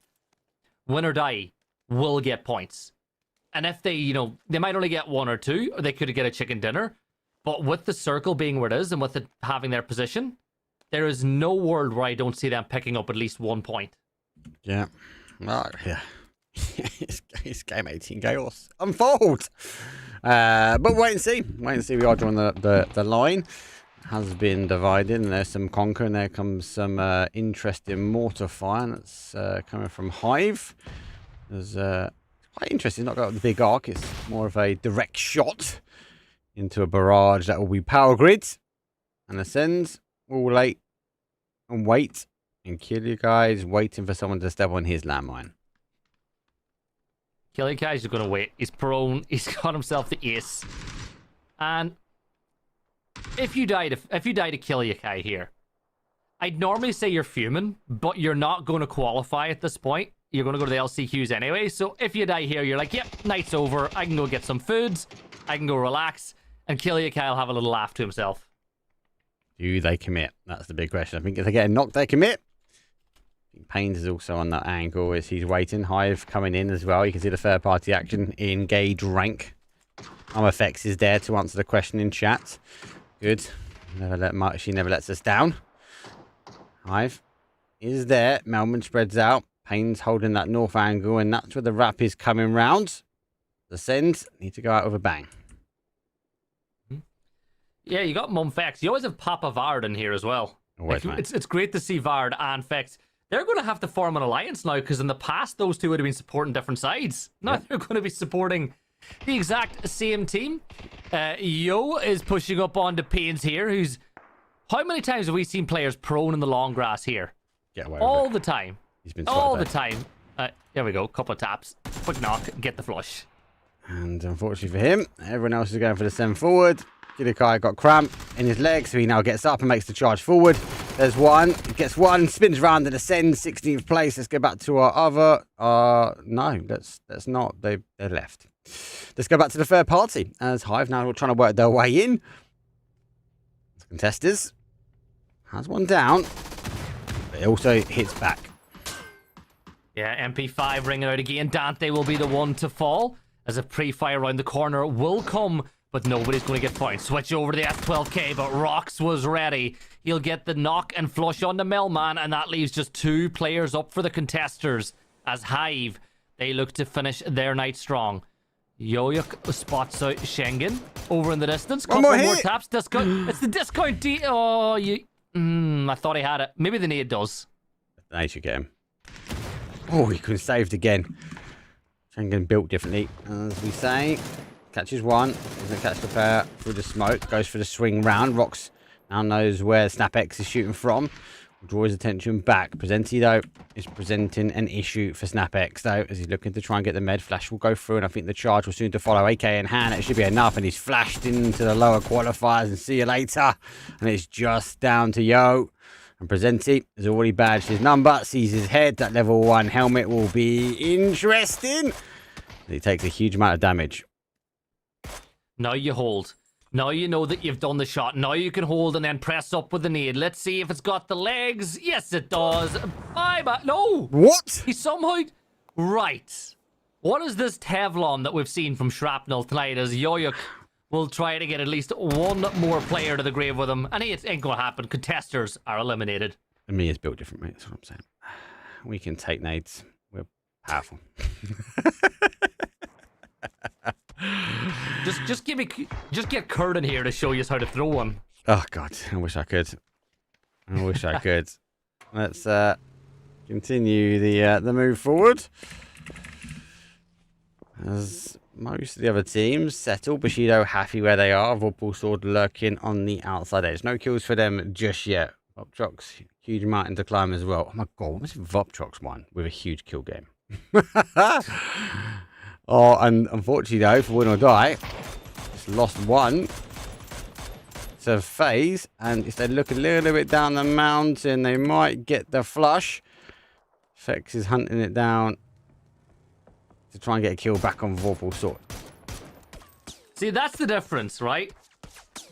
Win or Die will get points. And if they might only get 1 or 2, or they could get a chicken dinner. But with the circle being where it is and with it having their position, there is no world where I don't see them picking up at least 1 point. Yeah. Well, yeah. It's game 18 chaos. Unfold. But wait and see. We are drawing the line. has been divided, and there's some conquer, and there comes some interesting mortar fire. That's coming from Hive. There's quite interesting. Not got the big arc. It's more of a direct shot into a barrage that will be power grids. And Ascends will wait and wait and kill you guys, waiting for someone to step on his landmine. Killiakai's just gonna wait. He's prone. He's got himself the ace. And if you die to Killiakai here, I'd normally say you're fuming, but you're not going to qualify at this point. You're going to go to the LCQs anyway. So if you die here, you're like, yep, night's over. I can go get some foods. I can go relax. And Killiakai will have a little laugh to himself. Do they commit? That's the big question. I think if they get a knock, they commit. Pains is also on that angle as he's waiting. Hive coming in as well. You can see the third party action. Engage rank. FX is there to answer the question in chat. Good. She never lets us down. Hive is there. Melman spreads out. Pains holding that north angle, and that's where the wrap is coming round. The Sends need to go out with a bang. Yeah, you got Mumfex. You always have Papa Vard in here as well. Always, like, it's great to see Vard and Fex. They're going to have to form an alliance now, because in the past, those two would have been supporting different sides. Now they're going to be supporting the exact same team. Yo is pushing up onto Pains here, who's... How many times have we seen players prone in the long grass here? Get away all with the time. He's been all the time. There we go. Couple of taps. Quick knock. Get the flush. And unfortunately for him, everyone else is going for the send forward. Killiakai got cramp in his leg, so he now gets up and makes the charge forward. There's one. He gets one. Spins around and ascends 16th place. Let's go back to our other... no, that's not. They're left. Let's go back to the third party, as Hive now trying to work their way in. Contesters has one down, but it also hits back. Yeah, MP5 ringing out again. Dante will be the one to fall, as a pre-fire around the corner will come, but nobody's going to get found. Switch over to the F12K, but Rox was ready. He'll get the knock and flush on the Melman, and that leaves just 2 players up for the contesters, as Hive, they look to finish their night strong. Yoyuk spots out Schengen over in the distance. Couple more taps. Discount. It's the discount D. Oh, you. I thought he had it. Maybe the nade does. They should get him. Oh, he couldn't saved again. Schengen built differently, as we say. Catches one. Doesn't catch the pair through the smoke. Goes for the swing round. Rox now knows where SnapX is shooting from. Draw his attention back. Presenti, though, is presenting an issue for SnapX, though, as he's looking to try and get the med. Flash will go through, and I think the charge will soon to follow. AK in hand, it should be enough, and he's flashed into the lower qualifiers, and see you later. And it's just down to Yo. And Presenti has already badged his number, sees his head. That level 1 helmet will be interesting. He takes a huge amount of damage. Now you hold. Now you know that you've done the shot. Now you can hold and then press up with the nade. Let's see if it's got the legs. Yes, it does. Bye-bye. No. What? He somehow... Right. What is this Teflon that we've seen from Shrapnel tonight, as Yoyuk will try to get at least one more player to the grave with him. And it ain't going to happen. Contesters are eliminated. EMEA is built different, mate. That's what I'm saying. We can take nades. We're powerful. Just get Kurt in here to show you how to throw one. Oh God, I wish I could. I wish I could. Let's continue the move forward. As most of the other teams settle, Bushido happy where they are. Vorpal Sword lurking on the outside edge. No kills for them just yet. Voptrox, huge mountain to climb as well. Oh my God, what was Voptrox one with a huge kill game? Oh, and unfortunately though, for win or die, just lost one to FaZe, and if they look a little bit down the mountain, they might get the flush. Fex is hunting it down to try and get a kill back on Vorpal Sword. See, that's the difference, right?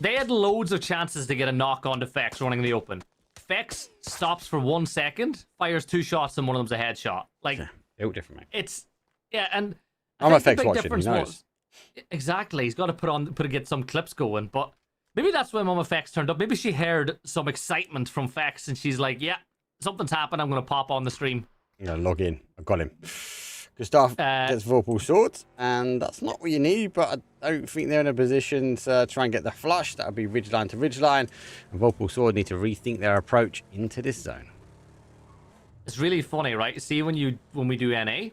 They had loads of chances to get a knock onto Fex running in the open. Fex stops for 1 second, fires 2 shots, and one of them's a headshot. Like, yeah, built different, mate. It's, yeah, and I'm a Fex watching, he knows. Exactly, he's got to get some clips going, but maybe that's when Mama Fex turned up. Maybe she heard some excitement from Fex, and she's like, yeah, something's happened, I'm going to pop on the stream. I'm going to log in. I've got him. Gustav gets Vorpal Sword, and that's not what you need, but I don't think they're in a position to try and get the flush. That would be ridgeline to ridgeline, and Vorpal Sword need to rethink their approach into this zone. It's really funny, right? See, when we do NA,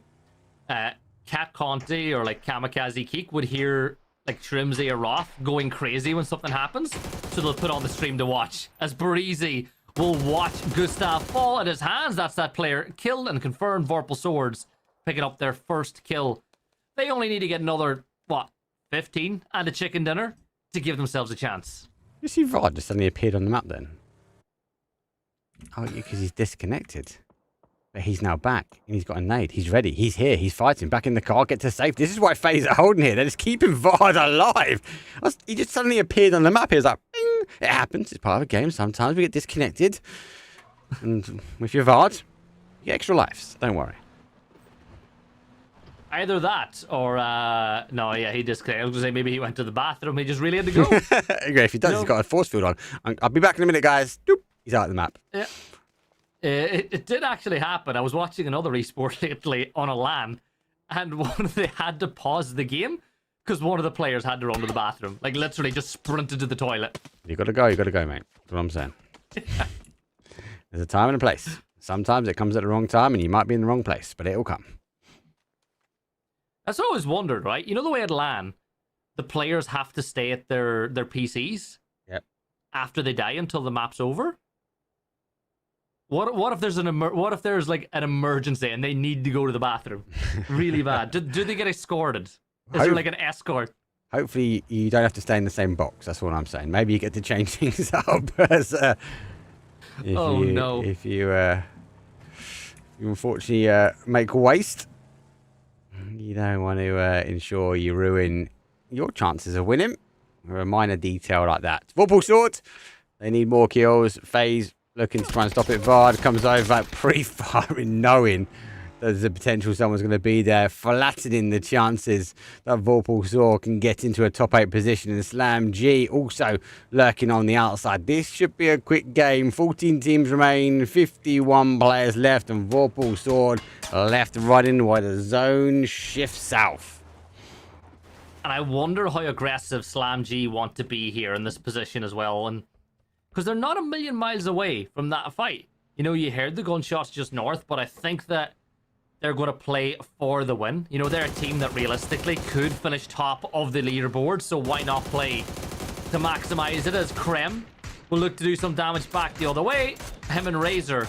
Cat Conte or like Kamikaze Keek would hear like Trimsy or Roth going crazy when something happens, so they'll put on the stream to watch. As Breezy will watch Gustav fall at his hands. That's that player killed and confirmed Vorpal Swords picking up their first kill. They only need to get another, what, 15 and a chicken dinner to give themselves a chance. You see Vod just suddenly appeared on the map then? Oh, because he's disconnected. But he's now back, and he's got a nade. He's ready. He's here. He's fighting. Back in the car. Get to safe. This is why FaZe are holding here. They're just keeping Vod alive. He just suddenly appeared on the map. He was like, bing. It happens. It's part of a game. Sometimes we get disconnected. And with your Vod, you get extra lives. Don't worry. Either that, or no, yeah, he disconnected. I was gonna say maybe he went to the bathroom. He just really had to go. Okay, if he does, he's got a force field on. I'll be back in a minute, guys. Doop. He's out of the map. Yeah. It did actually happen. I was watching another esport lately on a LAN, and they had to pause the game because one of the players had to run to the bathroom. Like literally just sprinted to the toilet. You gotta go, mate. That's what I'm saying. There's a time and a place. Sometimes it comes at the wrong time and you might be in the wrong place, but it'll come. That's what I always wondered, right? You know the way at LAN, the players have to stay at their PCs after they die until the map's over? What if there's like an emergency and they need to go to the bathroom really bad? Do they get escorted? Is there like an escort? Hopefully you don't have to stay in the same box. That's what I'm saying. Maybe you get to change things up. If you unfortunately make waste, you don't want to ensure you ruin your chances of winning with a minor detail like that. Vorpal Sword, they need more kills. FaZe looking to try and stop it. Vard comes over pre-firing, knowing there's a potential someone's going to be there, flattening the chances that Vorpal Sword can get into a top 8 position. And Slam G also lurking on the outside. This should be a quick game. 14 teams remain, 51 players left, and Vorpal Sword left running while the zone shifts south. And I wonder how aggressive Slam G want to be here in this position as well. And because they're not a million miles away from that fight. You know, you heard the gunshots just north, but I think that they're going to play for the win. You know, they're a team that realistically could finish top of the leaderboard, so why not play to maximize it, as Krem will look to do some damage back the other way. Him and Razor.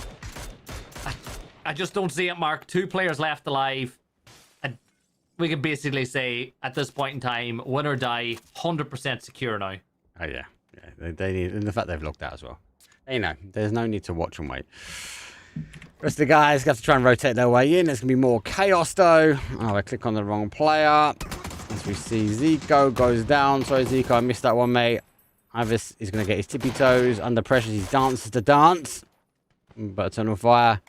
I just don't see it, Mark. 2 players left alive. We can basically say, at this point in time, win or die, 100% secure now. Oh, yeah. They need, and the fact they've locked out as well. You know, there's no need to watch and wait. Rest of the guys have to try and rotate their way in. There's going to be more chaos, though. Oh, I click on the wrong player. As we see, Zico goes down. Sorry, Zico, I missed that one, mate. Ivis is going to get his tippy toes. Under pressure, he dances to dance. But Eternal Fire,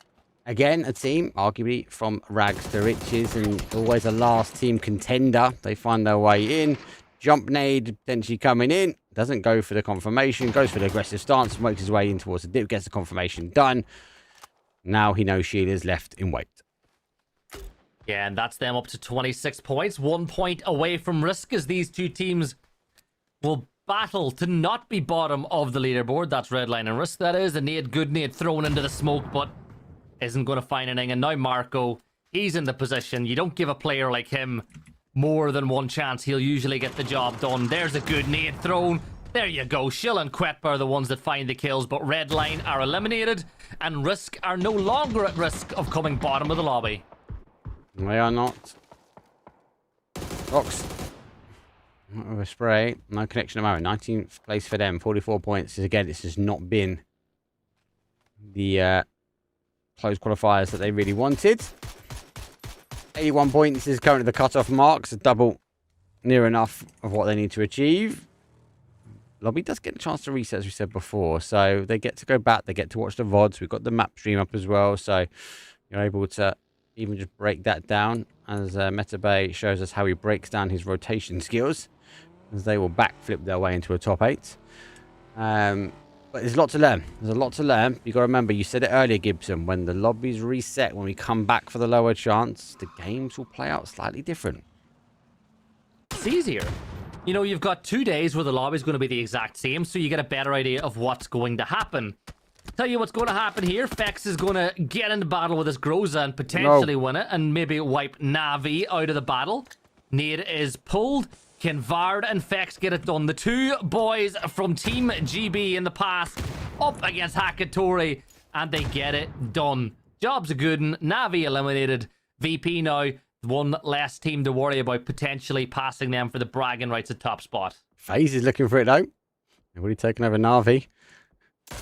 again, a team, arguably from rags to riches, and always a last team contender. They find their way in. Jump nade potentially coming in. Doesn't go for the confirmation. Goes for the aggressive stance. Makes his way in towards the dip. Gets the confirmation done. Now he knows Sheila's left in wait. Yeah, and that's them up to 26 points. 1 point away from risk, as these two teams will battle to not be bottom of the leaderboard. That's Redline and Risk, that is. A nade, good nade thrown into the smoke, but isn't going to find anything. And now Marco, he's in the position. You don't give a player like him more than one chance. He'll usually get the job done. There's a good nade thrown. There you go. Shill and Quetpa are the ones that find the kills, but Redline are eliminated, and Risk are no longer at risk of coming bottom of the lobby. They are not. Fox. With a spray. No connection at the moment. 19th place for them. 44 points. Again, this has not been the close qualifiers that they really wanted. 81 points is currently the cutoff mark. So double near enough of what they need to achieve. Lobby does get a chance to reset, as we said before. So they get to go back. They get to watch the VODs. We've got the map stream up as well. So you're able to even just break that down, as Metabay shows us how he breaks down his rotation skills, as they will backflip their way into a top 8. But there's a lot to learn. There's a lot to learn. You got to remember, you said it earlier, Gibson, when the lobbies reset, when we come back for the lower chance, the games will play out slightly different. It's easier. You know, you've got 2 days where the lobby's going to be the exact same, so you get a better idea of what's going to happen. Tell you what's going to happen here. Fex is going to get into battle with this Groza and potentially win it, and maybe wipe Navi out of the battle. Nade is pulled. Can Vard and Fex get it done? The two boys from Team GB in the past up against Hakatori, and they get it done. Job's a good one. Navi eliminated. VP now, one less team to worry about potentially passing them for the bragging rights at top spot. FaZe is looking for it though. They've already taken over Navi.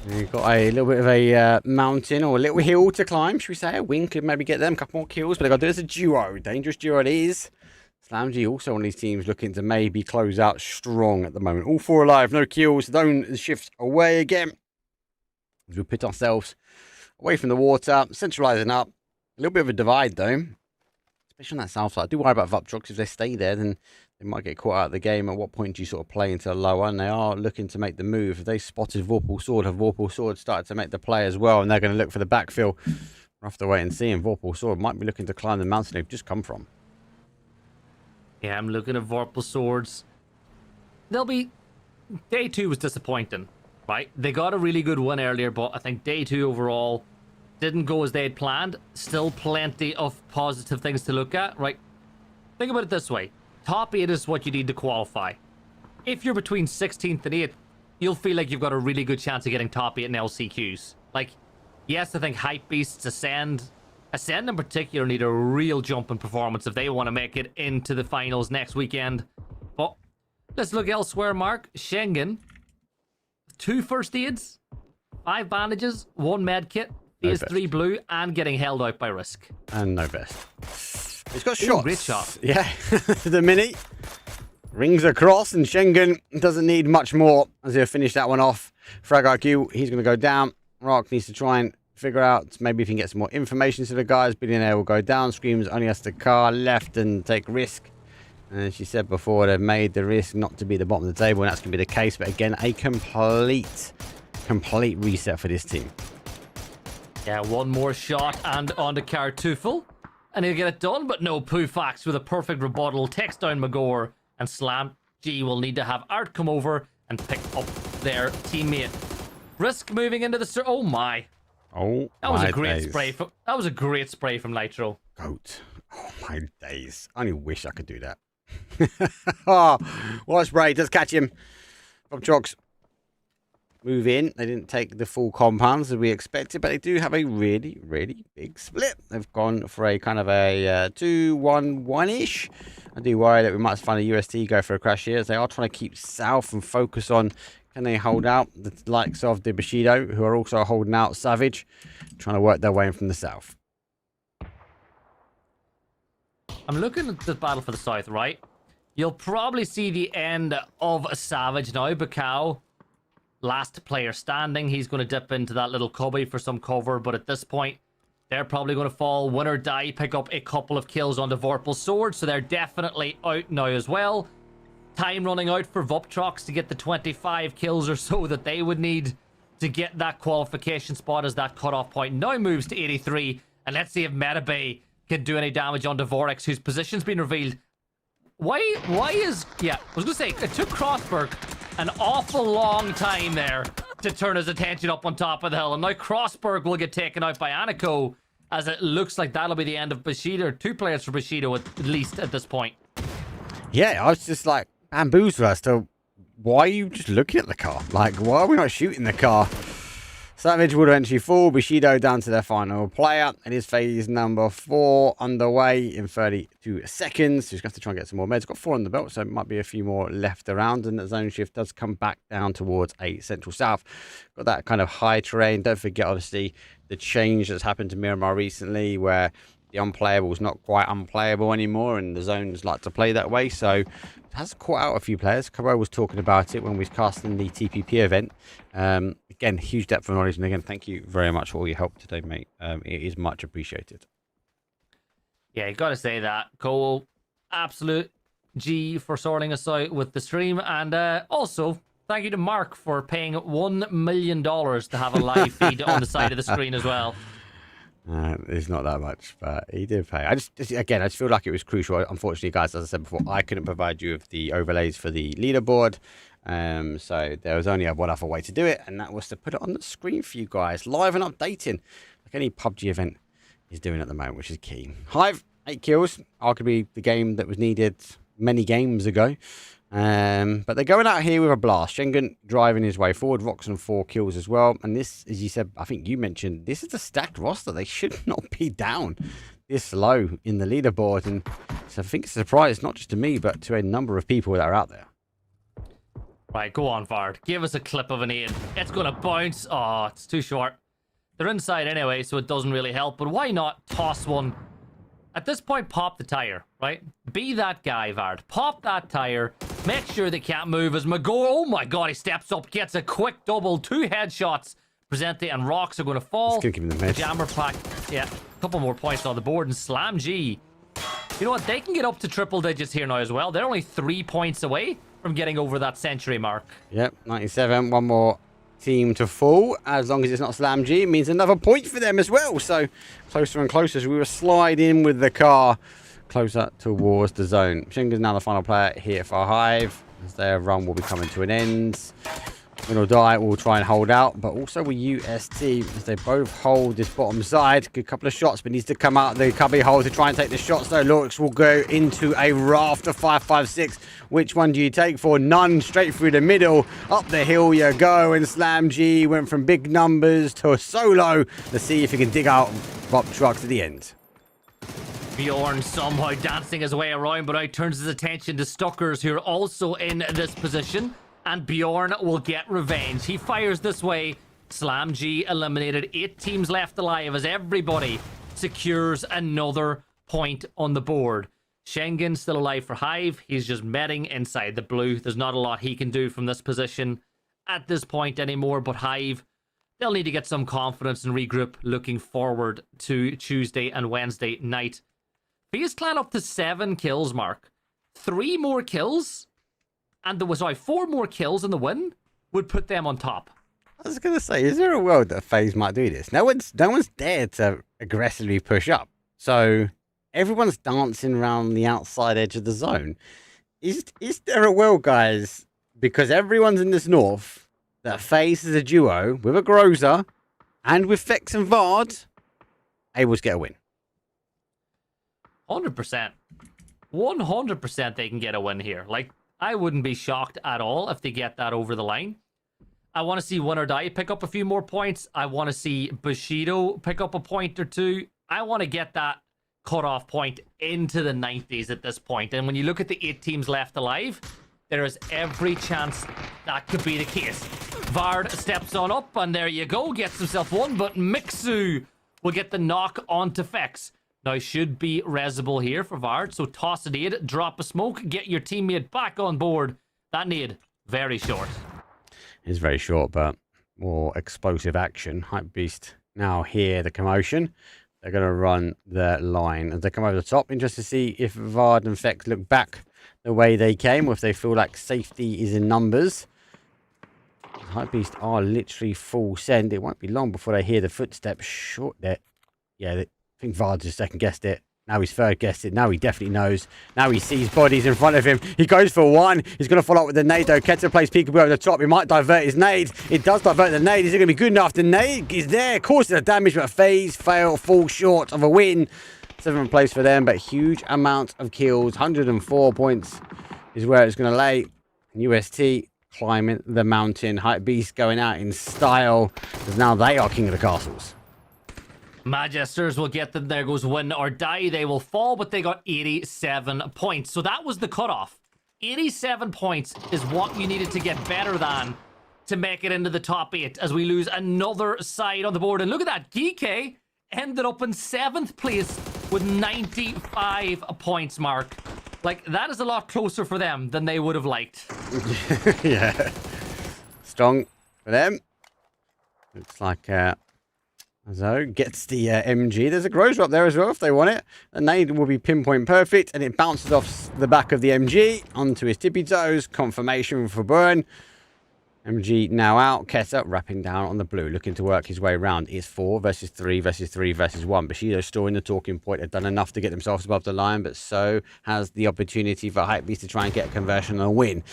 You've got a little bit of a mountain or a little hill to climb, should we say? A win could maybe get them a couple more kills, but they've got to do it as a duo. Dangerous duo it is. SlamG also one of these teams looking to maybe close out strong at the moment. All four alive, no kills. Zone shifts away again. As we put ourselves away from the water, centralizing up. A little bit of a divide though, especially on that south side. I do worry about Vuptrox. If they stay there, then they might get caught out of the game. At what point do you sort of play into lower? And they are looking to make the move. If they spotted Vorpal Sword, have Vorpal Sword started to make the play as well, and they're going to look for the backfill. We'll have to wait and see. And Vorpal Sword might be looking to climb the mountain they've just come from. Yeah, I'm looking at Vorpal Swords. They'll be... Day 2 was disappointing, right? They got a really good win earlier, but I think Day 2 overall didn't go as they had planned. Still plenty of positive things to look at, right? Think about it this way. Top 8 is what you need to qualify. If you're between 16th and 8th, you'll feel like you've got a really good chance of getting top 8 in LCQs. Like, yes, I think Hype Beasts, Ascend in particular need a real jump in performance if they want to make it into the finals next weekend. But let's look elsewhere, Mark. Schengen, 2 first aids, 5 bandages, 1 med kit, phase 3 blue, and getting held out by Risk. And no vest. He's got shots. Great shot. Yeah, the mini rings across, and Schengen doesn't need much more as he'll finish that one off. Frag IQ, he's going to go down. Rock needs to try and figure out maybe if he can get some more information to the guys. Billionaire will go down. Screams only has to car left and take Risk. And she said before, they've made the Risk not to be the bottom of the table, and that's going to be the case. But again, a complete reset for this team. Yeah, one more shot and onto Kartufel. And he'll get it done, but no, Pufax with a perfect rebuttal takes down Magor, and Slam G will need to have Art come over and pick up their teammate. Risk moving into the... Oh my. Oh, that was my a great days. spray. That was a great spray from Nitro. Goat. Oh my days. I only wish I could do that. Oh, what a spray. Does catch him. Vuptrox move in. They didn't take the full compounds as we expected, but they do have a really, really big split. They've gone for a kind of a 2-1-1-ish. I do worry that we might find a UST go for a crash here, as they are trying to keep south and focus on, can they hold out the likes of the Bushido, who are also holding out Savage, trying to work their way in from the south. I'm looking at the battle for the south, right? You'll probably see the end of a Savage now. Bacau, last player standing. He's going to dip into that little cubby for some cover, but at this point, they're probably going to fall, win or die, pick up a couple of kills onto Vorpal Sword, so they're definitely out now as well. Time running out for Vuptrox to get the 25 kills or so that they would need to get that qualification spot as that cutoff point now moves to 83. And let's see if Metabay can do any damage onto Vorex, whose position's been revealed. Why is... Yeah, I was going to say, it took Crossberg an awful long time there to turn his attention up on top of the hill. And now Crossberg will get taken out by Aniko, as it looks like that'll be the end of Bushido. 2 players for Bushido at least at this point. Yeah, I was just like bamboozled as to why are you just looking at the car? Like, why are we not shooting the car? Savage would eventually fall. Bushido down to their final player. It is phase number 4 underway in 32 seconds. Just going to have to try and get some more meds. Got 4 on the belt, so it might be a few more left around. And the zone shift does come back down towards a central south. Got that kind of high terrain. Don't forget, obviously, the change that's happened to Miramar recently, where the unplayable is not quite unplayable anymore, and the zones like to play that way. So it has caught out a few players. Caro was talking about it when we was casting the TPP event. Again, huge depth of knowledge, and again, thank you very much for all your help today, mate. It is much appreciated. Yeah, you got to say that. Cole, absolute G for sorting us out with the stream, and also Thank you to Mark for paying $1 million to have a live feed on the side of the screen as well. It's not that much, but he did pay. I just feel like it was crucial. Unfortunately, guys, as I said before, I couldn't provide you with the overlays for the leaderboard. So there was only one other way to do it, and that was to put it on the screen for you guys, live and updating, like any PUBG event is doing at the moment, which is key. Hive, 8 kills, arguably the game that was needed many games ago. But they're going out here with a blast. Schengen driving his way forward. Roxon 4 kills as well. And this, as you said, I think you mentioned, this is a stacked roster. They should not be down this low in the leaderboard. And so I think it's a surprise, not just to me, but to a number of people that are out there. Right, go on, Vard. Give us a clip of an 8. It's going to bounce. Oh, it's too short. They're inside anyway, so it doesn't really help. But why not toss one? At this point, pop the tire, right? Be that guy, Vard. Pop that tire. Make sure they can't move as Magor. Oh my god, he steps up, gets a quick double. 2 headshots. Presente and Rocks are going to fall. It's going to give him the miss. Jammer pack. Yeah, a couple more points on the board. And Slam G. You know what? They can get up to triple digits here now as well. They're only 3 points away from getting over that century mark. Yep, 97. One more team to fall. As long as it's not Slam G, it means another point for them as well. So closer and closer as we were sliding with the car closer towards the zone. Schengen's now the final player here for Hive, as their run will be coming to an end. Win or die, we'll try and hold out, but also with UST, as they both hold this bottom side. Good couple of shots, but needs to come out the cubby hole to try and take the shots, though. Lorix will go into a raft of 5.56. Which one do you take for? None. Straight through the middle. Up the hill you go, and Slam G went from big numbers to a solo. Let's see if he can dig out Bob Truck to the end. Bjorn somehow dancing his way around, but now turns his attention to Stuckers, who are also in this position. And Bjorn will get revenge. He fires this way. Slam G eliminated. 8 teams left alive as everybody secures another point on the board. Schengen still alive for Hive. He's just medding inside the blue. There's not a lot he can do from this position at this point anymore, but Hive, they'll need to get some confidence and regroup looking forward to Tuesday and Wednesday night. FaZe Clan up to 7 kills, Mark. 3 more kills, and there was 4 more kills in the win would put them on top. I was going to say, is there a world that FaZe might do this? No one's dared to aggressively push up. So everyone's dancing around the outside edge of the zone. Is there a world, guys, because everyone's in this north, that FaZe is a duo with a Groza and with Fex and Vard able to get a win? 100%. 100% they can get a win here. Like, I wouldn't be shocked at all if they get that over the line. I want to see Win or Die pick up a few more points. I want to see Bushido pick up a point or 2. I want to get that cutoff point into the 90s at this point. And when you look at the 8 teams left alive, there is every chance that could be the case. Vard steps on up, and there you go. Gets himself one, but Mixu will get the knock onto Fex. Now, should be resible here for Vard, so toss a nade, drop a smoke, get your teammate back on board. That nade, very short. It's very short, but more explosive action. Hypebeast now hear the commotion. They're going to run the line as they come over the top. Interested to see if Vard and Fex look back the way they came, or if they feel like safety is in numbers. Hypebeast are literally full send. It won't be long before they hear the footsteps short there. Yeah, I think Vard just second guessed it. Now he's third guessed it. Now he definitely knows. Now he sees bodies in front of him. He goes for one. He's going to follow up with the nade though. Ketzer plays peekaboo over the top. He might divert his nade. It does divert the nade. Is it going to be good enough? The nade is there. Causes the damage, but FaZe fall short of a win. 7th place for them, but huge amount of kills. 104 points is where it's going to lay. UST climbing the mountain. Hypebeast going out in style, because now they are king of the castles. Magisters will get them. There goes Win or Die. They will fall, but they got 87 points. So that was the cutoff. 87 points is what you needed to get better than to make it into the top 8 as we lose another side on the board. And look at that. Geeky ended up in 7th place with 95 points, Mark. Like, that is a lot closer for them than they would have liked. Yeah. Strong for them. Looks like so gets the MG. There's a Groza up there as well if they want it. The nade will be pinpoint perfect, and it bounces off the back of the MG onto his tippy toes. Confirmation for Burn. MG now out. Keta wrapping down on the blue, looking to work his way around. It's 4 versus 3 versus 3 versus 1. Bushido's still in the talking point. They've done enough to get themselves above the line, but so has the opportunity for Hypebeast to try and get a conversion and a win.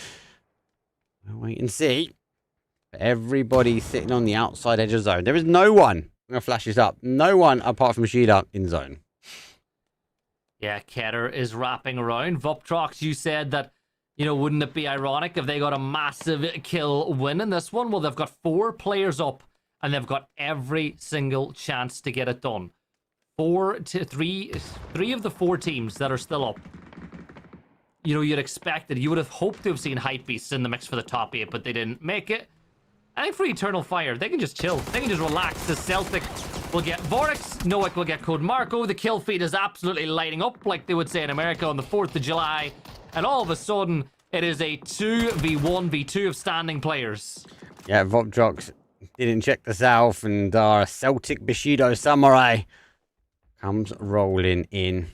We'll wait and see. But everybody's sitting on the outside edge of zone. There is no one. I'm going to flash this up. No one apart from Bushido in zone. Yeah, Keter is wrapping around. Vuptrox, you said that, wouldn't it be ironic if they got a massive kill win in this one? Well, they've got 4 players up, and they've got every single chance to get it done. 3 of the 4 teams that are still up. You'd expect it. You would have hoped to have seen Hypebeasts in the mix for the top 8, but they didn't make it. I think for Eternal Fire, they can just chill. They can just relax. The Celtic will get Vorix. Noik will get Code Marco. The kill feed is absolutely lighting up, like they would say in America on the 4th of July. And all of a sudden, it is a 2v1v2 of standing players. Yeah, Voptrox didn't check the south, and our Celtic Bushido Samurai comes rolling in.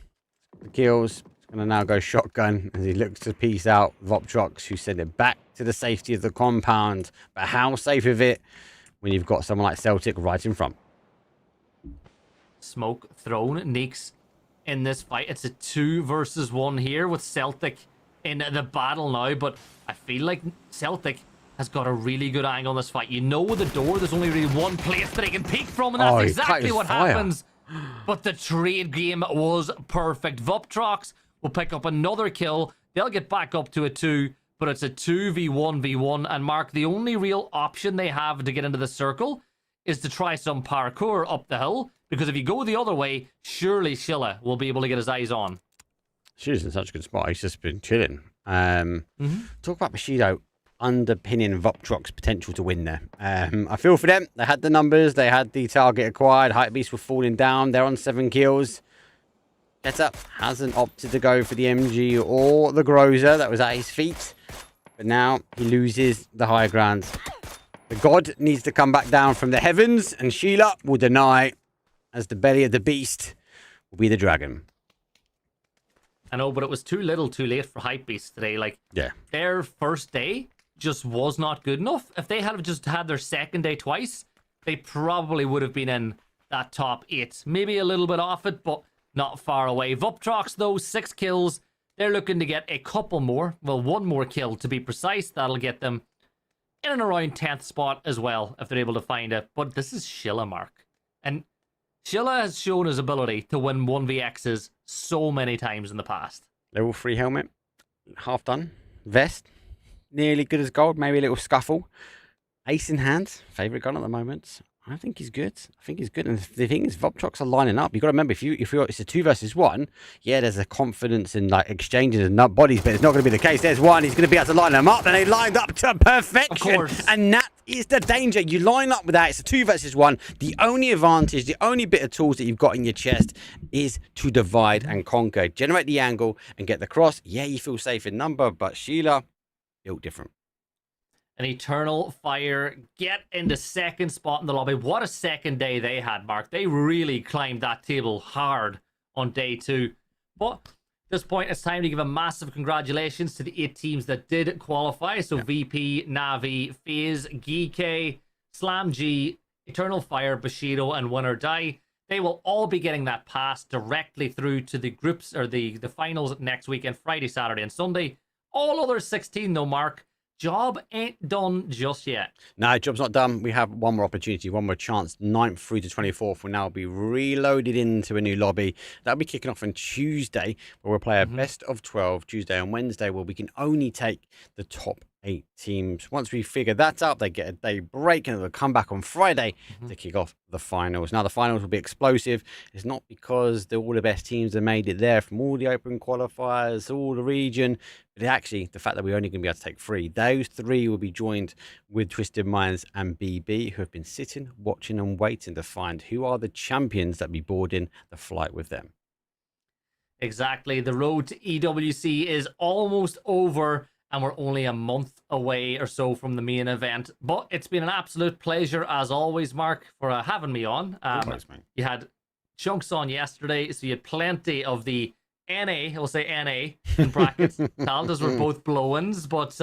The kills. Going to now go shotgun as he looks to piece out Voptrox, who sent it back to the safety of the compound. But how safe is it when you've got someone like Celtic right in front? Smoke thrown. Neeks in this fight. It's a 2 versus 1 here with Celtic in the battle now. But I feel like Celtic has got a really good angle on this fight. The door, there's only really one place that he can peek from, and that's exactly what happens. But the trade game was perfect. Vuptrox will pick up another kill. They'll get back up to a 2, but it's a 2v1v1. And Mark, the only real option they have to get into the circle is to try some parkour up the hill, because if you go the other way, surely Shilla will be able to get his eyes on. She's in such a good spot. He's just been chilling. Talk about Bushido underpinning Voptrox's potential to win there. I feel for them. They had the numbers. They had the target acquired. Hypebeast were falling down. They're on 7 kills. Keta hasn't opted to go for the MG or the Groza that was at his feet. But now he loses the higher ground. The god needs to come back down from the heavens, and Sheila will deny, as the belly of the beast will be the dragon. I know, but it was too little too late for Hypebeast today. Their first day just was not good enough. If they had just had their second day twice, they probably would have been in that top 8. Maybe a little bit off it, but not far away. Vuptrox, though, 6 kills. They're looking to get a couple more. Well, 1 more kill to be precise. That'll get them in and around 10th spot as well, if they're able to find it. But this is Shilla, Mark. And Shilla has shown his ability to win 1vx's so many times in the past. Level 3 helmet. Half done. Vest. Nearly good as gold. Maybe a little scuffle. Ace in hand. Favourite gun at the moment. I think he's good. And the thing is, Voptrox are lining up. You've got to remember, if it's a 2 versus 1, yeah, there's a confidence in exchanges and nut bodies, but it's not going to be the case. There's one. He's going to be able to line them up, and they lined up to perfection. Of course. And that is the danger. You line up with that. It's a 2 versus 1. The only advantage, the only bit of tools that you've got in your chest is to divide and conquer. Generate the angle and get the cross. Yeah, you feel safe in number, but Sheila, built different. An Eternal Fire get into 2nd spot in the lobby. What a second day they had, Mark. They really climbed that table hard on day 2. But at this point, it's time to give a massive congratulations to the 8 teams that did qualify. So VP, Navi, FaZe, Geek, Slam G, Eternal Fire, Bushido, and Winner Die. They will all be getting that pass directly through to the groups, or the finals next weekend, Friday, Saturday, and Sunday. All other 16, though, Mark. Job ain't done just yet. No, job's not done. We have one more opportunity, one more chance. 9th through to 24th will now be reloaded into a new lobby. That'll be kicking off on Tuesday, where we'll play a best of 12 Tuesday and Wednesday, where we can only take the top 8 teams. Once we figure that out, they get a day break and they'll come back on Friday to kick off the finals. Now, the finals will be explosive. It's not because all the best teams have made it there from all the open qualifiers, all the region, but actually the fact that we're only going to be able to take 3. Those 3 will be joined with Twisted Minds and BB, who have been sitting, watching and waiting to find who are the champions that be boarding the flight with them. Exactly. The road to EWC is almost over, and we're only a month away or so from the main event. But it's been an absolute pleasure, as always, Mark, for having me on. Thanks, mate. You had Chunks on yesterday, so you had plenty of the NA, we'll say NA in brackets. Taldas were both blow-ins, but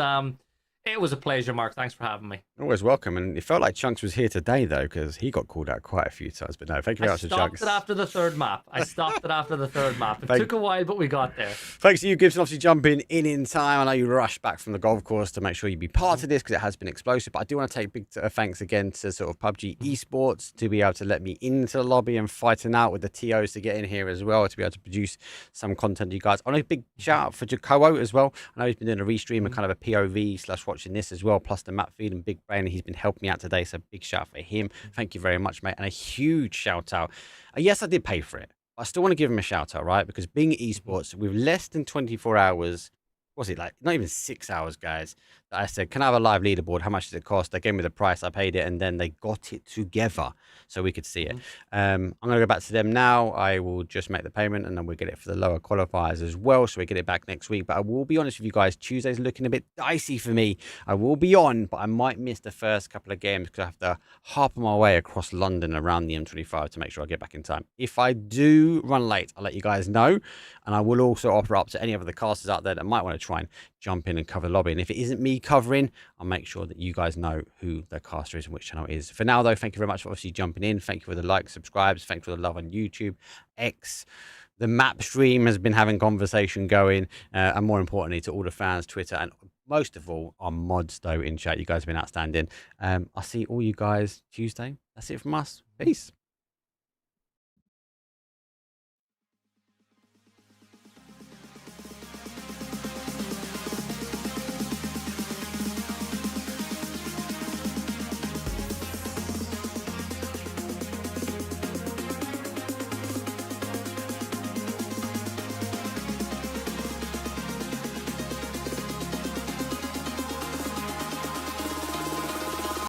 it was a pleasure, Mark. Thanks for having me. Always welcome. And it felt like Chunks was here today, though, because he got called out quite a few times. But no, thank you very much to Chunks. I stopped it after the third map. It took a while, but we got there. Thanks to you, Gibson, obviously jumping in time. I know you rushed back from the golf course to make sure you be part of this because it has been explosive. But I do want to take big thanks again to sort of PUBG Esports to be able to let me into the lobby and fighting out with the TOs to get in here as well, to be able to produce some content to you guys. I want a big shout out for Jacobo as well. I know he's been doing a restream and kind of a POV / watching this as well, plus the map feed and big brain. He's been helping me out today, so big shout out for him. Thank you very much, mate. And a huge shout out. Yes, I did pay for it. I still want to give him a shout out, right? Because being Esports with less than 24 hours, was it like not even 6 hours, guys, that I said, can I have a live leaderboard? How much does it cost? They gave me the price, I paid it, and then they got it together so we could see it. I'm going to go back to them now. I will just make the payment and then we'll get it for the lower qualifiers as well, so we get it back next week. But I will be honest with you guys, Tuesday's looking a bit dicey for me. I will be on, but I might miss the first couple of games because I have to hop my way across London around the M25 to make sure I get back in time. If I do run late, I'll let you guys know. And I will also offer up to any of the casters out there that might want to try and jump in and cover the lobby. And if it isn't me covering, I'll make sure that you guys know who the caster is and which channel it is. For now, though, thank you very much for obviously jumping in. Thank you for the likes, subscribes. Thank you for the love on YouTube, X. The map stream has been having conversation going. And more importantly, to all the fans, Twitter, and most of all, our mods, though, in chat. You guys have been outstanding. I'll see all you guys Tuesday. That's it from us. Peace.